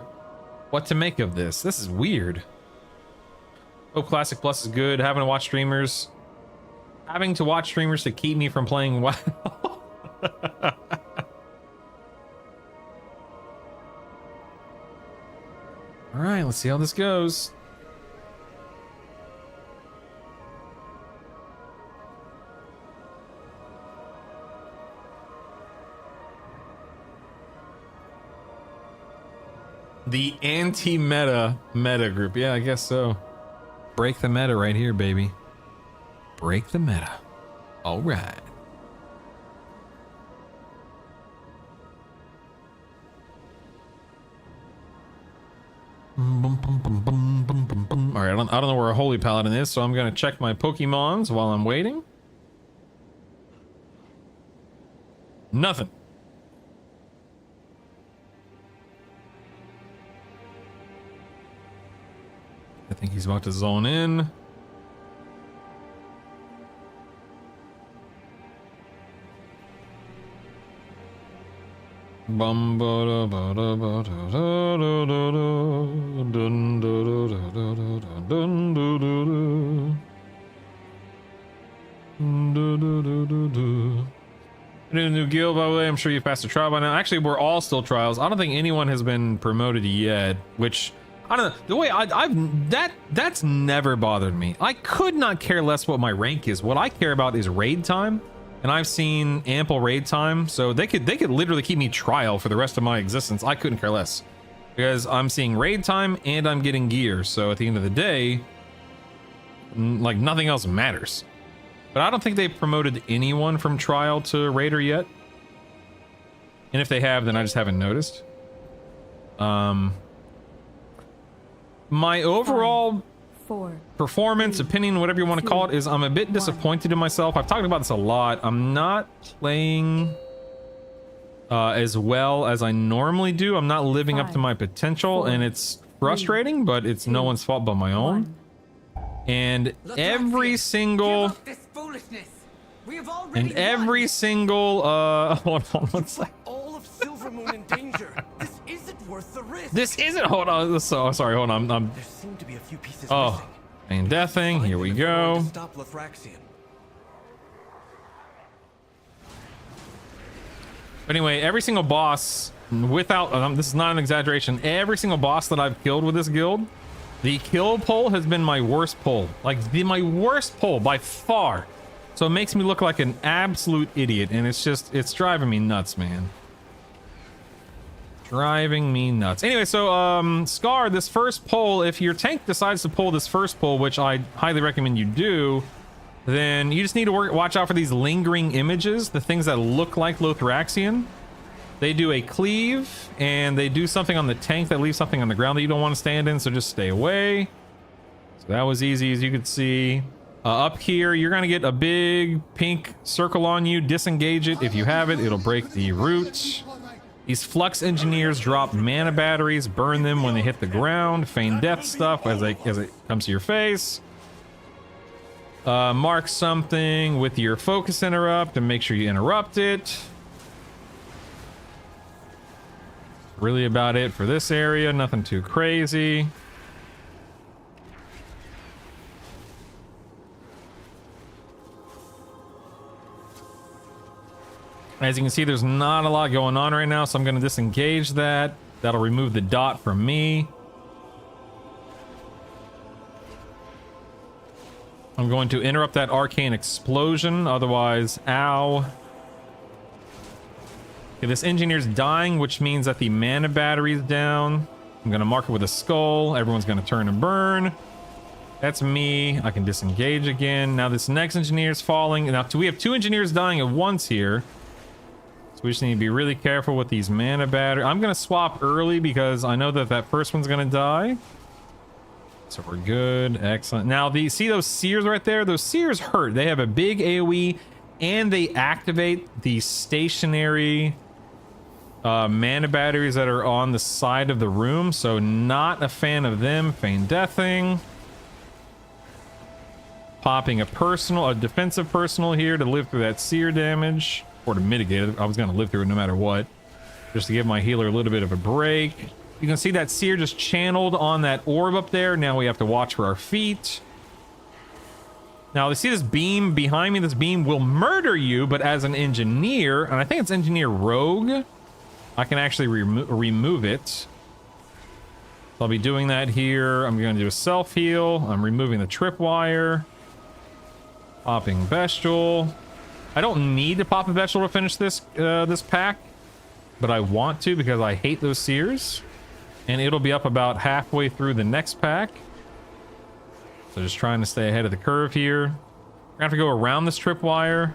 what to make of this. This is weird. Hope Classic Plus is good. Having to watch streamers to keep me from playing WoW. All right, let's see how this goes. The anti-meta group. Yeah, I guess so. Break the meta right here, baby. Break the meta. All right. All right, I don't know where a Holy Paladin is, so I'm gonna check my Pokemons while I'm waiting. Nothing. I think he's about to zone in. New guild, by the way. I'm sure you've passed the trial by now. Actually, we're all still trials. I don't think anyone has been promoted yet, which I don't know. The way that's never bothered me. I could not care less what my rank is. What I care about is raid time, and I've seen ample raid time, so they could literally keep me trial for the rest of my existence. I couldn't care less. because I'm seeing raid time and I'm getting gear. So at the end of the day, like nothing else matters. But I don't think they've promoted anyone from trial to raider yet. And if they have, then I just haven't noticed. My overall performance, opinion, whatever you want to call it, is I'm a bit disappointed in myself. I've talked about this a lot. I'm not playing as well as I normally do. I'm not living up to my potential, and it's frustrating, but it's no one's fault but my own. And every single hold on one sec. All of Silvermoon in danger. This isn't worth the risk. This isn't, hold on, so sorry, hold on. There seem to be a few pieces oh, and death thing, here we go. Stop Lothraxion. But anyway, every single boss, without, this is not an exaggeration, every single boss that I've killed with this guild, the kill pull has been my worst pull. Like, my worst pull by far. So it makes me look like an absolute idiot, and it's just, it's driving me nuts, man. Driving me nuts. Anyway, so, Scar, this first pull, if your tank decides to pull this first pull, which I highly recommend you do, then you just need to watch out for these lingering images, the things that look like Lothraxion. They do a cleave, and they do something on the tank that leaves something on the ground that you don't want to stand in, so just stay away. So that was easy, as you could see. Up here, you're going to get a big pink circle on you. Disengage it. If you have it, it'll break the root. These flux engineers drop mana batteries, burn them when they hit the ground. Feign death stuff as it comes to your face. Mark something with your focus interrupt and make sure you interrupt it. Really about it for this area. Nothing too crazy. As you can see, there's not a lot going on right now, so I'm going to disengage that. That'll remove the dot from me. I'm going to interrupt that arcane explosion, otherwise, ow. Okay, this engineer's dying, which means that the mana battery's down. I'm going to mark it with a skull. Everyone's going to turn and burn. That's me. I can disengage again. Now this next engineer's falling. Now we have two engineers dying at once here. So we just need to be really careful with these mana batteries. I'm going to swap early because I know that that first one's going to die. So we're good. Excellent. Now, see those seers right there? Those seers hurt. They have a big AoE, and they activate the stationary mana batteries that are on the side of the room. So not a fan of them. Feign deathing. Popping a defensive personal here to live through that seer damage. Or to mitigate it. I was going to live through it no matter what. Just to give my healer a little bit of a break. You can see that seer just channeled on that orb up there. Now we have to watch for our feet. Now, you see this beam behind me? This beam will murder you, but as an engineer, and I think it's engineer rogue, I can actually remove it. So I'll be doing that here. I'm going to do a self-heal. I'm removing the tripwire. Popping bestial. I don't need to pop a vegetable to finish this this pack, but I want to because I hate those seers. And it'll be up about halfway through the next pack. So just trying to stay ahead of the curve here. We're gonna have to go around this tripwire.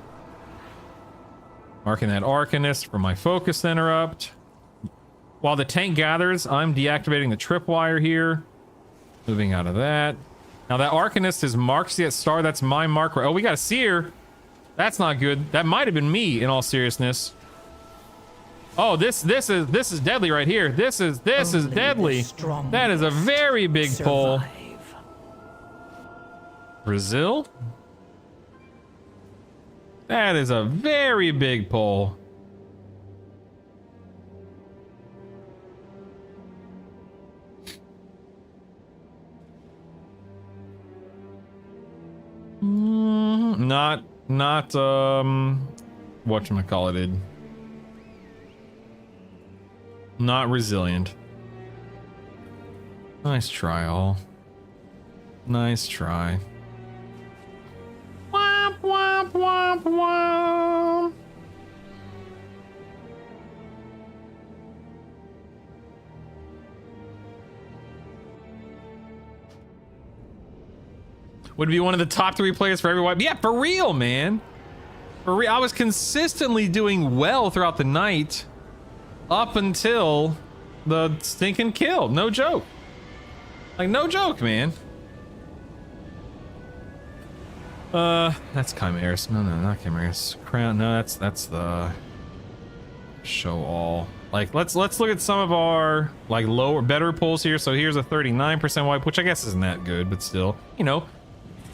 Marking that Arcanist for my focus interrupt. While the tank gathers, I'm deactivating the tripwire here. Moving out of that. Now that Arcanist is marked. See that star? That's my marker. Oh, we got a seer. That's not good. That might have been me, in all seriousness. Oh, this is deadly right here. This is deadly. That is a very big pull. Brazil? That is a very big pull. Not whatchamacallit. Not resilient. Nice try, all. Nice try. Womp womp womp womp. Would be one of the top 3 players for every wipe. Yeah, for real, man. For real. I was consistently doing well throughout the night up until the stinking kill. No joke. Like, no joke, man. That's Chimeras. No, not Chimeras. Crown. No, that's the show all. Like, let's look at some of our like better pulls here. So here's a 39% wipe, which I guess isn't that good, but still, you know,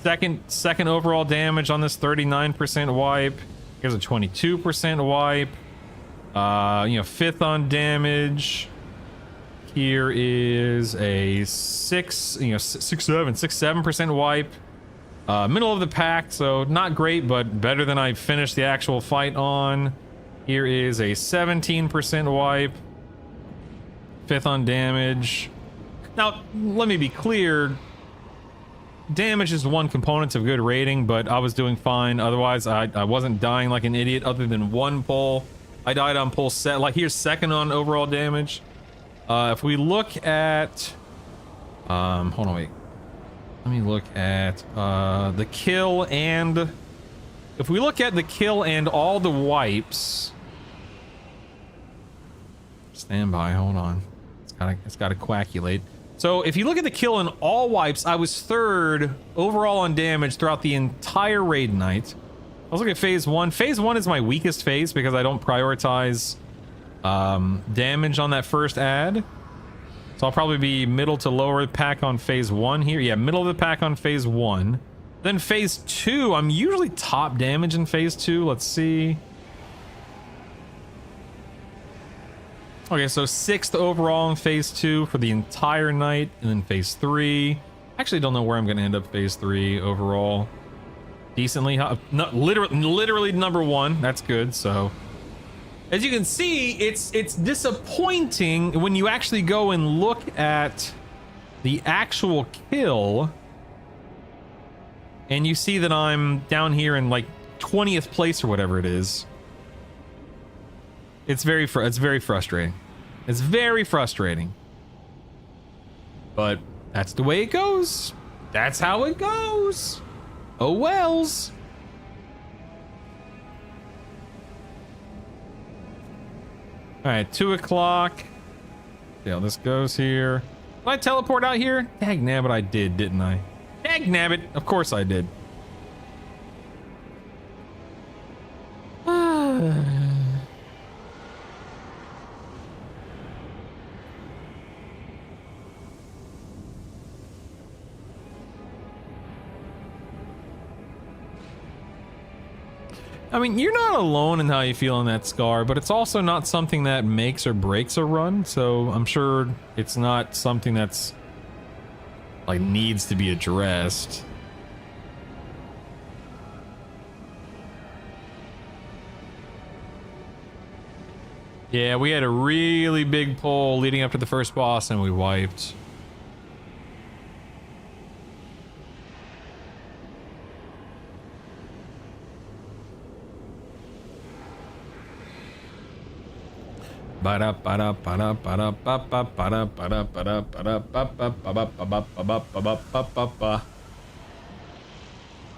second overall damage on this 39% wipe. Here's a 22% wipe. You know, 5th on damage. Here is a 6-7% wipe. Middle of the pack, so not great, but better than I finished the actual fight on. Here is a 17% wipe. 5th on damage. Now, let me be clear. Damage is one component of good rating, but I was doing fine. Otherwise, I wasn't dying like an idiot other than one pull. I died on pull set. Like, here's 2nd on overall damage. If we look at... hold on, wait. Let me look at the kill and... If we look at the kill and all the wipes... Stand by, hold on. It's gotta quackulate. So if you look at the kill and all wipes, I was 3rd overall on damage throughout the entire raid night. Let's look at phase 1. Phase 1 is my weakest phase because I don't prioritize damage on that first ad. So I'll probably be middle to lower pack on phase 1 here. Yeah, middle of the pack on phase 1. Then phase 2, I'm usually top damage in phase 2. Let's see. Okay, so 6th overall in phase 2 for the entire night. And then phase 3. Actually don't know where I'm going to end up phase 3 overall. Decently. No, literally number 1. That's good, so... As you can see, it's disappointing when you actually go and look at the actual kill and you see that I'm down here in like 20th place or whatever it is. It's very frustrating. It's very frustrating. But that's the way it goes. That's how it goes. Oh wells. Alright, 2 o'clock. See how this goes here. Did I teleport out here? Dag nabbit, I did, didn't I? Dag nabbit, of course I did. I mean, you're not alone in how you feel in that scar, but it's also not something that makes or breaks a run, so I'm sure it's not something that's like needs to be addressed. Yeah, we had a really big pull leading up to the first boss and we wiped.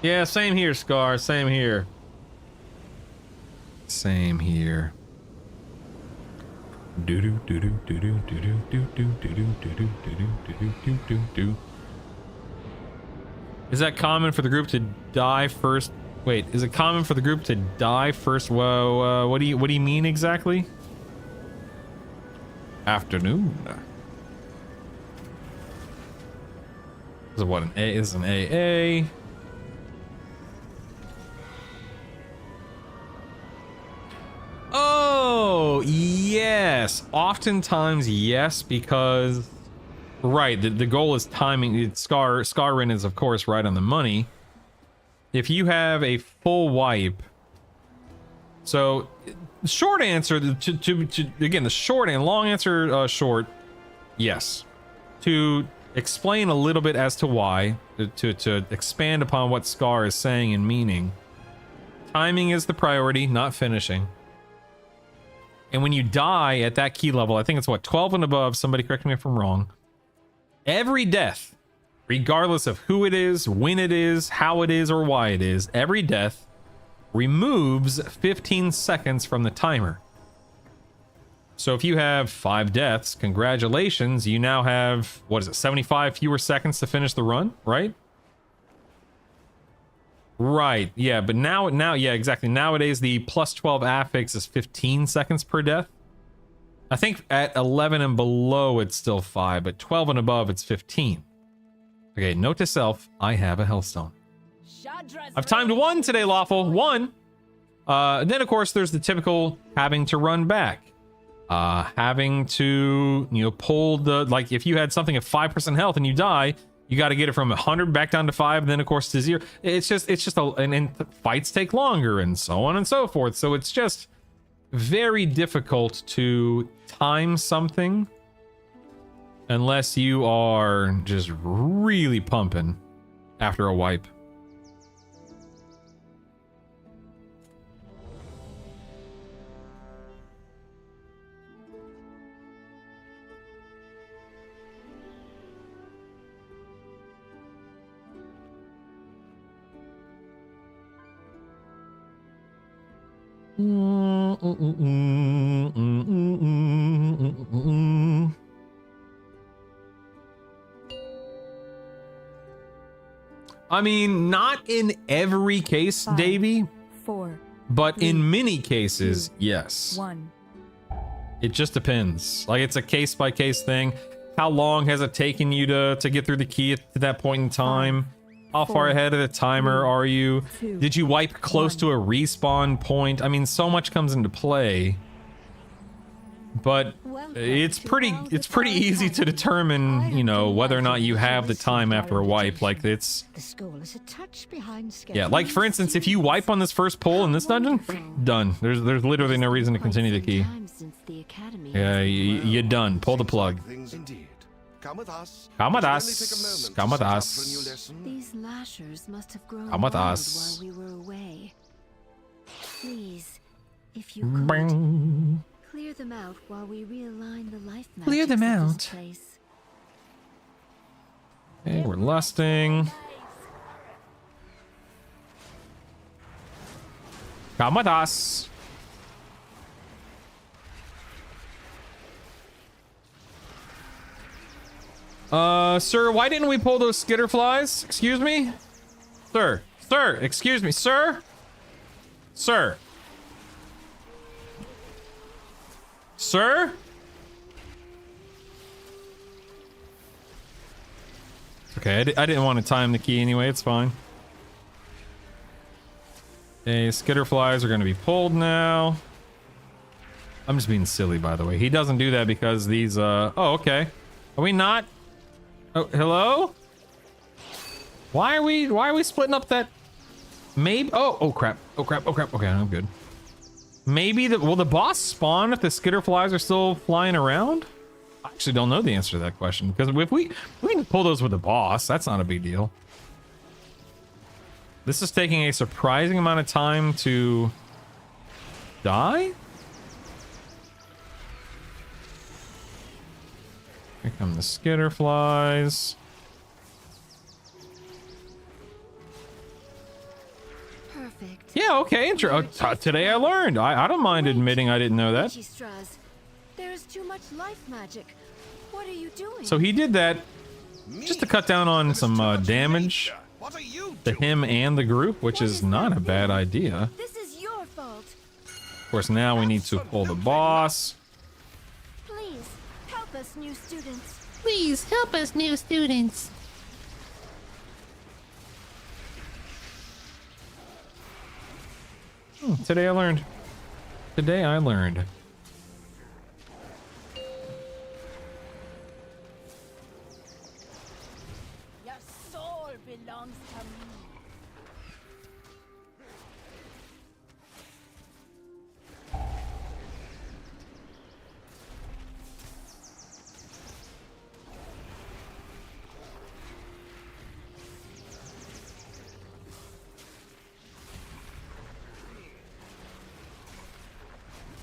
Yeah, same here, Scar. Same here. Same here. Is that common for the group to die first? Wait, is it common for the group to die first? Whoa, what do you mean exactly? Afternoon. This is what an A is, an AA. Oh, yes. Oftentimes, yes, because right, the goal is timing. Scarrin is of course right on the money. If you have a full wipe, so short answer to again, the short and long answer, short, yes. To explain a little bit as to why, to expand upon what Scar is saying and meaning, timing is the priority, not finishing. And when you die at that key level, I think it's what, 12 and above, somebody correct me if I'm wrong, every death regardless of who it is, when it is, how it is, or why it is, every death removes 15 seconds from the timer. So if you have 5 deaths, congratulations, you now have, what is it, 75 fewer seconds to finish the run, right? Right, yeah, but now, yeah, exactly. Nowadays, the plus 12 affix is 15 seconds per death. I think at 11 and below, it's still 5, but 12 and above, it's 15. Okay, note to self, I have a Hellstone. I've timed 1 today, Lawful, 1. Then, of course, there's the typical having to run back. Having to, you know, pull the, like, if you had something at 5% health and you die, you got to get it from 100 back down to 5, and then, of course, to 0. It's just and fights take longer, and so on and so forth. So it's just very difficult to time something unless you are just really pumping after a wipe. I mean, not in every case, 5, Davey, 4, but 3, in many cases, 2, yes. 1. It just depends. Like, it's a case-by-case thing. How long has it taken you to get through the key at that point in time? How far ahead of the timer are you? Did you wipe close to a respawn point? I mean, so much comes into play. But it's pretty easy to determine, you know, whether or not you have the time after a wipe. Like, it's... The school is a touch behind schedule. Yeah, like, for instance, if you wipe on this first pull in this dungeon, done. There's literally no reason to continue the key. Yeah, you're done. Pull the plug. Come with us. Come with us. Come with us. These lashers must have grown Come with wild us. while we were away. Please, if you Bing. could, clear them out while we realign the life Clear them magics of out. this place. Okay, we're lusting. Come with us. Sir, why didn't we pull those skitter flies? Excuse me? Sir, excuse me, sir? Sir? Okay, I didn't want to time the key anyway, it's fine. Okay, skitter flies are going to be pulled now. I'm just being silly, by the way. He doesn't do that because these, oh, okay. Are we not? Oh, hello? Why are we splitting up that? Maybe, oh crap. Okay, I'm good. Maybe will the boss spawn if the skitter flies are still flying around? I actually don't know the answer to that question, because if we can pull those with the boss, that's not a big deal. This is taking a surprising amount of time to die? Here come the skitter flies. Perfect. Yeah, okay. Today I learned. I don't mind admitting I didn't know that. There's too much life magic. What are you doing? So he did that just to cut down on some damage to him and the group, which is not a bad idea. This is your fault. Of course, now we need to pull the boss. Please help us, new students. Please help us, new students. Today I learned. Your soul belongs to me.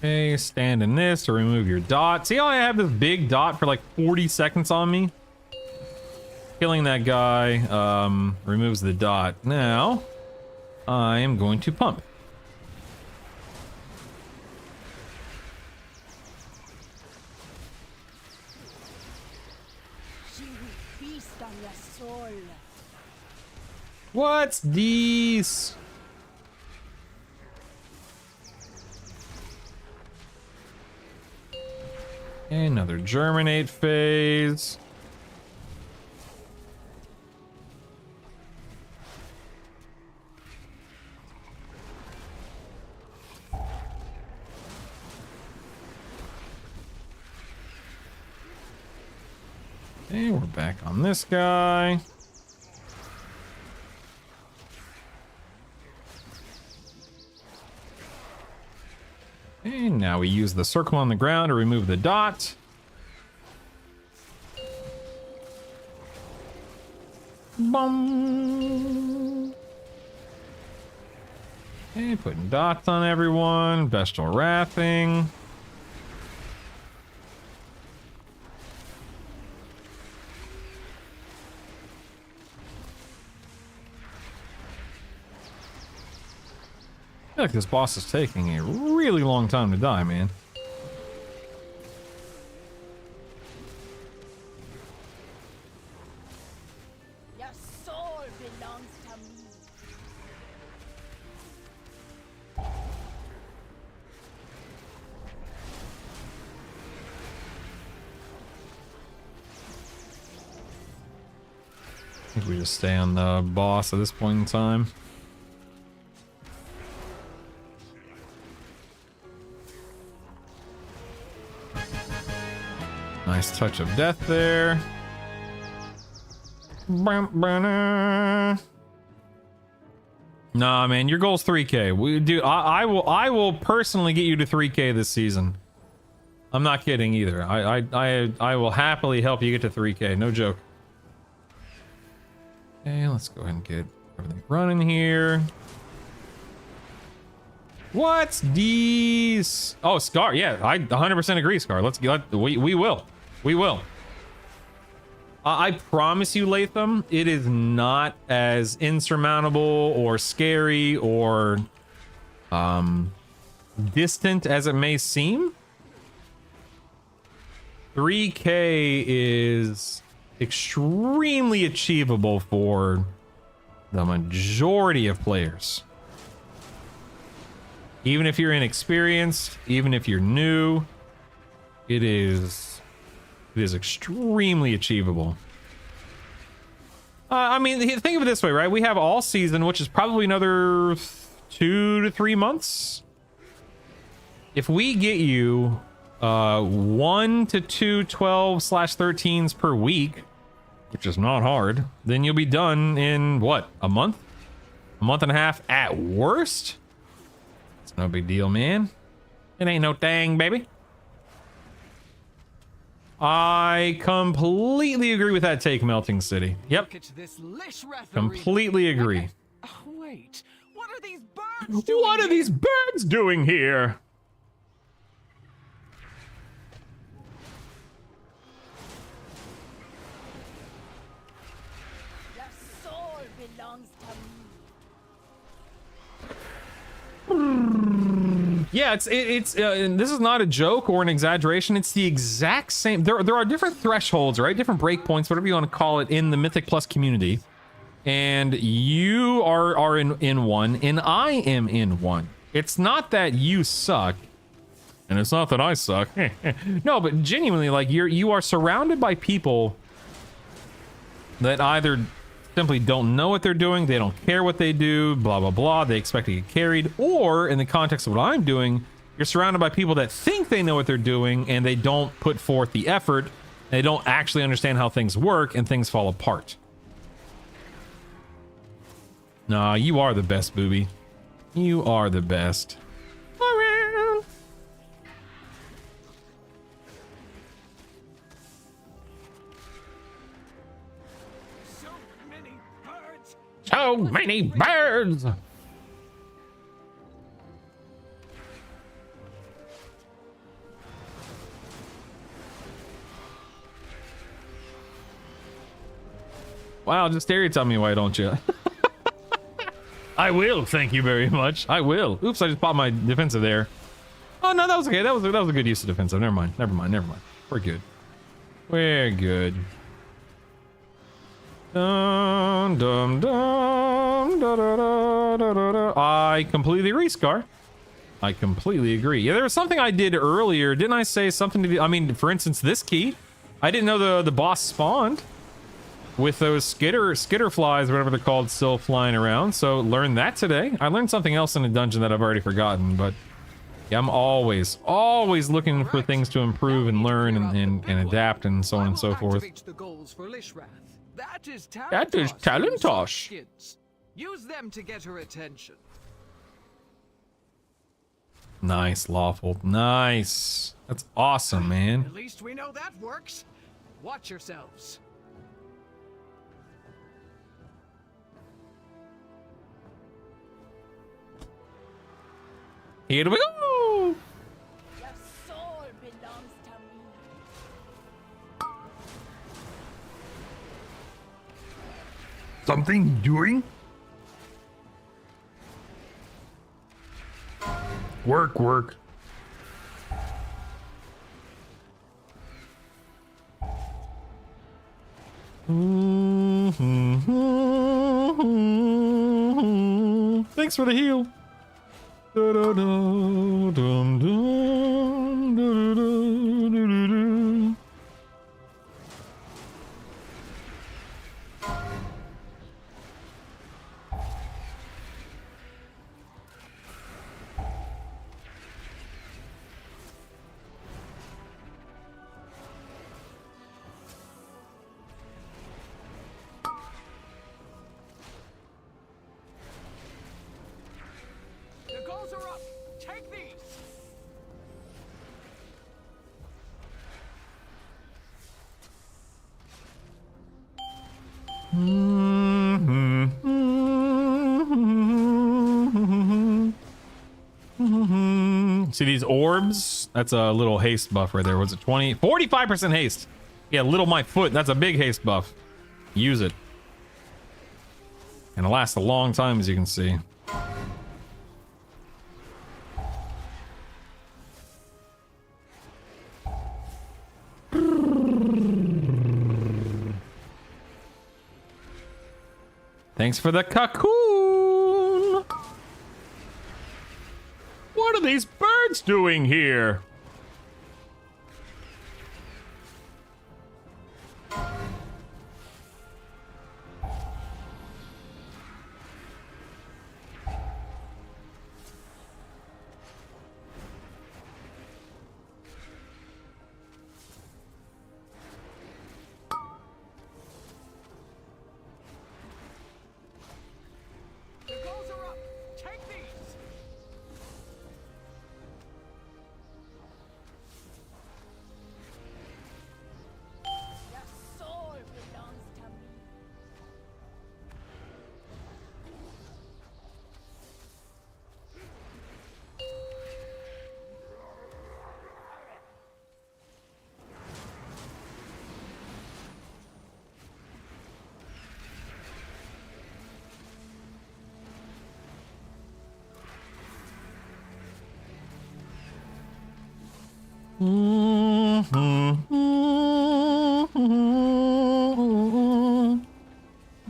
Okay, stand in this to remove your dot. See how I have this big dot for like 40 seconds on me? Killing that guy removes the dot. Now, I am going to pump. She will feast on your soul. What's this? Another germinate phase. Okay, we're back on this guy. Okay, now we use the circle on the ground to remove the dot. Bum. Okay, putting dots on everyone. Bestial wrathing. I feel like this boss is taking a really long time to die, man. Your soul belongs to me. I think we just stay on the boss at this point in time. Nice touch of death there. Nah, man, your goal's 3K. Dude, I will personally get you to 3K this season. I'm not kidding either. I will happily help you get to 3K. No joke. Okay, let's go ahead and get everything running here. What's these? Oh, Scar. Yeah, I 100% agree, Scar. We will. We will. I promise you, Latham, it is not as insurmountable or scary or distant as it may seem. 3K is extremely achievable for the majority of players. Even if you're inexperienced, even if you're new, it is extremely achievable. I mean, think of it this way, right? We have all season, which is probably another 2 to 3 months. If we get you 1 to 2 12/13s per week, which is not hard, then you'll be done in what, a month and a half at worst. It's no big deal, man. It ain't no thing, baby. I completely agree with that take, Melting City. Yep. Completely agree. Wait, what are these birds doing? What are these birds doing here? Your soul belongs to me. Yeah, it's this is not a joke or an exaggeration. It's the exact same. There are different thresholds, right? Different breakpoints, whatever you want to call it, in the Mythic Plus community. And you are in one, and I am in one. It's not that you suck, and it's not that I suck. No, but genuinely, like you are surrounded by people that either simply don't know what they're doing, they don't care what they do, blah blah blah, they expect to get carried, or in the context of what I'm doing, you're surrounded by people that think they know what they're doing and they don't put forth the effort, they don't actually understand how things work, and things fall apart. Nah, you are the best, Booby. You are the best. Around. So many birds! Wow, just stereotype me, why don't you? I will, thank you very much. I will. Oops, I just popped my defensive there. Oh no, that was okay. That was a good use of defensive. Never mind. We're good. We're good. Dum dum dum da da da da da da. I completely agree, Scar. I completely agree. Yeah, there was something I did earlier. Didn't I say something to do? I mean, for instance, this key. I didn't know the boss spawned with those skitter flies, whatever they're called, still flying around. So learned that today. I learned something else in a dungeon that I've already forgotten, but yeah, I'm always looking for things to improve and learn and adapt and so on and so forth. That is Talentosh. Use them to get her attention. Nice, Lawful. Nice. That's awesome, man. At least we know that works. Watch yourselves. Here we go. Your soul belongs to me. Something doing? Work. Thanks for the heal. The goals are up. Take these. See these orbs? That's a little haste buff right there. Was it 20? 45% haste. Yeah, little my foot. That's a big haste buff. Use it. And it lasts a long time, as you can see. Thanks for the cocoon. What are these birds doing here? The goals are up. Take these. Your soul belongs to me.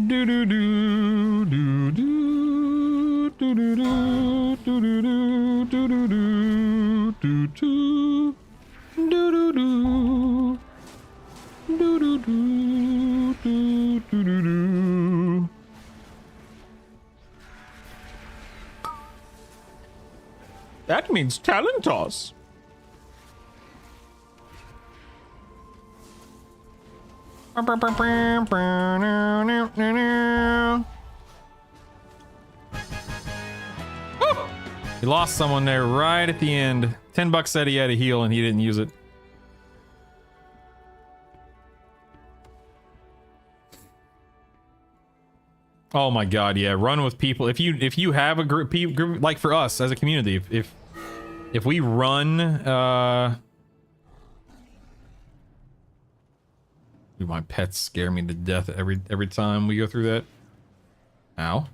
Do do do do do do do do do do do do do do do do do do. That means talent toss. He lost someone there right at the end. $10 said he had a heal and he didn't use it. Oh my god, yeah, run with people. If you have a group like for us as a community, if we run Dude, my pets scare me to death every time we go through that. Ow.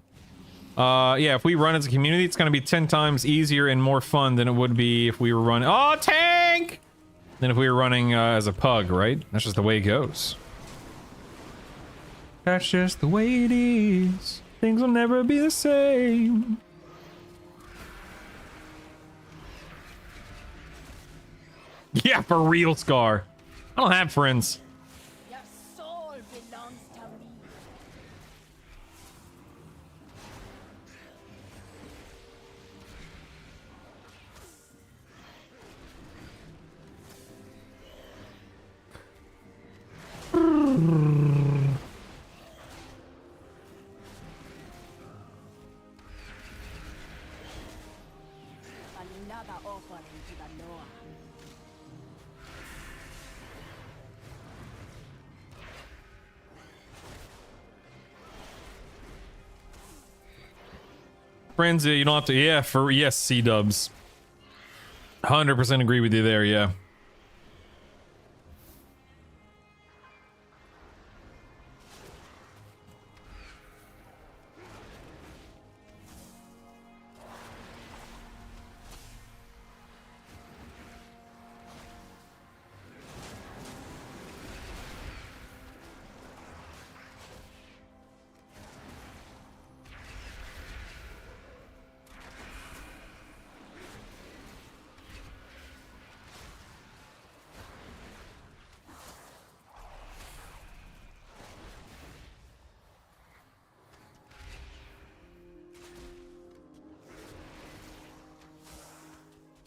Yeah, if we run as a community, it's gonna be 10 times easier and more fun than it would be if we were running— oh, tank! Than if we were running as a pug, right? That's just the way it goes. That's just the way it is. Things will never be the same. Yeah, for real, Scar. I don't have friends. Your soul belongs to me. Another offering to the Noah. Friends, you don't have to— yeah, for— yes, C-dubs. 100% agree with you there, yeah.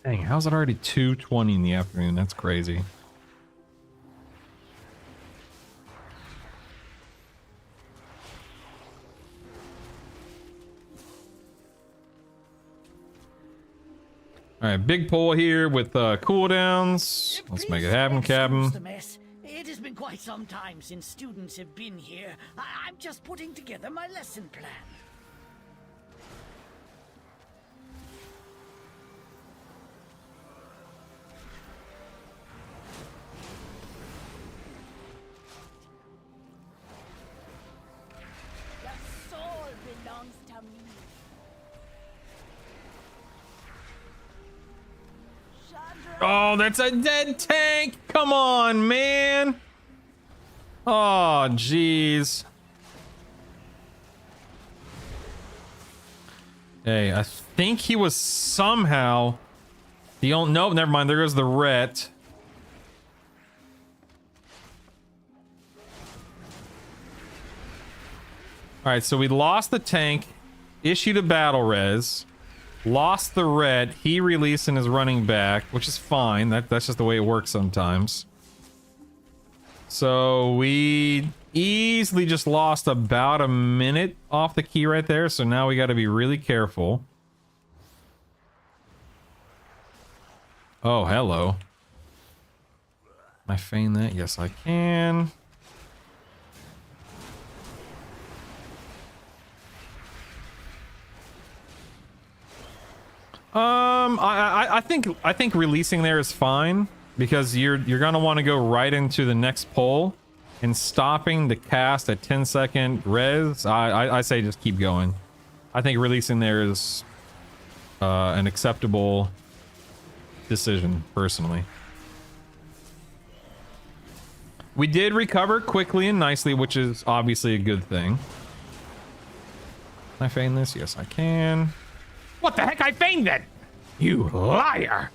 Dang, how's it already 2:20 in the afternoon? That's crazy. All right, big pull here with cooldowns. Let's make it happen, Captain. It has been quite some time since students have been here. I'm just putting together my lesson plan. Your soul belongs to me. Oh, that's a dead tank! Come on, man! Oh, jeez. Hey, I think he was somehow the only— nope, never mind. There goes the ret. Alright, so we lost the tank, issued a battle res, lost the ret, he released and is running back, which is fine. That's just the way it works sometimes. So we easily just lost about a minute off the key right there, so now we got to be really careful. Oh, hello. Can I feign that? Yes, I can. I think releasing there is fine because you're gonna want to go right into the next pull, and stopping the cast at 10-second res. I say just keep going. I think releasing there is an acceptable decision personally. We did recover quickly and nicely, which is obviously a good thing. Can I feign this? Yes, I can. What the heck? I feigned that! You liar!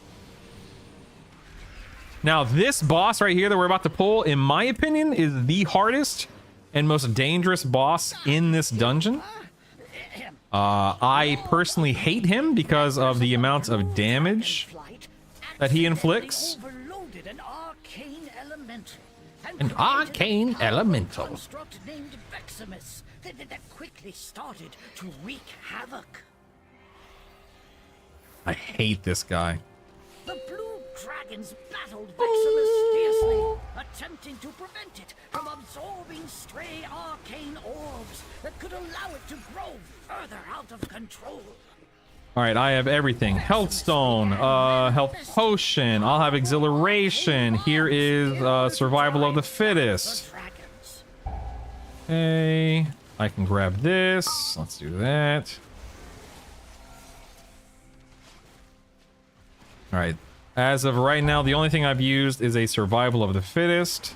Now, this boss right here that we're about to pull, in my opinion, is the hardest and most dangerous boss in this dungeon. I personally hate him because of the amount of damage that he inflicts. An arcane elemental. Construct named Veximus that quickly started to wreak havoc. I hate this guy. The blue dragons battled Veximus fiercely, attempting to prevent it from absorbing stray arcane orbs that could allow it to grow further out of control. All right, I have everything. Health stone, health potion. I'll have exhilaration. Here is survival of the fittest. Okay, I can grab this. Let's do that. All right. As of right now, the only thing I've used is a survival of the fittest.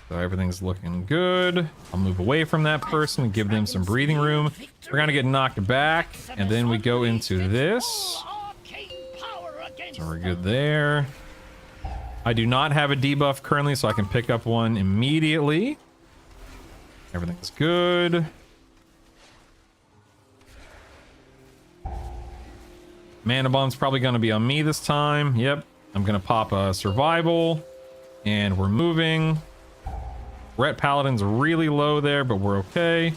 So everything's looking good. I'll move away from that person and give them some breathing room. We're gonna get knocked back, and then we go into this. So we're good there. I do not have a debuff currently, so I can pick up one immediately. Everything's good. Mana bomb's probably going to be on me this time. Yep. I'm going to pop a survival. And we're moving. Ret Paladin's really low there, but we're okay.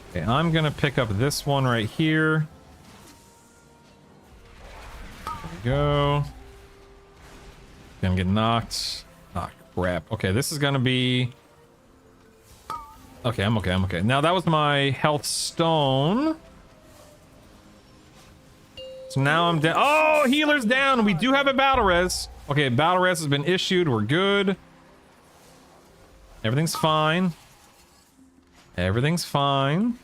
Okay, I'm going to pick up this one right here. There we go. Gonna get knocked. Ah, crap. Okay, this is gonna be... Okay, I'm okay. Now, that was my health stone. So now I'm down. Oh, healer's down. We do have a battle res. Okay, battle res has been issued. We're good. Everything's fine. Everything's fine.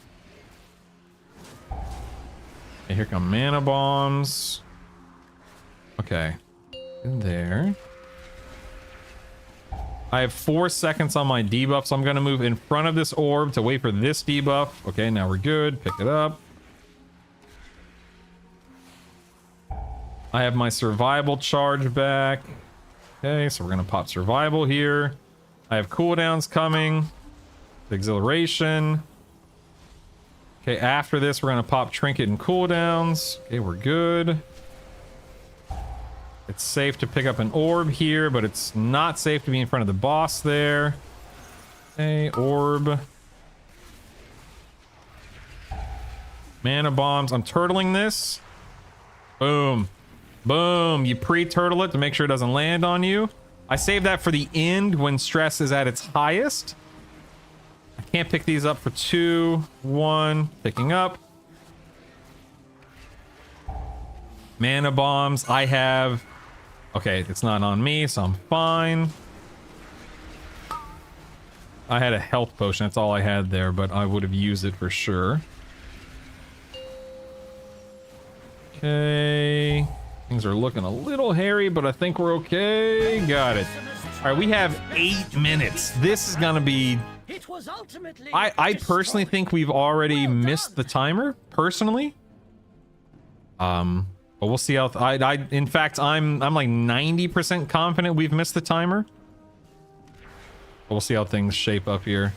Okay, here come mana bombs. Okay. In there. I have 4 seconds on my debuff, so I'm going to move in front of this orb to wait for this debuff. Okay, now we're good. Pick it up. I have my survival charge back. Okay, so we're going to pop survival here. I have cooldowns coming. Exhilaration. Okay, after this, we're going to pop trinket and cooldowns. Okay, we're good. It's safe to pick up an orb here, but it's not safe to be in front of the boss there. Okay, orb. Mana bombs. I'm turtling this. Boom. Boom. You pre-turtle it to make sure it doesn't land on you. I save that for the end when stress is at its highest. I can't pick these up for 2, 1. Picking up. Mana bombs. I have... Okay, it's not on me, so I'm fine. I had a health potion. That's all I had there, but I would have used it for sure. Okay. Things are looking a little hairy, but I think we're okay. Got it. All right, we have 8 minutes. This is going to be... I personally think we've already missed the timer, personally. But we'll see how... in fact, I'm like 90% confident we've missed the timer. But we'll see how things shape up here.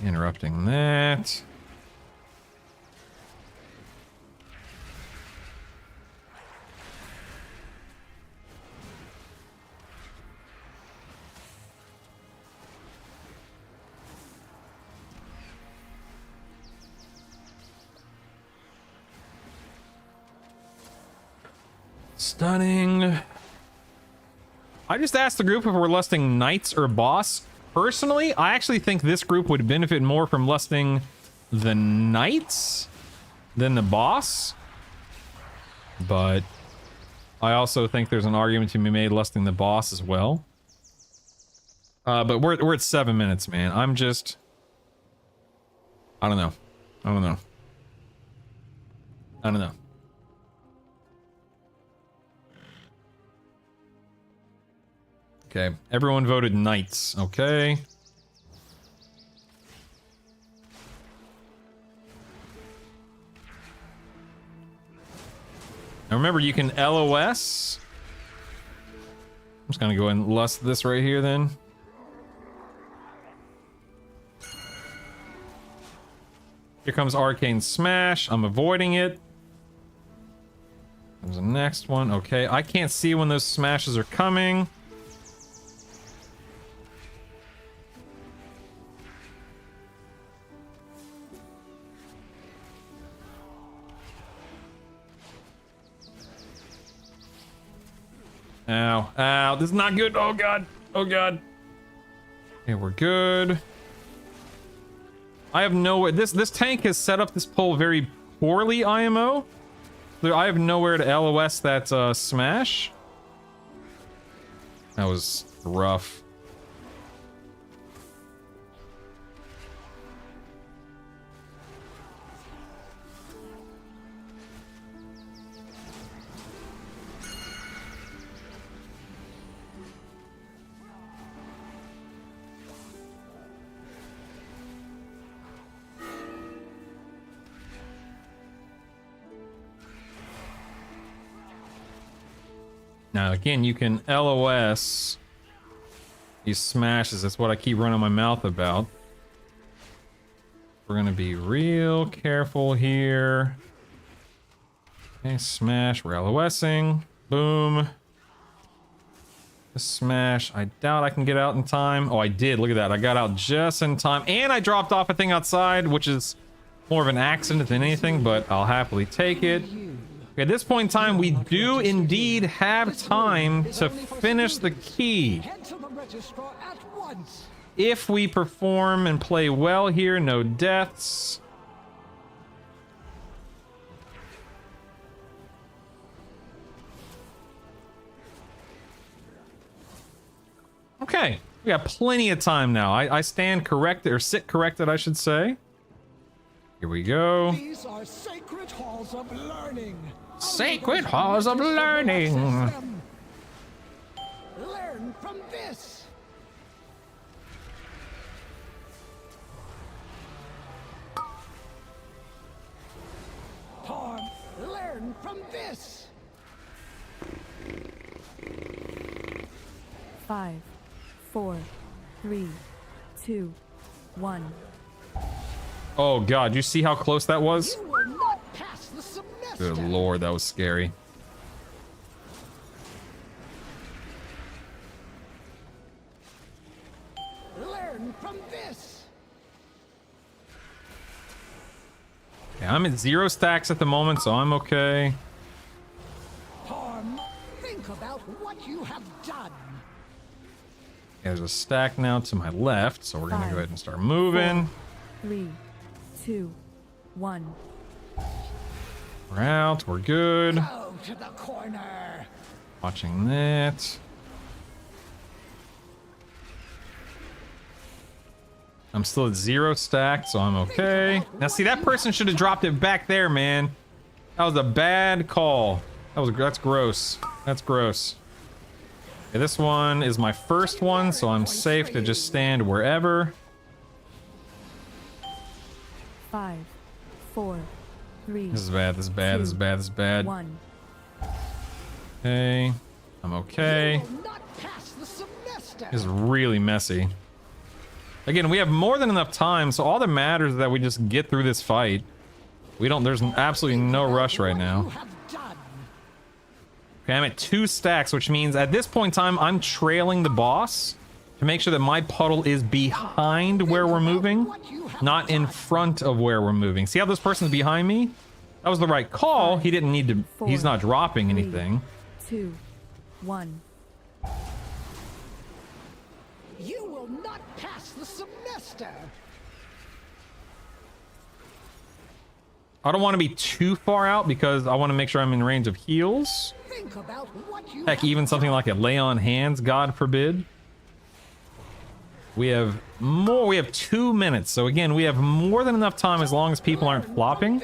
Interrupting that. Stunning. I just asked the group if we're lusting knights or boss. Personally, I actually think this group would benefit more from lusting the knights than the boss. But I also think there's an argument to be made lusting the boss as well. But we're at 7 minutes, man. I'm just... I don't know. I don't know. I don't know. Okay, everyone voted knights. Okay. Now remember, you can LOS. I'm just gonna go ahead and lust this right here then. Here comes Arcane Smash. I'm avoiding it. There's the next one. Okay, I can't see when those smashes are coming. Ow, ow, this is not good. Oh god, oh god. Okay, we're good. I have no way. This tank has set up this pole very poorly, IMO. I have nowhere to LOS that smash. That was rough. Now again, you can LOS these smashes. That's what I keep running my mouth about. We're gonna be real careful here. Okay, smash. We're LOSing. Boom. The smash. I doubt I can get out in time. Oh, I did. Look at that. I got out just in time. And I dropped off a thing outside, which is more of an accident than anything, but I'll happily take it. At this point in time, we do indeed have time to finish the key. If we perform and play well here, no deaths. Okay, we got plenty of time now. I stand corrected, or sit corrected, I should say. Here we go. These are sacred halls of learning. Sacred halls of learning. Learn from this. Torm, learn from this. 5, 4, 3, 2, 1. Oh god, you see how close that was? You will not pass the semester. Good lord, that was scary. Learn from this. Yeah, I'm at 0 stacks at the moment, so I'm okay. Torm, think about what you have done. Yeah, there's a stack now to my left, so we're gonna go ahead and start moving. 3, 2, 1. We're out, we're good. Go to the corner. Watching that. I'm still at 0 stack, so I'm okay. Now see, that person should have dropped it back there, man. That was a bad call. That's gross. That's gross. Okay, this one is my first one, so I'm safe to just stand wherever. 5, 4, 3. This is bad, this is bad, this is bad, this is bad. 1. Okay. I'm okay. You will not pass the semester. This is really messy. Again, we have more than enough time, so all that matters is that we just get through this fight. There's absolutely no rush right now. Okay, I'm at 2 stacks, which means at this point in time, I'm trailing the boss to make sure that my puddle is behind where we're moving, not in front of where we're moving. See how this person's behind me? That was the right call. He didn't need to, he's not dropping anything. 2, 1. You will not pass the semester. I don't want to be too far out because I want to make sure I'm in range of heals. Think about what you Heck, even something like a lay on hands, God forbid. We have 2 minutes. So again, we have more than enough time as long as people aren't flopping.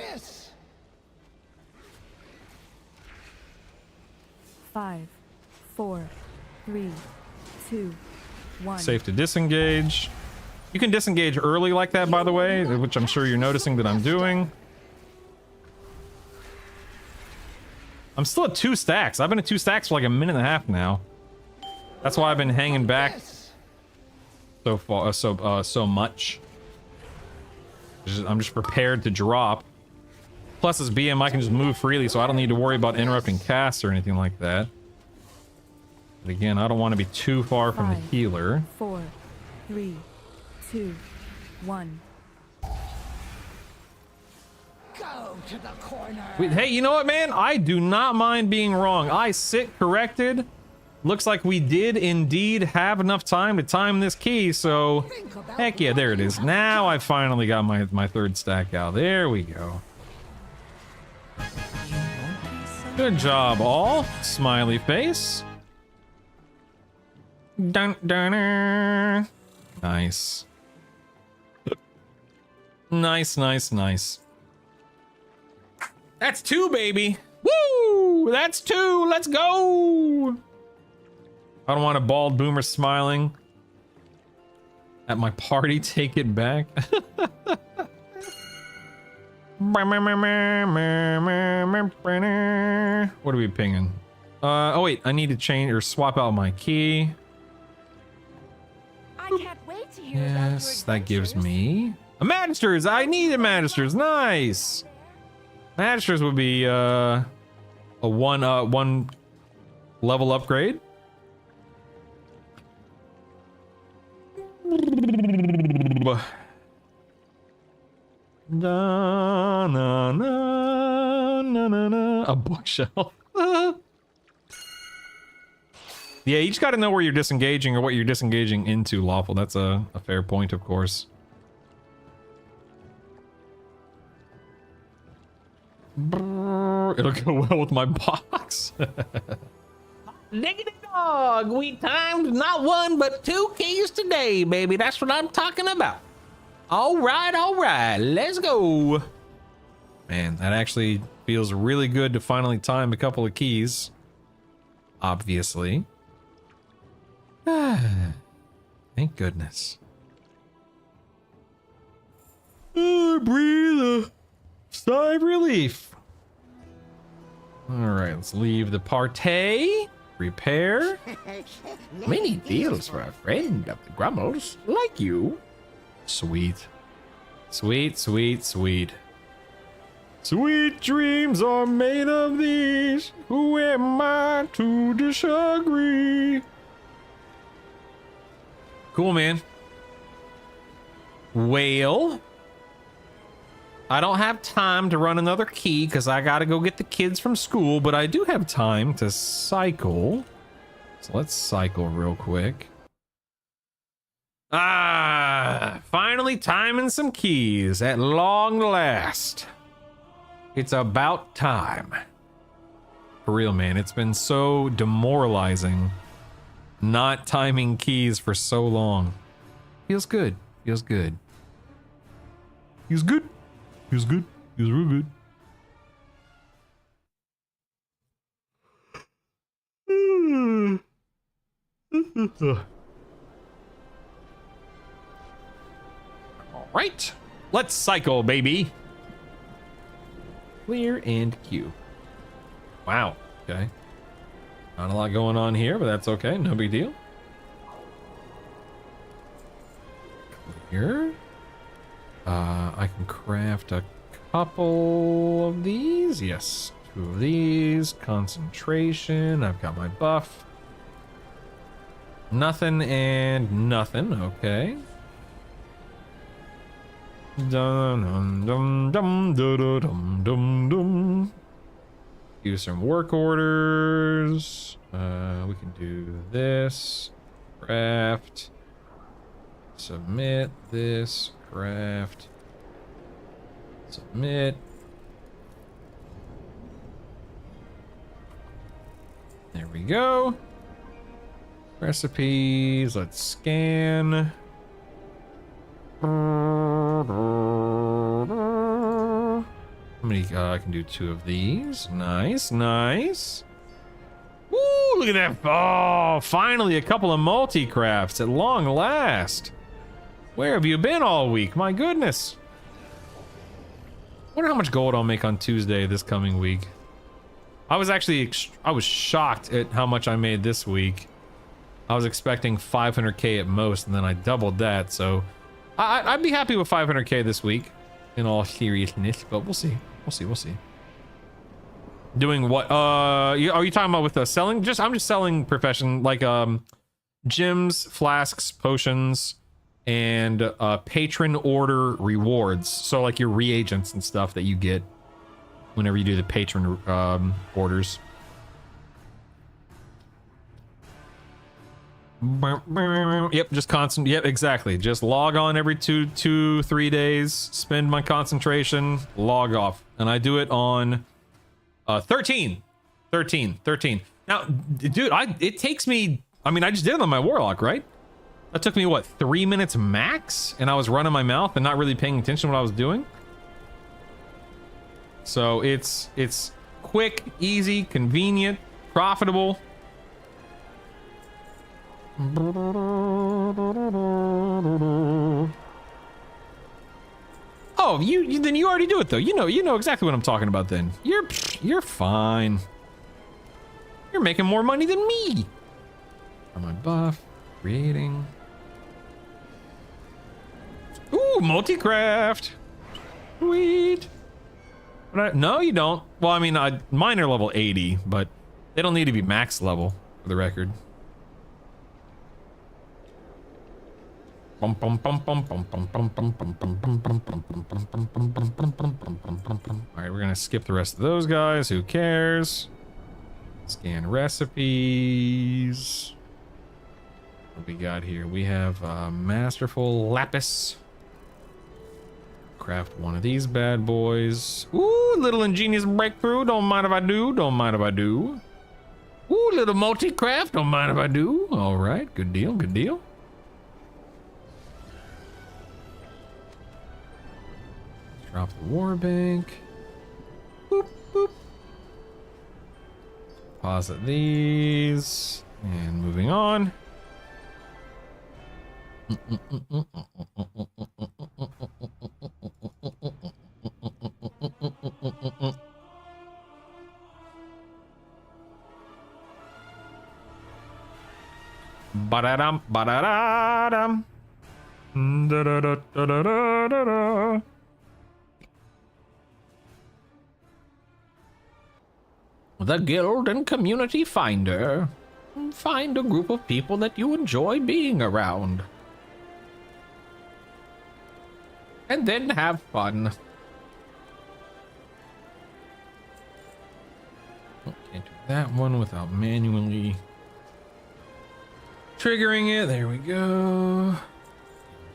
5, 4, 3, 2, 1. Safe to disengage. You can disengage early like that, by the way, which I'm sure you're noticing that I'm doing. I'm still at 2 stacks. I've been at 2 stacks for like a minute and a half now. That's why I've been hanging back so far, so much. I'm just prepared to drop. Plus, as BM, I can just move freely, so I don't need to worry about interrupting casts or anything like that. But again, I don't want to be too far from the healer. 4, 3, 2, 1. Go to the corner. Hey, you know what, man? I do not mind being wrong. I sit corrected. Looks like we did indeed have enough time to time this key, so heck yeah, there it is. Now I finally got my 3rd stack out. There we go. You won't Good job, all. Smiley face. Dun, dun, dun. Nice. Nice, nice, nice. That's 2, baby. Woo! That's 2. Let's go. I don't want a bald boomer smiling at my party. Take it back. What are we pinging? Oh wait, I need to change or swap out my key. I can't wait to hear Yes, that gives me a Magisters. I need a Magisters. Nice. Magisters would be a one level upgrade. Na, na, na, na, na, na. A bookshelf. Yeah, you just got to know where you're disengaging or what you're disengaging into, Lawful. That's a fair point, of course. Brrr, it'll go well with my box. Diggity dog, we timed not 1 but 2 keys today, baby. That's what I'm talking about. All right, let's go. Man, that actually feels really good to finally time a couple of keys. Obviously. Thank goodness. Breathe a sigh of relief. All right, let's leave the party. Repair. Many deals for a friend of the Grummles like you. Sweet. Sweet, sweet, sweet. Sweet dreams are made of these. Who am I to disagree? Cool, man. Well, I don't have time to run another key because I gotta go get the kids from school, but I do have time to cycle. So let's cycle real quick. Finally timing some keys at long last. It's about time. For real, man, it's been so demoralizing not timing keys for so long. Feels good. Feels good. Feels good. Feels good. Feels real good. All right, let's cycle, baby. Clear and queue. Wow. Okay. Not a lot going on here, but that's okay. No big deal. Clear. I can craft a couple of these. Yes. 2 of these. Concentration. I've got my buff. Nothing and nothing. Okay. Dum dum dum dum dum dum dum. Do some work orders. We can do this. Craft. Submit this. Craft. Submit. There we go. Recipes. Let's scan. How many? I can do 2 of these. Nice, nice. Woo! Look at that! Oh, finally a couple of multi-crafts at long last. Where have you been all week? My goodness. Wonder how much gold I'll make on Tuesday this coming week. I was shocked at how much I made this week. I was expecting 500k at most, and then I doubled that. So I'd be happy with 500k this week, in all seriousness. But we'll see. We'll see. Doing what? Are you talking about with the selling? I'm just selling profession, like gems, flasks, potions, and patron order rewards. So like your reagents and stuff that you get whenever you do the patron orders. Yep, just constant. Yep, exactly. Just log on every 3 days, spend my concentration, log off. And I do it on 13. 13. Now, dude, it takes me, I mean, I just did it on my Warlock, right? That took me, what, 3 minutes max? And I was running my mouth and not really paying attention to what I was doing. So it's quick, easy, convenient, profitable. Oh, then you already do it though. You know exactly what I'm talking about then. You're fine. You're making more money than me. On my buff, creating. Ooh, multi-craft. Sweet. No, you don't. Well, I mean, mine are level 80, but they don't need to be max level for the record. Alright, we're gonna skip the rest of those guys. Who cares? Scan recipes. What we got here? We have masterful lapis. Craft one of these bad boys. Ooh, little ingenious breakthrough. Don't mind if I do. Don't mind if I do. Ooh, little multi-craft. Don't mind if I do. All right, good deal. Good deal. Drop the war bank. Boop, boop. Deposit these. And moving on. Ba-da-dum, ba-da-da-dum. Da-da-da-da-da-da-da. The Guild and Community Finder. Find a group of people that you enjoy being around. And then have fun. Oh, can't do that one without manually triggering it. There we go.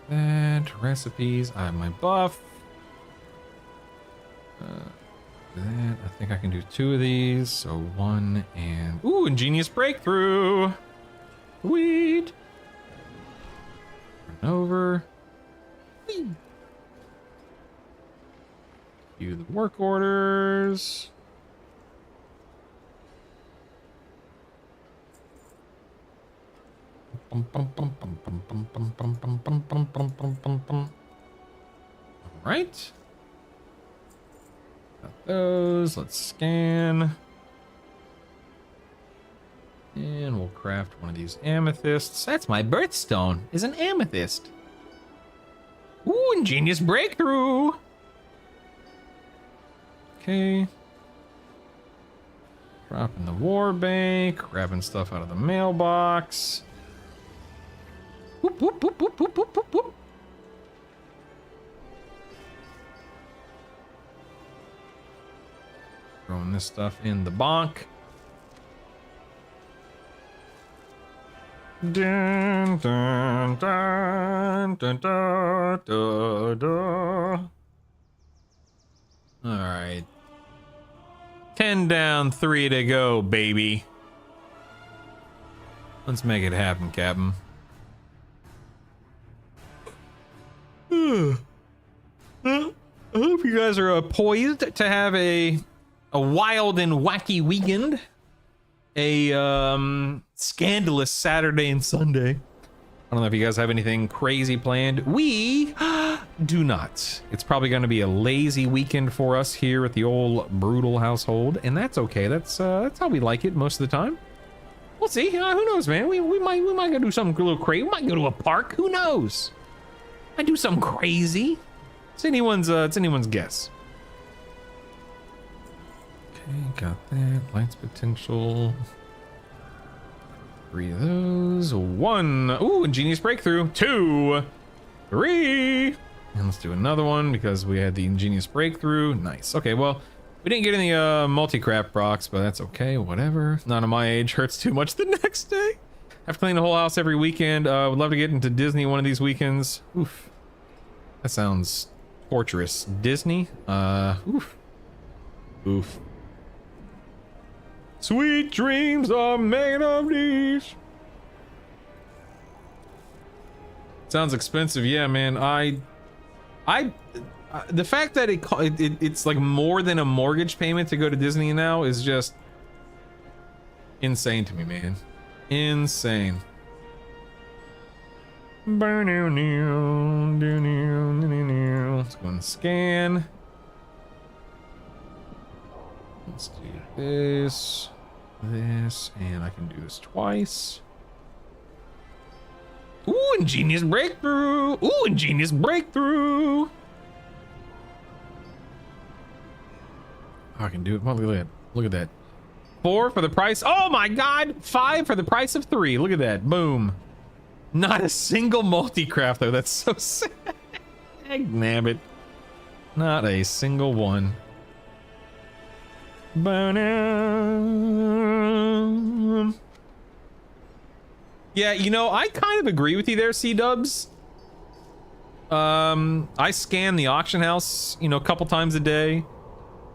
That recipes. I have my buff. That I think I can do 2 of these. So 1 and ooh, ingenious breakthrough. Sweet. Run over. Whee. View the work orders. All right. Got those. Let's scan. And we'll craft one of these amethysts. That's my birthstone, is an amethyst. Ooh, ingenious breakthrough. Okay. Dropping the war bank, grabbing stuff out of the mailbox. Whoop, whoop, whoop, whoop, whoop, whoop, whoop, whoop. Throwing this stuff in the bonk. Dun, dun, dun, dun, dun, dun, dun. All right. 10 down, 3 to go, baby. Let's make it happen, Captain. I hope you guys are poised to have a wild and wacky weekend. A scandalous Saturday and Sunday. I don't know if you guys have anything crazy planned. We do not. It's probably going to be a lazy weekend for us here at the old Brutal household, and that's okay. That's how we like it most of the time. We'll see. Who knows, man? We might go do something a little crazy. We might go to a park. Who knows? Might do something crazy. It's anyone's guess. Okay, got that. Lights potential. 3 of those. 1. Ooh, ingenious breakthrough. 2, 3. And let's do another one because we had the ingenious breakthrough. Nice. Okay, well, we didn't get any multi-craft procs, but that's okay. Whatever. None of my age hurts too much the next day. Have to clean the whole house every weekend. Would love to get into Disney one of these weekends. Oof. That sounds torturous. Disney? Oof. Oof. Sweet dreams are made of these. Sounds expensive, yeah, man. The fact that it's like more than a mortgage payment to go to Disney now is just insane to me, man. Insane. Let's go and scan. Let's do this, and I can do this twice. Ooh, ingenious breakthrough! Ooh, ingenious breakthrough! I can do it. Look at that. Look at that. 4 for the price. Oh my god! 5 for the price of 3. Look at that. Boom. Not a single multi-craft though. That's so sad. Nabbit. Not a single one. Yeah, you know, I kind of agree with you there, C-dubs. I scan the auction house, you know, a couple times a day.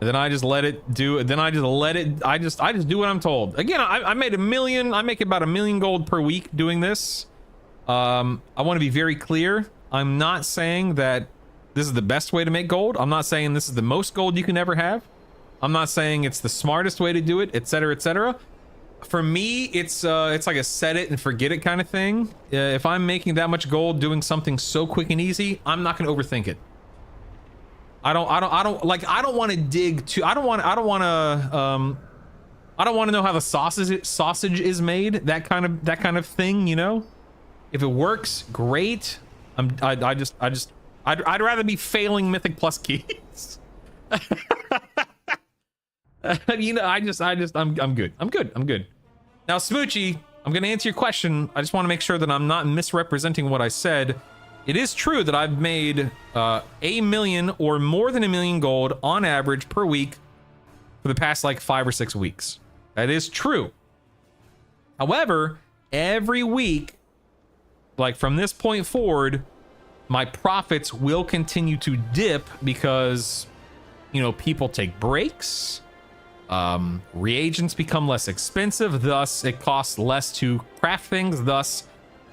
And then I just let it do it. Then I just let it. I just do what I'm told. Again, I made $1 million. I make about $1 million gold per week doing this. I want to be very clear. I'm not saying that this is the best way to make gold. I'm not saying this is the most gold you can ever have. I'm not saying it's the smartest way to do it, etc., etc. For me, it's like a set it and forget it kind of thing. If I'm making that much gold doing something so quick and easy, I'm not going to overthink it. I don't want to dig too. I don't want to know how the sausage is made. That kind of thing, you know. If it works, great. I'd rather be failing Mythic Plus keys. You know, I'm good. I'm good. Now, Smoochie, I'm gonna answer your question. I just want to make sure that I'm not misrepresenting what I said. It is true that I've made $1 million or more than $1 million gold on average per week for the past like 5 or 6 weeks. That is true. However, every week, like from this point forward, my profits will continue to dip because, you know, people take breaks. Reagents become less expensive, thus it costs less to craft things, thus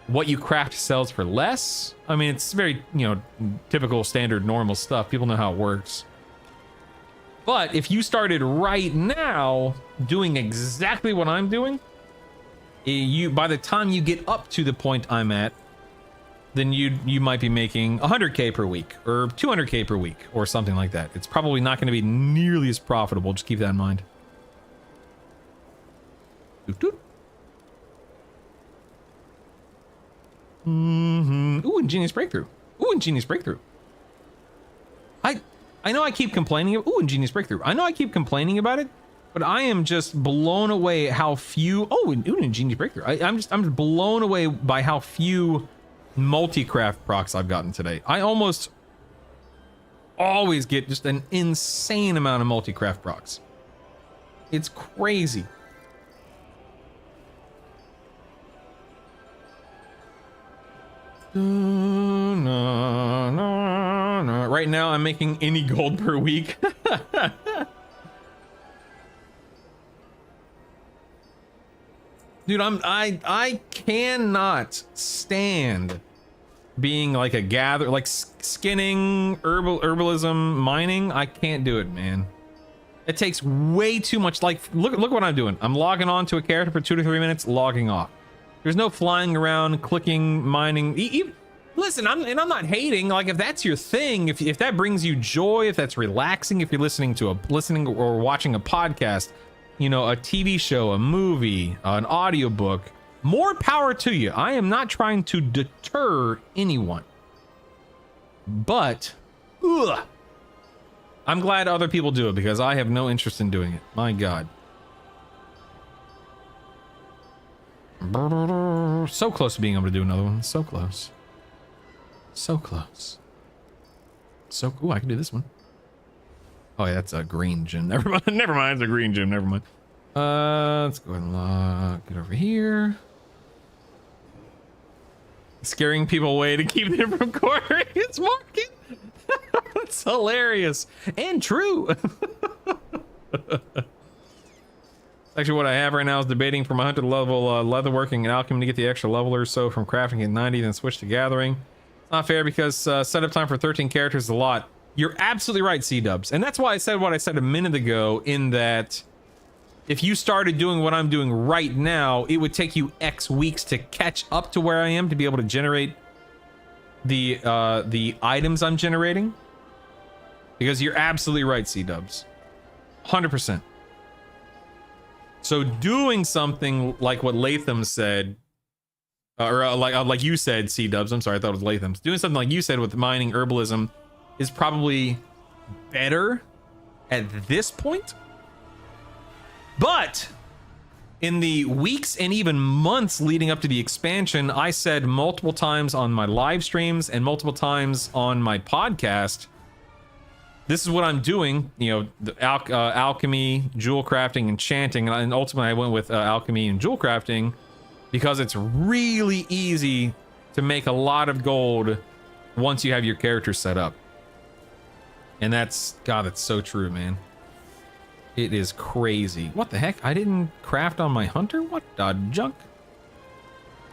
what you craft sells for less. I mean, it's very, you know, typical, standard, normal stuff. People know how it works. But if you started right now doing exactly what I'm doing, by the time you get up to the point I'm at, then you might be making 100k per week or 200k per week or something like that. It's probably not going to be nearly as profitable. Just keep that in mind. Ooh, ingenious breakthrough. Ooh, ingenious breakthrough. I know I keep complaining. Ooh, ingenious breakthrough. I know I keep complaining about it, but I am just blown away how few. Oh, ooh, ingenious breakthrough. I'm just blown away by how few multi-craft procs I've gotten today. I almost always get just an insane amount of multi-craft procs. It's crazy. Right now I'm making any gold per week. Dude, I cannot stand being like a gather, like skinning, herbalism, mining. I can't do it, man. It takes way too much. Like, look what I'm doing. I'm logging on to a character for 2 to 3 minutes, logging off. There's no flying around, clicking, mining. Listen, I'm not hating. Like, if that's your thing, if that brings you joy, if that's relaxing, if you're listening or watching a podcast, you know, a TV show, a movie, an audiobook, more power to you. I am not trying to deter anyone. But, I'm glad other people do it because I have no interest in doing it. My God. So close to being able to do another one. So close. So close. So cool. I can do this one. Oh yeah, that's a green gem. Never mind. Never mind. It's a green gem. Never mind. Let's go ahead and lock it over here. Scaring people away to keep them from cornering its market. That's hilarious and true. Actually, what I have right now is debating from 100 level leatherworking and alchemy to get the extra level or so from crafting at 90, then switch to gathering. It's not fair because setup time for 13 characters is a lot. You're absolutely right, C-dubs. And that's why I said what I said a minute ago, in that if you started doing what I'm doing right now, it would take you X weeks to catch up to where I am to be able to generate the items I'm generating. Because you're absolutely right, C-dubs. 100%. So doing something like what Latham said, or like you said, C-dubs, I'm sorry, I thought it was Latham's. Doing something like you said with mining herbalism is probably better at this point. But in the weeks and even months leading up to the expansion, I said multiple times on my live streams and multiple times on my podcast, this is what I'm doing, you know, the alchemy, jewel crafting, enchanting, and ultimately I went with alchemy and jewel crafting because it's really easy to make a lot of gold once you have your character set up. And that's, God, that's so true, man. It is crazy. What the heck? I didn't craft on my hunter? What the junk?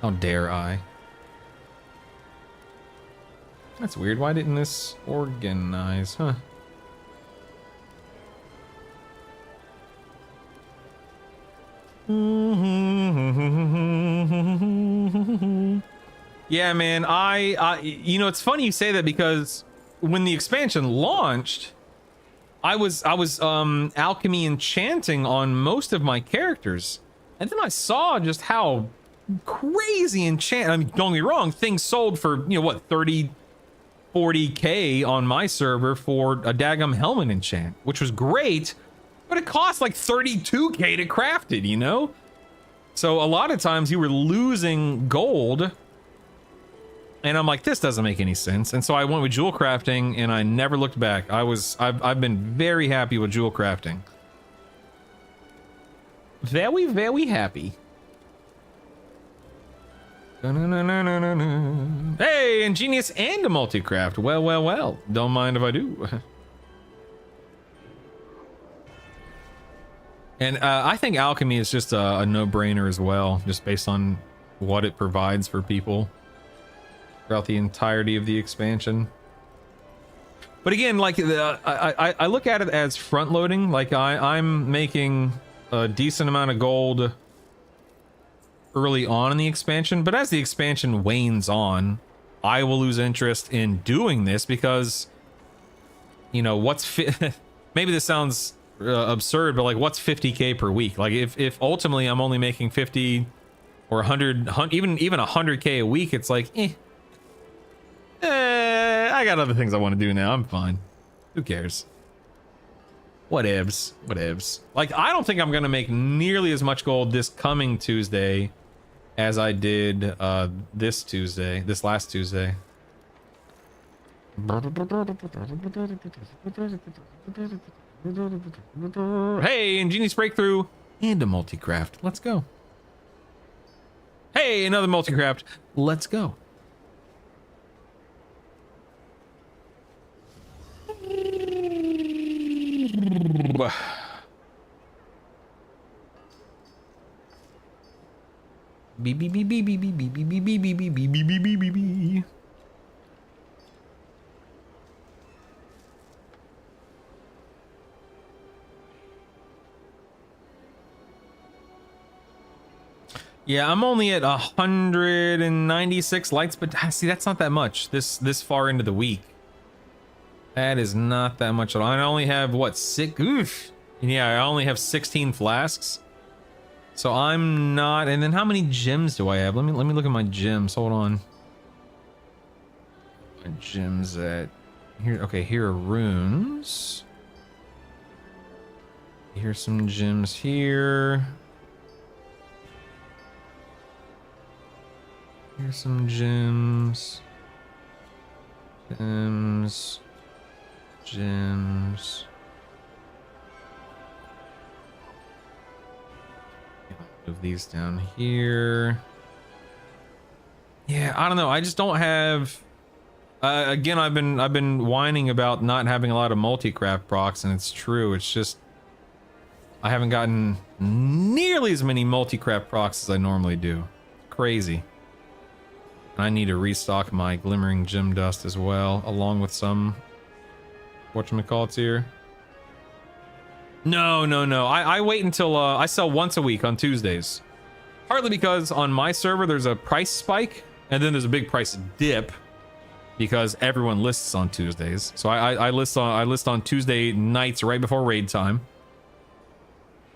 How dare I? That's weird. Why didn't this organize? Huh. Yeah, man, I you know, it's funny you say that because when the expansion launched, I was alchemy enchanting on most of my characters, and then I saw just how crazy enchant. I mean, don't get me wrong, things sold for, you know, what, 30, 40k on my server for a daggum helmet enchant, which was great. But it cost like 32k to craft it, you know? So a lot of times you were losing gold. And I'm like, this doesn't make any sense. And so I went with jewel crafting and I never looked back. I've been very happy with jewel crafting. Very, very happy. Hey, ingenious and a multi-craft. Well, well, well. Don't mind if I do. And I think alchemy is just a no-brainer as well, just based on what it provides for people throughout the entirety of the expansion. But again, like I look at it as front-loading. Like I'm making a decent amount of gold early on in the expansion, but as the expansion wanes on, I will lose interest in doing this because, you know, maybe this sounds absurd, but like, what's 50k per week? Like if ultimately I'm only making 50 or 100, even 100k a week, it's like, I got other things I want to do now. I'm fine. Who cares? Whatevs. Like, I don't think I'm gonna make nearly as much gold this coming Tuesday as I did this last Tuesday. Hey, ingenious breakthrough and a multi-craft. Let's go. Hey, another multi-craft. Let's go. Yeah, I'm only at 196 lights, but see, that's not that much this far into the week. That is not that much at all. I only have what, 6? Oof. Yeah, I only have 16 flasks. So I'm not. And then how many gems do I have? Let me look at my gems. Hold on. My gems at here. Okay, here are runes. Here's some gems here. Here's some gems. Gems. Move these down here. Yeah, I don't know. I just don't have. Again, I've been whining about not having a lot of multi-craft procs, and it's true. It's just I haven't gotten nearly as many multi-craft procs as I normally do. Crazy. I need to restock my Glimmering Gem Dust as well, along with some whatchamacallits here. No. I wait until I sell once a week on Tuesdays. Partly because on my server there's a price spike, and then there's a big price dip because everyone lists on Tuesdays. So I list on Tuesday nights right before raid time.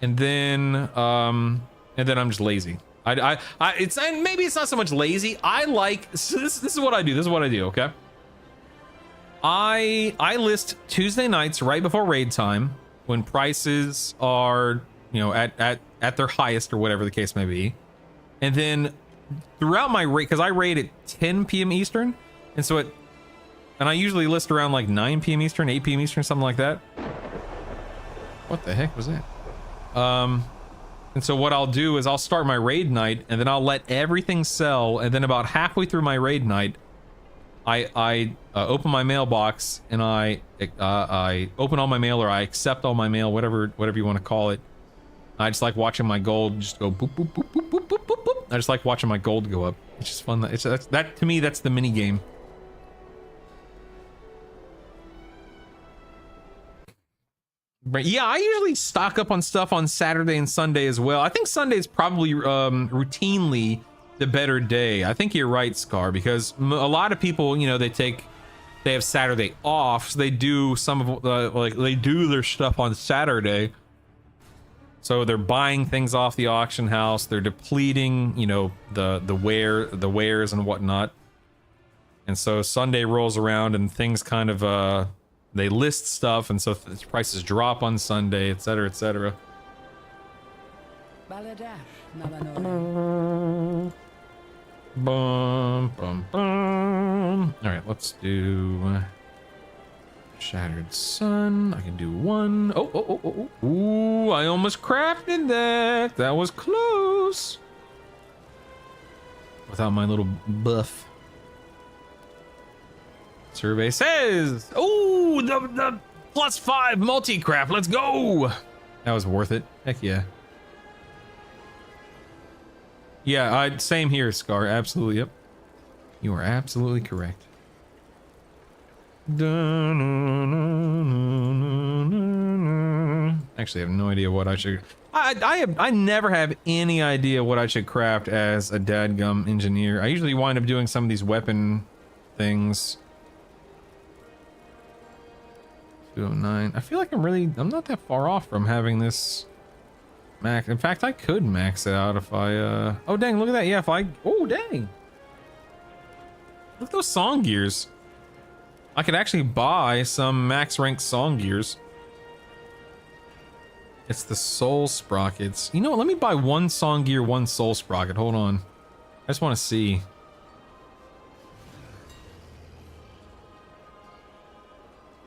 And then I'm just lazy. Maybe it's not so much lazy. I like this is what I do. Okay. I list Tuesday nights right before raid time when prices are, at their highest or whatever the case may be. And then throughout my raid, because I raid at 10 p.m. Eastern, and I usually list around like 9 p.m. Eastern, 8 p.m. Eastern, something like that. What the heck was that? And so what I'll do is I'll start my raid night, and then I'll let everything sell, and then about halfway through my raid night, I open my mailbox, and I open all my mail, or I accept all my mail, whatever you want to call it. I just like watching my gold just go boop boop boop boop boop boop boop boop. I just like watching my gold go up. It's just fun. That to me, that's the mini game. But yeah, I usually stock up on stuff on Saturday and Sunday as well. I think Sunday is probably routinely the better day. I think you're right, Scar, because a lot of people, they have Saturday off, so they do some of they do their stuff on Saturday. So they're buying things off the auction house. They're depleting, the wares and whatnot. And so Sunday rolls around and things kind of they list stuff, and so prices drop on Sunday, etc., etc. Bum, bum, bum. All right, let's do Shattered Sun. I can do one. Oh. Ooh, I almost crafted that. That was close. Without my little buff. Survey says, oh, the +5 multi-craft. Let's go. That was worth it. Heck yeah. Yeah, same here, Scar. Absolutely. Yep. You are absolutely correct. Actually, I have no idea what I should. I never have any idea what I should craft as a dadgum engineer. I usually wind up doing some of these weapon things. 209. I feel like I'm not that far off from having this max. In fact, I could max it out if I oh dang, look at that. Yeah, oh dang. Look at those song gears. I could actually buy some max rank song gears. It's the soul sprockets. You know what? Let me buy one song gear, one soul sprocket. Hold on. I just want to see.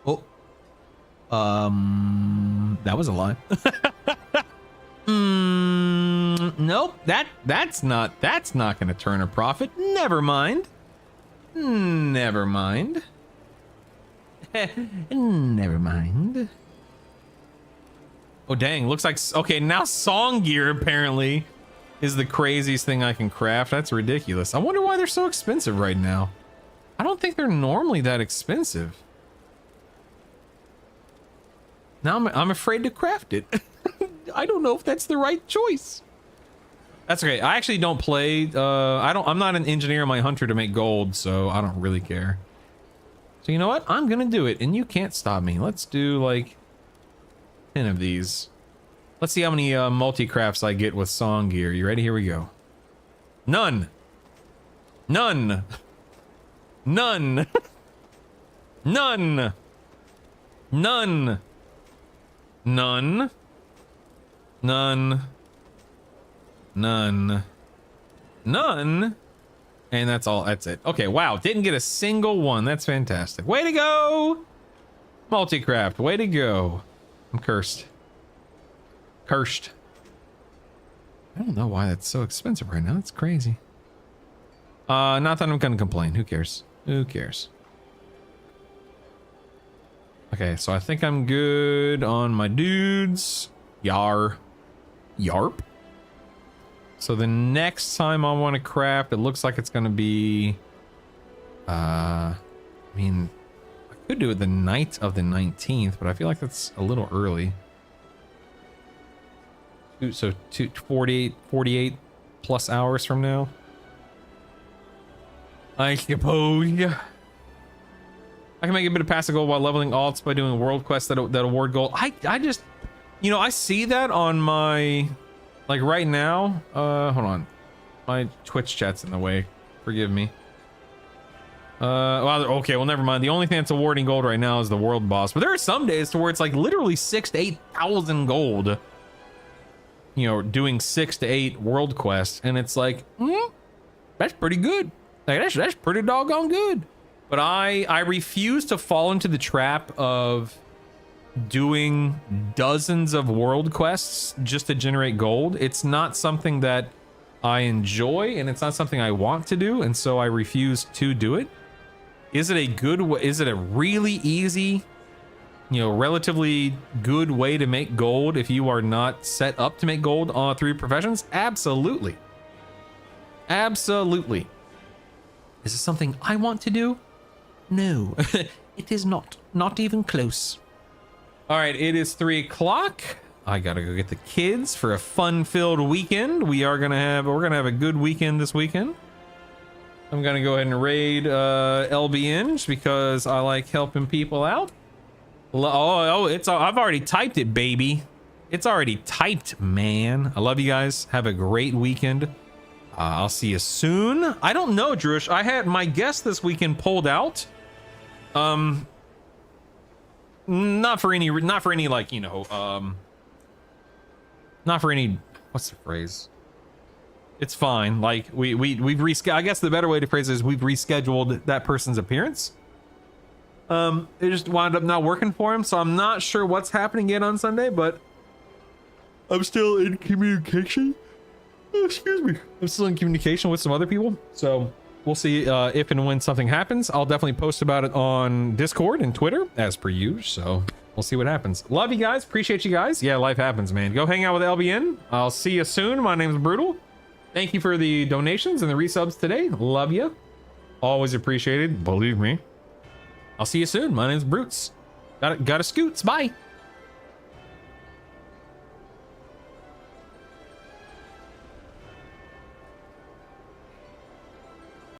Oh. That was a lie. Nope. That's not gonna turn a profit. Never mind. Never mind. Never mind. Oh dang, looks like okay, now song gear apparently is the craziest thing I can craft. That's ridiculous. I wonder why they're so expensive right now. I don't think they're normally that expensive. Now I'm afraid to craft it. I don't know if that's the right choice. That's okay. I actually don't play I'm not an engineer in my hunter to make gold, so I don't really care. So you know what? I'm gonna do it, and you can't stop me. Let's do like 10 of these. Let's see how many multi-crafts I get with song gear. You ready? Here we go. None. None. None. None. None. None. None. None. None. And that's all. That's it. Okay, wow. Didn't get a single one. That's fantastic. Way to go! Multi-craft. Way to go. I'm cursed. Cursed. I don't know why that's so expensive right now. That's crazy. Not that I'm gonna complain. Who cares? Who cares? Okay, so I think I'm good on my dudes. Yarp. So the next time I want to craft, it looks like it's going to be, I mean, I could do it the night of the 19th, but I feel like that's a little early. So 48 plus hours from now. I suppose. I can make a bit of passive gold while leveling alts by doing world quests that award gold. I just, you know, I see that on my, like right now. Hold on, my Twitch chat's in the way. Forgive me. Well, okay, well, never mind. The only thing that's awarding gold right now is the world boss. But there are some days to where it's like literally 6,000 to 8,000 gold. You know, doing 6 to 8 world quests, and it's like, that's pretty good. Like that's pretty doggone good. But I refuse to fall into the trap of doing dozens of world quests just to generate gold. It's not something that I enjoy, and it's not something I want to do, and so I refuse to do it. Is it a good way? Is it a really easy, you know, relatively good way to make gold if you are not set up to make gold through your professions? Absolutely. Absolutely. Is it something I want to do? No, it is not. Not even close. All right, it is 3 o'clock. I gotta go get the kids for a fun-filled weekend. We're gonna have a good weekend this weekend. I'm gonna go ahead and raid LBN just because I like helping people out. Oh, I've already typed it, baby. It's already typed, man. I love you guys. Have a great weekend. I'll see you soon. I don't know, Drush. I had my guest this weekend pulled out. Not for any like, you know, not for any, what's the phrase? It's fine. Like we've rescheduled. I guess the better way to phrase it is we've rescheduled that person's appearance. It just wound up not working for him, so I'm not sure what's happening yet on Sunday, but I'm still in communication. Oh, excuse me. I'm still in communication with some other people, so we'll see if and when something happens. I'll definitely post about it on Discord and Twitter, as per usual, so we'll see what happens. Love you guys. Appreciate you guys. Yeah, life happens, man. Go hang out with LBN. I'll see you soon. My name's Brutal. Thank you for the donations and the resubs today. Love you. Always appreciated. Believe me. I'll see you soon. My name's Brutes. Gotta scoots. Bye.